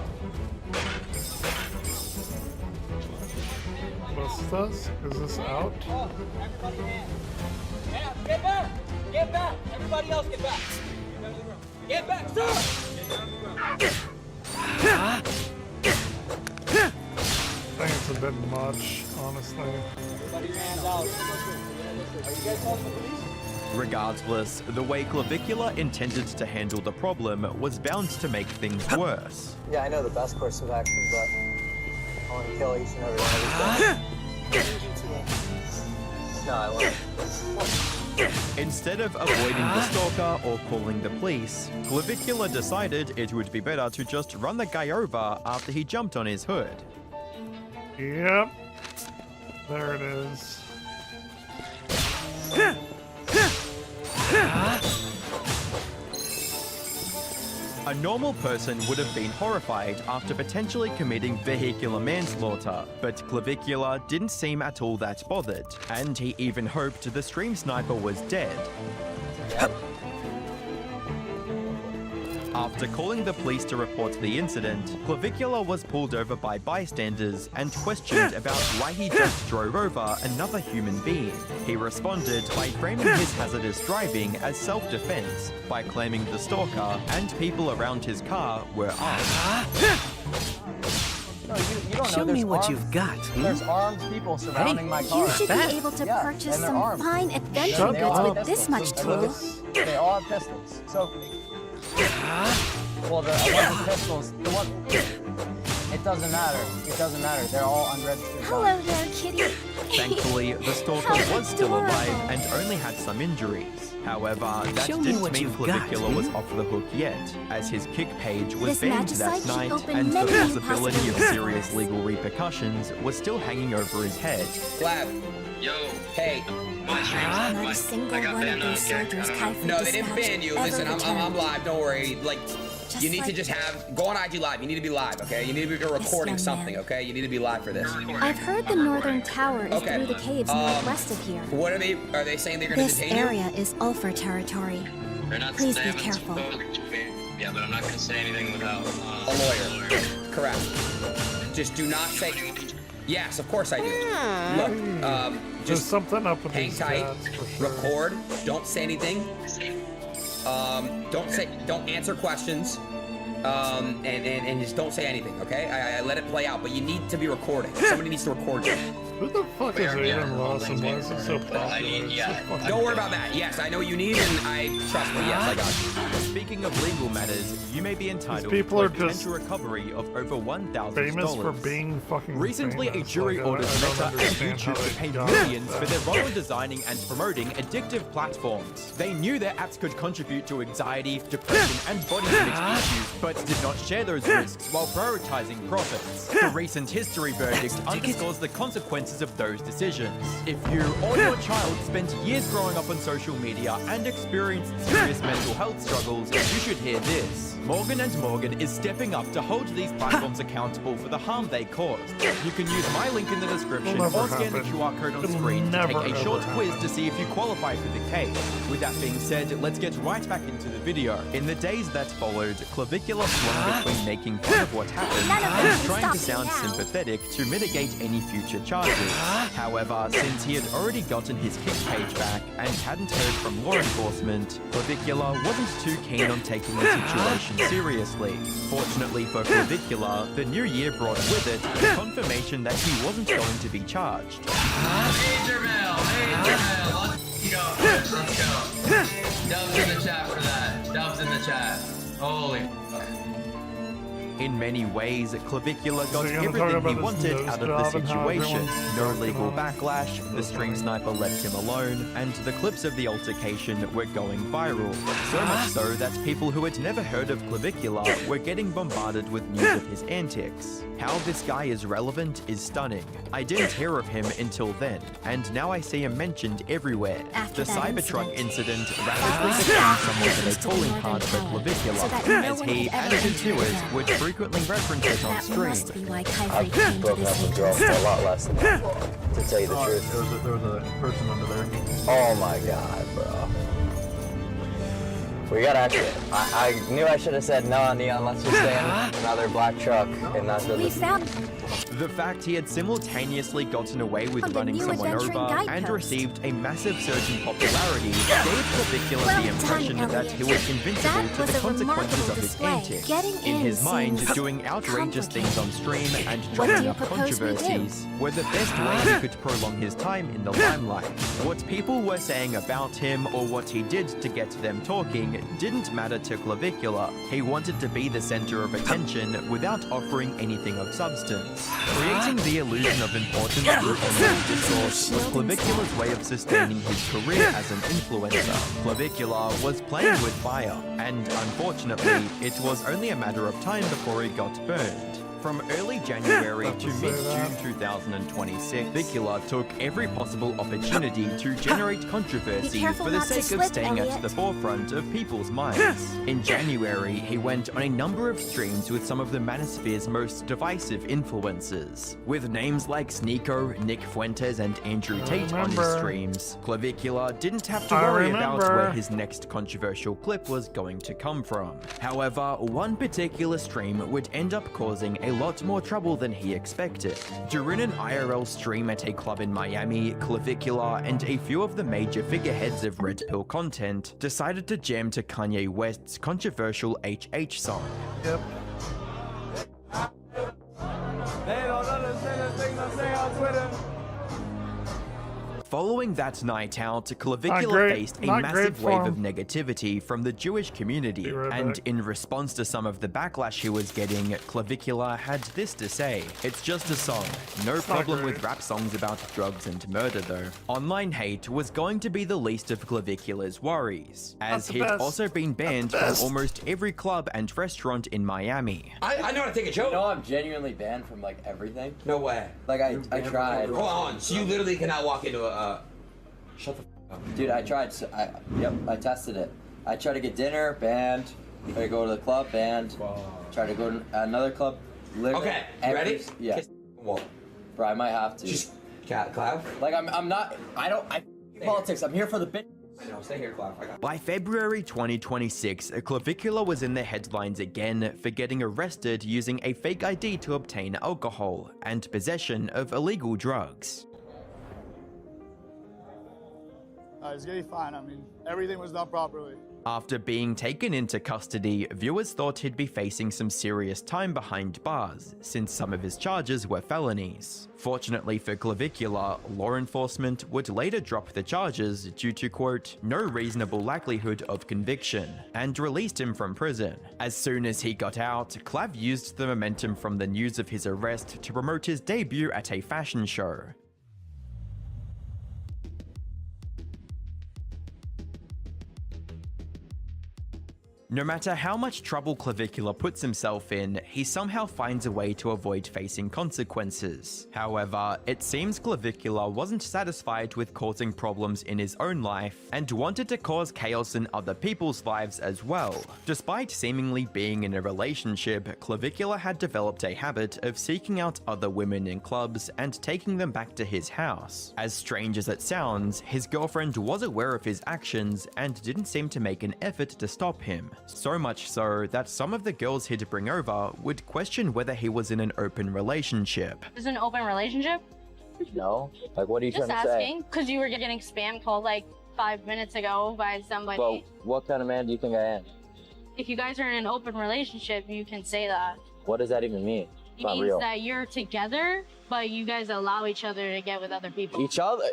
What's this? Is this out? Everybody in. Yeah, get back! Get back! Everybody else get back! Get back, sir! I think it's a bit much, honestly. Everybody hands out. Are you guys calling the police? Regardless, the way Clavicula intended to handle the problem was bound to make things worse. Yeah, I know the best course of action, but I want to kill each and every one of these guys. No, I won't. Instead of avoiding the stalker or calling the police, Clavicula decided it would be better to just run the guy over after he jumped on his hood. Yep. There it is. A normal person would have been horrified after potentially committing vehicular manslaughter, but Clavicula didn't seem at all that bothered, and he even hoped the stream sniper was dead. After calling the police to report the incident, Clavicula was pulled over by bystanders and questioned about why he just drove over another human being. He responded by framing his hazardous driving as self-defense by claiming the stalker and people around his car were armed. No, you don't Show know. me There's what armed- you've got. There's armed people surrounding my car. You should be able to purchase and they're some armed. fine adventure Shut goods up. with this much tool. They all have pistols. So, well, the one pistols, the one. It doesn't matter. It doesn't matter. They're all unregistered. Hello there, kitty. Thankfully, the stalker was still alive and only had some injuries. However, that Show me didn't what mean you've got. Clavicula was off the hook yet, as his kick page was This banned magicite that should night, open and the many new possibility of possibilities. serious legal repercussions was still hanging over his head. Flav. Yo. Hey. Not a single one of those soldiers Kaifu No, they didn't dispatched ban you. ever Listen, I'm returned. live. Don't worry. Like, you need to like just go on IG live. You need to be live, okay? You need to be recording young something, okay? You need to be live for this. I've heard the northern tower is Okay. through the caves northwest of here. What are they saying they're gonna This detain you? area is Ulfer territory. They're not Please they be haven't careful. spoken to me. Yeah, but I'm not gonna say anything without A lawyer. Correct. Just do not say. Yes, of course I do. Look, There's just something up with hang these tight. stats, for sure. Record. Don't say anything. Don't answer questions. And just don't say anything, okay? I let it play out, but you need to be recording. Somebody needs to record you. Who the fuck is Aiden Ross and why is he so popular? It's so fucking Don't worry about that. Yes, I know what you need, and I trust me. Yes, I got you. Speaking of legal matters, you may be entitled people to a are just potential recovery of over $1,000. famous for being fucking Recently, famous. a jury Like, ordered I don't Meta and understand how YouTube to they pay got millions for that. their role in designing and promoting addictive platforms. They knew their apps could contribute to anxiety, depression, and body image issues, but did not share those risks while prioritizing profits. The recent history verdict underscores the consequences consequences of those decisions. If you or your child spent years growing up on social media and experienced serious mental health struggles, you should hear this. Morgan & Morgan is stepping up to hold these platforms accountable for the harm they caused. You can use my link in the description or scan the QR code on screen to take a short quiz to see if you qualify for the case. With that being said, let's get right back into the video. In the days that followed, Clavicula swung between making fun of what happened and trying to sound sympathetic to mitigate any future charges. However, since he had already gotten his kick page back and hadn't heard from law enforcement, Clavicula wasn't too keen on taking the situation seriously. Fortunately for Clavicula, the new year brought with it the confirmation that he wasn't going to be charged. Major mail, let's go. Dubs in the chat for that. Dubs in the chat. Holy fuck. In many ways, Clavicula got everything he wanted out of the situation. No legal backlash, the stream sniper left him alone, and the clips of the altercation were going viral. So much so that people who had never heard of Clavicula were getting bombarded with news of his antics. How this guy is relevant is stunning. I didn't hear of him until then, and now I see him mentioned everywhere. The Cybertruck incident rapidly became somewhat of a calling card for Clavicula, as he and his viewers would frequently reference it on stream. I've broken up with girls for a lot less than that, to tell you the truth. There was a person under there. Oh my god, bro. We gotta actually, I knew I should have said no, Neon, let's just stay in another black truck and not do this. The fact he had simultaneously gotten away with running someone over and received a massive surge in popularity gave Clavicula the impression that he was invincible to the consequences of his antics. In his mind, doing outrageous things on stream and drumming up controversies were the best way he could prolong his time in the limelight. What people were saying about him or what he did to get them talking didn't matter to Clavicula. He wanted to be the center of attention without offering anything of substance. Creating the illusion of importance through online discourse was Clavicula's way of sustaining his career as an influencer. Clavicula was playing with fire, and unfortunately, it was only a matter of time before he got burned. From early January to mid-June 2026, Clavicula took every possible opportunity to generate controversy for the sake of staying at the forefront of people's minds. In January, he went on a number of streams with some of the manosphere's most divisive influencers. With names like Sneeko, Nick Fuentes, and Andrew Tate on his streams, Clavicula didn't have to worry about where his next controversial clip was going to come from. However, one particular stream would end up causing a lot more trouble than he expected. During an IRL stream at a club in Miami, Clavicula and a few of the major figureheads of Red Pill content decided to jam to Kanye West's controversial HH song. Yep. They don't understand the things I say on Twitter. Following that night out, Clavicula faced a massive wave of negativity from the Jewish community, and in response to some of the backlash he was getting, Clavicula had this to say: "It's just a song. No problem with rap songs about drugs and murder though." Online hate was going to be the least of Clavicula's worries, as he'd also been banned from almost every club and restaurant in Miami. I know how to take a joke. You know I'm genuinely banned from like everything? No way. Like I tried. Hold on, so you literally cannot walk into a shut the f up. Dude, I tried. So I tested it. I tried to get dinner, banned. Tried to go to the club, banned. Tried to go to another club. Okay, you ready? Yeah. Kiss the wall. Bro, I might have to. Just Cloud. Like I'm not. I politics. I'm here for the bit. I know. Stay here, Cloud. By February 2026, Clavicula was in the headlines again for getting arrested using a fake ID to obtain alcohol and possession of illegal drugs. It's gonna be fine. I mean, everything was done properly. After being taken into custody, viewers thought he'd be facing some serious time behind bars, since some of his charges were felonies. Fortunately for Clavicula, law enforcement would later drop the charges due to, quote, "no reasonable likelihood of conviction," and released him from prison. As soon as he got out, Clav used the momentum from the news of his arrest to promote his debut at a fashion show. No matter how much trouble Clavicula puts himself in, he somehow finds a way to avoid facing consequences. However, it seems Clavicula wasn't satisfied with causing problems in his own life and wanted to cause chaos in other people's lives as well. Despite seemingly being in a relationship, Clavicula had developed a habit of seeking out other women in clubs and taking them back to his house. As strange as it sounds, his girlfriend was aware of his actions and didn't seem to make an effort to stop him. So much so that some of the girls he'd bring over would question whether he was in an open relationship. Is it an open relationship? No? Like, what are you Just trying to say? asking, because you were getting spam called like 5 minutes ago by somebody. Well, what kind of man do you think I am? If you guys are in an open relationship, you can say that. What does that even mean? It's It not means real. that you're together, but you guys allow each other to get with other people. Each other?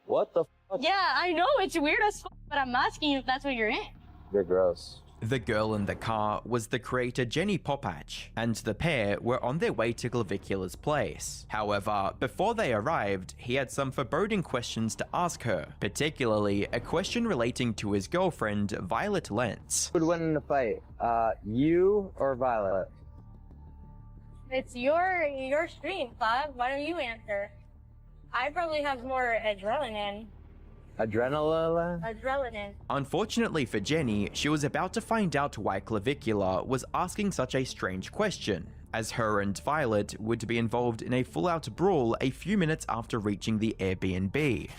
What the fuck? Yeah, I know, it's weird as fuck, but I'm asking you if that's what you're in. You're gross. The girl in the car was the creator Jenny Popach, and the pair were on their way to Clavicula's place. However, before they arrived, he had some foreboding questions to ask her, particularly a question relating to his girlfriend, Violet Lentz. Who would win in a fight? You or Violet? It's your stream, Bob. Why don't you answer? I probably have more adrenaline. Adrenaline. Unfortunately for Jenny, she was about to find out why Clavicula was asking such a strange question, as her and Violet would be involved in a full-out brawl a few minutes after reaching the Airbnb.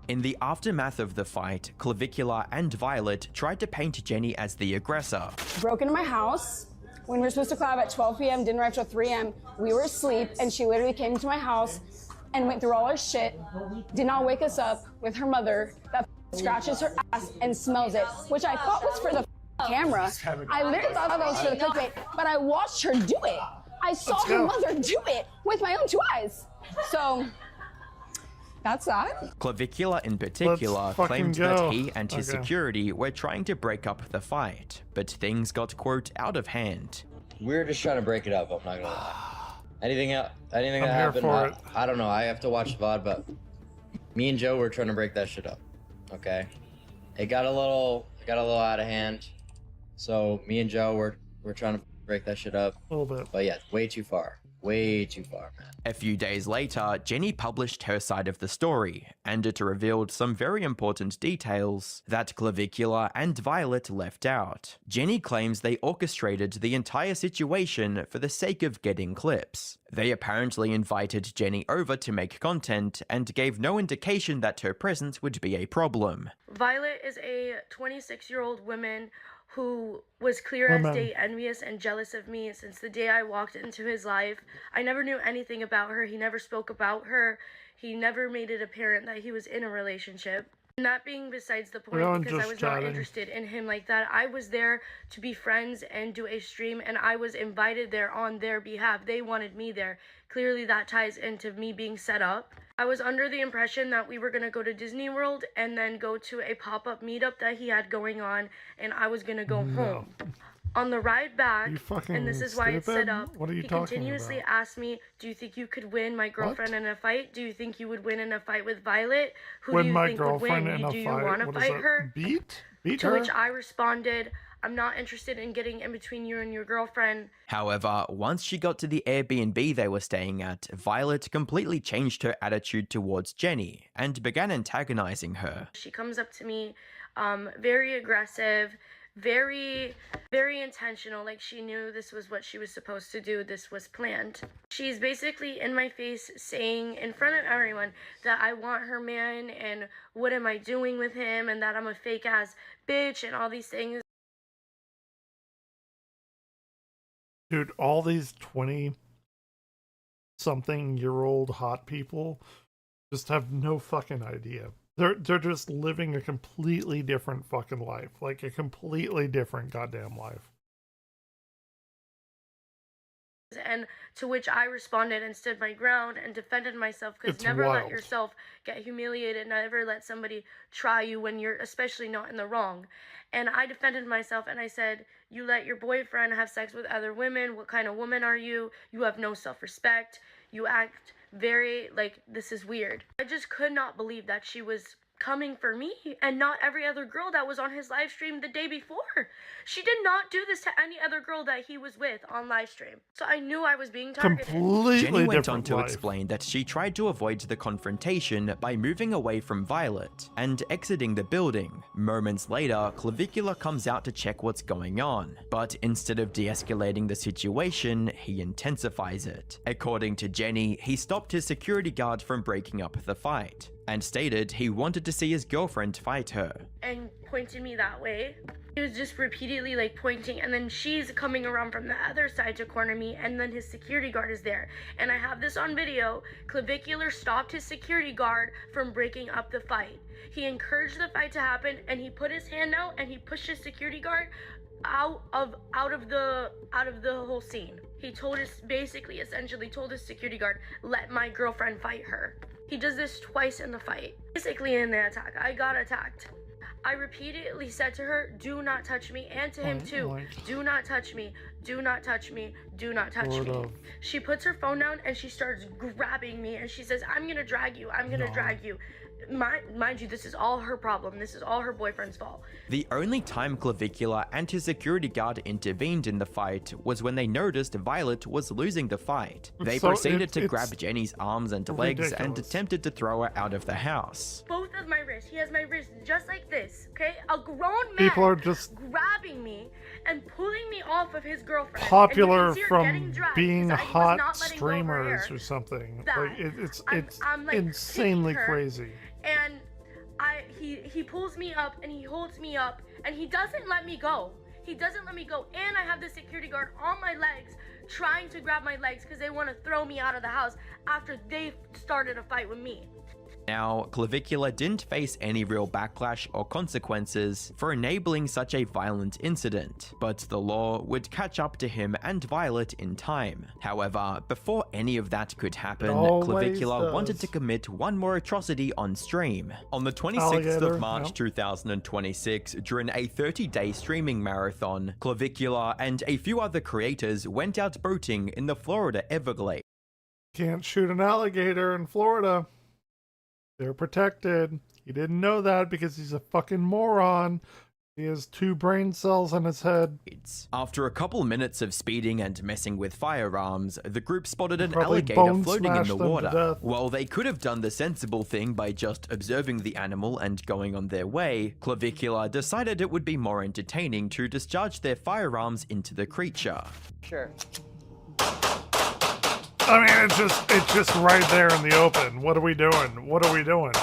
In the aftermath of the fight, Clavicula and Violet tried to paint Jenny as the aggressor. Broke into my house when we were supposed to club at 12 p.m., didn't arrive till 3 a.m. We were asleep, and she literally came into my house and went through all our shit, did not wake us up with her mother that scratches her ass and smells it, which I thought was for the camera. I literally thought that was for the clickbait, but I watched her do it. I saw her mother do it with my own 2 eyes. So that's that. Clavicula in particular claimed that he and his security were trying to break up the fight, but things got, quote, out of hand. We're just trying to break it up, I'm not gonna lie. Anything that happened, I don't know, I have to watch the VOD, but me and Joe were trying to break that shit up, okay? It got a little out of hand, so me and Joe were trying to break that shit up. A little bit. But yeah, way too far, man. A few days later, Jenny published her side of the story, and it revealed some very important details that Clavicula and Violet left out. Jenny claims they orchestrated the entire situation for the sake of getting clips. They apparently invited Jenny over to make content and gave no indication that her presence would be a problem. Violet is a 26-year-old woman who was clear as day envious and jealous of me since the day I walked into his life. I never knew anything about her. He never spoke about her. He never made it apparent that he was in a relationship. And that being besides the point, because I was not interested in him like that. I was there to be friends and do a stream, and I was invited there on their behalf. They wanted me there. Clearly that ties into me being set up. I was under the impression that we were going to go to Disney World and then go to a pop-up meetup that he had going on, and I was going to go home. On the ride back, and this is why it's set up, he continuously asked me, do you think you could win my girlfriend in a fight? Do you think you would win in a fight with Violet? Who do you think would win? Do you want to fight her? Beat to her? which I responded, I'm not interested in getting in between you and your girlfriend. However, once she got to the Airbnb they were staying at, Violet completely changed her attitude towards Jenny and began antagonizing her. She comes up to me, very aggressive, very intentional, like she knew this was what she was supposed to do, this was planned. She's basically in my face saying in front of everyone that I want her man and what am I doing with him and that I'm a fake ass bitch and all these things. Dude, all these 20-something-year-old hot people just have no fucking idea. They're just living a completely different fucking life. Like a completely different goddamn life. And to which I responded and stood my ground and defended myself, because It's never let wild. yourself get humiliated. Never let somebody try you when you're especially not in the wrong. And I defended myself and I said, you let your boyfriend have sex with other women. What kind of woman are you? You have no self-respect. You act very like this is weird. I just could not believe that she was coming for me and not every other girl that was on his live stream the day before. She did not do this to any other girl that he was with on live stream. So I knew I was being targeted. Jenny went on to explain that she tried to avoid the confrontation by moving away from Violet and exiting the building. Moments later, Clavicular comes out to check what's going on, but instead of de-escalating the situation, he intensifies it. According to Jenny, he stopped his security guard from breaking up the fight and stated he wanted to see his girlfriend fight her. And pointed me that way. He was just repeatedly like pointing, and then she's coming around from the other side to corner me, and then his security guard is there. And I have this on video. Clavicular stopped his security guard from breaking up the fight. He encouraged the fight to happen, and he put his hand out and he pushed his security guard out of the whole scene. He told us, basically essentially told his security guard, let my girlfriend fight her. He does this twice in the fight. Basically in the attack, I got attacked. I repeatedly said to her, do not touch me, and to him too, do not touch me, do not touch me, do not touch me. She puts her phone down and she starts grabbing me and she says, I'm gonna drag you, I'm gonna drag you. Mind you, this is all her problem. This is all her boyfriend's fault. The only time Clavicular and his security guard intervened in the fight was when they noticed Violet was losing the fight. They proceeded to grab Jenny's arms and legs and attempted to throw her out of the house. Both of my wrists. He has my wrist just like this, okay? A grown man People are just grabbing me and pulling me off of his girlfriend. popular from being hot streamers or something. Like it's I'm, like, insanely kicking her. crazy. And he pulls me up and he holds me up and he doesn't let me go. He doesn't let me go. And I have the security guard on my legs trying to grab my legs because they want to throw me out of the house after they started a fight with me. Now, Clavicular didn't face any real backlash or consequences for enabling such a violent incident, but the law would catch up to him and Violet in time. However, before any of that could happen, Clavicular wanted to commit one more atrocity on stream. On the 26th of March 2026, during a 30-day streaming marathon, Clavicular and a few other creators went out boating in the Florida Everglades. Can't shoot an alligator in Florida. They're protected. He didn't know that because he's a fucking moron. He has 2 brain cells in his head. After a couple minutes of speeding and messing with firearms, the group spotted an alligator floating in the water. While they could have done the sensible thing by just observing the animal and going on their way, Clavicular decided it would be more entertaining to discharge their firearms into the creature. Sure. I mean, it's just right there in the open. What are we doing? What are we doing?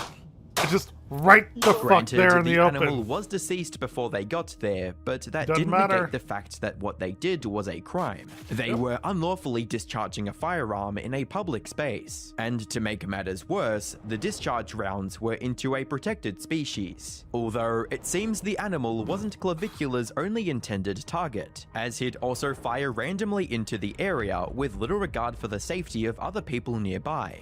It's just right the fuck there in the open. The animal was deceased before they got there, but that didn't negate the fact that what they did was a crime. They were unlawfully discharging a firearm in a public space. And to make matters worse, the discharge rounds were into a protected species. Although, it seems the animal wasn't Clavicular's only intended target, as he'd also fire randomly into the area with little regard for the safety of other people nearby.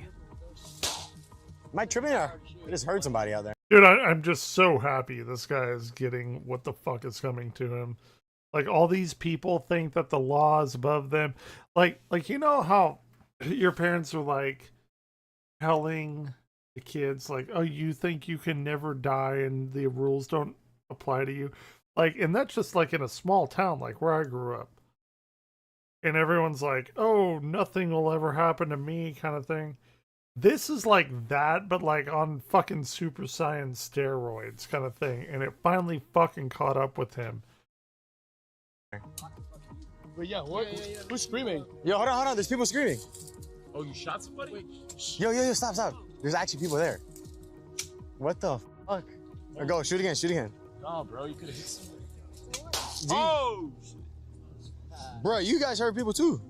Am I tripping or I just heard somebody out there? Dude, I'm just so happy this guy is getting what the fuck is coming to him. Like, all these people think that the law is above them. Like you know how your parents are like telling the kids, like, oh, you think you can never die and the rules don't apply to you? Like, and that's just like in a small town like where I grew up. And everyone's like, oh, nothing will ever happen to me kind of thing. This is like that, but like on fucking Super Saiyan steroids kind of thing. And it finally fucking caught up with him. But yeah, what? Who's screaming? Yo, hold on. There's people screaming. Oh, you shot somebody? Yo, stop. There's actually people there. What the fuck? Oh. Go, shoot again. No, bro, you could have hit somebody. Oh! Bro, you guys heard people too.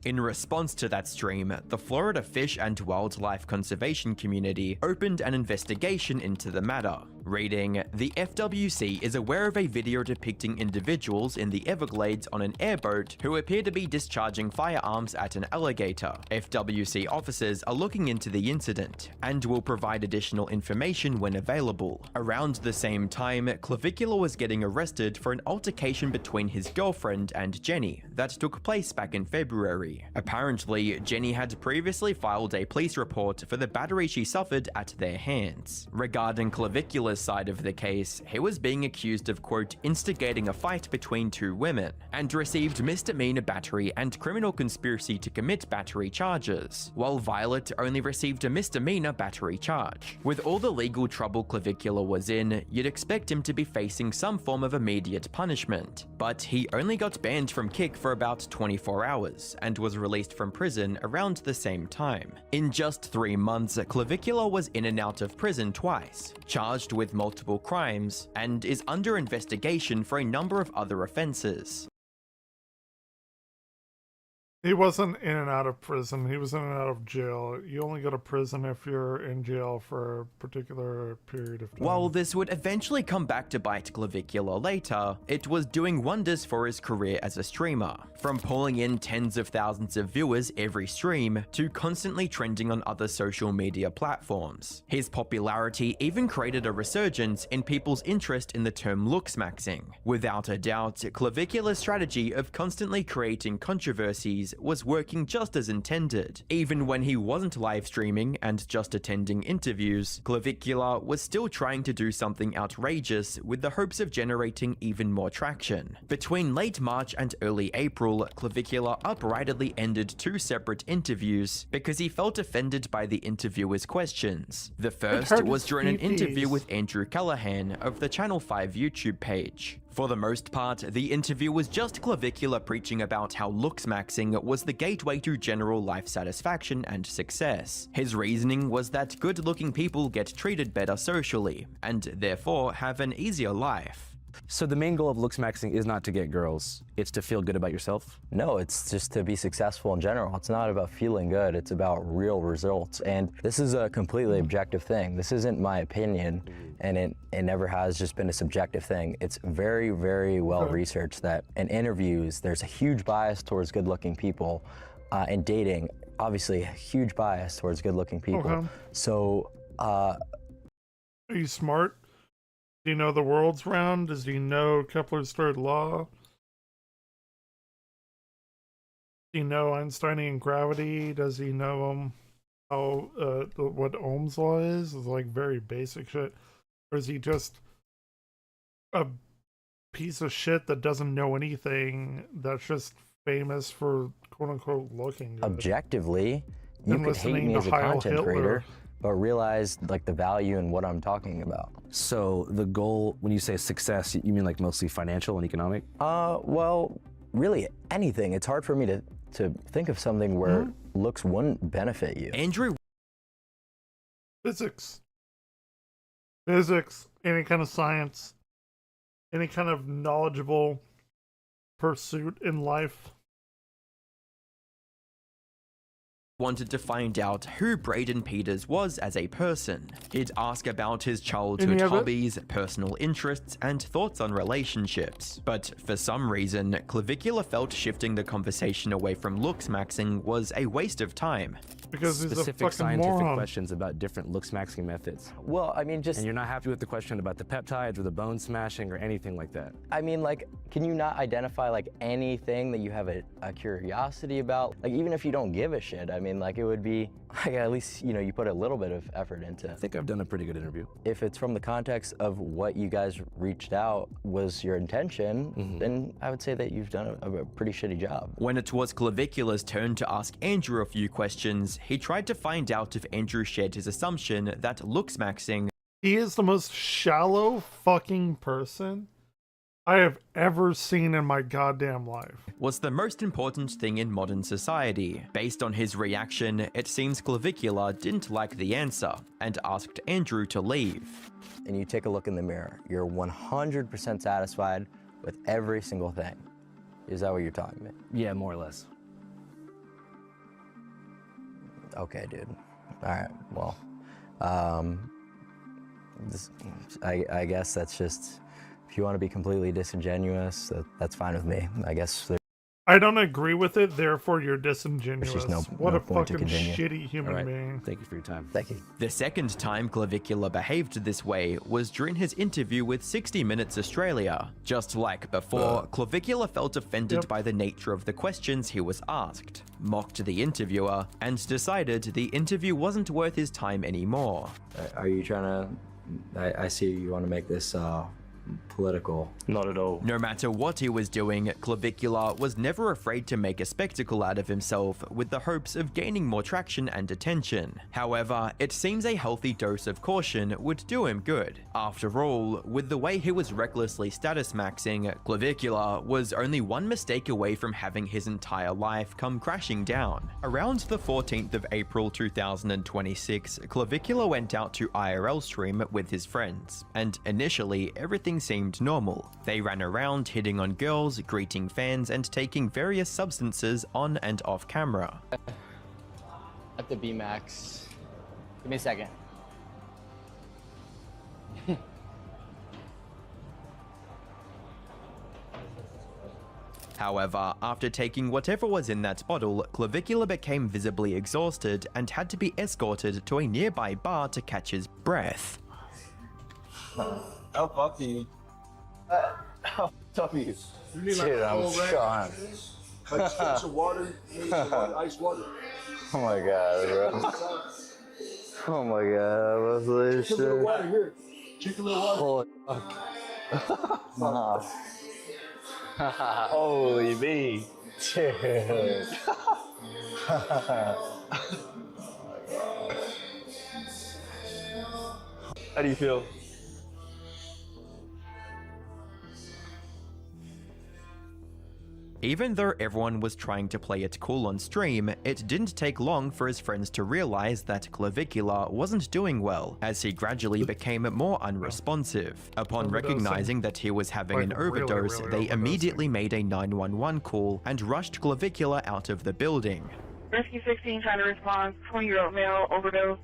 In response to that stream, the Florida Fish and Wildlife Conservation Community opened an investigation into the matter. reading, "The FWC is aware of a video depicting individuals in the Everglades on an airboat who appear to be discharging firearms at an alligator. FWC officers are looking into the incident and will provide additional information when available." Around the same time, Clavicula was getting arrested for an altercation between his girlfriend and Jenny that took place back in February. Apparently, Jenny had previously filed a police report for the battery she suffered at their hands. Regarding Clavicula's side of the case, he was being accused of, quote, instigating a fight between two women, and received misdemeanor battery and criminal conspiracy to commit battery charges, while Violet only received a misdemeanor battery charge. With all the legal trouble Clavicula was in, you'd expect him to be facing some form of immediate punishment, but he only got banned from Kick for about 24 hours, and was released from prison around the same time. In just 3 months, Clavicula was in and out of prison twice, charged with multiple crimes, and is under investigation for a number of other offenses. He wasn't in and out of prison, he was in and out of jail. You only go to prison if you're in jail for a particular period of time. While this would eventually come back to bite Clavicula later, it was doing wonders for his career as a streamer. From pulling in tens of thousands of viewers every stream, to constantly trending on other social media platforms. His popularity even created a resurgence in people's interest in the term looksmaxing. Without a doubt, Clavicula's strategy of constantly creating controversies was working just as intended. Even when he wasn't live streaming and just attending interviews, Clavicula was still trying to do something outrageous with the hopes of generating even more traction. Between late March and early April, Clavicula uprightly ended 2 separate interviews because he felt offended by the interviewer's questions. The first was during an interview with Andrew Callahan of the Channel 5 YouTube page. For the most part, the interview was just Clavicula preaching about how looksmaxing was the gateway to general life satisfaction and success. His reasoning was that good-looking people get treated better socially, and therefore have an easier life. So the main goal of looksmaxing is not to get girls, it's to feel good about yourself? No, it's just to be successful in general. It's not about feeling good, it's about real results. And this is a completely objective thing. This isn't my opinion, and it never has just been a subjective thing. It's very, very well researched that in interviews, there's a huge bias towards good-looking people. In dating, obviously, a huge bias towards good-looking people. So, are you smart? Do you know the world's round? Does he know Kepler's third law? Do you know Einsteinian gravity? Does he know how what Ohm's law is? It's like very basic shit. Or is he just a piece of shit that doesn't know anything, that's just famous for quote-unquote looking good? Objectively, you could hate me as a content creator, but realize like the value in what I'm talking about. So the goal, when you say success, you mean like mostly financial and economic? Well, really anything. It's hard for me to think of something where looks wouldn't benefit you. Andrew. Physics, any kind of science, any kind of knowledgeable pursuit in life. Wanted to find out who Braden Peters was as a person. He'd ask about his childhood hobbies, personal interests, and thoughts on relationships. But for some reason, Clavicula felt shifting the conversation away from looksmaxing was a waste of time. Because he's specific a fucking scientific moron. questions about different looksmaxing methods. Well, I mean, just... And you're not happy with the question about the peptides or the bone smashing or anything like that? I mean, like, can you not identify, like, anything that you have a curiosity about? Like, even if you don't give a shit, I mean, like, it would be, like, at least, you know, you put a little bit of effort into. I think I've done a pretty good interview. If it's from the context of what you guys reached out was your intention, then I would say that you've done a pretty shitty job. When it was Clavicula's turn to ask Andrew a few questions, he tried to find out if Andrew shared his assumption that looksmaxing. He is the most shallow fucking person I have ever seen in my goddamn life. Was the most important thing in modern society. Based on his reaction, it seems Clavicula didn't like the answer and asked Andrew to leave. And you take a look in the mirror, you're 100% satisfied with every single thing. Is that what you're talking about? Yeah, more or less. Okay, dude. All right, well, I guess that's just, if you want to be completely disingenuous, that's fine with me. I guess I don't agree with it, therefore you're disingenuous. There's just What no a point to fucking continue. shitty human All right. being. Thank you for your time. Thank you. The second time Clavicula behaved this way was during his interview with 60 Minutes Australia. Just like before, Clavicula felt offended by the nature of the questions he was asked, mocked the interviewer, and decided the interview wasn't worth his time anymore. Are you trying to, I see you want to make this political. Not at all. No matter what he was doing, Clavicula was never afraid to make a spectacle out of himself with the hopes of gaining more traction and attention. However, it seems a healthy dose of caution would do him good. After all, with the way he was recklessly status maxing, Clavicula was only one mistake away from having his entire life come crashing down. Around the 14th of April 2026, Clavicula went out to IRL stream with his friends, and initially everything seemed normal. They ran around hitting on girls, greeting fans, and taking various substances on and off camera. At the B max. Give me a second. However, after taking whatever was in that bottle, Clavicula became visibly exhausted and had to be escorted to a nearby bar to catch his breath. Oh, fuck you. How tough are you? You need Shit, I'm shot. shot. Like some water, ice water. Oh my god, bro. Oh my god, what's this Drink a little shit? water here. Drink a little water. Holy fuck. Holy B. Dude. How do you feel? Even though everyone was trying to play it cool on stream, it didn't take long for his friends to realize that Clavicula wasn't doing well, as he gradually became more unresponsive. Upon recognizing that he was having an overdose, they immediately made a 911 call and rushed Clavicula out of the building. Rescue 16 trying to respond. 20-year-old male overdose.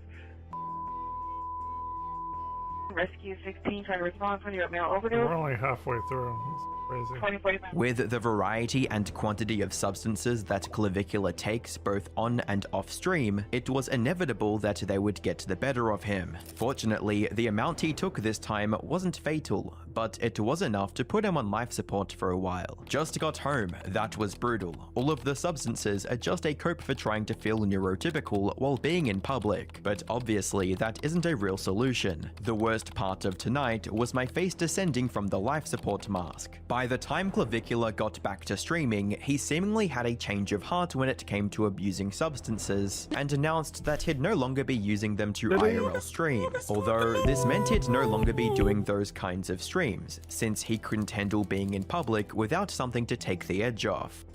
Rescue 16 trying to respond. 20-year-old male overdose. We're only halfway through. It's crazy. 2045. With the variety and quantity of substances that Clavicula takes both on and off stream, it was inevitable that they would get the better of him. Fortunately, the amount he took this time wasn't fatal, but it was enough to put him on life support for a while. Just got home, that was brutal. All of the substances are just a cope for trying to feel neurotypical while being in public, but obviously that isn't a real solution. The worst part of tonight was my face descending from the life support mask. By the time Clavicula got back to streaming, he seemingly had a change of heart when it came to abusing substances, and announced that he'd no longer be using them to IRL stream. Although this meant he'd no longer be doing those kinds of streams, since he couldn't handle being in public without something to take the edge off.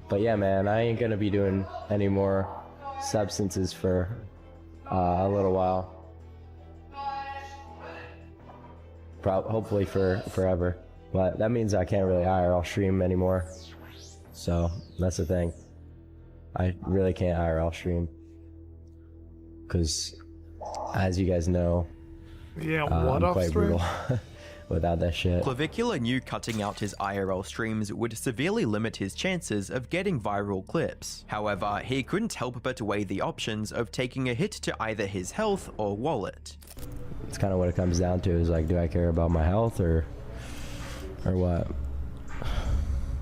But yeah, man, I ain't gonna be doing any more substances for a little while. Hopefully for forever. But that means I can't really IRL stream anymore. So that's the thing. I really can't IRL stream. Because, as you guys know, I'm quite brutal without that shit. Clavicula knew cutting out his IRL streams would severely limit his chances of getting viral clips. However, he couldn't help but weigh the options of taking a hit to either his health or wallet. It's kind of what it comes down to, is like, do I care about my health or what?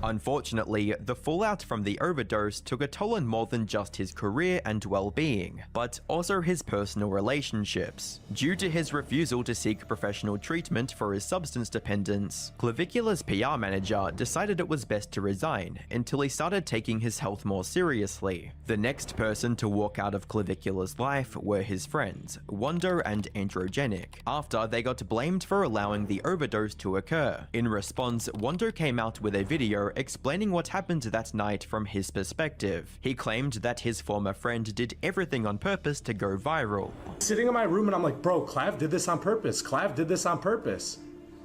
Unfortunately, the fallout from the overdose took a toll on more than just his career and well-being, but also his personal relationships. Due to his refusal to seek professional treatment for his substance dependence, Clavicula's PR manager decided it was best to resign until he started taking his health more seriously. The next person to walk out of Clavicula's life were his friends, Wando and Androgenic, after they got blamed for allowing the overdose to occur. In response, Wando came out with a video explaining what happened that night from his perspective. He claimed that his former friend did everything on purpose to go viral. Sitting in my room and I'm like, bro, Clav did this on purpose. Clav did this on purpose.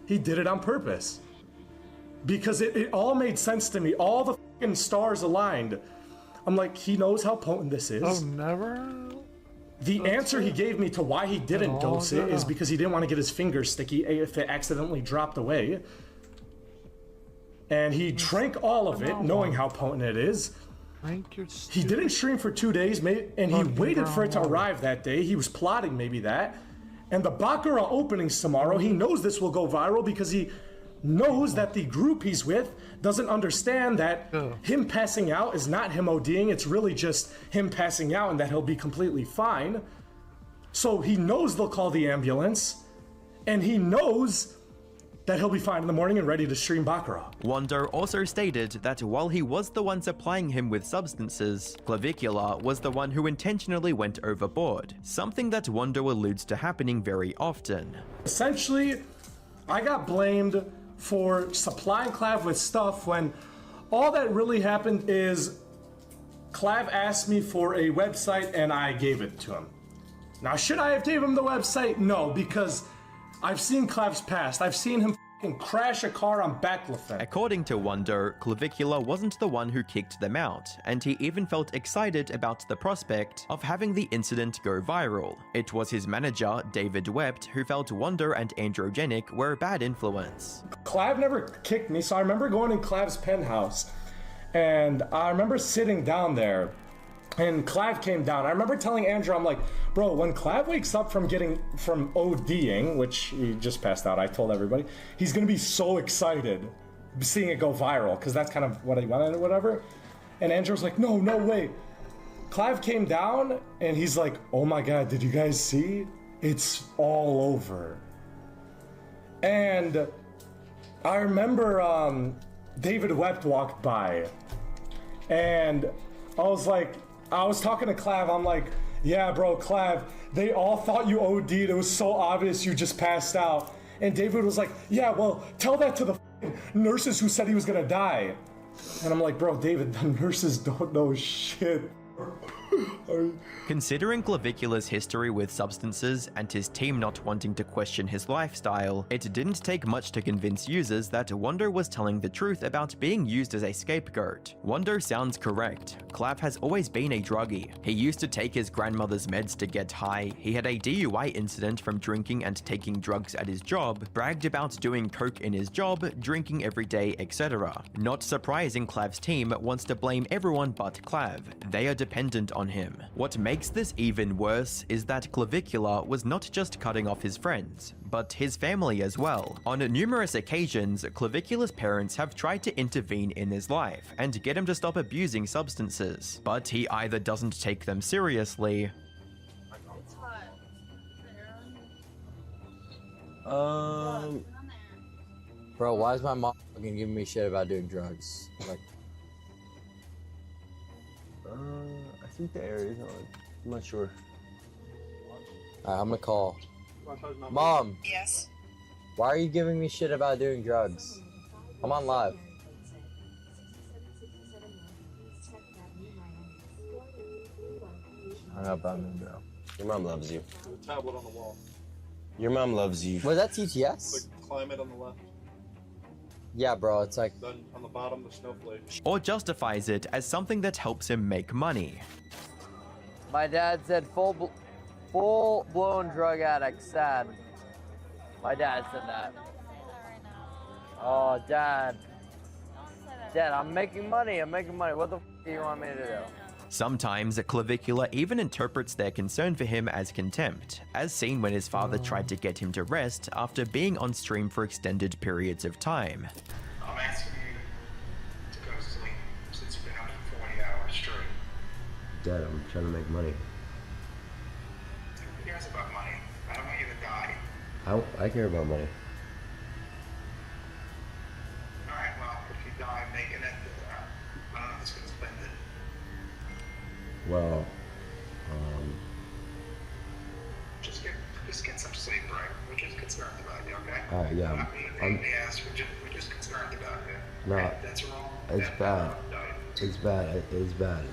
He did it on purpose. Because it all made sense to me. All the fucking stars aligned. I'm like, he knows how potent this is. Oh, never? The answer he gave me to why he didn't dose it is because he didn't want to get his fingers sticky if it accidentally dropped away. And he drank all of it, knowing how potent it is. He didn't stream for 2 days, and he waited for it to arrive that day. He was plotting maybe that. And the Baccarat openings tomorrow, he knows this will go viral because he knows that the group he's with doesn't understand that him passing out is not him ODing, it's really just him passing out and that he'll be completely fine. So he knows they'll call the ambulance, and he knows that he'll be fine in the morning and ready to stream Baccarat. Wonder also stated that while he was the one supplying him with substances, Clavicula was the one who intentionally went overboard, something that Wonder alludes to happening very often. Essentially, I got blamed for supplying Clav with stuff when all that really happened is Clav asked me for a website and I gave it to him. Now, should I have gave him the website? No, because I've seen Clav's past. I've seen him crash a car on Baclofen. According to Wonder, Clavicula wasn't the one who kicked them out, and he even felt excited about the prospect of having the incident go viral. It was his manager, David Wept, who felt Wonder and Androgenic were a bad influence. Clav never kicked me, so I remember going in Clav's penthouse, and I remember sitting down there, and Clav came down. I remember telling Andrew, I'm like, bro, when Clav wakes up from ODing, which he just passed out, I told everybody, he's gonna be so excited seeing it go viral, because that's kind of what he wanted or whatever. And Andrew was like, no way. Clav came down, and he's like, oh my God, did you guys see? It's all over. And I remember David Wept walked by, and I was talking to Clav, I'm like, yeah, bro, Clav, they all thought you OD'd. It was so obvious you just passed out. And David was like, yeah, well, tell that to the nurses who said he was gonna die. And I'm like, bro, David, the nurses don't know shit. Considering Clavicula's history with substances and his team not wanting to question his lifestyle, it didn't take much to convince users that Wonder was telling the truth about being used as a scapegoat. Wonder sounds correct. Clav has always been a druggie. He used to take his grandmother's meds to get high, he had a DUI incident from drinking and taking drugs at his job, bragged about doing coke in his job, drinking every day, etc. Not surprising Clav's team wants to blame everyone but Clav. They are dependent on him. What makes this even worse is that Clavicula was not just cutting off his friends, but his family as well. On numerous occasions, Clavicula's parents have tried to intervene in his life and get him to stop abusing substances, but he either doesn't take them seriously Bro, why is my mom fucking giving me shit about doing drugs? Like, I think the area's on. I'm not sure. I'm gonna call. Mom. Yes. Why are you giving me shit about doing drugs? I'm on live. Hung up on me, bro. Your mom loves you. There's a tablet on the wall. Your mom loves you. Was that TTS? Like climate on the left. Yeah, bro, it's like... Then on the bottom, the snowflake. or justifies it as something that helps him make money. My dad said full-blown drug addict, sad. My dad said that. Oh, Dad. Dad, I'm making money, What the f do you want me to do? Sometimes Clavicula even interprets their concern for him as contempt, as seen when his father tried to get him to rest after being on stream for extended periods of time. I'm asking you to go to sleep since you've been up for 40 hours straight. Dad, I'm trying to make money. Who cares about money? I don't want you to die. I care about money. Alright, well, if you die making it, I don't know who's going to spend it. Well, just get some sleep, right? We're just concerned about you, okay? Alright, yeah. We're just concerned about you. No, Okay? That's wrong. it's That's bad. wrong. It's bad. It's bad.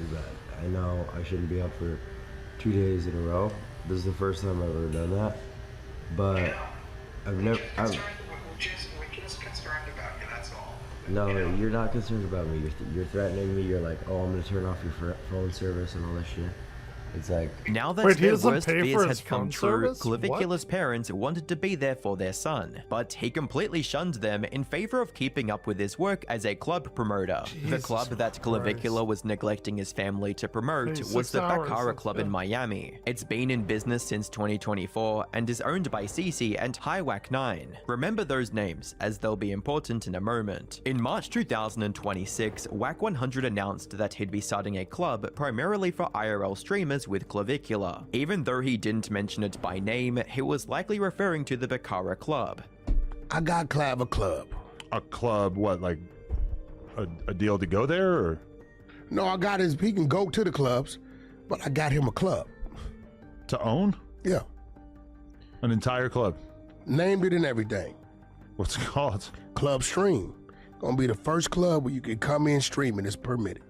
I know I shouldn't be up for 2 days in a row. This is the first time I've ever done that. But I've never. We're just concerned about you, that's all. No, you're not concerned about me. You're threatening me. You're like, oh, I'm gonna turn off your phone service and all this shit. It's like Now that Wait, he their doesn't worst pay for fears his had come phone true, service? Clavicula's parents wanted to be there for their son, but he completely shunned them in favor of keeping up with his work as a club promoter. The club that Clavicula was neglecting his family to promote was the Baccarat Club in Miami. It's been in business since 2024 and is owned by Cece and Highwhack 9. Remember those names, as they'll be important in a moment. In March 2026, Whack 100 announced that he'd be starting a club primarily for IRL streamers with Clavicula. Even though he didn't mention it by name, he was likely referring to the Baccarat Club. I got Clav a club. A club? What, like a deal to go there, or? No, I got his. He can go to the clubs, but I got him a club to own. Yeah, an entire club. Named it and everything. What's it called? Club Stream. Gonna be the first club where you can come in streaming. It's permitted.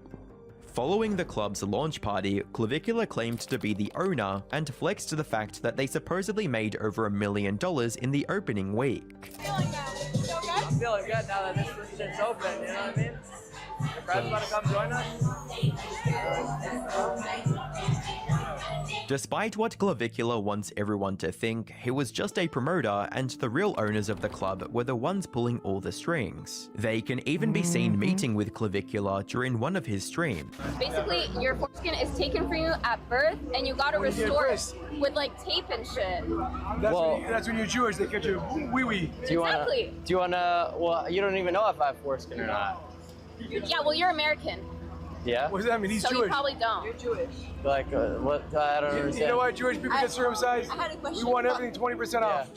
Following the club's launch party, Clavicula claimed to be the owner and flexed the fact that they supposedly made over $1 million in the opening week. I'm feeling good now that this shit's open, you know what I mean? Your friends want to come join us? Despite what Clavicula wants everyone to think, he was just a promoter and the real owners of the club were the ones pulling all the strings. They can even be seen meeting with Clavicula during one of his streams. Basically, your foreskin is taken from you at birth, and you gotta restore it with like tape and shit. That's when you're Jewish, they catch you wee-wee. Do you wanna, well, you don't even know if I have foreskin or not. Yeah, well, you're American. Yeah? What does that mean? He's so Jewish. you probably don't. You're Jewish. Like, what? I don't understand. You know why Jewish people get circumcised? I had a question. We want everything 20% off.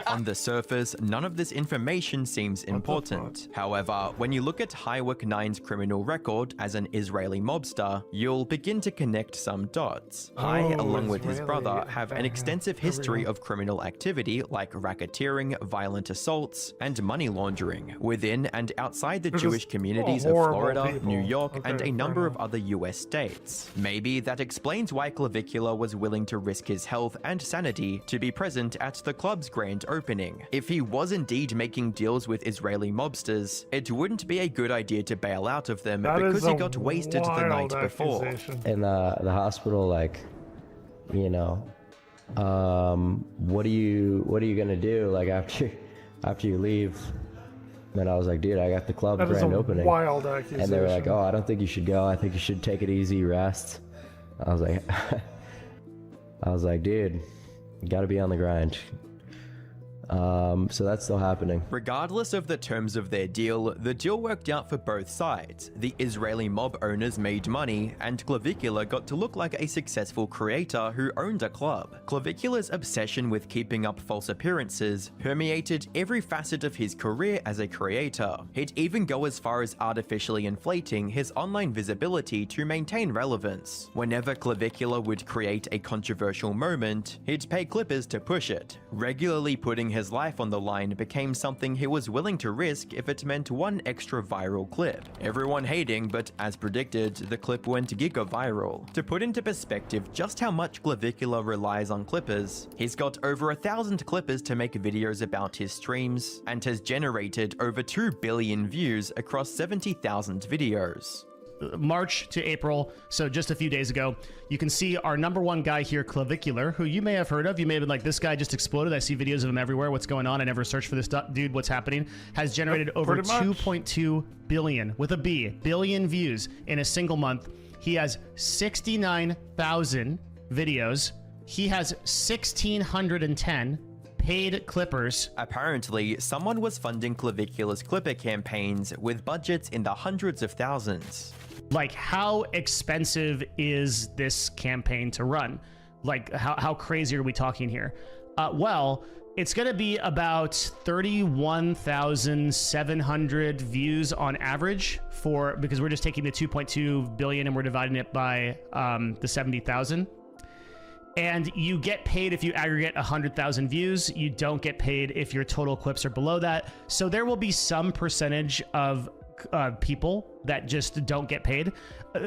On the surface, none of this information seems important. However, when you look at Highwhack 9's criminal record as an Israeli mobster, you'll begin to connect some dots. High, along with his brother, have an extensive history of criminal activity like racketeering, violent assaults, and money laundering within and outside the Jewish communities of Florida, New York, and a number of other US states. Maybe that explains why Clavicula was willing to risk his health and sanity to be present at the club's grand opening. If he was indeed making deals with Israeli mobsters, it wouldn't be a good idea to bail out of them because he got wasted the night before. In the hospital, like, you know, what are you gonna do, like, after you leave? And I was like, dude, I got the club grand opening. Wild accusation. And they were like, oh, I don't think you should go. I think you should take it easy, rest. I was like, dude, you gotta be on the grind. So that's still happening. Regardless of the terms of their deal, the deal worked out for both sides. The Israeli mob owners made money, and Clavicula got to look like a successful creator who owned a club. Clavicula's obsession with keeping up false appearances permeated every facet of his career as a creator. He'd even go as far as artificially inflating his online visibility to maintain relevance. Whenever Clavicula would create a controversial moment, he'd pay clippers to push it, regularly putting his life on the line became something he was willing to risk if it meant one extra viral clip. Everyone hating, but as predicted, the clip went giga-viral. To put into perspective just how much Clavicula relies on clippers, he's got over 1,000 clippers to make videos about his streams, and has generated over 2 billion views across 70,000 videos. March to April, so just a few days ago, you can see our #1 guy here, Clavicular, who you may have heard of. You may have been like, this guy just exploded. I see videos of him everywhere. What's going on? I never searched for this dude. What's happening? Has generated over 2.2 billion, with a B, billion views in a single month. He has 69,000 videos. He has 1,610 paid clippers. Apparently, someone was funding Clavicula's clipper campaigns with budgets in the hundreds of thousands. Like, how expensive is this campaign to run? Like, how crazy are we talking here? Well, it's going to be about 31,700 views on average because we're just taking the 2.2 billion and we're dividing it by the 70,000. And you get paid if you aggregate 100,000 views. You don't get paid if your total clips are below that. So there will be some percentage of people that just don't get paid,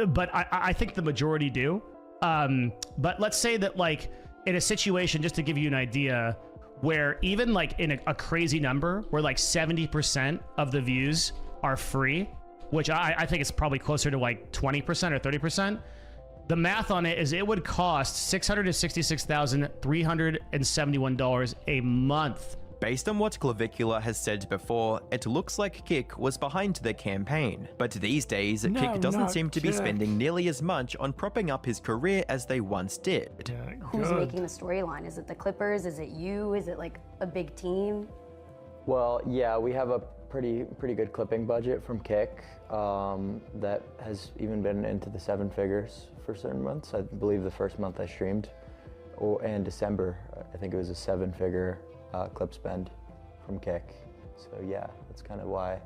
but I think the majority do. But let's say that, like, in a situation, just to give you an idea, where even like in a crazy number where like 70% of the views are free, which I think it's probably closer to like 20% or 30%, The math on it is it would cost $666,371 a month. Based on what Clavicular has said before, it looks like Kick was behind the campaign. But these days, Kick doesn't seem to be spending nearly as much on propping up his career as they once did. Who's making the storyline? Is it the Clippers? Is it you? Is it like a big team? Well, yeah, we have a pretty good clipping budget from Kick that has even been into the 7 figures for certain months. I believe the first month I streamed, in December, I think it was a 7-figure clip spend from Kick. So yeah, that's kind of why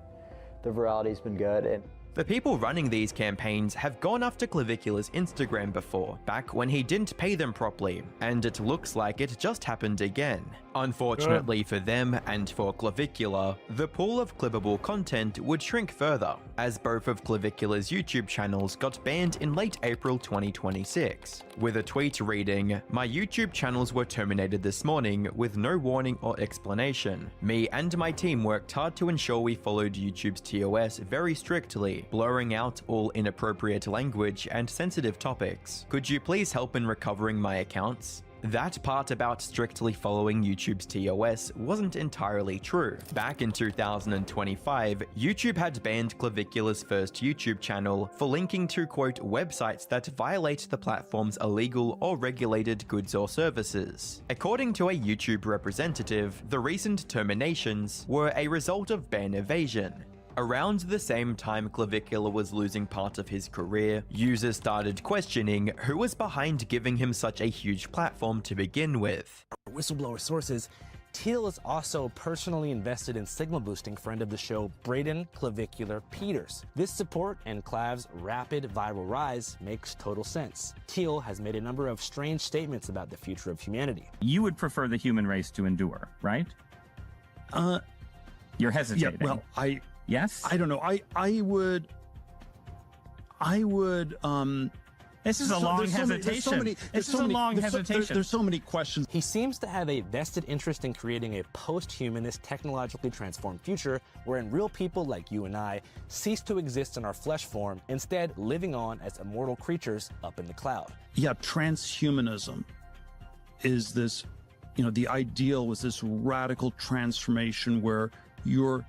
the virality's been good. And the people running these campaigns have gone after Clavicular's Instagram before, back when he didn't pay them properly, and it looks like it just happened again. Unfortunately for them and for Clavicular, the pool of clippable content would shrink further, as both of Clavicular's YouTube channels got banned in late April 2026, with a tweet reading, "My YouTube channels were terminated this morning with no warning or explanation. Me and my team worked hard to ensure we followed YouTube's TOS very strictly, blurring out all inappropriate language and sensitive topics. Could you please help in recovering my accounts?" That part about strictly following YouTube's TOS wasn't entirely true. Back in 2025, YouTube had banned Clavicular's first YouTube channel for linking to, quote, websites that violate the platform's illegal or regulated goods or services. According to a YouTube representative, the recent terminations were a result of ban evasion. Around the same time Clavicular was losing part of his career, users started questioning who was behind giving him such a huge platform to begin with. Whistleblower sources, Teal is also personally invested in signal boosting friend of the show, Braden Clavicular Peters. This support and Clav's rapid viral rise makes total sense. Teal has made a number of strange statements about the future of humanity. You would prefer the human race to endure, right? You're hesitating. Yeah, well, Yes? I don't know. I would. This is a long hesitation. This is a long hesitation. There's so many questions. He seems to have a vested interest in creating a post-humanist, technologically transformed future wherein real people like you and I cease to exist in our flesh form, instead living on as immortal creatures up in the cloud. Yeah, transhumanism is this, the ideal was this radical transformation where your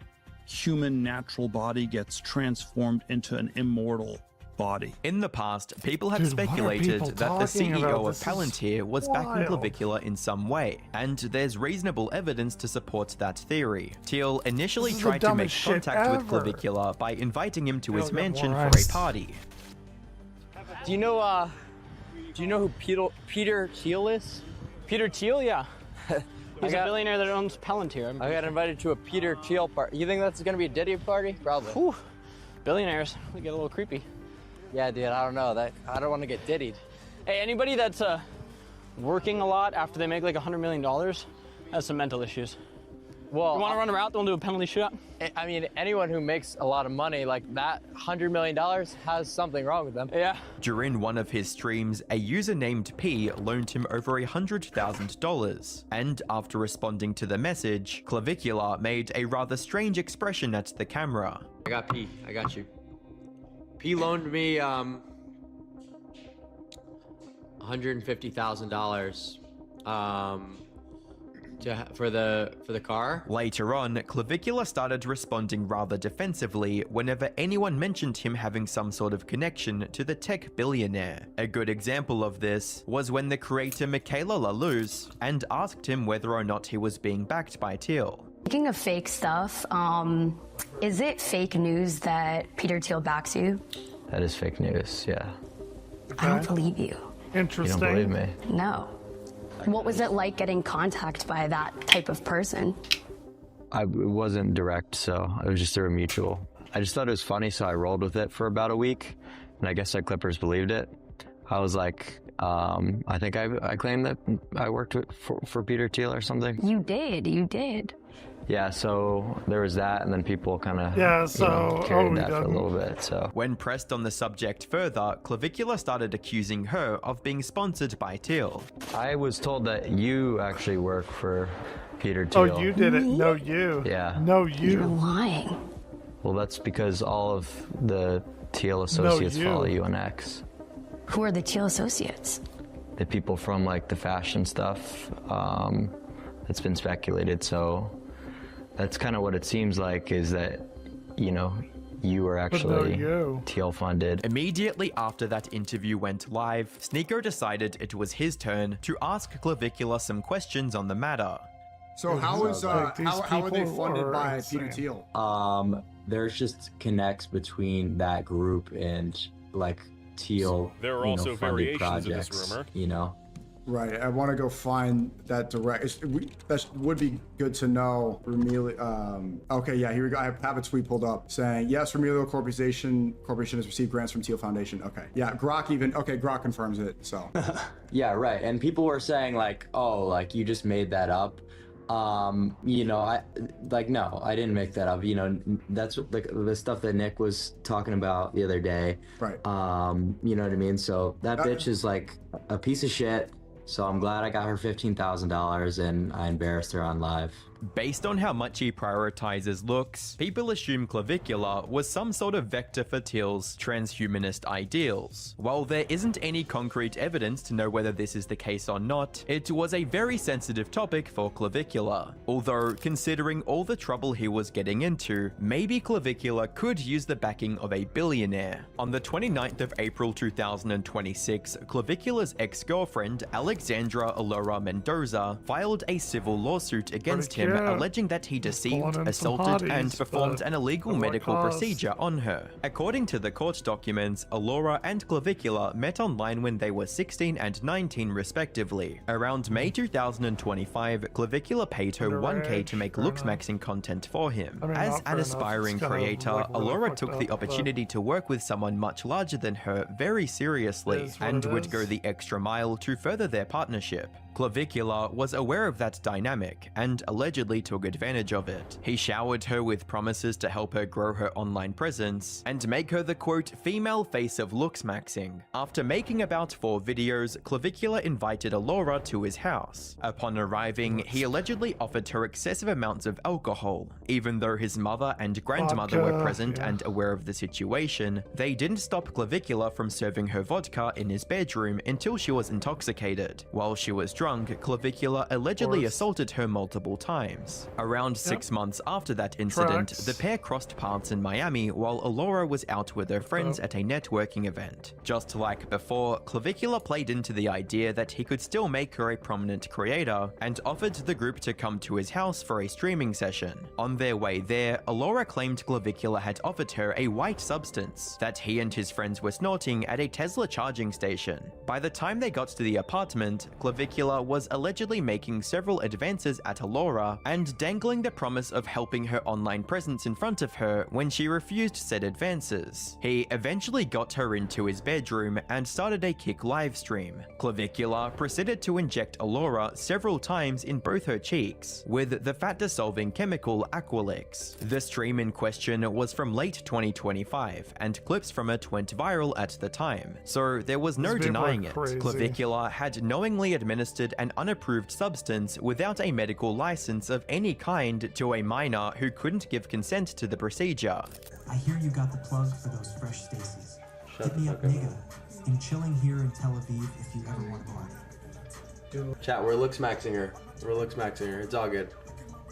human natural body gets transformed into an immortal body. In the past, people have speculated that the CEO of Palantir was backing Clavicular in some way, and there's reasonable evidence to support that theory. Teal initially tried to make contact with Clavicular by inviting him to his mansion for a party. Do you know who Peter Thiel is? Peter Thiel, yeah. He's a billionaire that owns Palantir. I got invited to a Peter Thiel party. You think that's gonna be a Diddy party? Probably. Whew. Billionaires, they get a little creepy. Yeah, dude, I don't know. I don't want to get diddied. Hey, anybody that's working a lot after they make like $100 million has some mental issues. Well, you want to run a route? They'll do a penalty shootout. I mean, anyone who makes a lot of money like that, $100 million, has something wrong with them. Yeah. During one of his streams, a user named P loaned him over $100,000, and after responding to the message, Clavicular made a rather strange expression at the camera. I got P. I got you. P loaned me $150,000 for the car. Later on, Clavicular started responding rather defensively whenever anyone mentioned him having some sort of connection to the tech billionaire. A good example of this was when the creator Michaela Laluz and asked him whether or not he was being backed by Teal. Speaking of fake stuff, is it fake news that Peter Thiel backs you? That is fake news, yeah. I don't believe you. Interesting. You don't believe me? No. What was it like getting contacted by that type of person? It wasn't direct, so it was just through a mutual. I just thought it was funny, so I rolled with it for about a week, and I guess our Clippers believed it. I was like, I think I claimed that I worked for Peter Thiel or something. You did. Yeah, so there was that, and then people kind of carried that for a little bit. So when pressed on the subject further, Clavicular started accusing her of being sponsored by Teal. I was told that you actually work for Peter Thiel. Oh, you did it? No, you. Yeah. No, you. You're lying. Well, that's because all of the Thiel associates follow you on X. Who are the Teal associates? The people from like the fashion stuff that's been speculated. So that's kind of what it seems like, is that, you know, you were actually Teal funded. Immediately after that interview went live, Sneeko decided it was his turn to ask Clavicula some questions on the matter. So how are they funded by Peter Thiel? There's just connects between that group and like Teal. There are also variations of this rumor. You know. Right. I want to go find that direct. That would be good to know. Okay. Yeah. Here we go. I have a tweet pulled up saying yes. Remilio Corporation has received grants from Teal Foundation. Okay. Yeah. Grok confirms it. So. Yeah. Right. And people were saying like, oh, like you just made that up. You know, no, I didn't make that up. You know, that's like the stuff that Nick was talking about the other day. Right. You know what I mean? So that bitch is like a piece of shit. So I'm glad I got her $15,000 and I embarrassed her on live. Based on how much he prioritizes looks, people assume Clavicula was some sort of vector for Teal's transhumanist ideals. While there isn't any concrete evidence to know whether this is the case or not, it was a very sensitive topic for Clavicula. Although, considering all the trouble he was getting into, maybe Clavicula could use the backing of a billionaire. On the 29th of April 2026, Clavicula's ex-girlfriend, Alexandra Alora Mendoza, filed a civil lawsuit against him, alleging that he deceived, assaulted, and performed an illegal medical procedure on her. According to the court documents, Alora and Clavicula met online when they were 16 and 19 respectively. Around May 2025, Clavicula paid her $1K to make looks-maxing content for him. As an aspiring creator, Alora took the opportunity to work with someone much larger than her very seriously, and would go the extra mile to further their partnership. Clavicula was aware of that dynamic and allegedly took advantage of it. He showered her with promises to help her grow her online presence and make her the quote female face of looks-maxing. After making about 4 videos, Clavicula invited Alora to his house. Upon arriving, he allegedly offered her excessive amounts of alcohol. Even though his mother and grandmother were present and aware of the situation, they didn't stop Clavicula from serving her vodka in his bedroom until she was intoxicated. While she was drunk, Clavicula allegedly assaulted her multiple times. Around 6 months after that incident, the pair crossed paths in Miami while Alora was out with her friends at a networking event. Just like before, Clavicula played into the idea that he could still make her a prominent creator and offered the group to come to his house for a streaming session. On their way there, Alora claimed Clavicula had offered her a white substance that he and his friends were snorting at a Tesla charging station. By the time they got to the apartment, Clavicula was allegedly making several advances at Alora and dangling the promise of helping her online presence in front of her when she refused said advances. He eventually got her into his bedroom and started a Kick live stream. Clavicula proceeded to inject Alora several times in both her cheeks with the fat-dissolving chemical Aqualix. The stream in question was from late 2025 and clips from it went viral at the time, so there was no denying it. Clavicula had knowingly administered an unapproved substance without a medical license of any kind to a minor who couldn't give consent to the procedure. I hear you got the plug for those fresh Stacy's. Hit me up, nigga. I'm chilling here in Tel Aviv if you ever want more. Chat, we're looks-maxing her. It's all good.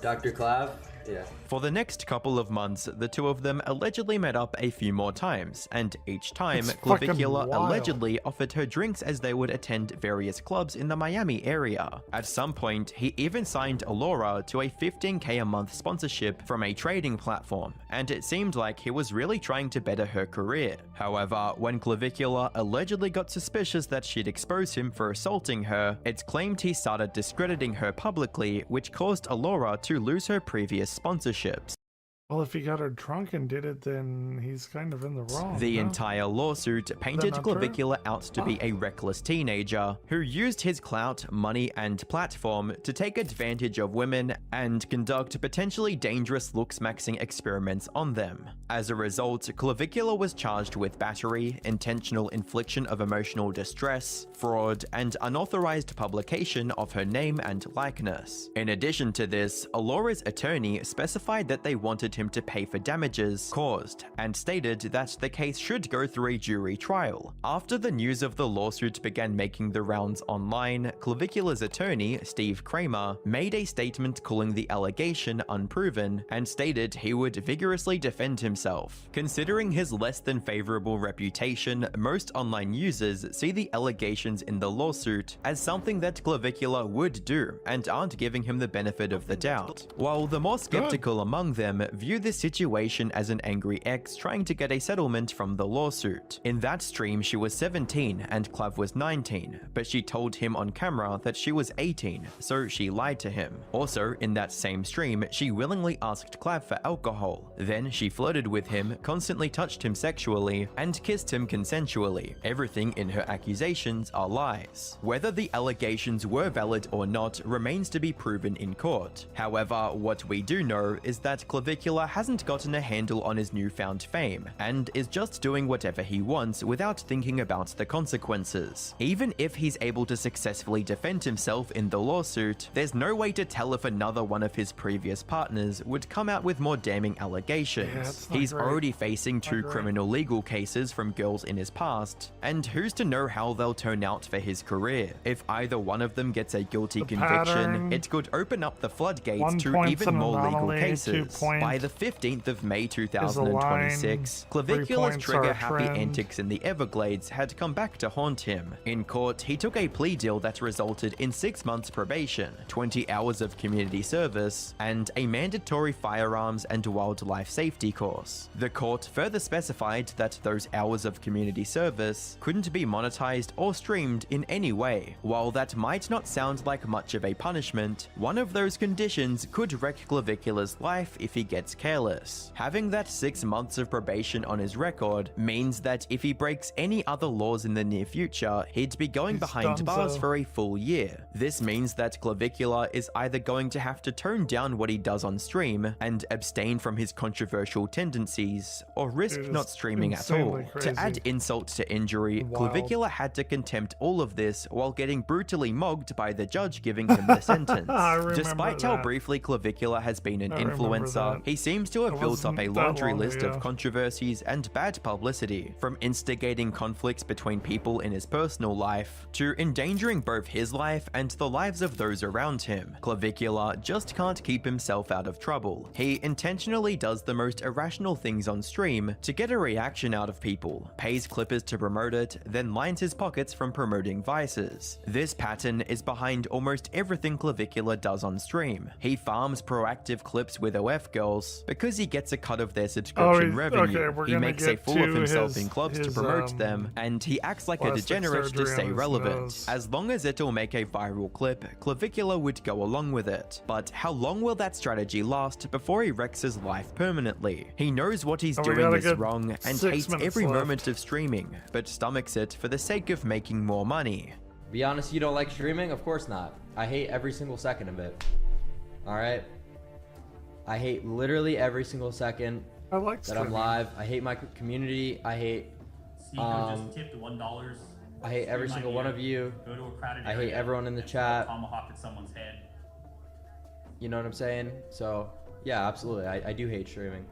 Dr. Clav? Yeah. For the next couple of months, the two of them allegedly met up a few more times, and each time, Clavicula allegedly offered her drinks as they would attend various clubs in the Miami area. At some point, he even signed Alora to a $15K a month sponsorship from a trading platform, and it seemed like he was really trying to better her career. However, when Clavicula allegedly got suspicious that she'd exposed him for assaulting her, it's claimed he started discrediting her publicly, which caused Alora to lose her previous sponsorships. Well, if he got her drunk and did it, then he's kind of in the wrong. The entire lawsuit painted Clavicula out to be a reckless teenager who used his clout, money, and platform to take advantage of women and conduct potentially dangerous looks-maxing experiments on them. As a result, Clavicula was charged with battery, intentional infliction of emotional distress, fraud, and unauthorized publication of her name and likeness. In addition to this, Alora's attorney specified that they wanted him him to pay for damages caused, and stated that the case should go through a jury trial. After the news of the lawsuit began making the rounds online, Clavicula's attorney, Steve Kramer, made a statement calling the allegation unproven and stated he would vigorously defend himself. Considering his less than favorable reputation, most online users see the allegations in the lawsuit as something that Clavicula would do and aren't giving him the benefit of the doubt, while the more skeptical among them view the situation as an angry ex trying to get a settlement from the lawsuit. In that stream, she was 17 and Clav was 19, but she told him on camera that she was 18, so she lied to him. Also, in that same stream, she willingly asked Clav for alcohol. Then she flirted with him, constantly touched him sexually, and kissed him consensually. Everything in her accusations are lies. Whether the allegations were valid or not remains to be proven in court. However, what we do know is that Clavicula hasn't gotten a handle on his newfound fame, and is just doing whatever he wants without thinking about the consequences. Even if he's able to successfully defend himself in the lawsuit, there's no way to tell if another one of his previous partners would come out with more damning allegations. He's already facing 2 criminal legal cases from girls in his past, and who's to know how they'll turn out for his career. If either one of them gets a guilty conviction, it could open up the floodgates to even more legal cases. By the 15th of May 2026, Clavicula's trigger-happy antics in the Everglades had come back to haunt him. In court, he took a plea deal that resulted in 6 months probation, 20 hours of community service, and a mandatory firearms and wildlife safety course. The court further specified that those hours of community service couldn't be monetized or streamed in any way. While that might not sound like much of a punishment, one of those conditions could wreck Clavicula's life if he gets careless. Having that 6 months of probation on his record means that if he breaks any other laws in the near future, he'd be going behind bars for a full year. This means that Clavicula is either going to have to tone down what he does on stream and abstain from his controversial tendencies, or risk not streaming at all. To add insult to injury, Clavicula had to contempt all of this while getting brutally mogged by the judge giving him the sentence. Despite how briefly Clavicula has been an influencer, he seems to have built up a laundry list of controversies and bad publicity, from instigating conflicts between people in his personal life to endangering both his life and the lives of those around him. Clavicula just can't keep himself out of trouble. He intentionally does the most irrational things on stream to get a reaction out of people, pays clippers to promote it, then lines his pockets from promoting vices. This pattern is behind almost everything Clavicula does on stream. He farms proactive clips with OF girls because he gets a cut of their subscription revenue. He makes a fool of himself in clubs to promote them, and he acts like a degenerate to stay relevant. As long as it'll make a viral clip, Clavicula would go along with it. But how long will that strategy last before he wrecks his life permanently? He knows what he's doing is wrong and hates every moment of streaming, but stomachs it for the sake of making more money. Be honest, you don't like streaming? Of course not. I hate every single second of it. Alright? I hate literally every single second that I'm live. I hate my community. I hate just tipped $1. I hate every single one of you. Go to a crowded I hate everyone in the chat. Tomahawk at someone's head. You know what I'm saying? So yeah, absolutely. I do hate streaming.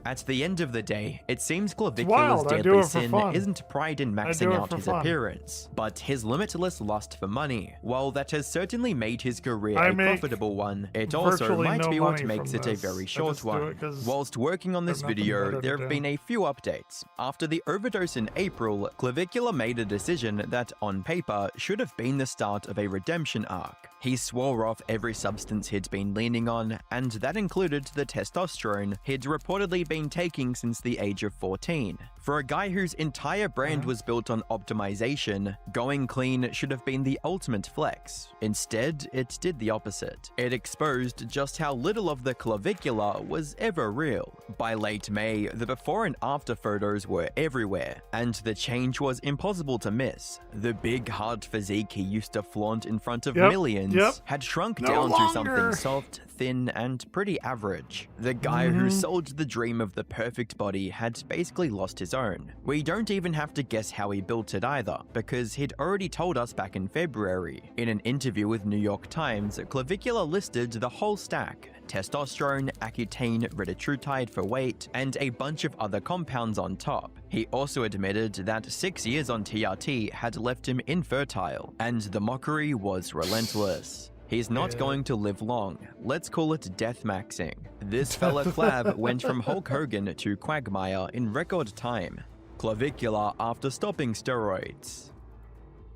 At the end of the day, it seems Clavicula's deadly sin isn't pride in maxing out his appearance, but his limitless lust for money. While that has certainly made his career a profitable one, it also might be what makes it a very short one. Whilst working on this video, there have been a few updates. After the overdose in April, Clavicula made a decision that, on paper, should have been the start of a redemption arc. He swore off every substance he'd been leaning on, and that included the testosterone he'd reportedly been taking since the age of 14. For a guy whose entire brand was built on optimization, going clean should have been the ultimate flex. Instead, it did the opposite. It exposed just how little of the Clavicula was ever real. By late May, the before and after photos were everywhere, and the change was impossible to miss. The big, hard physique he used to flaunt in front of millions had shrunk down to something soft, thin and pretty average. The guy who sold the dream of the perfect body had basically lost his own. We don't even have to guess how he built it either, because he'd already told us back in February. In an interview with New York Times, Clavicular listed the whole stack: testosterone, Accutane, retatrutide for weight, and a bunch of other compounds on top. He also admitted that 6 years on TRT had left him infertile, and the mockery was relentless. He's not going to live long. Let's call it death maxing. This fella Clav went from Hulk Hogan to Quagmire in record time. Clavicular after stopping steroids.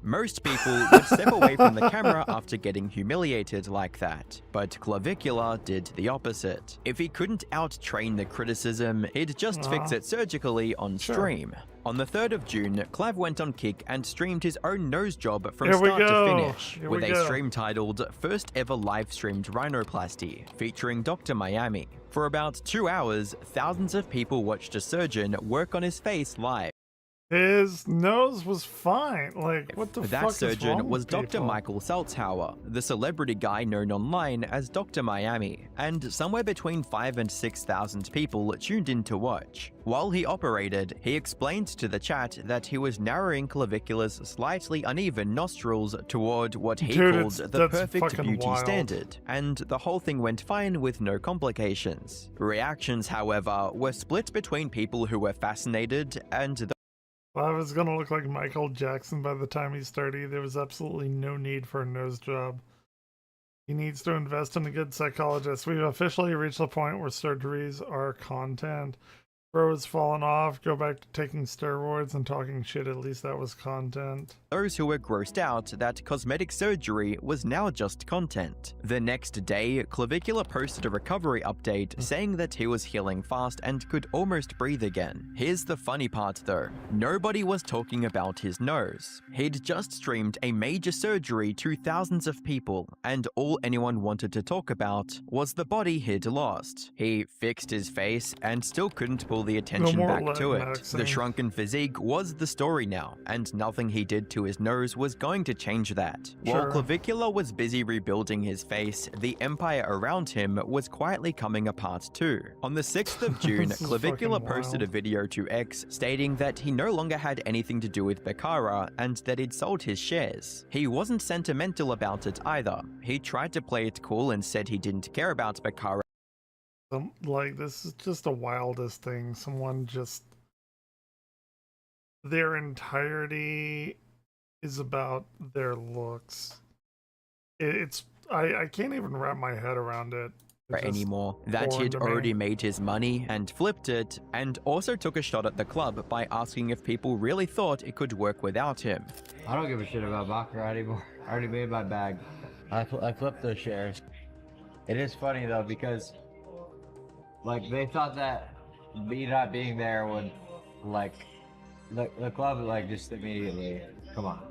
Most people would step away from the camera after getting humiliated like that, but Clavicular did the opposite. If he couldn't out-train the criticism, he'd just fix it surgically on stream. On the 3rd of June, Clav went on Kick and streamed his own nose job from start to finish, with a stream titled First Ever Live Streamed Rhinoplasty, featuring Dr. Miami. For about 2 hours, thousands of people watched a surgeon work on his face live. His nose was fine. Like, what the fuck That is surgeon wrong was with Dr. people? Michael Saltzhauer, the celebrity guy known online as Dr. Miami, and somewhere between 5,000 and 6,000 people tuned in to watch. While he operated, he explained to the chat that he was narrowing Clavicular's slightly uneven nostrils toward what he called the perfect beauty standard, and the whole thing went fine with no complications. Reactions, however, were split between people who were fascinated and Well, I was gonna look like Michael Jackson by the time he's 30. There was absolutely no need for a nose job. He needs to invest in a good psychologist. We've officially reached the point where surgeries are content. Bro has fallen off, go back to taking steroids and talking shit, at least that was content. those who were grossed out that cosmetic surgery was now just content. The next day, Clavicular posted a recovery update saying that he was healing fast and could almost breathe again. Here's the funny part though, nobody was talking about his nose. He'd just streamed a major surgery to thousands of people, and all anyone wanted to talk about was the body he'd lost. He fixed his face and still couldn't pull the attention back to it. The shrunken physique was the story now, and nothing he did to his nose was going to change that. While Clavicular was busy rebuilding his face, the empire around him was quietly coming apart too. On the 6th of June, Clavicular posted a video to X stating that he no longer had anything to do with Bakara and that he'd sold his shares. He wasn't sentimental about it either. He tried to play it cool and said he didn't care about Bakara. Like, this is just the wildest thing. Someone just... Their entirety is about their looks. I can't even wrap my head around it. Anymore. That he'd already made his money and flipped it, and also took a shot at the club by asking if people really thought it could work without him. I don't give a shit about Baccarat anymore. I already made my bag. I flipped those shares. It is funny though, because like they thought that me not being there would like the club like just immediately come on.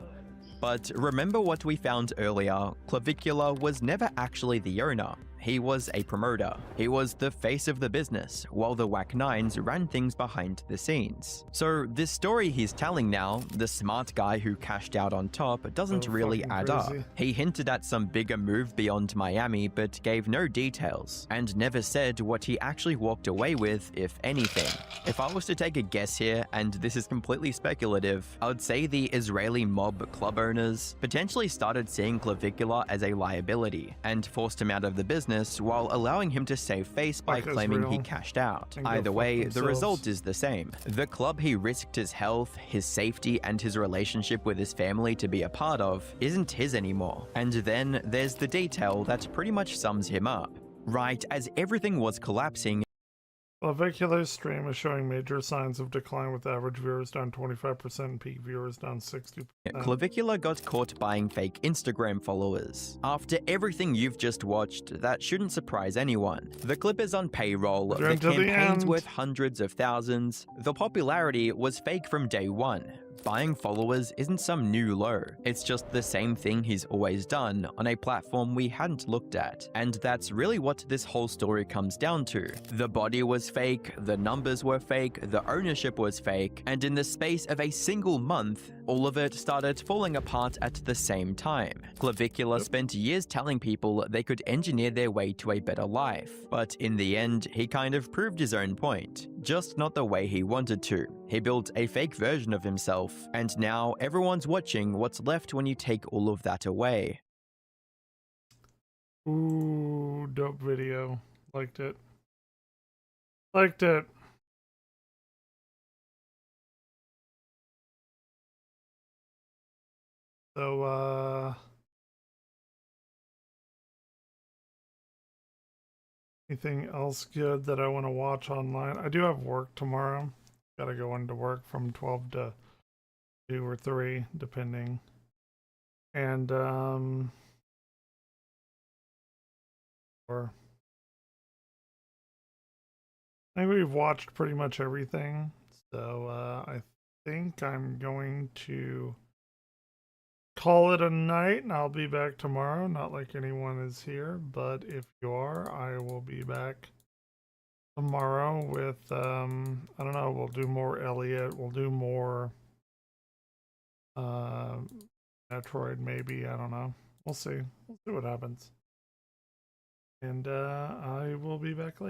But remember what we found earlier, Clavicular was never actually the owner. He was a promoter. He was the face of the business, while the Whack Nines ran things behind the scenes. So this story he's telling now, the smart guy who cashed out on top, doesn't really add up. He hinted at some bigger move beyond Miami, but gave no details, and never said what he actually walked away with, if anything. If I was to take a guess here, and this is completely speculative, I would say the Israeli mob club owners potentially started seeing Clavicular as a liability, and forced him out of the business while allowing him to save face by claiming he cashed out. Either way, the result is the same. The club he risked his health, his safety, and his relationship with his family to be a part of isn't his anymore. And then there's the detail that pretty much sums him up. Right as everything was collapsing, Clavicular's stream is showing major signs of decline, with average viewers down 25% and peak viewers down 60%. Clavicular got caught buying fake Instagram followers. After everything you've just watched, that shouldn't surprise anyone. The clip is on payroll, the campaign's worth hundreds of thousands, the popularity was fake from day one. Buying followers isn't some new low, it's just the same thing he's always done on a platform we hadn't looked at. And that's really what this whole story comes down to. The body was fake, the numbers were fake, the ownership was fake, and in the space of a single month, all of it started falling apart at the same time. Clavicular spent years telling people they could engineer their way to a better life, but in the end, he kind of proved his own point, just not the way he wanted to. He built a fake version of himself, and now everyone's watching what's left when you take all of that away. Ooh, dope video. Liked it. Liked it. So, anything else good that I want to watch online? I do have work tomorrow. Gotta go into work from 12 to 2 or 3, depending. And, or I think we've watched pretty much everything. So, I think I'm going to call it a night, and I'll be back tomorrow. Not like anyone is here, but if you are, I will be back tomorrow with, I don't know, we'll do more Elliot, we'll do more, Metroid maybe, I don't know. We'll see what happens. And, I will be back later.